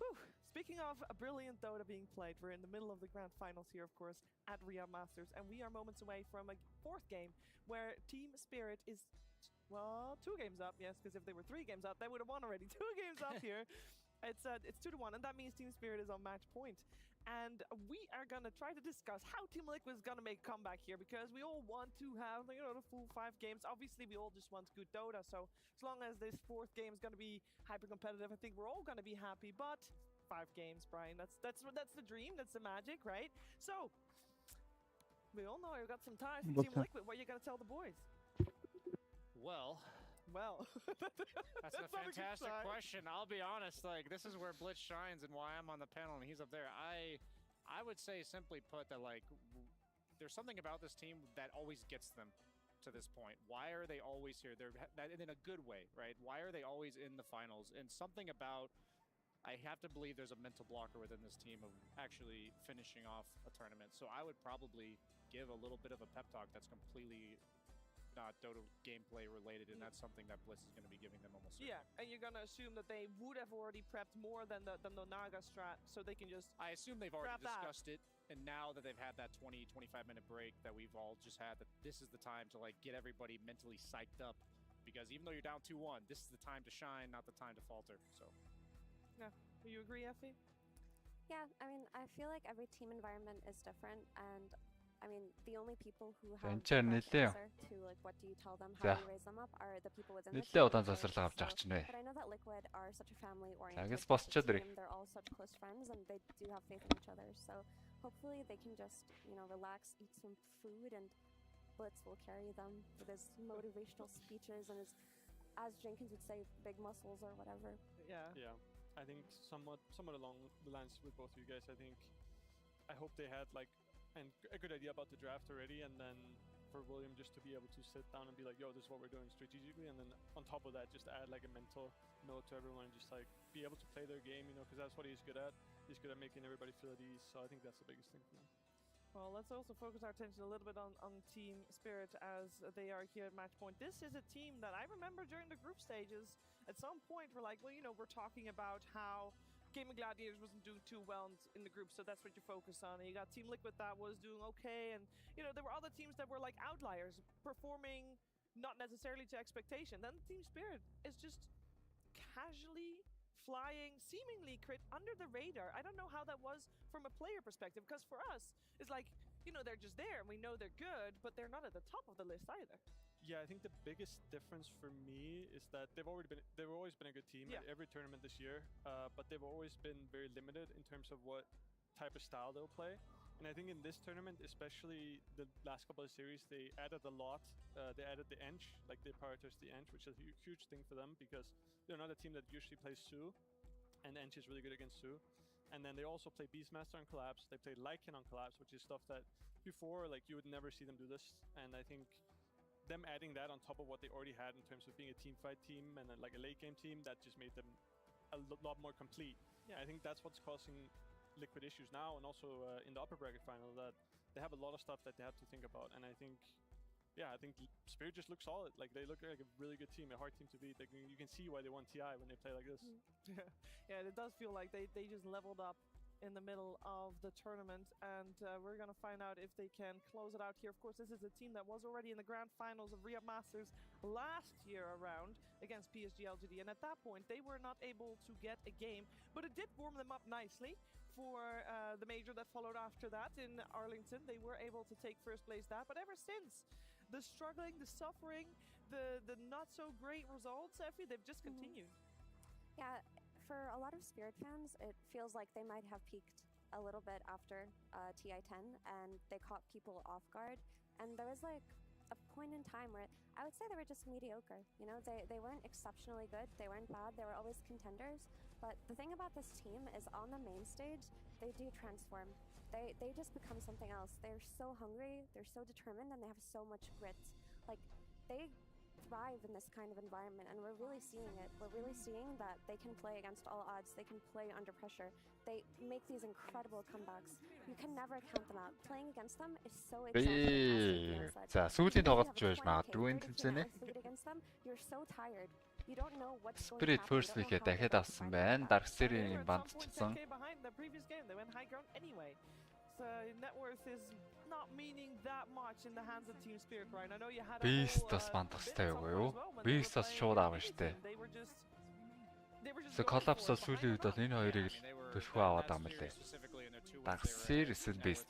Whew. Speaking of a brilliant Dota being played, we're in the middle of the grand finals here, of course, at RIYADH Masters, and we are moments away from a fourth game where Team Spirit is, well, 2 games up, yes, because if they were 3 games up, they would have won already. 2 games up here. It's 2-1, and that means Team Spirit is on match point. And we are going to try to discuss how Team Liquid is going to make a comeback here, because we all want to have, you know, the full 5 games. Obviously, we all just want good Dota, so as long as this 4th game is going to be hyper-competitive, I think we're all going to be happy. But 5 games, Brian, that's the dream, that's the magic, right? So, we all know you've got some ties to Team Liquid. What are you going to tell the boys? Well, that's a fantastic question. I'll be honest, like, this is where Blitz shines and why I'm on the panel and he's up there. I would say, simply put, that, like, there's something about this team that always gets them to this point. Why are they always here? They're in a good way, right? Why are they always in the finals? And something about, I have to believe there's a mental blocker within this team of actually finishing off a tournament. So I would probably give a little bit of a pep talk that's completely not Dota gameplay related, and that's something that Blitz is going to be giving them almost certainly. Yeah, and you're going to assume that they would have already prepped more than the Naga strat, so they can just I assume they've already discussed it, and now that they've had that 20-25 minute break that we've all just had, that this is the time to, like, get everybody mentally psyched up, because even though you're down 2-1, this is the time to shine, not the time to falter. So yeah, do you agree, Effie? Yeah, I mean, I feel like every team environment is different, and I mean, the only people who have the answer to, like, what do you tell them, how do you raise them up, are the people within the team. But I know that Liquid are such a family-oriented team. They're all such close friends, and they do have faith in each other. So hopefully they can just, you know, relax, eat some food, and Blitz will carry them with his motivational speeches and his, as Jenkins would say, big muscles or whatever. Yeah. Yeah, I think somewhat along the lines with both of you guys. I hope they had like a good idea about the draft already, and then for William just to be able to sit down and be like, yo, this is what we're doing strategically, and then on top of that just add like a mental note to everyone and just like be able to play their game, you know, because that's what he's good at. He's good at making everybody feel at ease, so I think that's the biggest thing for them. Well, let's also focus our attention a little bit on Team Spirit as they are here at match point. This is a team that I remember during the group stages, at some point we're like, well, you know, we're talking about how Game of Gladiators wasn't doing too well in the group, so that's what you focus on. And you got Team Liquid that was doing okay, and, you know, there were other teams that were like outliers, performing not necessarily to expectation. Then Team Spirit is just casually flying, seemingly crit under the radar. I don't know how that was from a player perspective, because for us, it's like, you know, they're just there and we know they're good, but they're not at the top of the list either. Yeah, I think the biggest difference for me is that they've always been a good team at every tournament this year, but they've always been very limited in terms of what type of style they'll play. And I think in this tournament, especially the last couple of series, they added a lot. They added the Ench, like they prioritized the Ench, which is a huge thing for them because they're not a team that usually plays Sue, and Ench is really good against Sue. And then they also play Beastmaster on Collapse. They play Lycan on Collapse, which is stuff that before, like, you would never see them do this. And I think them adding that on top of what they already had in terms of being a team fight team and like a late game team, that just made them a lot more complete. Yeah, I think that's what's causing Liquid issues now, and also in the upper bracket final, that they have a lot of stuff that they have to think about. And I think, yeah, I think Spirit just looks solid. Like, they look like a really good team, a hard team to beat. Like, you can see why they won TI when they play like this. Yeah, it does feel like they just leveled up in the middle of the tournament, and we're gonna find out if they can close it out here. Of course, this is a team that was already in the grand finals of RIYADH Masters last year around against PSG LGD, and at that point they were not able to get a game, but it did warm them up nicely for the major that followed after that in Arlington. They were able to take first place that, but ever since, the struggling, the suffering, the not so great results, Effie, they've just continued. Yeah, for a lot of Spirit fans, it feels like they might have peaked a little bit after TI10, and they caught people off guard. And there was like a point in time where I would say they were just mediocre. You know, they weren't exceptionally good, they weren't bad, they were always contenders. But the thing about this team is on the main stage, they do transform. They just become something else. They're so hungry, they're so determined, and they have so much grit. Like, they thrive in this kind of environment, and we're really seeing it. We're really seeing that they can play against all odds. They can play under pressure. They make these incredible comebacks. You can never count them out. Playing against them is so exhausting. За, сүүлийн тоглолт байж магадгүй энэ тэмцээний. You're so tired. You don't know what's going to Spirit happen. first week-ээ дахиад авсан байна. Dark Series-ийн бандчилсан. Net worth is not meaning that much in the hands of Team Spirit, right? I know you had Beast бас бандах хэрэгтэй байхгүй юу? Beast бас шууд аавна штэ. So Collapse-аас сүүлийн үед бол энэ хоёрыг л төлхөө аваад байгаа юм лээ. Dark Series and Beast.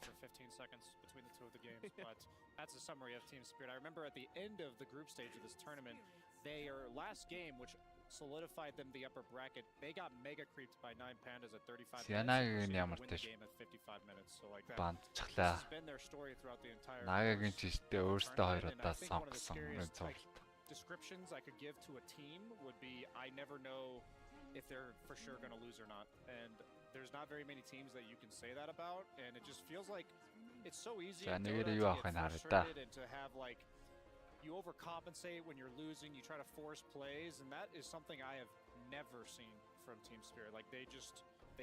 But that's a summary of Team Spirit. I remember at the end of the group stage of this tournament, their last game, which solidified them the upper bracket, they got mega creeped by 9 Pandas at 35 minutes. Нагагийн ямар Win the тэш game at 55 minutes. So like бандчихлаа. this has been their story throughout the entire Нагагийн чиштэй өөртөө хоёр удаа сонгосон энэ цогт. Descriptions I could give to a team would be, I never know if they're for sure going to lose or not. And there's not very many teams that you can say that about, and it just feels like it's so easy to get frustrated and to have like, you overcompensate when you're losing, you try to force plays, and that is something I have never seen from Team Spirit. Like, they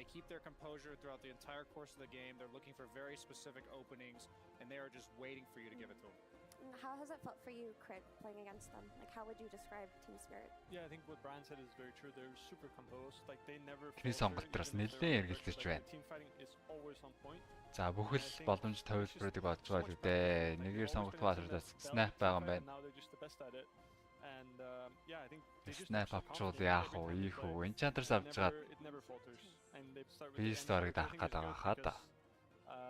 keep their composure throughout the entire course of the game. They're looking for very specific openings, and they are just waiting for you to give it to them. How has it felt for you, Crit, playing against them? Like, how would you describe Team Spirit? Yeah, I think what Brian said is very true. They're super composed. Like, they never Тэний сонголтроос нэлээд эргэлдэж байна. Team fighting is always on point. За, бүхэл боломж төвлөрүүдийг бодж байгаа л үү. Нэгээр сонгох баатардаас снайп байгаа юм байна. Снайп авчвал яах вэ? Ийх үү? Энэ чандарс авч гаад Beast орыг даах гээд байгаа хаа да.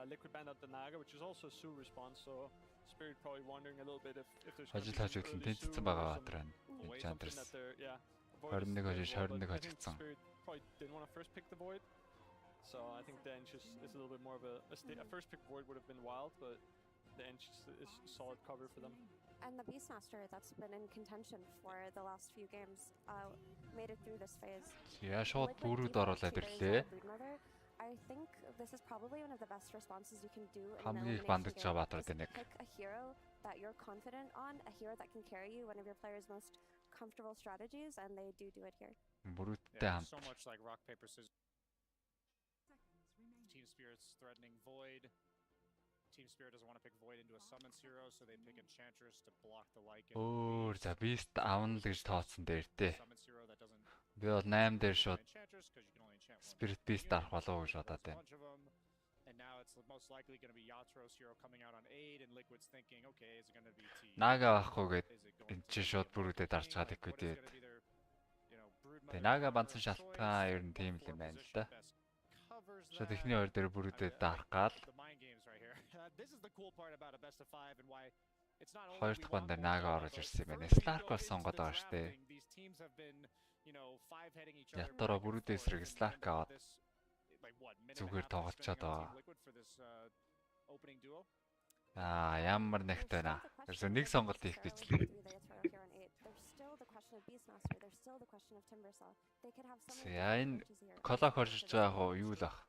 Liquid banned out the Naga, which is also a Sue response, so Spirit probably wondering a little bit if there's Хажуудлын тэнцсэн байгаа баатар байна. Энэ чандарс 21 хожиж 21 хожигдсан. Spirit probably didn't want to first pick the Void, So I think the Ench is a little bit more of a first pick Void would have been wild, but the Ench is solid cover for them. And the Beastmaster that's been in contention for the last few games made it through this phase. Yeah, шууд бүрүүд оруулаад ирлээ. I think this is probably one of the best responses you can do in хамгийн их an бандаж elimination байгаа game. баатар нэг. Pick a hero that you're confident on, a hero that can carry you, one of your players' most comfortable strategies, and they do it here. Бүрүүдтэй хамт. So much like rock paper scissors. Team Spirit's threatening Void. Team Spirit doesn't want to pick Void into a summons hero, so they pick Enchantress to block the Lycan. Өөр за Beast авна л гэж тооцсон дээр дээ. Би бол 8 дээр шууд Spirit Beast дарах болов уу гэж бодоод байна. And now it's most likely going to be Yatro's hero coming out on aid, and Liquid's thinking, okay, is it going to be T? Нага авахгүй гээд энэ чи шууд бүрүүдэд дарж чаад Liquid-ээд. Тэгээ Нага банцсан шалтгаан ер нь тийм л юм байна л да. Шууд эхний хоёр дээр бүрүүдэд дарах гал. Хоёр дахь бан дээр Нага орж ирсэн юм байна. Slark бол сонгоод байгаа шүү дээ. Ятараа бүрүүдээ эсрэг Slark аваад зүгээр тоглолцоод байгаа. Ямар нэгтэй наа. Тэрс нэг сонголт хийх гэж л. За энэ колок орж иж байгаа хоо юу л ах.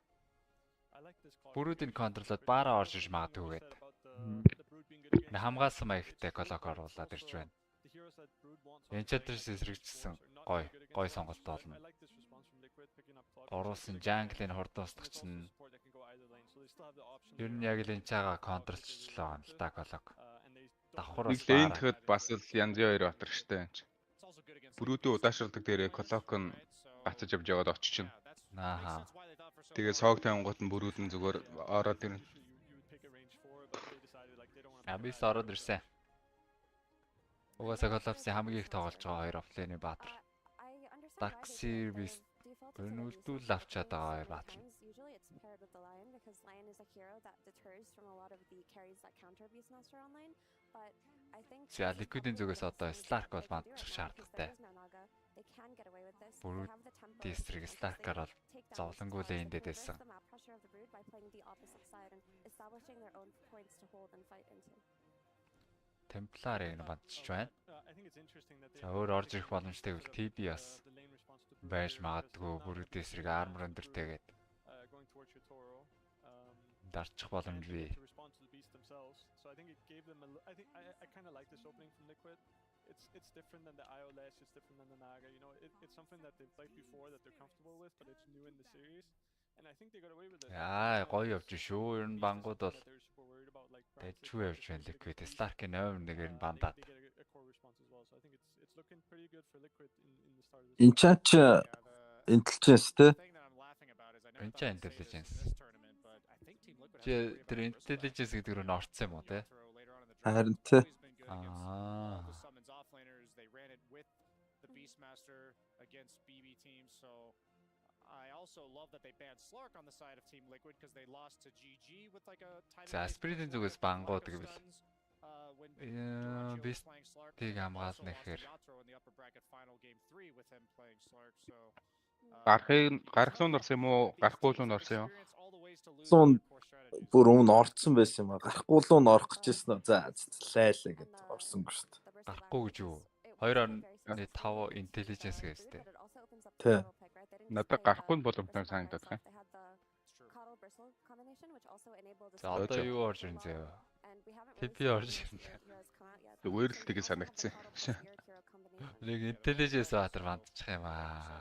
Бүрүүдийн контролоод баараа орж иж магадгүй гээд. Хамгаалсан маягтай колок оруулаад ирж байна. Enchantress эсрэгчсэн гой сонголт болно. Оруулсан jungle-ийн хурдуустах чинь ер нь яг л энэ чаага контролчлаа юм л да колок. Давхар бас лейн тэгэхэд бас л янз хоёр батар штэ. Бүрүүдээ удаашралдаг дээрээ колок нь гацаж явж яваад очиж чинь. Ааха. Тэгээ соог тавингууд нь бүрүүд нь зүгээр ороод ирнэ. Абис ороод ирсэн. Угаасаа коллапсын хамгийн их тоглож байгаа хоёр офлейны баатар. Dark Series өнүүлдүүл авчаад байгаа хоёр баатар. Usually it's paired with the Lion because Lion is a hero that deters from a lot of the carries that counter Beastmaster online. But I think За Liquid-ийн зүгээс одоо Slark бол бандчих шаардлагатай. Бүрүүд эсрэг Slark-аар бол зовлонгүй лейн дэдсэн. Темпларыг нь бандчих байна. За өөр орж ирэх боломжтой бол TB бас байж магадгүй бүрүүд эсрэг армор өндөртэйгээд дарчих боломж бий. So I think it gave them I kind of like this opening from Liquid. It's different than the IOLS, it's different than the Naga. You know, it's something that they've played before that they're comfortable with, but it's new in the series. And I think they got away with it. Гоё явж шүү. Ер нь бангууд бол дэжгүй явж байна Liquid. Slark-ийн ойр нэгээр нь бандаад. So I think it's looking pretty good for Liquid in the start of this. Enchant intelligence те. Enchant intelligence. Тэр intelligence гэдэг рүү н орцсон юм уу те? Харин те. The Beastmaster against BB team, so I also love that they banned Slark on the side of Team Liquid because they lost to GG with like a time. За Spirit-ийн зүгээс бангууд гэвэл Beast-ийг хамгаална гэхээр гарахлуун орсон юм уу? Гарахгүй л орсон юм. Зүүн бүр өмнө орцсон байсан юм а. Гарахгүй л орох гэжсэн нь за лайлаа гэд орсонгүй шүү дээ. Гарахгүй гэж юу? 2.5 intelligence гэжтэй. Тэ. Надад гарахгүй нь боломжтой санагдаад байна. За одоо юу орж ирнэ зөө? TP орж ирнэ. Зүгээр л тийг санагдсан. Нэг intelligence баатар бандчих юм аа.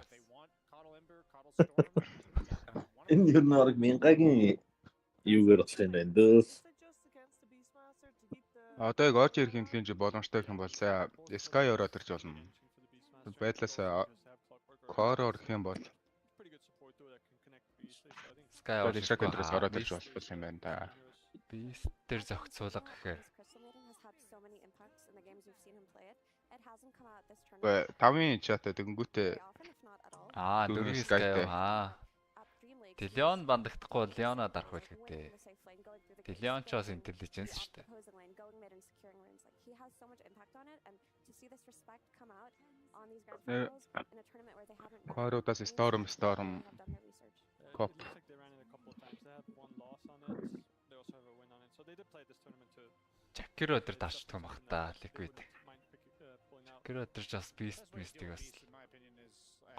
Энэ юу нэг мингагийн юугаар болох юм байна дөө. Одоо яг орж ирэх юм чи боломжтой гэх юм бол сая Sky ороод ирж болно. Байдлаас Core орох юм бол Sky ороод ирж болох юм байна та. Beast дээр зохицуулга гэхээр 5-ын чатаа тэгэнгүүтээ 4-ийн Sky Leon бандагдахгүй Leon-а дарах байл гэдэг. Leon ч бас intelligence шүү дээ. Core-удаас Storm Top. looks like they ran it a couple of times. They had one loss on it. They also have a win on it. So they did play this tournament too. Жакер өдөр дарчдаг юм бах та Liquid. Жакер өдөр ч бас Beast Mystic бас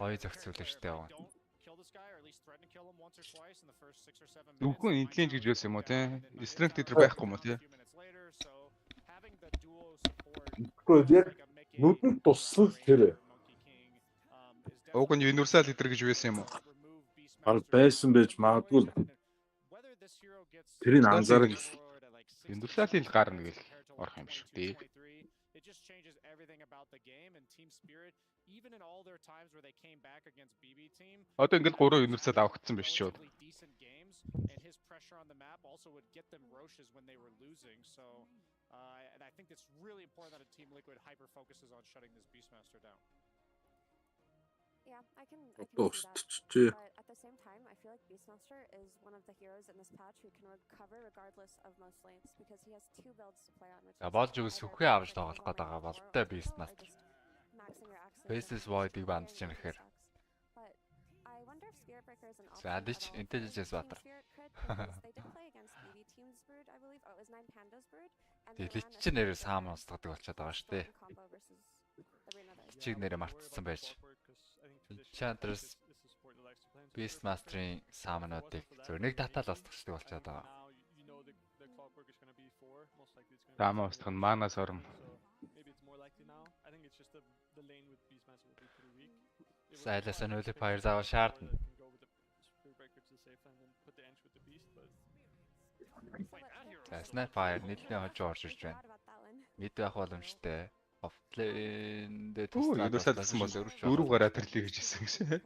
гоё зохицуулж штэ яваа. Үгүй интеллигент гэж байсан юм уу те? Strength дээр байхгүй юм уу те? Үгүй яг нүдэнд туслах тэр. Уг нь Universal Leader гэж байсан юм уу? Ал байсан байж магадгүй. Тэрийг анзаарах. Universal-ийн гарна гэл орох юм шүү дээ. It just changes everything about the game and team spirit. Even in all their times where they came back against BB team. Одоо ингээд 3 Universal авагдсан биш ч юу. Decent games and his pressure on the map also would get them roaches when they were losing. So and I think it's really important that a team Liquid hyper focuses on shutting this Beastmaster down. Yeah, I can see that. But at the same time, I feel like Beastmaster is one of the heroes in this patch who can recover regardless of most lanes because he has 2 builds to play on, which is болж үгүй сүхээ авч тоглох гээд байгаа болтой Beastmaster. Basis Void-ийг бандж яах гэхээр. But I wonder if Spirit Breaker is an option. Задич Intelligence Water. They did play against BB Team's Brood, I believe. Oh, it was 9 Pandas Brood. Лич нэрээр саам устгадаг болчиход байгаа шүү дээ. Чиг нэрээ мартсан байж. Enchantress Beastmaster-ийн саамнуудыг зөв нэг татал устгахдаг болчиход байгаа. Таамаа устгах нь манаас ором. Сайлаас нь үлээ fire заавал шаардна. Sniper нэлээд хожиж орж ирж байна. Мид байх боломжтой. Offlane дээр Universal гэсэн бол 4 гараа төрлөе гэж хэлсэн гэсэн.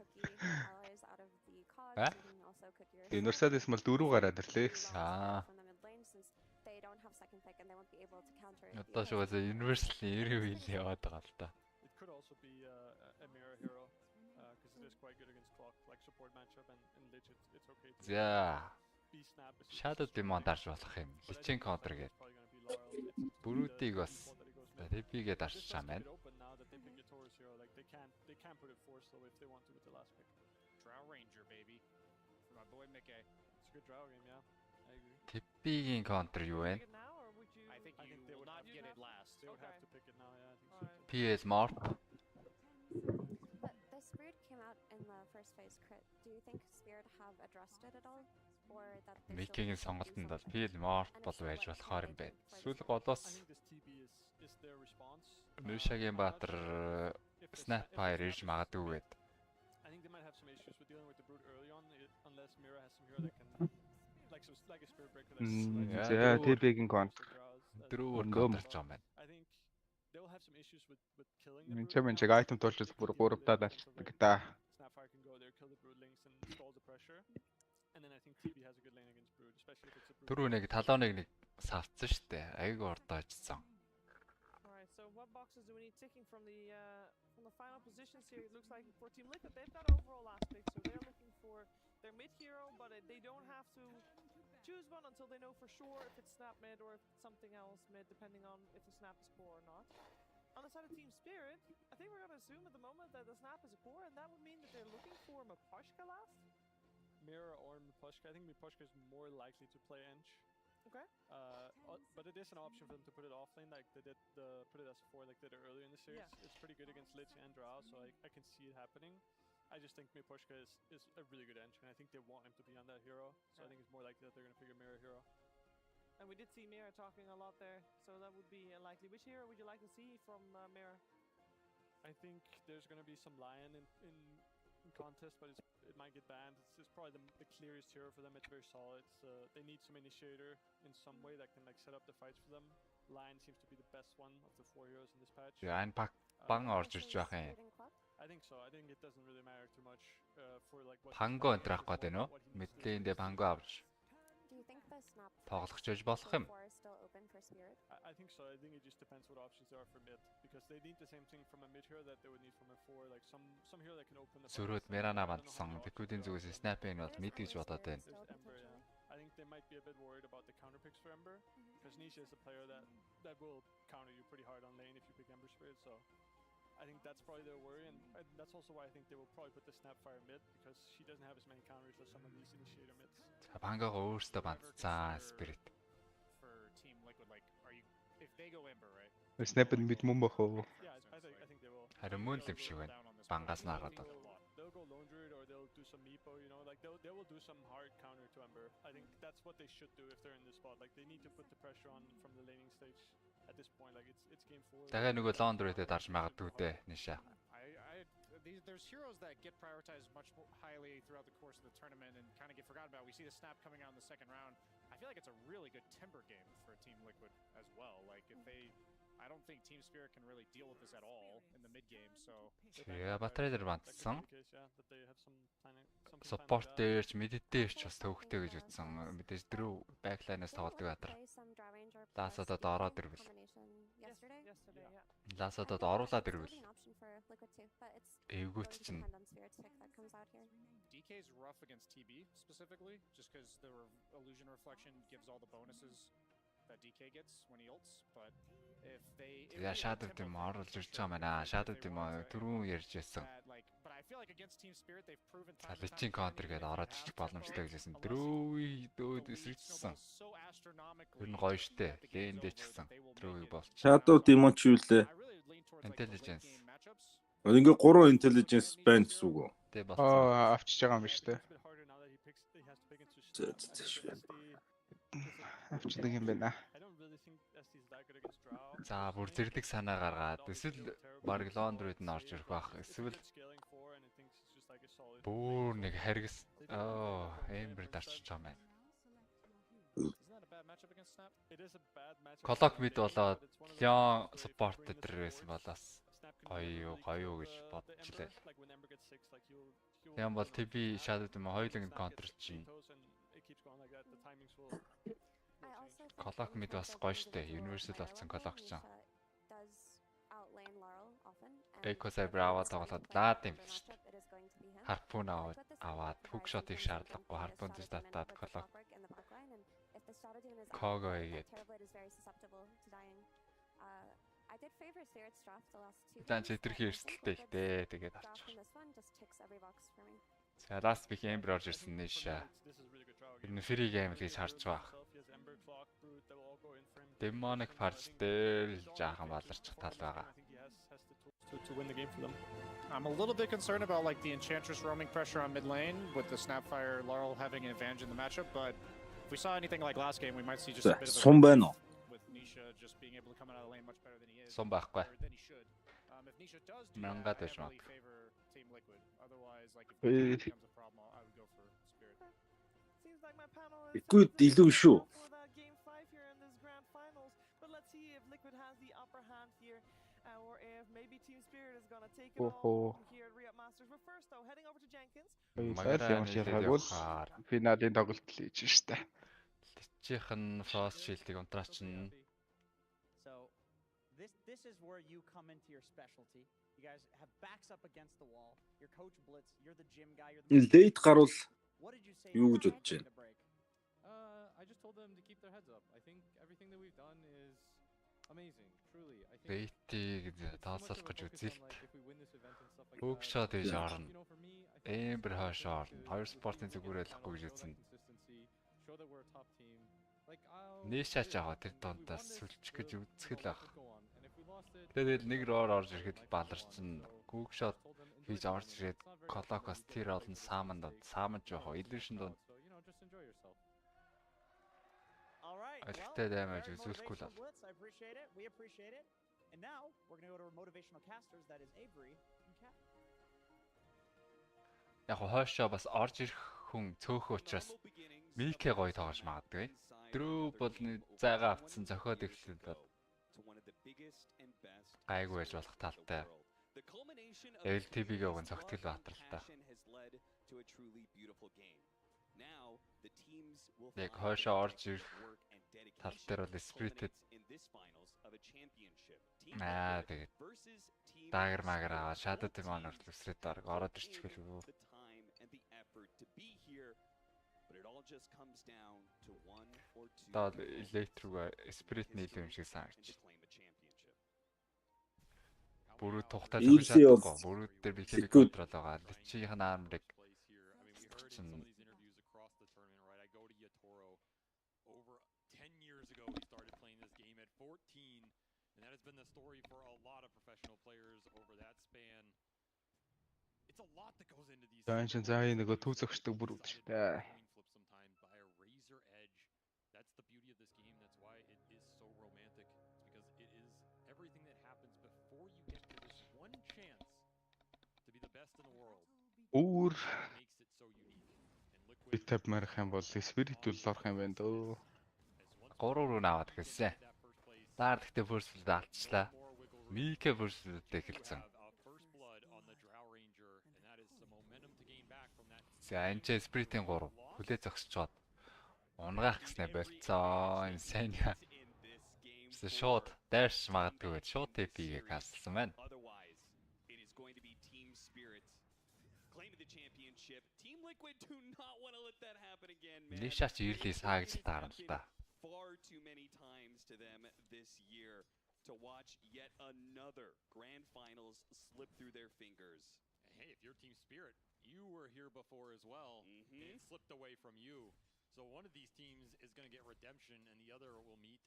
А? Universal гэсэн бол 4 гараа төрлөе гэсэн. Аа. Одоо шууд Universal-ийн 90 үйл яваад байгаа л да. It could also be a mirror hero because it is quite good against clock like support matchup and legit it's okay. За. Shadow Demon дарж болох юм. Lichen counter гэдэг. Бүрүүдийг бас Repiಗೆ дарж чам байна. They can put it force though if they want to with the last pick. Drow Ranger baby. For my boy Mickey. It's a good Drow game, yeah. I agree. Repiгийн counter юу вэ? I think they would not get it last. They would have to pick it now, yeah. I think so. PS Morph. The Spirit came out in the first phase crit. Do you think Spirit have addressed it at all? Микигийн сонголтонд бол PL Morph бол байж болохоор юм байна. Сүүл голоос Нүшагийн Баатар Snapfire ирж магадгүй гэд. I think they might have some issues with dealing with the Brood early on unless Mira has some hero that can like a Spirit Breaker that's За TB-ийн counter. Дөрөөр counterч байгаа юм байна. I think they will have some issues with killing the Brood. Чиг item тулж бүр 3 талцдаг да. Snapfire can go there, kill the Brood links and stall the pressure. And then I think TB has a good lane against Brood, especially if it's a Brood. Дөрөв нэг талааныг нэг савцсан штэ. Айгүй ордоожсан. Alright, so what boxes do we need ticking from the final positions here? It looks like for Team Liquid they've got overall last pick, so they're looking for their mid hero, but they don't have to choose one until they know for sure if it's snap mid or if it's something else mid, depending on if the snap is core or not. On the side of Team Spirit, I think we're going to assume at the moment that the snap is a core, and that would mean that they're looking for Maposhka last? Mirror or Miposhka. I think Miposhka is more likely to play Ench. Okay. But it is an option for them to put it offlane, like they did put it as 4 like they did earlier in the series. Yeah. It's pretty good against Lich and Drow, so I can see it happening. I just think Miposhka is a really good Ench, and I think they want him to be on that hero. So I think it's more likely that they're going to pick a Mirror hero. And we did see Mirror talking a lot there, so that would be likely. Which hero would you like to see from Mirror? I think there's going to be some Lion in contest, but it might get banned. It's probably the clearest hero for them. It's very solid. They need some initiator in some way that can like set up the fights for them. Lion seems to be the best one of the 4 heroes in this patch. Yeah, and bang орж ирж байх юм. I think so. I think it doesn't really matter too much for like what Pango энтрах гээд байна уу? Мэдлээндээ Pango авч. Do you think the snap тоглох ч болох юм. is still open for Spirit? I think so. I think it just depends what options there are for mid, because they need the same thing from a mid hero that they would need from a 4, like some hero that can open the Сүрүүд Мерана бандсан. Liquid-ийн зүгээс Snap-ийн бол mid гэж бодоод байна. I think they might be a bit worried about the counter picks for Ember, because Nisha is a player that will counter you pretty hard on lane if you pick Ember Spirit, so I think that's probably their worry, and that's also why I think they will probably put the Snapfire mid because she doesn't have as many counters as some of these initiator mids. Бангаа өөртөө бандцсан Spirit. For Team Liquid, like, are you if they go Ember, right? Snap нь мэд мөн бах уу? Yeah, I think they will. Харин мөн л юм шиг байна. Бангаас нараад. They'll go Lone Druid or they'll do some Meepo, you know, like they will do some hard counter to Ember. I think that's what they should do if they're in this spot. Like they need to put the pressure on from the laning stage at this point. Like it's game 4. Дахиад нөгөө Lone Druid-д дарж магадгүй дээ, Nisha. There's heroes that get prioritized much more highly throughout the course of the tournament and kind of get forgotten about. We see the snap coming out in the second round. I feel like it's a really good Timber game for Team Liquid as well. Like if they, I don't think Team Spirit can really deal with this at all in the mid game. So Тэгээ батарейдэр бандсан. Support дээрч, mid дээрч бас төвхтэй гэж үзсэн. Мэдээж дөрөв backline-аас тоглодог баатар. Лаасадад ороод ирвэл. Лаасадад оруулаад ирвэл. Эвгүүт чинь. DK is rough against TB specifically, just because the illusion reflection gives all the bonuses that DK gets when he ults. But if they, Shadow Team оруулж ирж байгаа маа. Shadow Team түрүүн ярьж байсан. But I feel like against Team Spirit they've proven Личин counter гээд ороод ирчих боломжтой гэжсэн. Дөрөв дөөд эсрэгчсэн. Ер нь гоё штэ. Лэндээ ч гэсэн. Дөрөвийг бол. Shadow Team ч юу лээ? Intelligence. Ингээ 3 intelligence байна гэсэн үг үү? Тэ болсон. Авчиж байгаа юм биш үү? Авчдаг юм байна. За бүр зэрдэг санаа гаргаад эсвэл баг Lone Druid нь орж ирэх бах. Эсвэл бүр нэг харгас Ember дарчиж байгаа юм байна. Clock mid болоод Leon support дээр байсан болоос гоё гэж бодчихлээ. Leon бол TB Shadow Team хоёулын counter чинь. Clock mid бас гоё штэ. Universal болсон Clock ч. Echo Saber аваад тоглоод лаад юм шүү дээ. Harpoon аваад hook shot-ыг шаардлагагүй Harpoon дэс татаад Clock Kogo хийгээд. Дан читрхи эрсдэлтэй ихтэй тэгээд авчих. За last pick Ember орж ирсэн Nisha. Энэ free game л гэж харж байгаа. Demonic Purge дээр жаахан баларчих тал байгаа. To win the game for them. I'm a little bit concerned about like the Enchantress roaming pressure on mid lane with the Snapfire Laurel having an advantage in the matchup, but if we saw anything like last game, we might see just a bit of a with Nisha just being able to come out of the lane much better than he is. Сум байхгүй. Than he should. If Nisha does do Мангад that, байж I маа. really favor Team Liquid. Otherwise, like if it becomes a problem, I would go for Spirit. Seems like my panel is Good илүү шүү. for that game 5 here in this grand finals. But let's see if Liquid has the upper hand here. Or if maybe Team Spirit is gonna take it all here at RIYADH Masters. But first though, heading over to Jenkins. Финалийн тоглолт хийж штэ. Личихэн Frost Shield-ийг унтраачин. So this is where you come into your specialty. You guys have backs up against the wall. Your coach blitz, you're the gym guy, you're the Late гарвал юу гэж бодож байна? I just told them to keep their heads up. I think everything that we've done is amazing, truly. I think Бэйтийг таалсалах гэж үзэлт. Hook shot хийж орно. Ember хойш орно. Хоёр спортын зүгээрээ лахгүй гэж үзсэн. Nisha ч аваа тэр дундаас сүлчих гэж үзэх л ах. Тэгээд нэг роор орж ирэхэд баларчин hook shot хийж орж ирээд Clock-ос тэр олон Summon жоох illusion дунд. Алтай даймаж үзүүлэхгүй л. I appreciate it. We appreciate it. And now we're going to go to our motivational casters. That is Avery and Cat. Яг хойшоо бас орж ирэх хүн цөөхөө учраас Микэ гоё тоглож магадгүй. Дөрөв бол зайгаа авцсан зохиод эхлэлд гайгүй байж болох талтай. LTB-г өгөн цогтгол баатаралтай. Яг хойшоо орж ирэх тал дээр бол Spirited тэгээд дагар магар аваад Shadow Team оноор өсрээд дарга ороод ирчихвэл үү. Даа лейт рүүгээ Spirit нийлүү юм шиг санагч. Бүрүү тухтай зогсож чадахгүй. Бүрүүд дээр бихийг контрол байгаа. Личийн армрыг чинь been the story for a lot of professional players over that span. It's a lot that goes into these. Даншин заа нөгөө төв зогсдог бүр үүдтэй. Flip sometimes by a razor edge. That's the beauty of this game. That's why it is so romantic. It's because it is everything that happens before you get to this one chance to be the best in the world. Өөр битап марах юм бол спиритул орох юм байна дөө. 3 руу наваад гэсэн. Даар гэхдээ first-д алдчихлаа. Мике first-д эхэлсэн. За энэ ч спиритийн 3 хүлээ зогсчоод унгаах гэснээр болцоо. Энэ сайн яа. Шууд дайрч магадгүй гэж шууд TP-гээ кастсан байна. Лишач ирлээс хаагж таарна л да. Far too many times to them this year to watch yet another grand finals slip through their fingers. Hey, if you're Team Spirit, you were here before as well. It slipped away from you. So one of these teams is going to get redemption and the other will meet.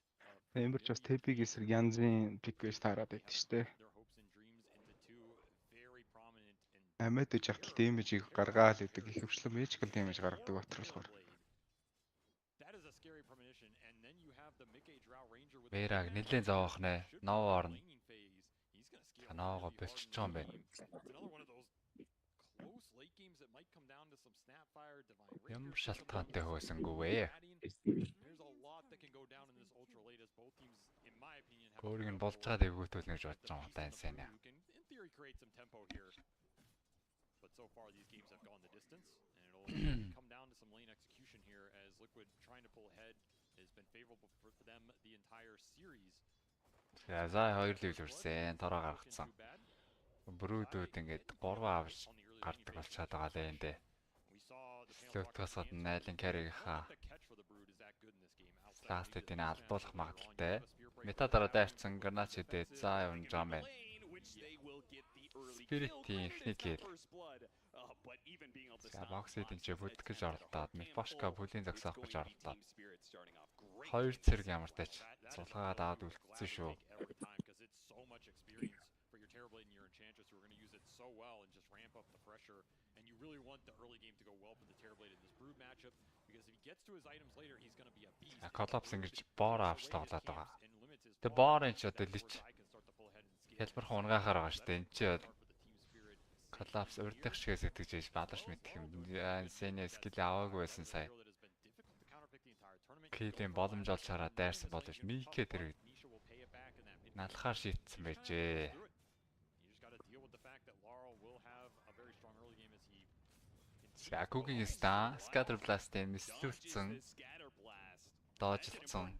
Эмбер ч бас TP-г эсрэг янзын пик гэж таарад байдаг шүү дээ. Амьд гэж хатал дэмэжийг гаргаал гэдэг их хөвчлэн magical damage гаргадаг батар болохоор. Мэраг нэлээд зоох нэ. Нов орно. Танаага болчихж байгаа юм байна. Ямар шалтгаантай хөөсөнгөө вэ? Гөргөн болж байгаа дэвгүүтүүл гэж бодож байгаа юм тань сайн яа. But so far these games have gone the distance and it'll come down to some lane execution here as Liquid trying to pull ahead has been favorable for them the entire series. За хоёр ливл үрсэн тороо гаргацсан. Брүүдүүд ингээд 3 авч гардаг болчиход байгаа л энэ. Слотгосод найлын carry-ха ласт эдийн алдуулах магадaltaй. Мета дараа дайрцсан гранач идээд за явж байгаа юм байна. Спиритийн ихний гэл. За боксидын ч бүдэх гэж оролдоод Мифошка бүлийн зогсоох гэж оролдоод. Хоёр цэрэг ямар тач цулгаад аваад үлдсэн шүү. Collapse ингэж боор авч тоглоод байгаа. Тэгээ боорын ч одоо лич хэлбэр хунгахаар байгаа шүү дээ. Энд чи Collapse урдах шигээс итгэж ээж бадарч мэдэх юм. Сене скил аваагүй байсан сая. Килийн боломж олж хараад дайрсан боловч Мике тэр налахаар шийтсэн байжээ. Акугийн ста Scatter Blast-ийн нислүүлсэн. Доожилсан.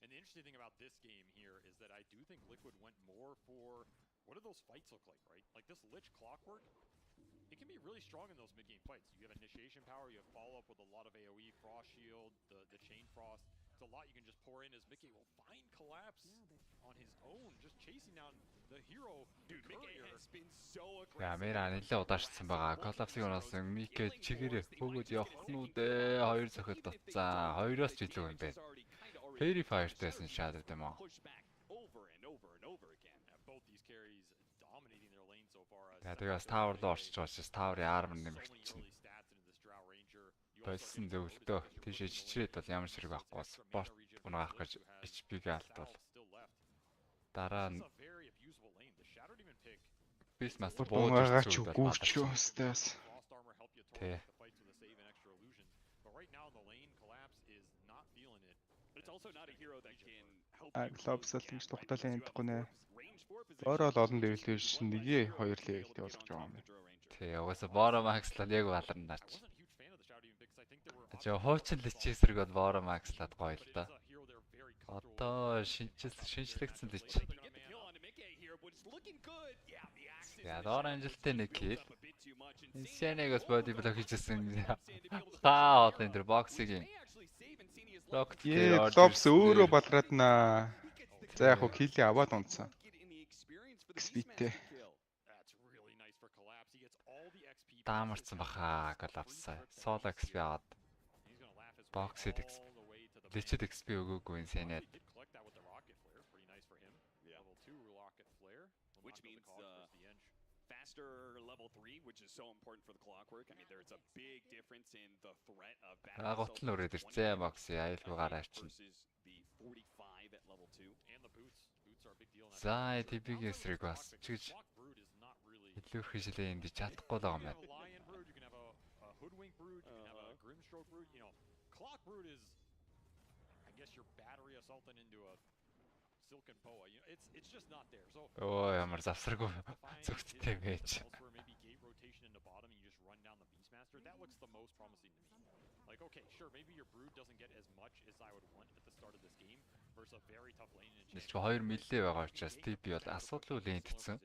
And the interesting thing about this game here is that I do think Liquid went more for what do those fights look like, right? Like this Lich Clockwork, it can be really strong in those mid-game fights. You have initiation power, you have follow-up with a lot of AoE, Frost Shield, the Chain Frost. It's a lot you can just pour in as Mickey will find Collapse on his own, just chasing down the hero. Dude, Mickey has been so aggressive. Я мэраа нэлээд удаашсан байгаа. Collapse-ыг оносон Мике чигээрээ хөгөөд явах нь үү? Хоёр зохиол дотцаа. Хоёроос ч илүү юм байна. Very fire-тайсан шатад юм аа. Тэгээд Tower руу орчих учраас Tower-ийн armor нэмэгдэж чинь. Болсон зөвлөлтөө тийшээ чичрээд бол ямар ширэг байхгүй спорт унаах гэж HP-г алдвал. Дараа нь бис мастер бууж үгүйч өстөөс. Тэ. Collapse л ингэж тухталын ядахгүй нэ. Бороо л олон level шин нэгээ 2 levelтэй болгож байгаа юм. Тэ, угаасаа Боро Макслаад яг баларнаач. Хуучин личээсрэг бол Боро Макслаад гоё л да. Одоо шинжлэгдсэн лич. Я доор амжилттай нэг kill. Сенегос body block хийжсэн. Хаа одоо энэ боксыг Лопс өөрөө балраад наа. За яг хилээ аваад унтсан. XP-тэй. Таамарсан баха Collapse. Solo XP аваад. Boxed XP. Legit XP өгөөгүй энэ сэнэд. Which means faster level 3, which is so important for the clockwork. I mean, there's a big difference in the threat of Агуут нь өрөөд ирцээ Boxy аюулгүйгээр авчин. the 45 at level 2. And the boots are a big deal. За TP-гээс бас чиж илүү хижлээ энд чадахгүй л байгаа юм байна. Lion brood, you can have a hoodwink brood, you can have a grimstroke brood. You know, clock brood is, I guess, your battery assaulting into a silken boa. You know, it's just not there. So. Оо ямар завсаргүй зүгттэй байж. Elsewhere, maybe gate rotation into bottom, and you just run down the Beastmaster. That looks the most promising to me. Like, okay, sure, maybe your brood doesn't get as much as I would want at the start of this game versus a very tough lane in Нэг 2 миллээ байгаа учраас TP бол асуудал үл эндсэн.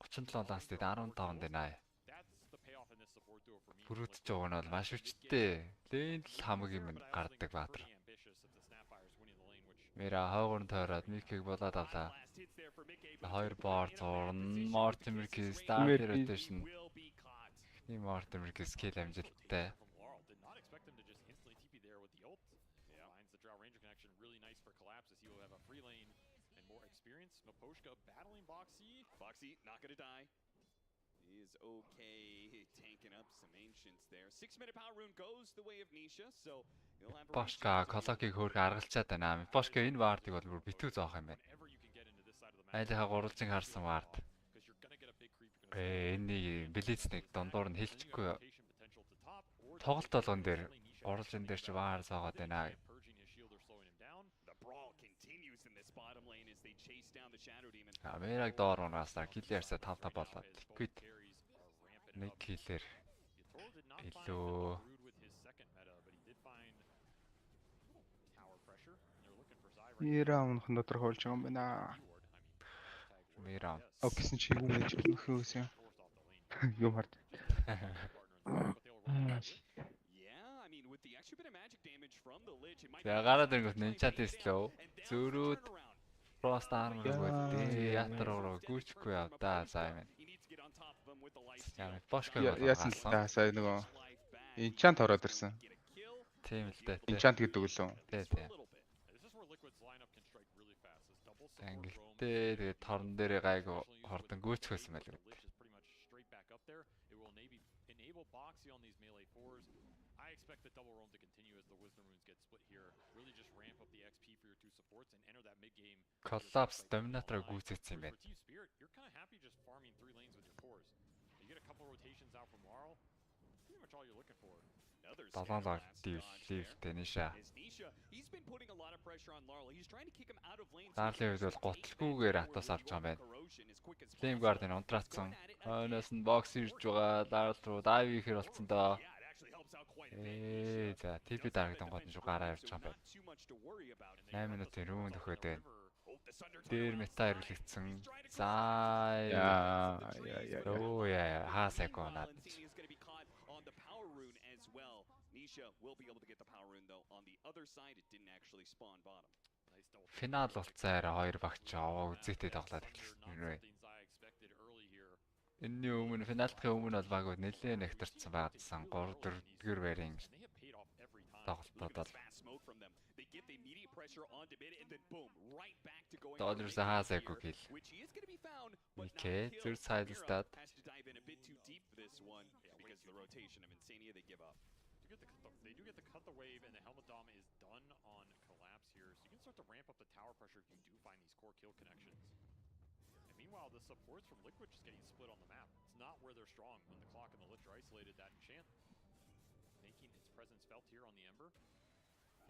37-аас дээд 15 дэнэ. Бүрүүдж байгаа нь бол маш хүчтэй. Лэнд л хамгийн минь гардаг баатар. Мера хаагур тойроод Микийг болоод авлаа. 2 боор зурн Mortimer Star rotation. Ийм Mortimer skill амжилттай. Maposhka battling Boxy. Boxy not gonna die. He is okay tanking up some ancients there. 6-minute power rune goes the way of Nisha, so he'll have Boshka Колокийг хөөрг аргалчаад байна. Boshka энэ вардыг бол бүр битүү зоох юм байна. Айлхаа гурвалжин харсан вард. Энийг Блицник дондоор нь хэлчихгүй. Тоглолт болгон дээр гурвалжин дээр ч ваар зоогоод байна. Америк доор унаасаа киллерсээ 5-5 болоод Liquid нэг киллер илүү Мира унах нь тодорхойлж байгаа юм байна. Мира. Гэсэн чи юу гэж нөхөөс юм. Юм хард. За гараад ирэнгүүт нэнчатислөө. Зөрүүд Frost armor with ятар руу гүйчихгүй явдаа за юм. Яа, Boshka яасан л та сая нөгөө enchant ороод ирсэн. Тийм л дээ. Enchant гэдэг үлээ. Тий, тий. Ангилтээ тэгээд торн дээрээ гайгүй хордон гүйчихсэн байл үү. I expect the double roam to continue as the wisdom runes get split here. Really just ramp up the XP for your two supports and enter that mid game. Collapse Dominator гүйцээсэн юм байна. Team Spirit, you're kind of happy just farming 3 lanes with your cores. You get a couple rotations out from Marl. Pretty much all you're looking for. Долоолог дивлтэй Nisha. He's been putting a lot of pressure on Larl. He's trying to kick him out of lane. Дарлийн үед бол готлгүйгээр атаас авч байгаа юм байна. Flame Guard-ын унтраацсан. Хойноос нь бокс ирж байгаа. Дарал руу дайв хийхэр болсон доо. За TP дарагдан гол нь шүү гараа явж байгаа юм байна. 8 минутын рүүн төхөөд байна. Дээр мета хэрэглэгдсэн. За яа хаасайг онаад. Nisha will be able to get the power rune though. On the other side, it didn't actually spawn bottom. Финал болцоо арай 2 багч аваа үзээтэй тоглоод эхэлсэн. Энэний өмнө финалдын өмнө бол баг нэлээд нэгтэрсэн байсан 3-4-р байрын тоглолтод бол Dodgers хаасайгүй гэл. Окей, зүр сайдстад. They do get to cut the wave, and the Helmet Dom is done on Collapse here. So you can start to ramp up the tower pressure if you do find these core kill connections. And meanwhile, the supports from Liquid just getting split on the map. It's not where they're strong when the clock and the Lich are isolated that enchant. Making its presence felt here on the Ember.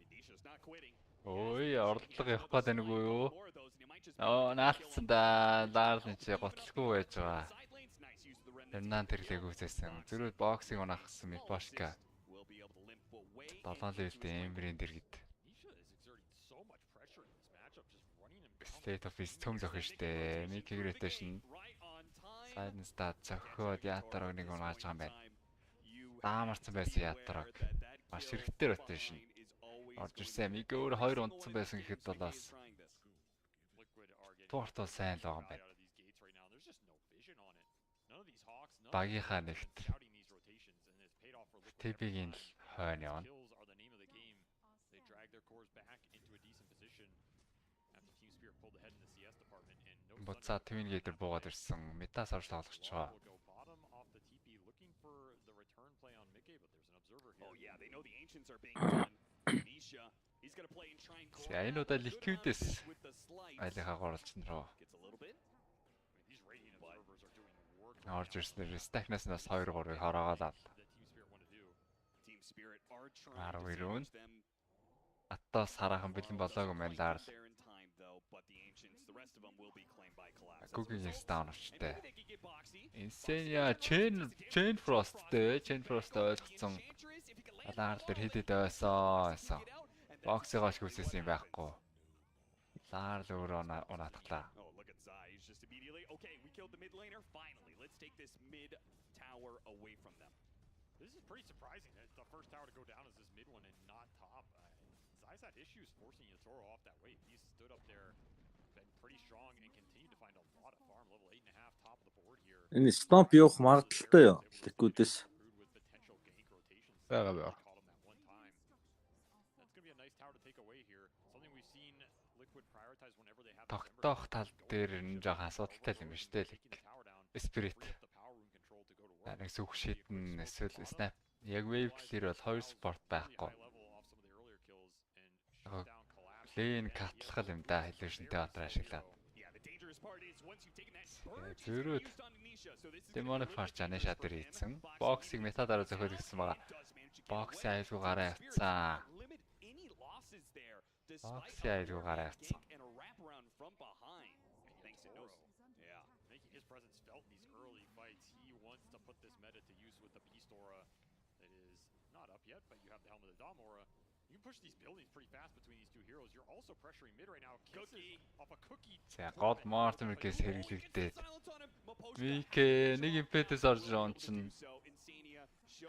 Nisha's not quitting. Ой, ордлого явах гээд байна уу юу? Наалтсан да, даарл чи готлгүй байж байгаа. Тэрнаа тэрлэг үүссэн. Зүрх боксыг унахсан Boshka. 7 левелтэй Ember-ийн дэргэд. State of East төм зохино штэ. Mickey rotation. Silence та зохиод ятараг нэг унааж байгаа юм байна. Даамарсан байсан ятараг. Маш хэрэгтэй rotation. орж ирсэн. Миг өөр 2 унтсан байсан гэхэд бол бас туурт бол сайн л байгаа юм байна. Багийнхаа нэгт TB-ийн л хойно явна. Буцаа Twin Gator буугаад ирсэн. Метас орж тоглож байгаа. Энэ удаа Liquid-с айлынхаа гурвалжин руу орж ирсэн. Stack-наас нас 2-3-ыг хорооголаа. 12 Аттаас хараахан бэлэн болоогүй мэлаар л Cooking is down очтой. Insania Chain Frost ойлгоцсон. Алаар дээр хидэд байсан. Боксыг оч хүссэн юм байхгүй. Лаар л өөрөө унаатглаа. This is pretty surprising that the first tower to go down is this mid one and not top. Zai's had issues forcing Yatoro off that way. He's stood up there, been pretty strong and continued to find a lot of farm level 8.5 top of the board here. Энэ stomp явах магадaltaй юу? Liquid-с. Байгаа. That's going to be a nice tower to take away here. Something we've seen Liquid prioritize whenever they have Тогтоох тал дээр нь жоохон асуудалтай юм байна шүү дээ. Spirit. Нэг сүх шидэн эсвэл snap яг wave clear бол 2 спорт байхгүй. Лейн катлах юм да illusion-тэй батар ашиглаад. Зөрүүд Demonic Forge анашаа дээр хийсэн. Боксыг мета дараа зөхөд гисэн байгаа. Боксын айлгуу гараа явцсан. Боксын айлгуу гараа явцсан. His presence felt in these early fights. He wants to put this meta to use with the Beast Aura that is not up yet, but you have the Helmet of Dom Aura. You can push these buildings pretty fast between these two heroes. You're also pressuring mid right now. Kisses off a cookie. За гол Mortimer-кээс хэрэглэгдээд. Мик нэг импэтэс орж он чинь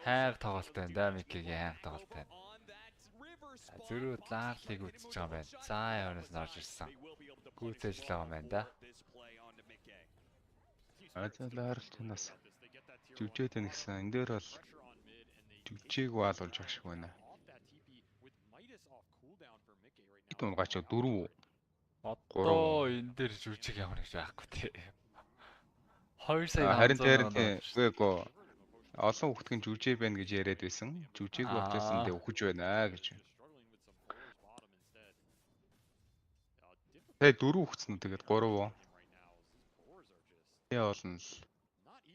хайр тоглолт байна да Микигийн хайр тоглолт байна. Зөрүүд лаарлыг үзэж байгаа юм байна. За явнаас нь орж ирсэн. Гүйцээж л байгаа юм байна да. Лаарлтнаас жүжээд байна гэсэн. Энэ дээр бол жүжээг баал болж байгаа шиг байна. Ит унгаач 4 Одоо энэ дээр жүжиг ямар гэж байхгүй тий. 2 сая харин тэр үгүй олон хүүхдийн жүжиг байна гэж яриад байсан. Жүжиг болчихсон дэ өгөж байна гэж. Тэгээ 4 хүүхдсэн үү тэгээд 3 яа болно л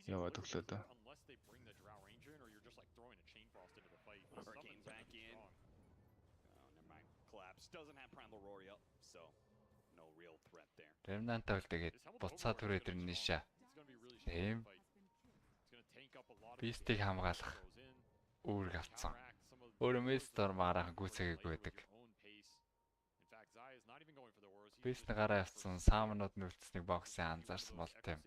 яваад өглөө дөө. Remnant-тай л тэгээд буцаад түрээд ирнэ шээ. Тийм. Beast-ийг хамгаалах үүрэг авцсан. Өөрөө Storm араахан гүйцээгээгүй байдаг. Beast-ний гараа авцсан саамнууд нүлцснийг боксын анзаарсан бол тийм.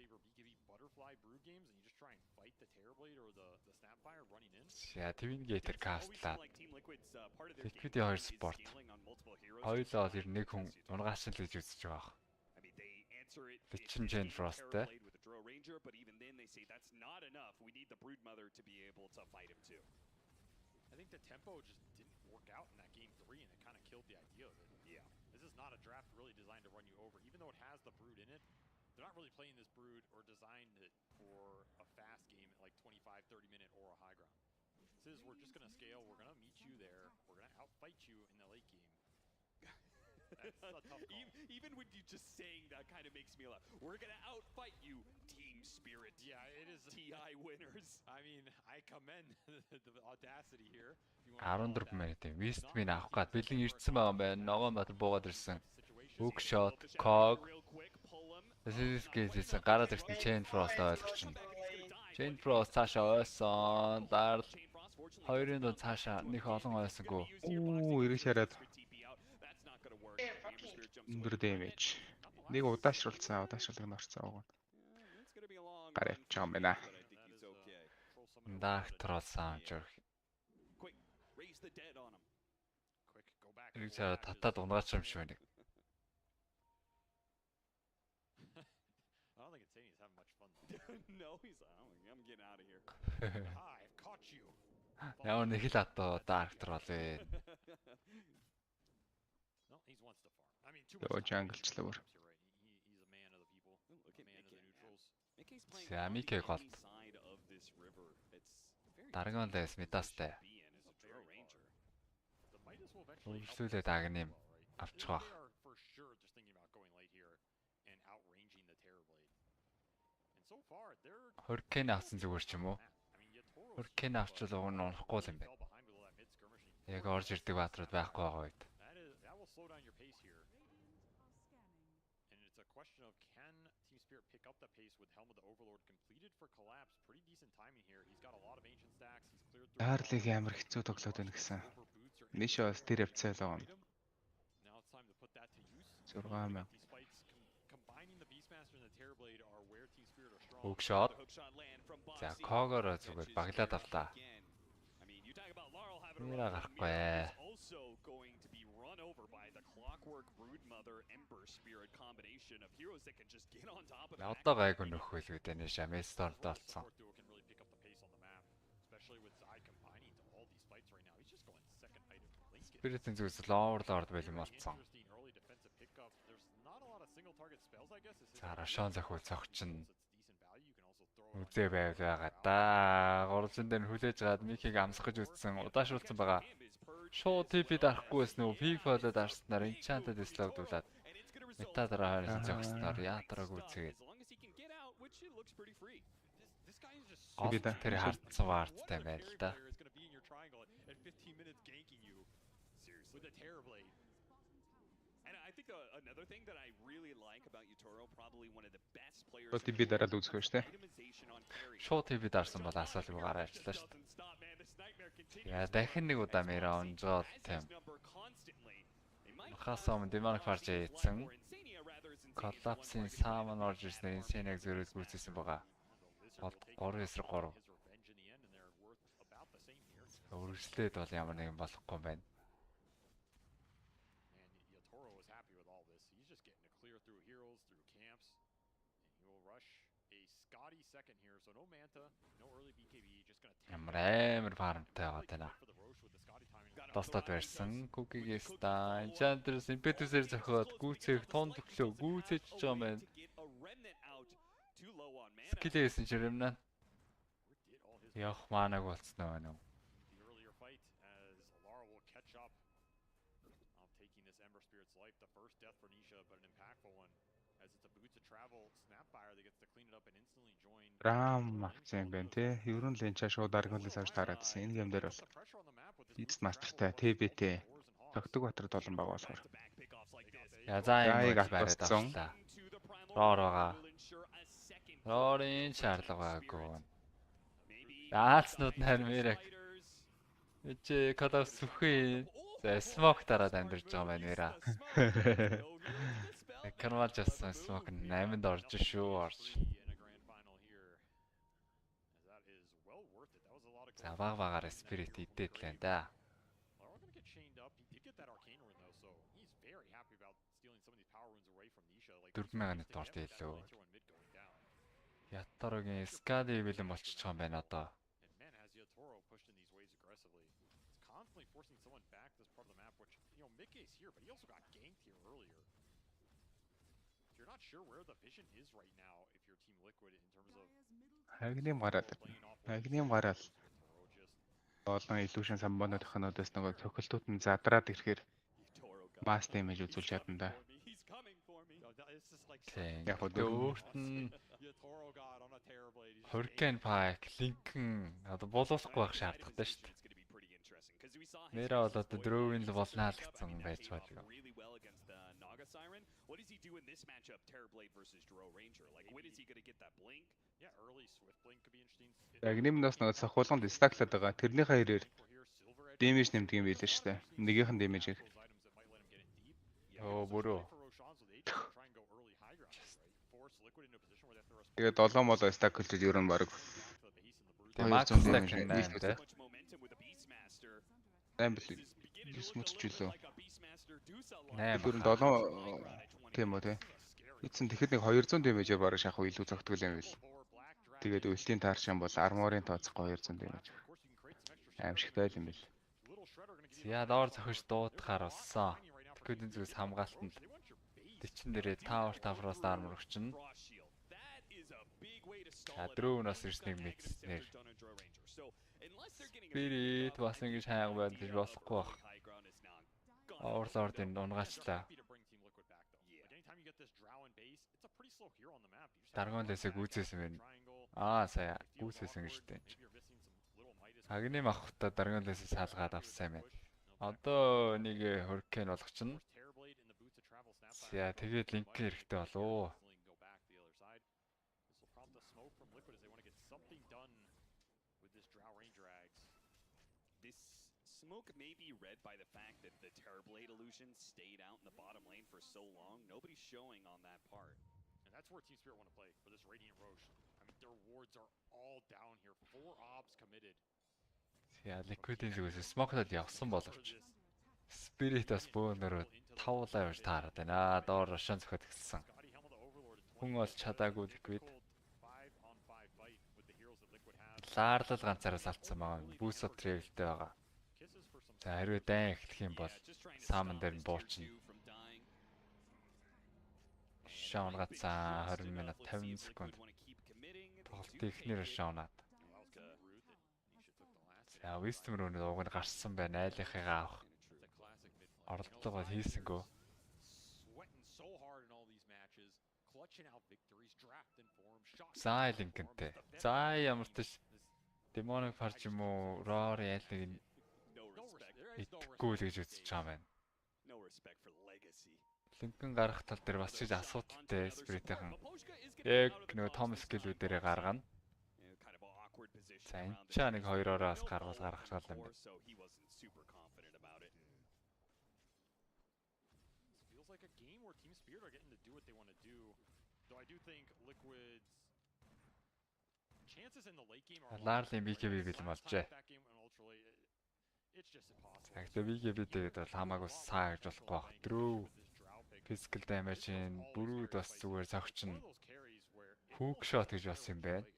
Яа, Twin Gator кастлаад. Liquid-ийн 2 спорт. Хоёулаа бол ер нь нэг хүн унгаачин л гэж үзэж байгаа. Chain Frost-тэй. But even then they say that's not enough. We need the Broodmother to be able to fight him too. I think the tempo just didn't work out in that game 3 and it kind of killed the idea of it. Yeah. This is not a draft really designed to run you over. Even though it has the Brood in it, they're not really playing this Brood or designed it for a fast game at like 25-30 minute or a high ground. This is we're just going to scale, we're going to meet you there, we're going to outfight you in the late game. That's a tough call. Even when you just saying that kind of makes me laugh. We're gonna outfight you, Team Spirit. Yeah, it is TI winners. I mean, I commend the audacity here. 14 минут юм. Westmin авах гад бэлэн ирсэн байгаа юм байна. Ногоон батар буугаад ирсэн. Hook shot, cog. This is гараад ирсэн Chain Frost ойлгочихно. Chain Frost цаашаа ойсон. Дараа хоёрын дунд цаашаа нэг олон ойсонгүй. Оо, эргэж хараад. Under damage. Нэг удаашруулсан, удаашруулгыг нь орцсон байгаа. Гараад ч юм байна. Dark Troll sound jerk. Quick, raise the dead on him. Quick, go back. Эрэг цаа татаад унгаач юм шиг байна. I don't think it's saying he's having much fun. No, he's like, I'm getting out of here. I've caught you. Ямар нэг л атоо даарктер болээ. No, he's wants to farm. I mean, too Yo, much time. jungle lover. He's a man of the people, Look a at man of the neutrals. Mickey's playing За on the Микэ гол. enemy side of this river. It's very Дарган лээс медастай. be in as a Drow Ranger. The might as well eventually help Үргэлжлүүлээ дагны юм авчих They واخ. are for sure just thinking about going late here and outranging the Terrorblade. And so far, they're Hurricane авсан зүгээр ч юм уу? Hurricane авчвал уг нь унахгүй л юм байна. Яг орж ирдэг баатрууд байхгүй байгаа үед. that will slow down your pace here. And it's a question of can Team Spirit pick up the pace with Helm of the Overlord completed for collapse. Pretty decent timing here. He's got a lot of ancient stacks. He's cleared through. Яарлыг амар хэцүү тоглоод байна гэсэн. Нишо бас тэр явцаа л байгаа. Now it's time to put that to use. 6000. These fights combining the Beastmaster and the Terrorblade are where Team Spirit are strong. Hook shot. За Когоро зүгээр баглаад авлаа. Нэраа гарахгүй. Also going to be run over by the Clockwork Broodmother Ember Spirit combination of heroes that can just get on top of Одоо гайгүй нөхөл гэдэг нь Шаместорд болсон. Can really pick up the pace on the map, especially with Zai combining to all these fights right now. He's just going second item Lincoln. Спиритийн зүгээс Lord бэлэн болсон. Interesting early defensive pickup. There's not a lot of single target spells, I guess. За Рашон захиул цогчин. Decent value. You can also throw Үзээ байгаад да. Гурван дээр хүлээж гад Микийг амсах гэж үзсэн. Удаашруулсан байгаа. Шууд TP дарахгүйс нөө пик болоод арснаар Enchanted Slowдуулаад мета дараа хайрсан зогсноор яатраг үзгээд. Би тэр хартсан варттай байл та. I think another thing that I really like about Yatoro, probably one of the best players. Бот би дараад үзэх шүү дээ. Шууд TP дарсан бол асуулыг гараа ажиллаа шүү дээ. Яа дахин нэг удаа мэрэ онжоод тийм. Хасам демарк фарж ийцэн. Collapse-ийн сааман орж ирснээр Insane-ыг зөрөөд гүйцэсэн байгаа. 3-3. Үргэлжлээд бол ямар нэгэн болохгүй байна. Yatoro is happy with all this. He's just getting to clear through heroes, through camps, and he will rush a Scotty second here. So no Manta, no early BKB, just gonna take Ямар фармтай байгаа тана. Достод барьсан. Cookie-гээс та Enchantress Impetus-ээр зохиод гүйцээх тон төглөө гүйцэж байгаа юм байна. Скилээс жирэмнэ. Явах маанаг болцсон байна уу? the earlier fight as Alara will catch up. Taking this Ember Spirit's life, the first death for Nisha, but an impactful one. As it's a boot to travel, Snapfire that gets to clean it up and instantly join. Рам авсан юм байна те. Ерөн ленчаа шууд даргалаас авч тараадсан. Энэ юм дээр бол Beast Master-тай TBT тогтдог батрад олон баг болохоор. Язааг бариад авлаа. Роороо. Роорын шаардлагаагүй. Яалцнууд нь харин мэрэг. Эцээ кадав сүхээ. За смок дараад амьдэрж байгаа байна нэраа. Карвал жасан смок 8-нд орж шүү орж. За багаар спирит идээд л энэ да. Дөрвөн минут орд илүү. Ятарогийн Скади бэлэн болчихж байгаа юм байна одоо. Constantly forcing someone back this part of the map, which, you know, Mickey's here, but he also got ganked here earlier. So you're not sure where the vision is right now if you're Team Liquid in terms of... Агним гараад. Олон illusion самбонод хануудаас нөгөө цохилтууд нь задраад ирэхээр mass damage үзүүлж чадна да. Яг өөрт нь Hurricane Pike, Lincoln одоо боловсрохгүй байх шаардлагатай шүү дээ. Нэрээ бол одоо дрөвийн л болнаа л гэсэн байж байна. What does he do in this matchup, Terrorblade versus Drow Ranger? Like, when is he going to get that blink? Yeah, early Swift Blink could be interesting. Агнимнаас нөгөө цохолгонд стаклаад байгаа. Тэрний хоёроор damage нэмдэг юм билээ шүү дээ. Нэгийнх нь damage-ийг. Оо бүрөө. Тэгээ 7 молоо стак хэлж ер нь баг. Max stack нэ. Амбли. Юус мөччлөө. Дөрөв 7 тийм үү те. Эцэн тэгэхэд нэг 200 дэмэжээр бараг шахах илүү зөгтгөл юм бил. Тэгээд өлтийн таарчин бол арморын тооцохгүй 200 дэмэж. Аимшигтай юм бил. Яа доор зохиж дуудахаар болсон. Тэгэхэд зүгс хамгаалтанд 40 дээрээ Tower Tower-оос армор өгчин. Дөрөвнөөс ирснийг мэдснээр. Spirit бас ингэж хайг байж болохгүй бах. Overlord-ын унгаачлаа. Даргон дэсэг гүйцээсэн байна. Сая гүйцээсэн гэж дээ. Агны махта даргон дэсэг салгаад авсан юм байна. Одоо нэг hurricane болгочихно. Яа тэгээд линк хэрэгтэй болов. Smoke may be read by the fact that the Terrorblade illusion stayed out in the bottom lane for so long. Nobody's showing on that part. And that's where Team Spirit want to play for this Radiant Roche. I mean, their wards are all down here. 4 obs committed. Яа Liquid-ийн зүгээс Smoke-д явсан боловч Spirit-аас бөөнөрөө тавлаа явж таарад байна. Доор Roshan зөхөд гисэн. Хүн бол чадаагүй Liquid. Лаарлал ганцаараа салцсан байгаа. Boost travel-тэй байгаа. За хэрвээ дайн эхлэх юм бол сааман дээр нь буучна. Шаун гацаа 20 минут 50 секунд. Тоглолт ихнэр шаунаад. За Wisdom руу уг нь гарсан байна. Айлынхыгаа авах. Оролдлого хийсэнгөө. За линкэнтэй. За ямар ч Demonic Forge юм уу? Rory айлыг итгэхгүй л гэж үзэж байгаа байна. Линкэн гарах тал дээр бас ч асуудалтай Spirit-ийн. Яг нөгөө том скиллүүдээрээ гаргана. За энэ ч нэг 2-ороо бас гаргал гаргах шал юм байна. Feels like a game where Team Spirit are getting to do what they want to do. Though I do think Liquid's chances in the late game are Ларлын BKB бэлэн болжээ. Гэхдээ BKB тэгээд бол хамаагүй саа гэж болохгүй баг. Дөрөв physical damage-ийн бүрүүд бас зүгээр цогчин. Hook shot гэж бас юм байна.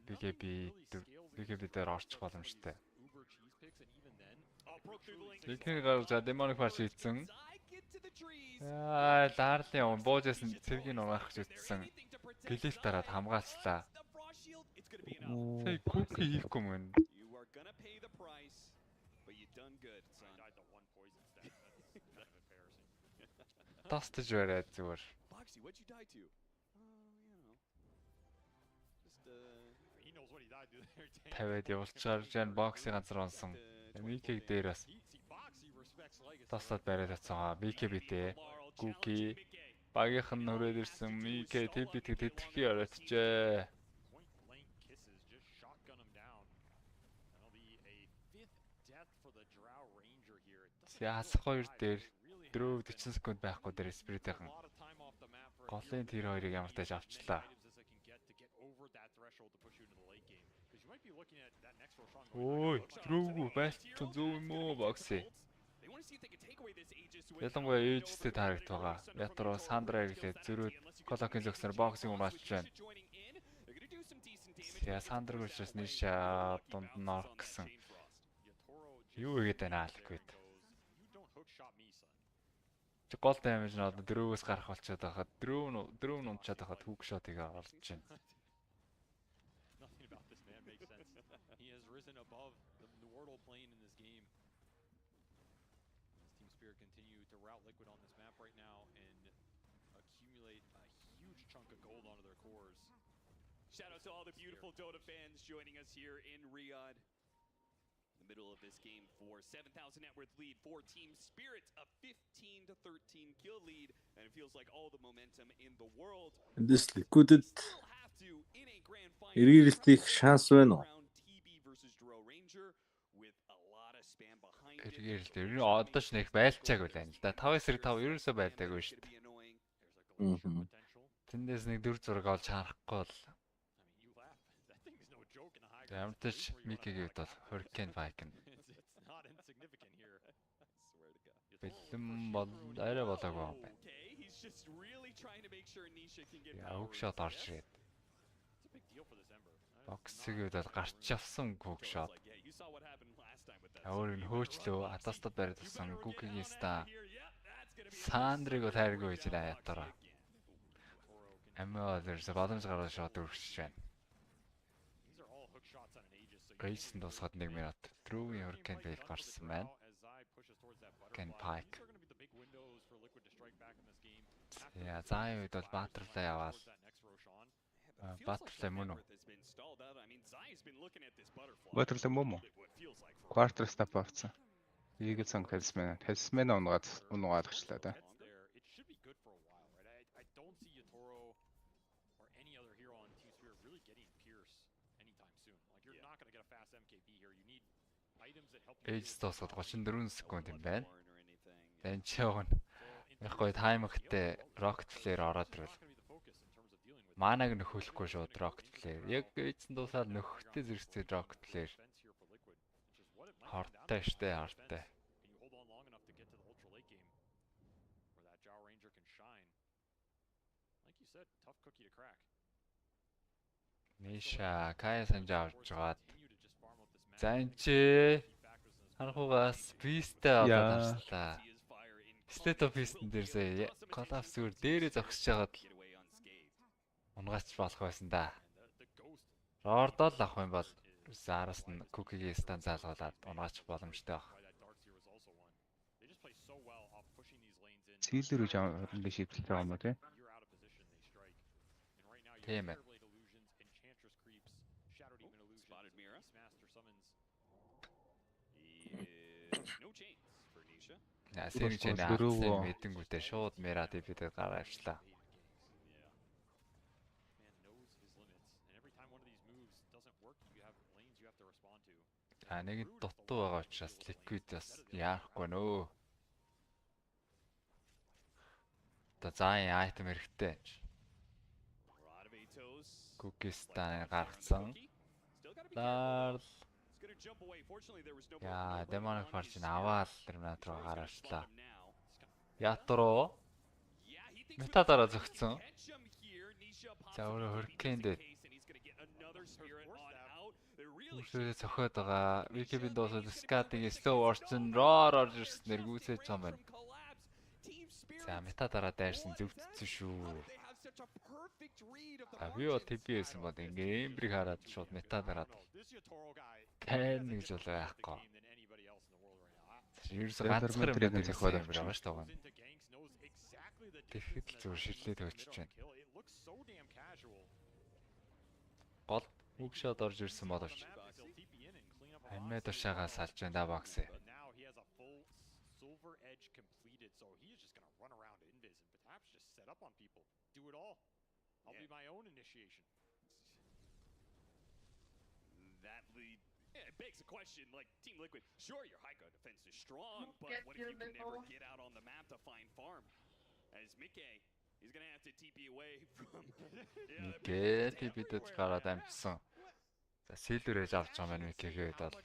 BKB дээр орчих боломжтой. Линкэн гарч Demonic Forge хийсэн. Ларлын буужсэн цэргийн угаах гэж ütсэн. Гэлэлт дараад хамгаалчлаа. Hey, cookie хийхгүй мөн. Тастаж бариад зүгээр. Тавиад явуулчаар жан боксыг ганцаар онсон. Микийг дээр бас тастад бариад атсан. BKB-тэй Cookie багийнхан нүрээд ирсэн. Микээ TP-тэй тэтэрхий оройтжээ. Яасах 2 дээр 4-40 секунд байхгүй дээр Spirit-ийн голын тэр хоёрыг ямар тааж авчлаа. Ой, трүүгүү байлт зөв юм уу бокси. Ялангуяа ээжтэй таарагд байгаа. Ятро Сандра гэлээ зөрөөд Колокийн зөксөр боксыг унаалж байна. Яа Сандра гүрчээс нийшаа дунд нь орох гэсэн. Юу игээд байна Liquid. Гол damage нь одоо 4-өөс гарах болчиход байхад 4 нь унчаад байхад hook shot-ыг олж байна. He has risen above the mortal plane in this game. As Team Spirit continue to route Liquid on this map right now and accumulate a huge chunk of gold onto their cores. Shout out to all the beautiful Dota fans joining us here in Riyadh. Middle of this game for 7,000 net worth lead for Team Spirit, a 15-13 kill lead, and it feels like all the momentum in the world. This Liquid-д эргэлтэх шанс байна уу? Эргэлт ер нь одоо ч нэг байлцааг байна л да. 5-5 ерөөсөө байлдаагүй шүү дээ. Тэндээс нэг 4 6 олж харахгүй бол ямар ч Микигийн хувьд бол Hurricane Viking. Бэлэн бол арай болоогүй юм байна. Hook shot орж ирээд. Боксыг удаад гарч явсан hook shot. Өөр нь хөөчлөө атастад барьж авсан Гүкигийн ста. Сандрыг тайргүй гэж ятараа. Амиа there's a bottom гараад шот өргөж байна. Гейсэн тусгаад 1 минут. True Hurricane Fail гарсан байна. Ken Pike. Яа, заа үед бол Bat-UlziiAK яваад. Bat-UlziiAK мөн үү? Bat-UlziiAK мөн үү? Quarter step авцсан. Eagle Song Talisman унгаад гчлаа да. Age тосод 34 секунд юм байна. Тэн чиогн. Яг гоё таймгтай rocket flare ороод ирвэл. Манаг нөхөхгүй шууд rocket flare. Яг age дуусаад нөхөтэй зэрэгцээ rocket flare. Хорттой штэ хорттой. Ниша Кая санжаа авч жагаад. Занчи харахугаас бистэ аваад авчлаа. State of Beast-эн дээрсээ коллапс зүгээр дээрээ зогсож хагаад унгаач болох байсан да. Рордол авах юм бол араас нь Cookie-гийн стан заалгуулад унгаач боломжтой баг. Цэглэр үж хоорондоо шийдэлтэй байгаа юм уу те? Тийм ээ. Ясэрч яасан мэдэнгүүтээ шууд Мера дэвидэд гараа авчлаа. Нэг дутуу байгаа учраас Liquid бас яахгүй нөө. Та зайн айтем хэрэгтэй. Cookie-стаа гаргацсан. Лаар яа, демоник форчин аваад терминат руу гараачлаа. Ятро мета дараа зөгцсөн. За өөрөө Hurricane дээр үсээ цохоод байгаа. Wiki-ийн дуусаад Scat-ийн slow орчин roar орж ирснээр гүйцээж байгаа юм байна. За мета дараа дайрсан зөвцсөн шүү. Авио TP-сэн бод ингээ эмбрийг хараад шууд мета дараад. Тэн гэж бол байхгүй. Ерөөсө ганцхан юм зохиод авч байгаа шүү дээ. Тэгэхэд л зүгээр ширлээд өчөж байна. Гол hookshot орж ирсэн боловч амиа тушаагаа салж байна да бокс. I'll be my own initiation. That lead it begs the question, like Team Liquid, sure your high ground defense is strong, but what if you can never get out on the map to find farm? As Mickey, he's gonna have to TP away from Mickey TP-д гараад амжсан. За сэлвэрэж авч байгаа маань Mickey-гээд бол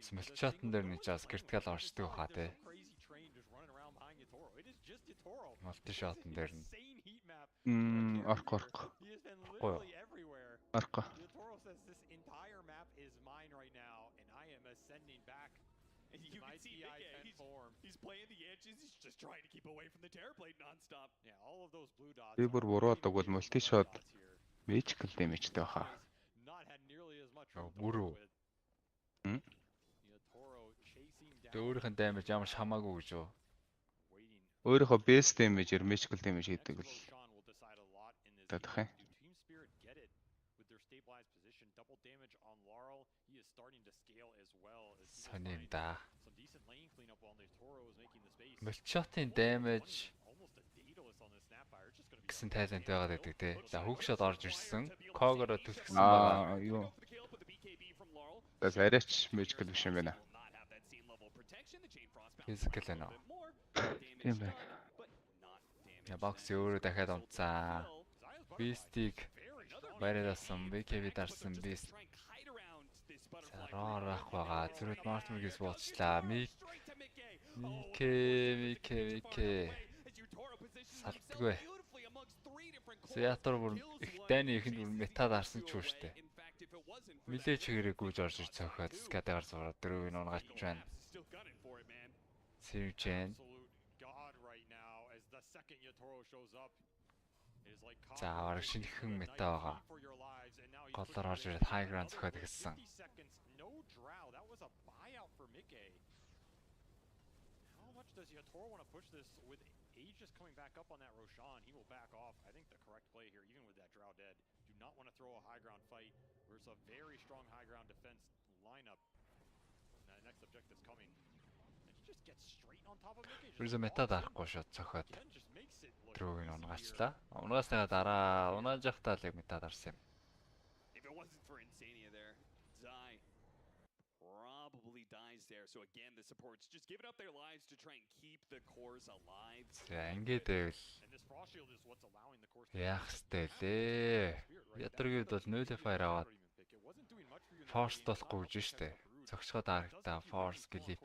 смэлчатан дээр нэг жаас критикал орчдөг хаа те. Multi-shot-н дээр нь Арко. Toro says this entire map is mine right now, and I am ascending back. You can see he's playing the edges. He's just trying to keep away from the Terrorblade non-stop. Yeah, all of those blue dots. Би бүр буруудаг бол multi-shot magical damage-тэй баха. Not had nearly as much. Бүрүү. Өөрийнх нь damage ямар хамаагүй гэж юу? Өөрийнхөө base damage-ээр magical damage хийдэг л. Тадах юм. Сонинда. Multi-shot-ийн damage гэсэн тайланд байгаад байдаг те. За hookshot орж ирсэн. Kogoro түлхсэн байгаа. Юу. Tas арайч magical биш юм байна. Physical байна. Тийм байна. Я бокс өөрөө дахиад унтцаа. Beast-ийг бариадсан, BKB дарсан Beast. Роор ах байгаа. Зүрх Martin-ээс буучлаа. Микэ. Салтгүй. Зятор бүр их дайны ихэнд бүр метад арсан ч үү штэ. Милээ чигээрээ гүйж орж ир цохоод скадагаар зураад дөрөв нь унгаач байна. Сэржэн. За арга шинэхэн мета байгаа. Голоор орж ирээд high ground зөхиод эхэлсэн. Does Yatoro want to push this with Age just coming back up on that Roshan? He will back off. I think the correct play here, even with that Drow dead. Do not want to throw a high ground fight versus a very strong high ground defense lineup. And that next objective's coming. And he just gets straight on top of Mickey. Бүрээс метад арахгүй шот цохоод. Дрөгийн унгаачлаа. Унгааснаа дараа унааж явахдаа л метад арсан юм. If it wasn't for Insania there, Zai probably dies there. So again, the supports just giving up their lives to try and keep the cores alive. За ингээд байвал яах ёстой лээ. Ядаргууд бол 0 fire аваад force болохгүй гэж штэ. Цогцоход харагдаа force clip.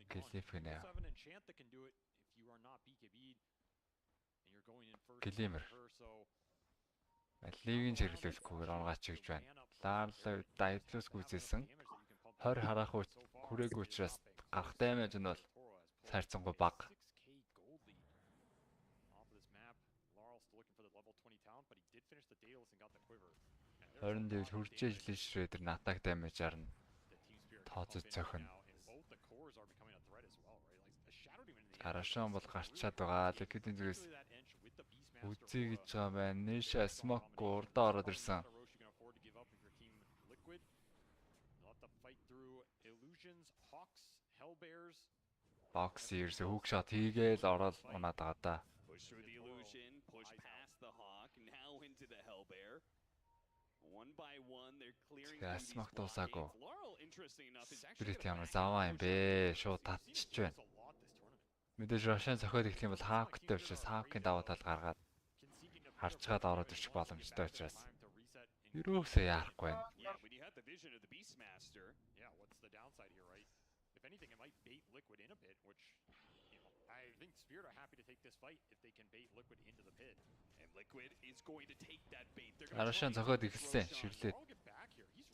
Clip гэнэ. Климер. Ливийн зэрэглүүлэхгүйгээр онгаач гэж байна. Лаарлаа дайдлус гүйцээсэн 20 хараах хүрээгүй учраас гарах даймаж нь бол сайрцангуй бага. Хорин дэвэл хуржээж лишрээдэр натаг даймажаар нь тооцож цохино. Арашан бол гарчаад байгаа. Ликвидийн зүгээс үзье гэж байгаа байна. Нэша смок урдаа ороод ирсэн. Box years hook shot хийгээл ороод унаад байгаа да. Push through the illusion, push past the hawk, now into the hellbear. One by one, they're clearing these blockades. Spirit ямар заваа юм бэ? Шууд татчих байна. Мэдээж Russian зохиод эхлэх юм бол Hawk-тэй учраас Hawk-ийн даваа тал гаргаад харцгаад ороод ирчих боломжтой учраас юусоо яарахгүй байна. If anything, it might bait Liquid in a bit, which I think Spirit are happy to take this fight if they can bait Liquid into the pit. And Liquid is going to take that bait. Russian зохиод эхэлсэн. Ширлээд.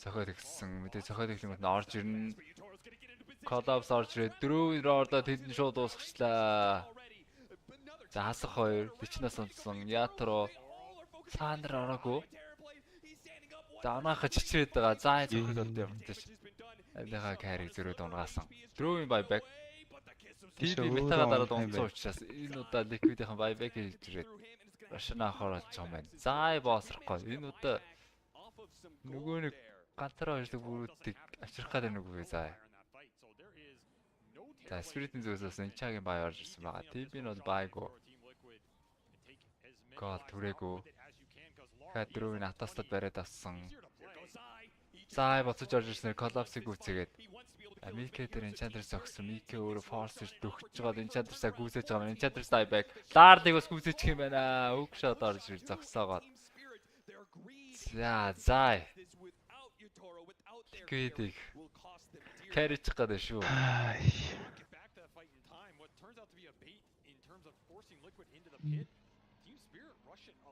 Зохиод эхэлсэн. Мэдээ зохиод эхлэнгүүт нь орж ирнэ. Collapse орж ирээд дөрөв ордоод хэдэн шууд дуусгачлаа. За хасах хоёр бичнээс онцсон. Ятро Сандер ороогүй. За анааха чичрээд байгаа. За зохиод орд явчихсан. Алига carry зөрөөд унгаасан. Drawing buyback. TV метагаа дараад унцсан учраас энэ удаа Liquid-ийн buyback хийж ирээд Russian ахаарч байгаа юм байна. За боосрохгүй. Энэ удаа нөгөө нэг ганцаараа ажиллах бүрүүдийг авчрах гэдэг нэг үгүй заа. За Spirit-ийн зүгээс энэ чагийн buy орж ирсэн байгаа. TV нь бол buy-гоо. Гол түрээгүй. Дrawing атастад бариад авсан. За боцож орж ирснээр Collapse-ыг гүйцээгээд Микэ дээр Enchantress огсон. Микэ өөрөө force-ж дөхөж байгаа Enchantress-аа гүйцээж байгаа. Enchantress buyback. Лаардыг бас гүйцээчих юм байна. Hook shot орж ир зогсоогоод. За. Liquid-ийг carry-чих гэдэг шүү.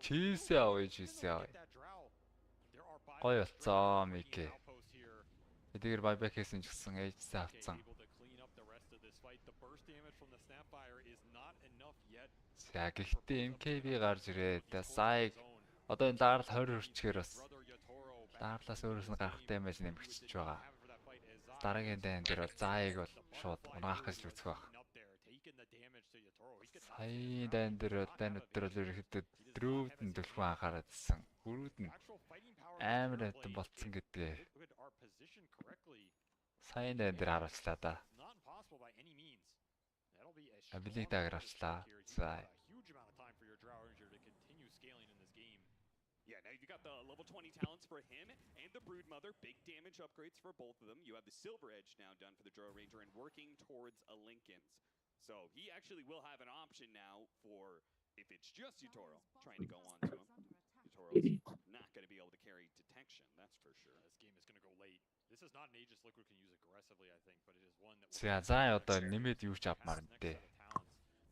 Чийсээ авъя. Гоё болцоо Микэ. Эдгээр buyback хийсэн ч гэсэн age-сээ авцсан. За гэхдээ MKB гарч ирээд Sai одоо энэ дараал 20 хүрчгээр бас дараалаас өөрөөс нь гарах дэмэж нэмэгдэж байгаа. Дараагийн дайн дээр бол Zai-г бол шууд унаах гэж үзэх байх. Sai дайн дээр дайнууд дээр л ерөөхдөө дөрөвд нь төлхөө анхаарал татсан. Гүрүүд нь амар хэдэн болцсон гэдгээ сайн дайн дээр харуулчлаа да. Ability дагар авчлаа. За. Yeah, now you've got the level 20 talents for him and the Broodmother. Big damage upgrades for both of them. You have the Silver Edge now done for the Drow Ranger and working towards a Linken's. So he actually will have an option now for, if it's just Yatoro trying to go on to him. Yatoro's not going to be able to carry detection, that's for sure. This game is going to go late. This is not an Aegis Liquid can use aggressively, I think, but it is one that За одоо нэмээд юу ч авмаар нэ.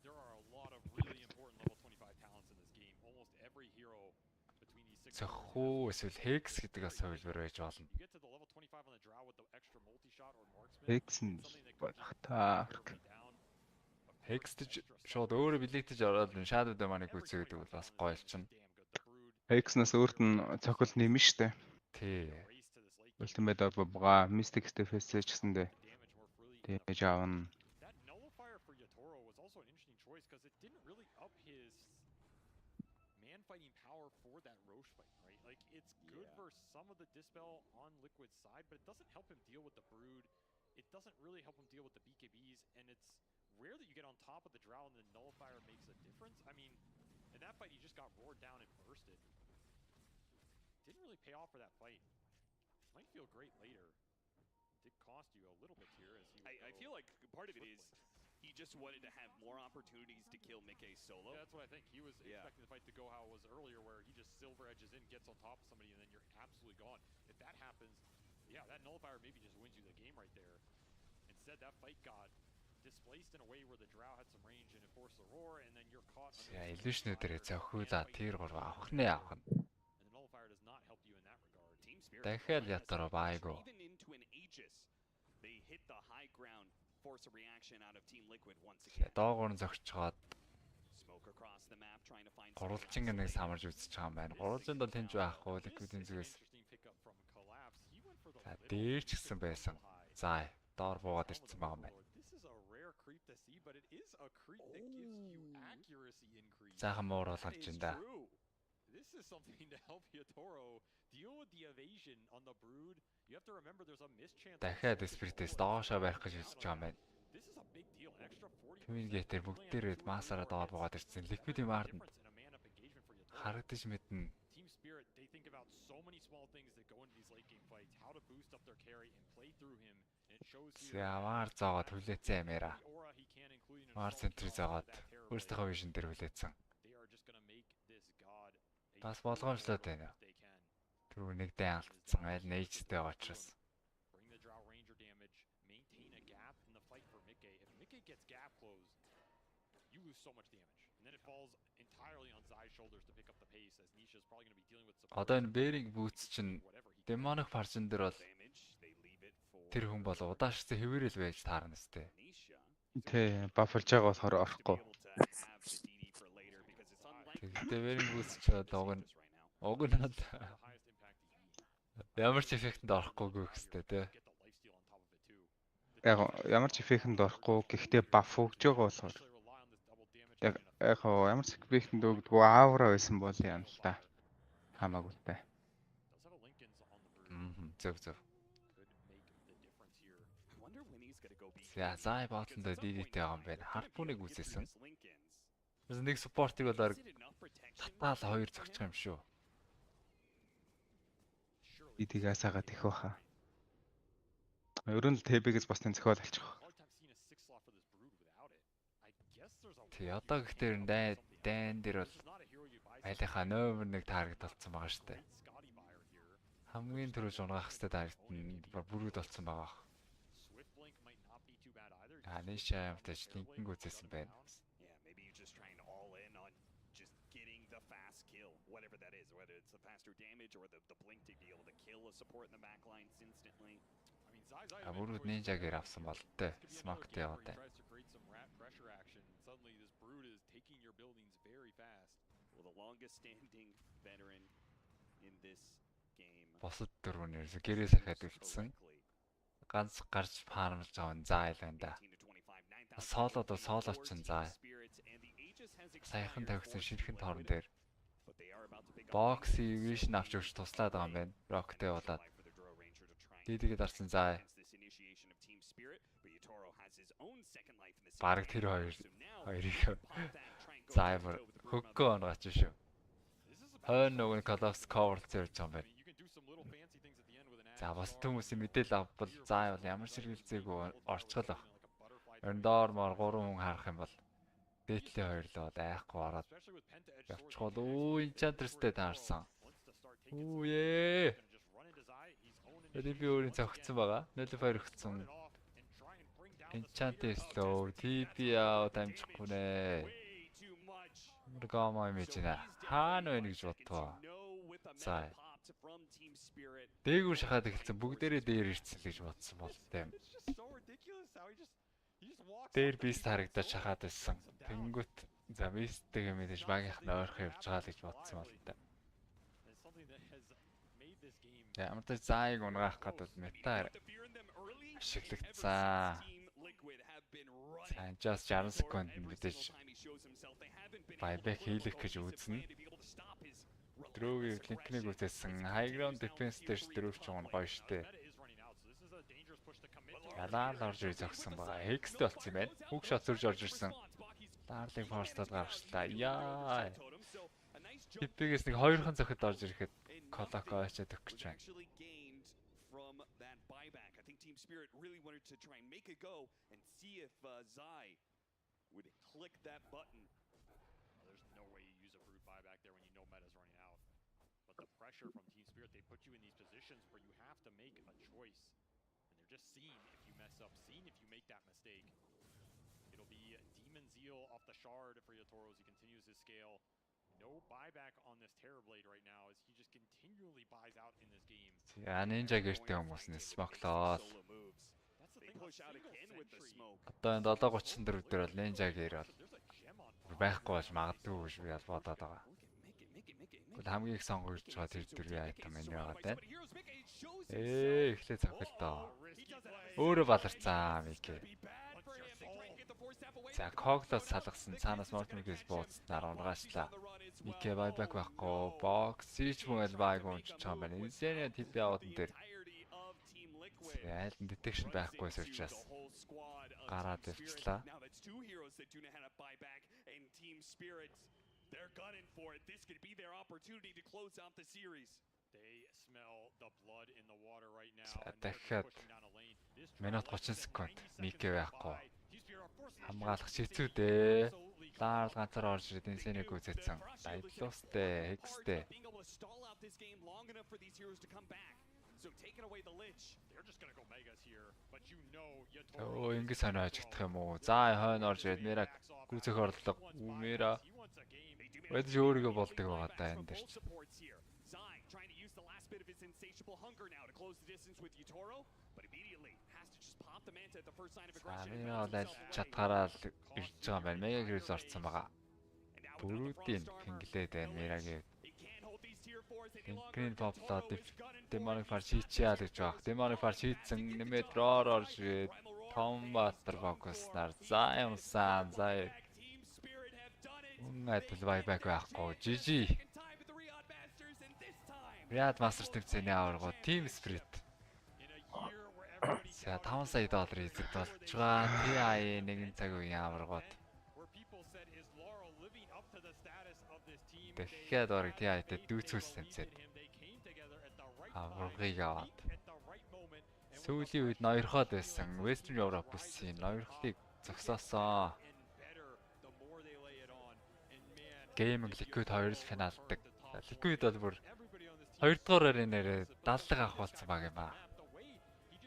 there are a lot of really important level 25 talents in this game. Almost every hero between these 6 Зөвхөө эсвэл Hex гэдэг бас хувилбар байж болно. you get to the level 25 on the drow with the extra multi-shot or marksman. Hex нь болох та. Hex гэж шууд өөрөө билетэж ороод Shadow Demon-ыг үзээдэг бол бас гоё л чинь. Hex-наас өөрт нь цохол нэмэн штэ. Тий. Ultimate Orb-га Mystic Step-ээс ч гэсэндээ дэмэж аавна. That nullifier for Yatoro was also an interesting choice because it didn't really up his man fighting power for that Roche fight, right? Like it's good versus some of the dispel on Liquid's side, but it doesn't help him deal with the Brood. It doesn't really help him deal with the BKBs, and it's rare that you get on top of the Drow and the nullifier makes a difference. I mean, in that fight, he just got roared down and bursted. Didn't really pay off for that fight. Might feel great later. Did cost you a little bit here as he I feel like part of it is he just wanted to have more opportunities to kill Mickey solo. Yeah, that's what I think. He was expecting the fight to go how it was earlier, where he just silver edges in, gets on top of somebody, and then you're absolutely gone. If that happens, yeah, that nullifier maybe just wins you the game right there. Instead, that fight got displaced in a way where the Drow had some range and it forced the roar, and then you're caught. За illusion-үүдээр зохиулаад тэр 3 авах нэ авах нь. And the nullifier does not help you in that regard. Team Spirit. Дахиад ятараа баайгу. Even into an Aegis, they hit the high ground, force a reaction out of Team Liquid once again. Доогоор нь зогсчоод Smoke across the map trying to find гурвалжин нэг самарж үзэж байгаа юм байна. Гурвалжинд бол тэнж байхгүй Liquid-ийн зүгээс. За дээр ч гэсэн байсан. За доор буугаад ирсэн байгаа юм байна. This is a rare creep to see, but it is a creep that gives you accuracy increase. Заахан муур болгож байна да. This is something to help Yatoro deal with the evasion on the Brood. You have to remember there's a mischance. Дахиад Spirit-ээс доошоо барих гэж үзэж байгаа юм байна. This is a big deal. An extra 40. Community-ээр бүгдээрээ масаараа доор буугаад ирсэн. Liquid-ийн маард харагдаж мэднэ. Team Spirit, they think about so many small things that go into these late game fights, how to boost up their carry and play through him, and it shows you. Ямар заагаад хүлээцэн ямаараа. Мар центр заагаад өөрсдийнхөө вижн дээр хүлээцэн. Бас болгоомжлоод байна. Түрүү нэг дэ алдсан аль нээжтэй байгаа учраас. Bring the Drow Ranger damage, maintain a gap in the fight for Mickey. If Mickey gets gap closed, you lose so much damage. And then it falls entirely on Zai's shoulders to pick up the pace as Nisha's probably going to be dealing with support. Одоо энэ Bearing Boots чинь Demonic Farsion дээр бол тэр хүн бол удааштай хэвээрэл байж таарна сте. Тэ баффлж байгаа болохоор орохгүй. Тэгтээ Bearing Boots ч одоо уг нь ямар ч эффектэнд орохгүйгүй гэхтэй те. Яг ямар ч эффектэнд орохгүй гэхдээ баф өгж байгаа болохоор яг ямар ч эффектэнд өгдөггүй аавра байсан бол яана л та. Хамаагүй та. Зөв. Зай баатланд DD-тэй байгаа юм байна. Харпуныг үзсэн. Нэг спортыг бол татаал 2 зогчих юм шүү. Идигээс хагаад их баха. Ерөн л ТБ-гээс бас тэн зохиол алчих. Тий одоо гэхдээ дайн дээр бол айлынхаа номер 1 таргет болсон байгаа шүү дээ. Хамгийн түрүү жунгаах хэвээр таргет нь бүрүүд болсон байгаа. Аниша амтаж линкинг үзсэн байна. Whatever that is, whether it's the faster damage or the blink to be able to kill a support in the back lines instantly. I mean, Zai Бүрүүд ninja-гээр авсан бол тэ smoke-тэй яваад. Pressure action. Suddenly this Brood is taking your buildings very fast. Well, the longest standing veteran in this game. Босод дөрвөнөөс гэрээс ахаад үлдсэн. Ганц гарч фармлж байгаа нь Zai л байна да. Солод ч Zai. Саяхан тавигдсан шинэхэн торон дээр бокс evasion авч өгч туслаад байгаа юм байна. Rock-тэй болоод. Дийдэгээ дарсан Zai. Бараг тэр хоёрыг Zai хөггөө онгооч шүү. Хойно нөгөө Collapse cover-д зэрж байгаа юм байна. За бас хүмүүсийн мэдээлэл авбал Zai бол ямар сэргэлзээгүй орцгол баг. Эндор мор 3 хүн харах юм бол дээдлийн хоёр л айхгүй ороод явчихвол энчантрстэй таарсан. Үе. Би өөрийн зогцсон байгаа. Nullifier өгсөн. Enchant slow, TP out амжихгүй нэ. Мөргөөмөө имиж нэ. Хаана вэ гэж бодлоо. За. Дээгүүр шахаад эхэлсэн бүгдээрээ дээр ирсэн гэж бодсон бол тийм. Дээр бист харагдаж шахаад байсан. Тэнгүүт за бисттэйгээ мэдээж багийнх нь ойрхон явж байгаа л гэж бодсон бол тийм. Ямар ч зааг унгаах гадал метаар ашиглагдсан. Санчаас 60 секунд мэдээж байбек хийлэх гэж үзнэ. Дрөөгийн линкнийг үтээсэн high ground defense дээр дрөөч байгаа нь гоё штэ. Ялаал орж ирж зогсон байгаа. Хекстэй болсон юм байна. Хүүг шот зурж орж ирсэн. Darling Force-тад гаргачлаа. Яа. Хиппигээс нэг 2хан зохид орж ирэхэд Колоко очоод өгч байна. Team Spirit really wanted to try and make a go and see if Zai would click that button. There's no way you use a brute buyback there when you know meta's running out. But the pressure from Team Spirit, they put you in these positions where you have to make a choice. And they're just seeing if you mess up, seeing if you make that mistake. It'll be Demon Zeal off the shard for Yatoro as he continues his scale. No buyback on this Terrorblade right now as he just continually buys out in this game. Яа ninja гэртэй хүмүүс нь смоклоод. Одоо энэ 7:34 дээр бол ninja гэр бол байхгүй болж магадгүй гэж би бодоод байгаа. Гэхдээ хамгийн их сонгогдож байгаа тэр дөрвийн айтам энэ байгаа даа. Эхлээ цагт доо. Өөрөө баларцаа Микэ. За коглос салгасан цаанаас мортмигээс бууцснаар унгаачлаа. Микэ байбак байхгүй. Бокс хийж мөгөл байг унж байгаа байна. Инсэний TP аудын дээр. Айлын detection байхгүйс учраас гараад явчлаа. They're gunning for it. This could be their opportunity to close out the series. They smell the blood in the water right now. Дахиад минут 30 секунд Микэ байхгүй. Хамгаалагч хэцүү дээ. Лаар ганцаар орж ирээд инсэнийг үзээдсэн. Дайдлуустэй, хекстэй. So taking away the lich. They're just going to go megas here, but you know Оо ингэ санааж гэх юм уу? За хойно орж ирээд мера гүцэх орлого. Мера. Өдөж өөрийгөө болдог байгаа даа энэ дээр. Zai trying to use the last bit of his insatiable hunger now to close the distance with Yatoro, but immediately has to just pop the manta at the first sign of aggression. Мера бол чадхаараа ирж байгаа юм байна. Мега гэрээс орцсон байгаа. Бүрүүдийн хинглээд байна мерагийн. Green Pop-лоо Demonic Force хийчихээ гэж байгаа. Demonic Force хийцэн нэмээд роор орж ирээд Том Баттер фокуснаар заа юмсан заа. Үнэт байбак байхгүй. GG. RIYADH Masters тэмцээний аваргуу Team Spirit. За $5 сая эзэд болж байгаа. TI нэгэн цаг үеийн аваргууд. Дахиад орог TI-тэй дүүцүүлс тэмцээд аваргыг аваад сүүлийн үед ноёрхоод байсан Western Europe бүсийн ноёрхлыг зогсоосон. Gaming Liquid 2 л финалдаг. Liquid бол бүр 2 дугаар аренаар 70 авах болсон баг юм аа.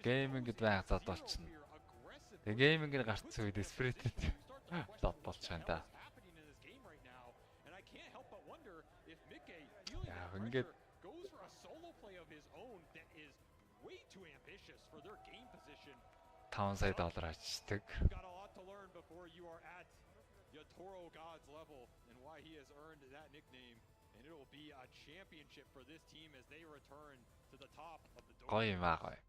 Gaming гэд байг зод болчихно. Тэгээ gaming-ээр гарцсан үед Spirit-д зод болчихно да. Ингээд $5 сая очдог. Yatoro God's level and why he has earned that nickname, and it will be a championship for this team as they return to the top of the гоё юм аа гоё.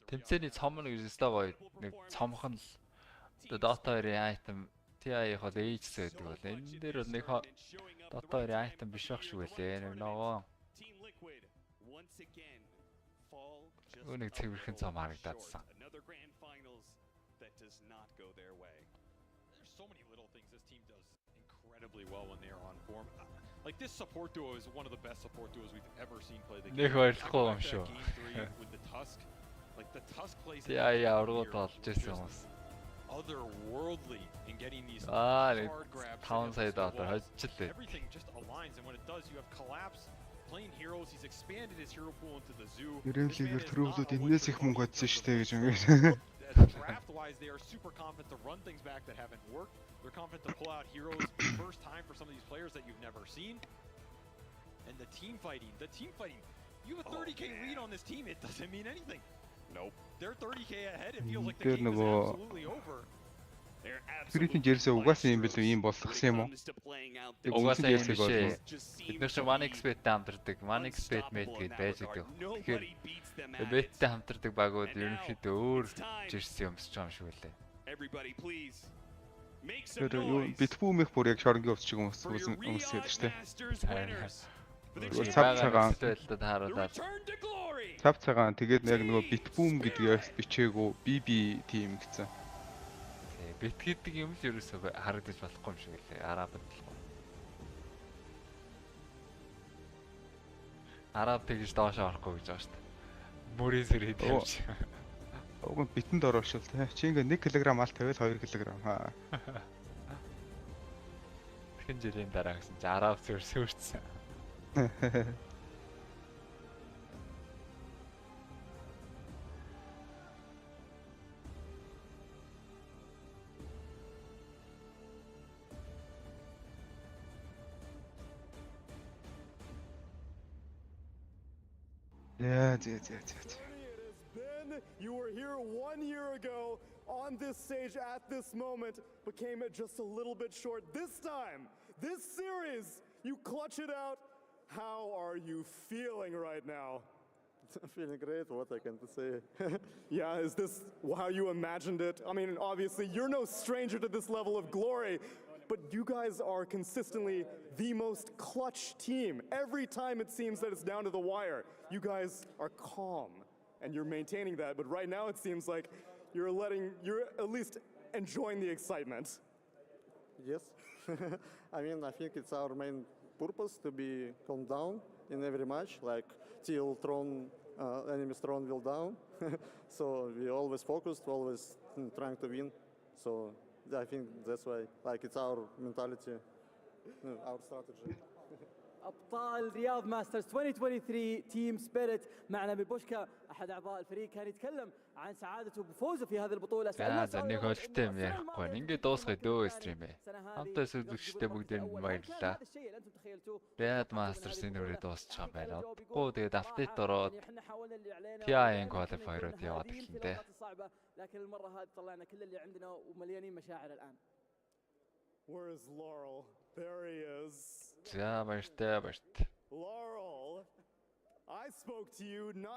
Тэмцээний цомно гэж өстой гоё. Нэг цомхон л Dota 2-ийн item TI-ийн хол age гэдэг бол энэ дээр бол нэг Dota 2-ийн item биш байх шүү лээ. Нэг нөгөө Үүнийг цэвэрхэн цом харагдаадсан. There's so many little things this team does incredibly well when they are on form. Like this support duo is one of the best support duos we've ever seen play the game. Нэг баярлахгүй юм шүү. With the Tusk, like the Tusk plays. Яа ургууд болж ирсэн хүмүүс. Otherworldly in getting these hard grabs. $5 сая хожчихлээ. Everything just aligns, and when it does, you have collapse playing heroes. He's expanded his hero pool into the zoo. Ирэлгээр төрөвлүүд энэс их мөнгө одсон шүү дээ гэж ингэж. Draft-wise, they are super confident to run things back that haven't worked. They're confident to pull out heroes first time for some of these players that you've never seen. And the team fighting. You have a 30k lead on this team. It doesn't mean anything. Nope. They're 30k ahead. It feels like the game is absolutely over. Фритэн жерсээ угаасан юм бэл ийм болгосон юм уу? Угаасан юм биш ээ. Бид нар чинь 1xbet-тэй хамтардаг. 1xbet mate гэж байж байгаа. Тэгэхээр bet-тэй хамтардаг багууд ерөнхийдөө өөр жерси өмсөж байгаа юм шиг үлээ. Everybody please. Тэр юу битбүүмих бүр яг шоронгийн өвс чиг өмсөд шүү дээ. Цав цагаан тэгээд яг нөгөө битбүүм гэдгээс бичээгүү BB team гэсэн. Бит гэдэг юм л ерөөсөө харагдаж болохгүй юм шиг лээ. Арабд л. Араб тэгж доошоо орохгүй гэж байгаа шүү дээ. Мөрийн сэр хийдэг юм шиг. Уг нь битэнд оруулшвал тий. Чи ингээ 1 кг алт тавиал 2 кг. Хэн жилийн дараа гэсэн чи араб сөрсөөрсөн. Yeah. You were here 1 year ago on this stage at this moment, but came just a little bit short this time. This series, you clutch it out. How are you feeling right now? I'm feeling great, what I can say. Yeah, is this how you imagined it? I mean, obviously, you're no stranger to this level of glory, but you guys are consistently the most clutch team. Every time it seems that it's down to the wire, you guys are calm, and you're maintaining that. But right now, it seems like you're at least enjoying the excitement. Yes. I mean, I think it's our main purpose to be calm down in every match, like till enemy's throne will down. So we always focused, always trying to win. So I think that's why, like, it's our mentality, our strategy. أبطال رياض ماسترز 2023 تيم سبيريت معنا ببوشكا أحد أعضاء الفريق كان يتكلم عن سعادته بفوزه في هذه البطولة. За нэг хөлтэй юм ярихгүй. Ингээд дуусгая дөө стримээ. Хамтаа сүлжигчтэй бүгдийг баярлалаа. Рiyadh Masters-ийн нүрээ дуусчих юм байна. Удахгүй тэгээд апдейт ороод PIN qualifier-ууд яваад эхэлнэ. لكن المرة هذه طلعنا كل اللي عندنا ومليانين مشاعر الآن. Where is Laurel? There he is. За баяртай. Laurel, I spoke to you not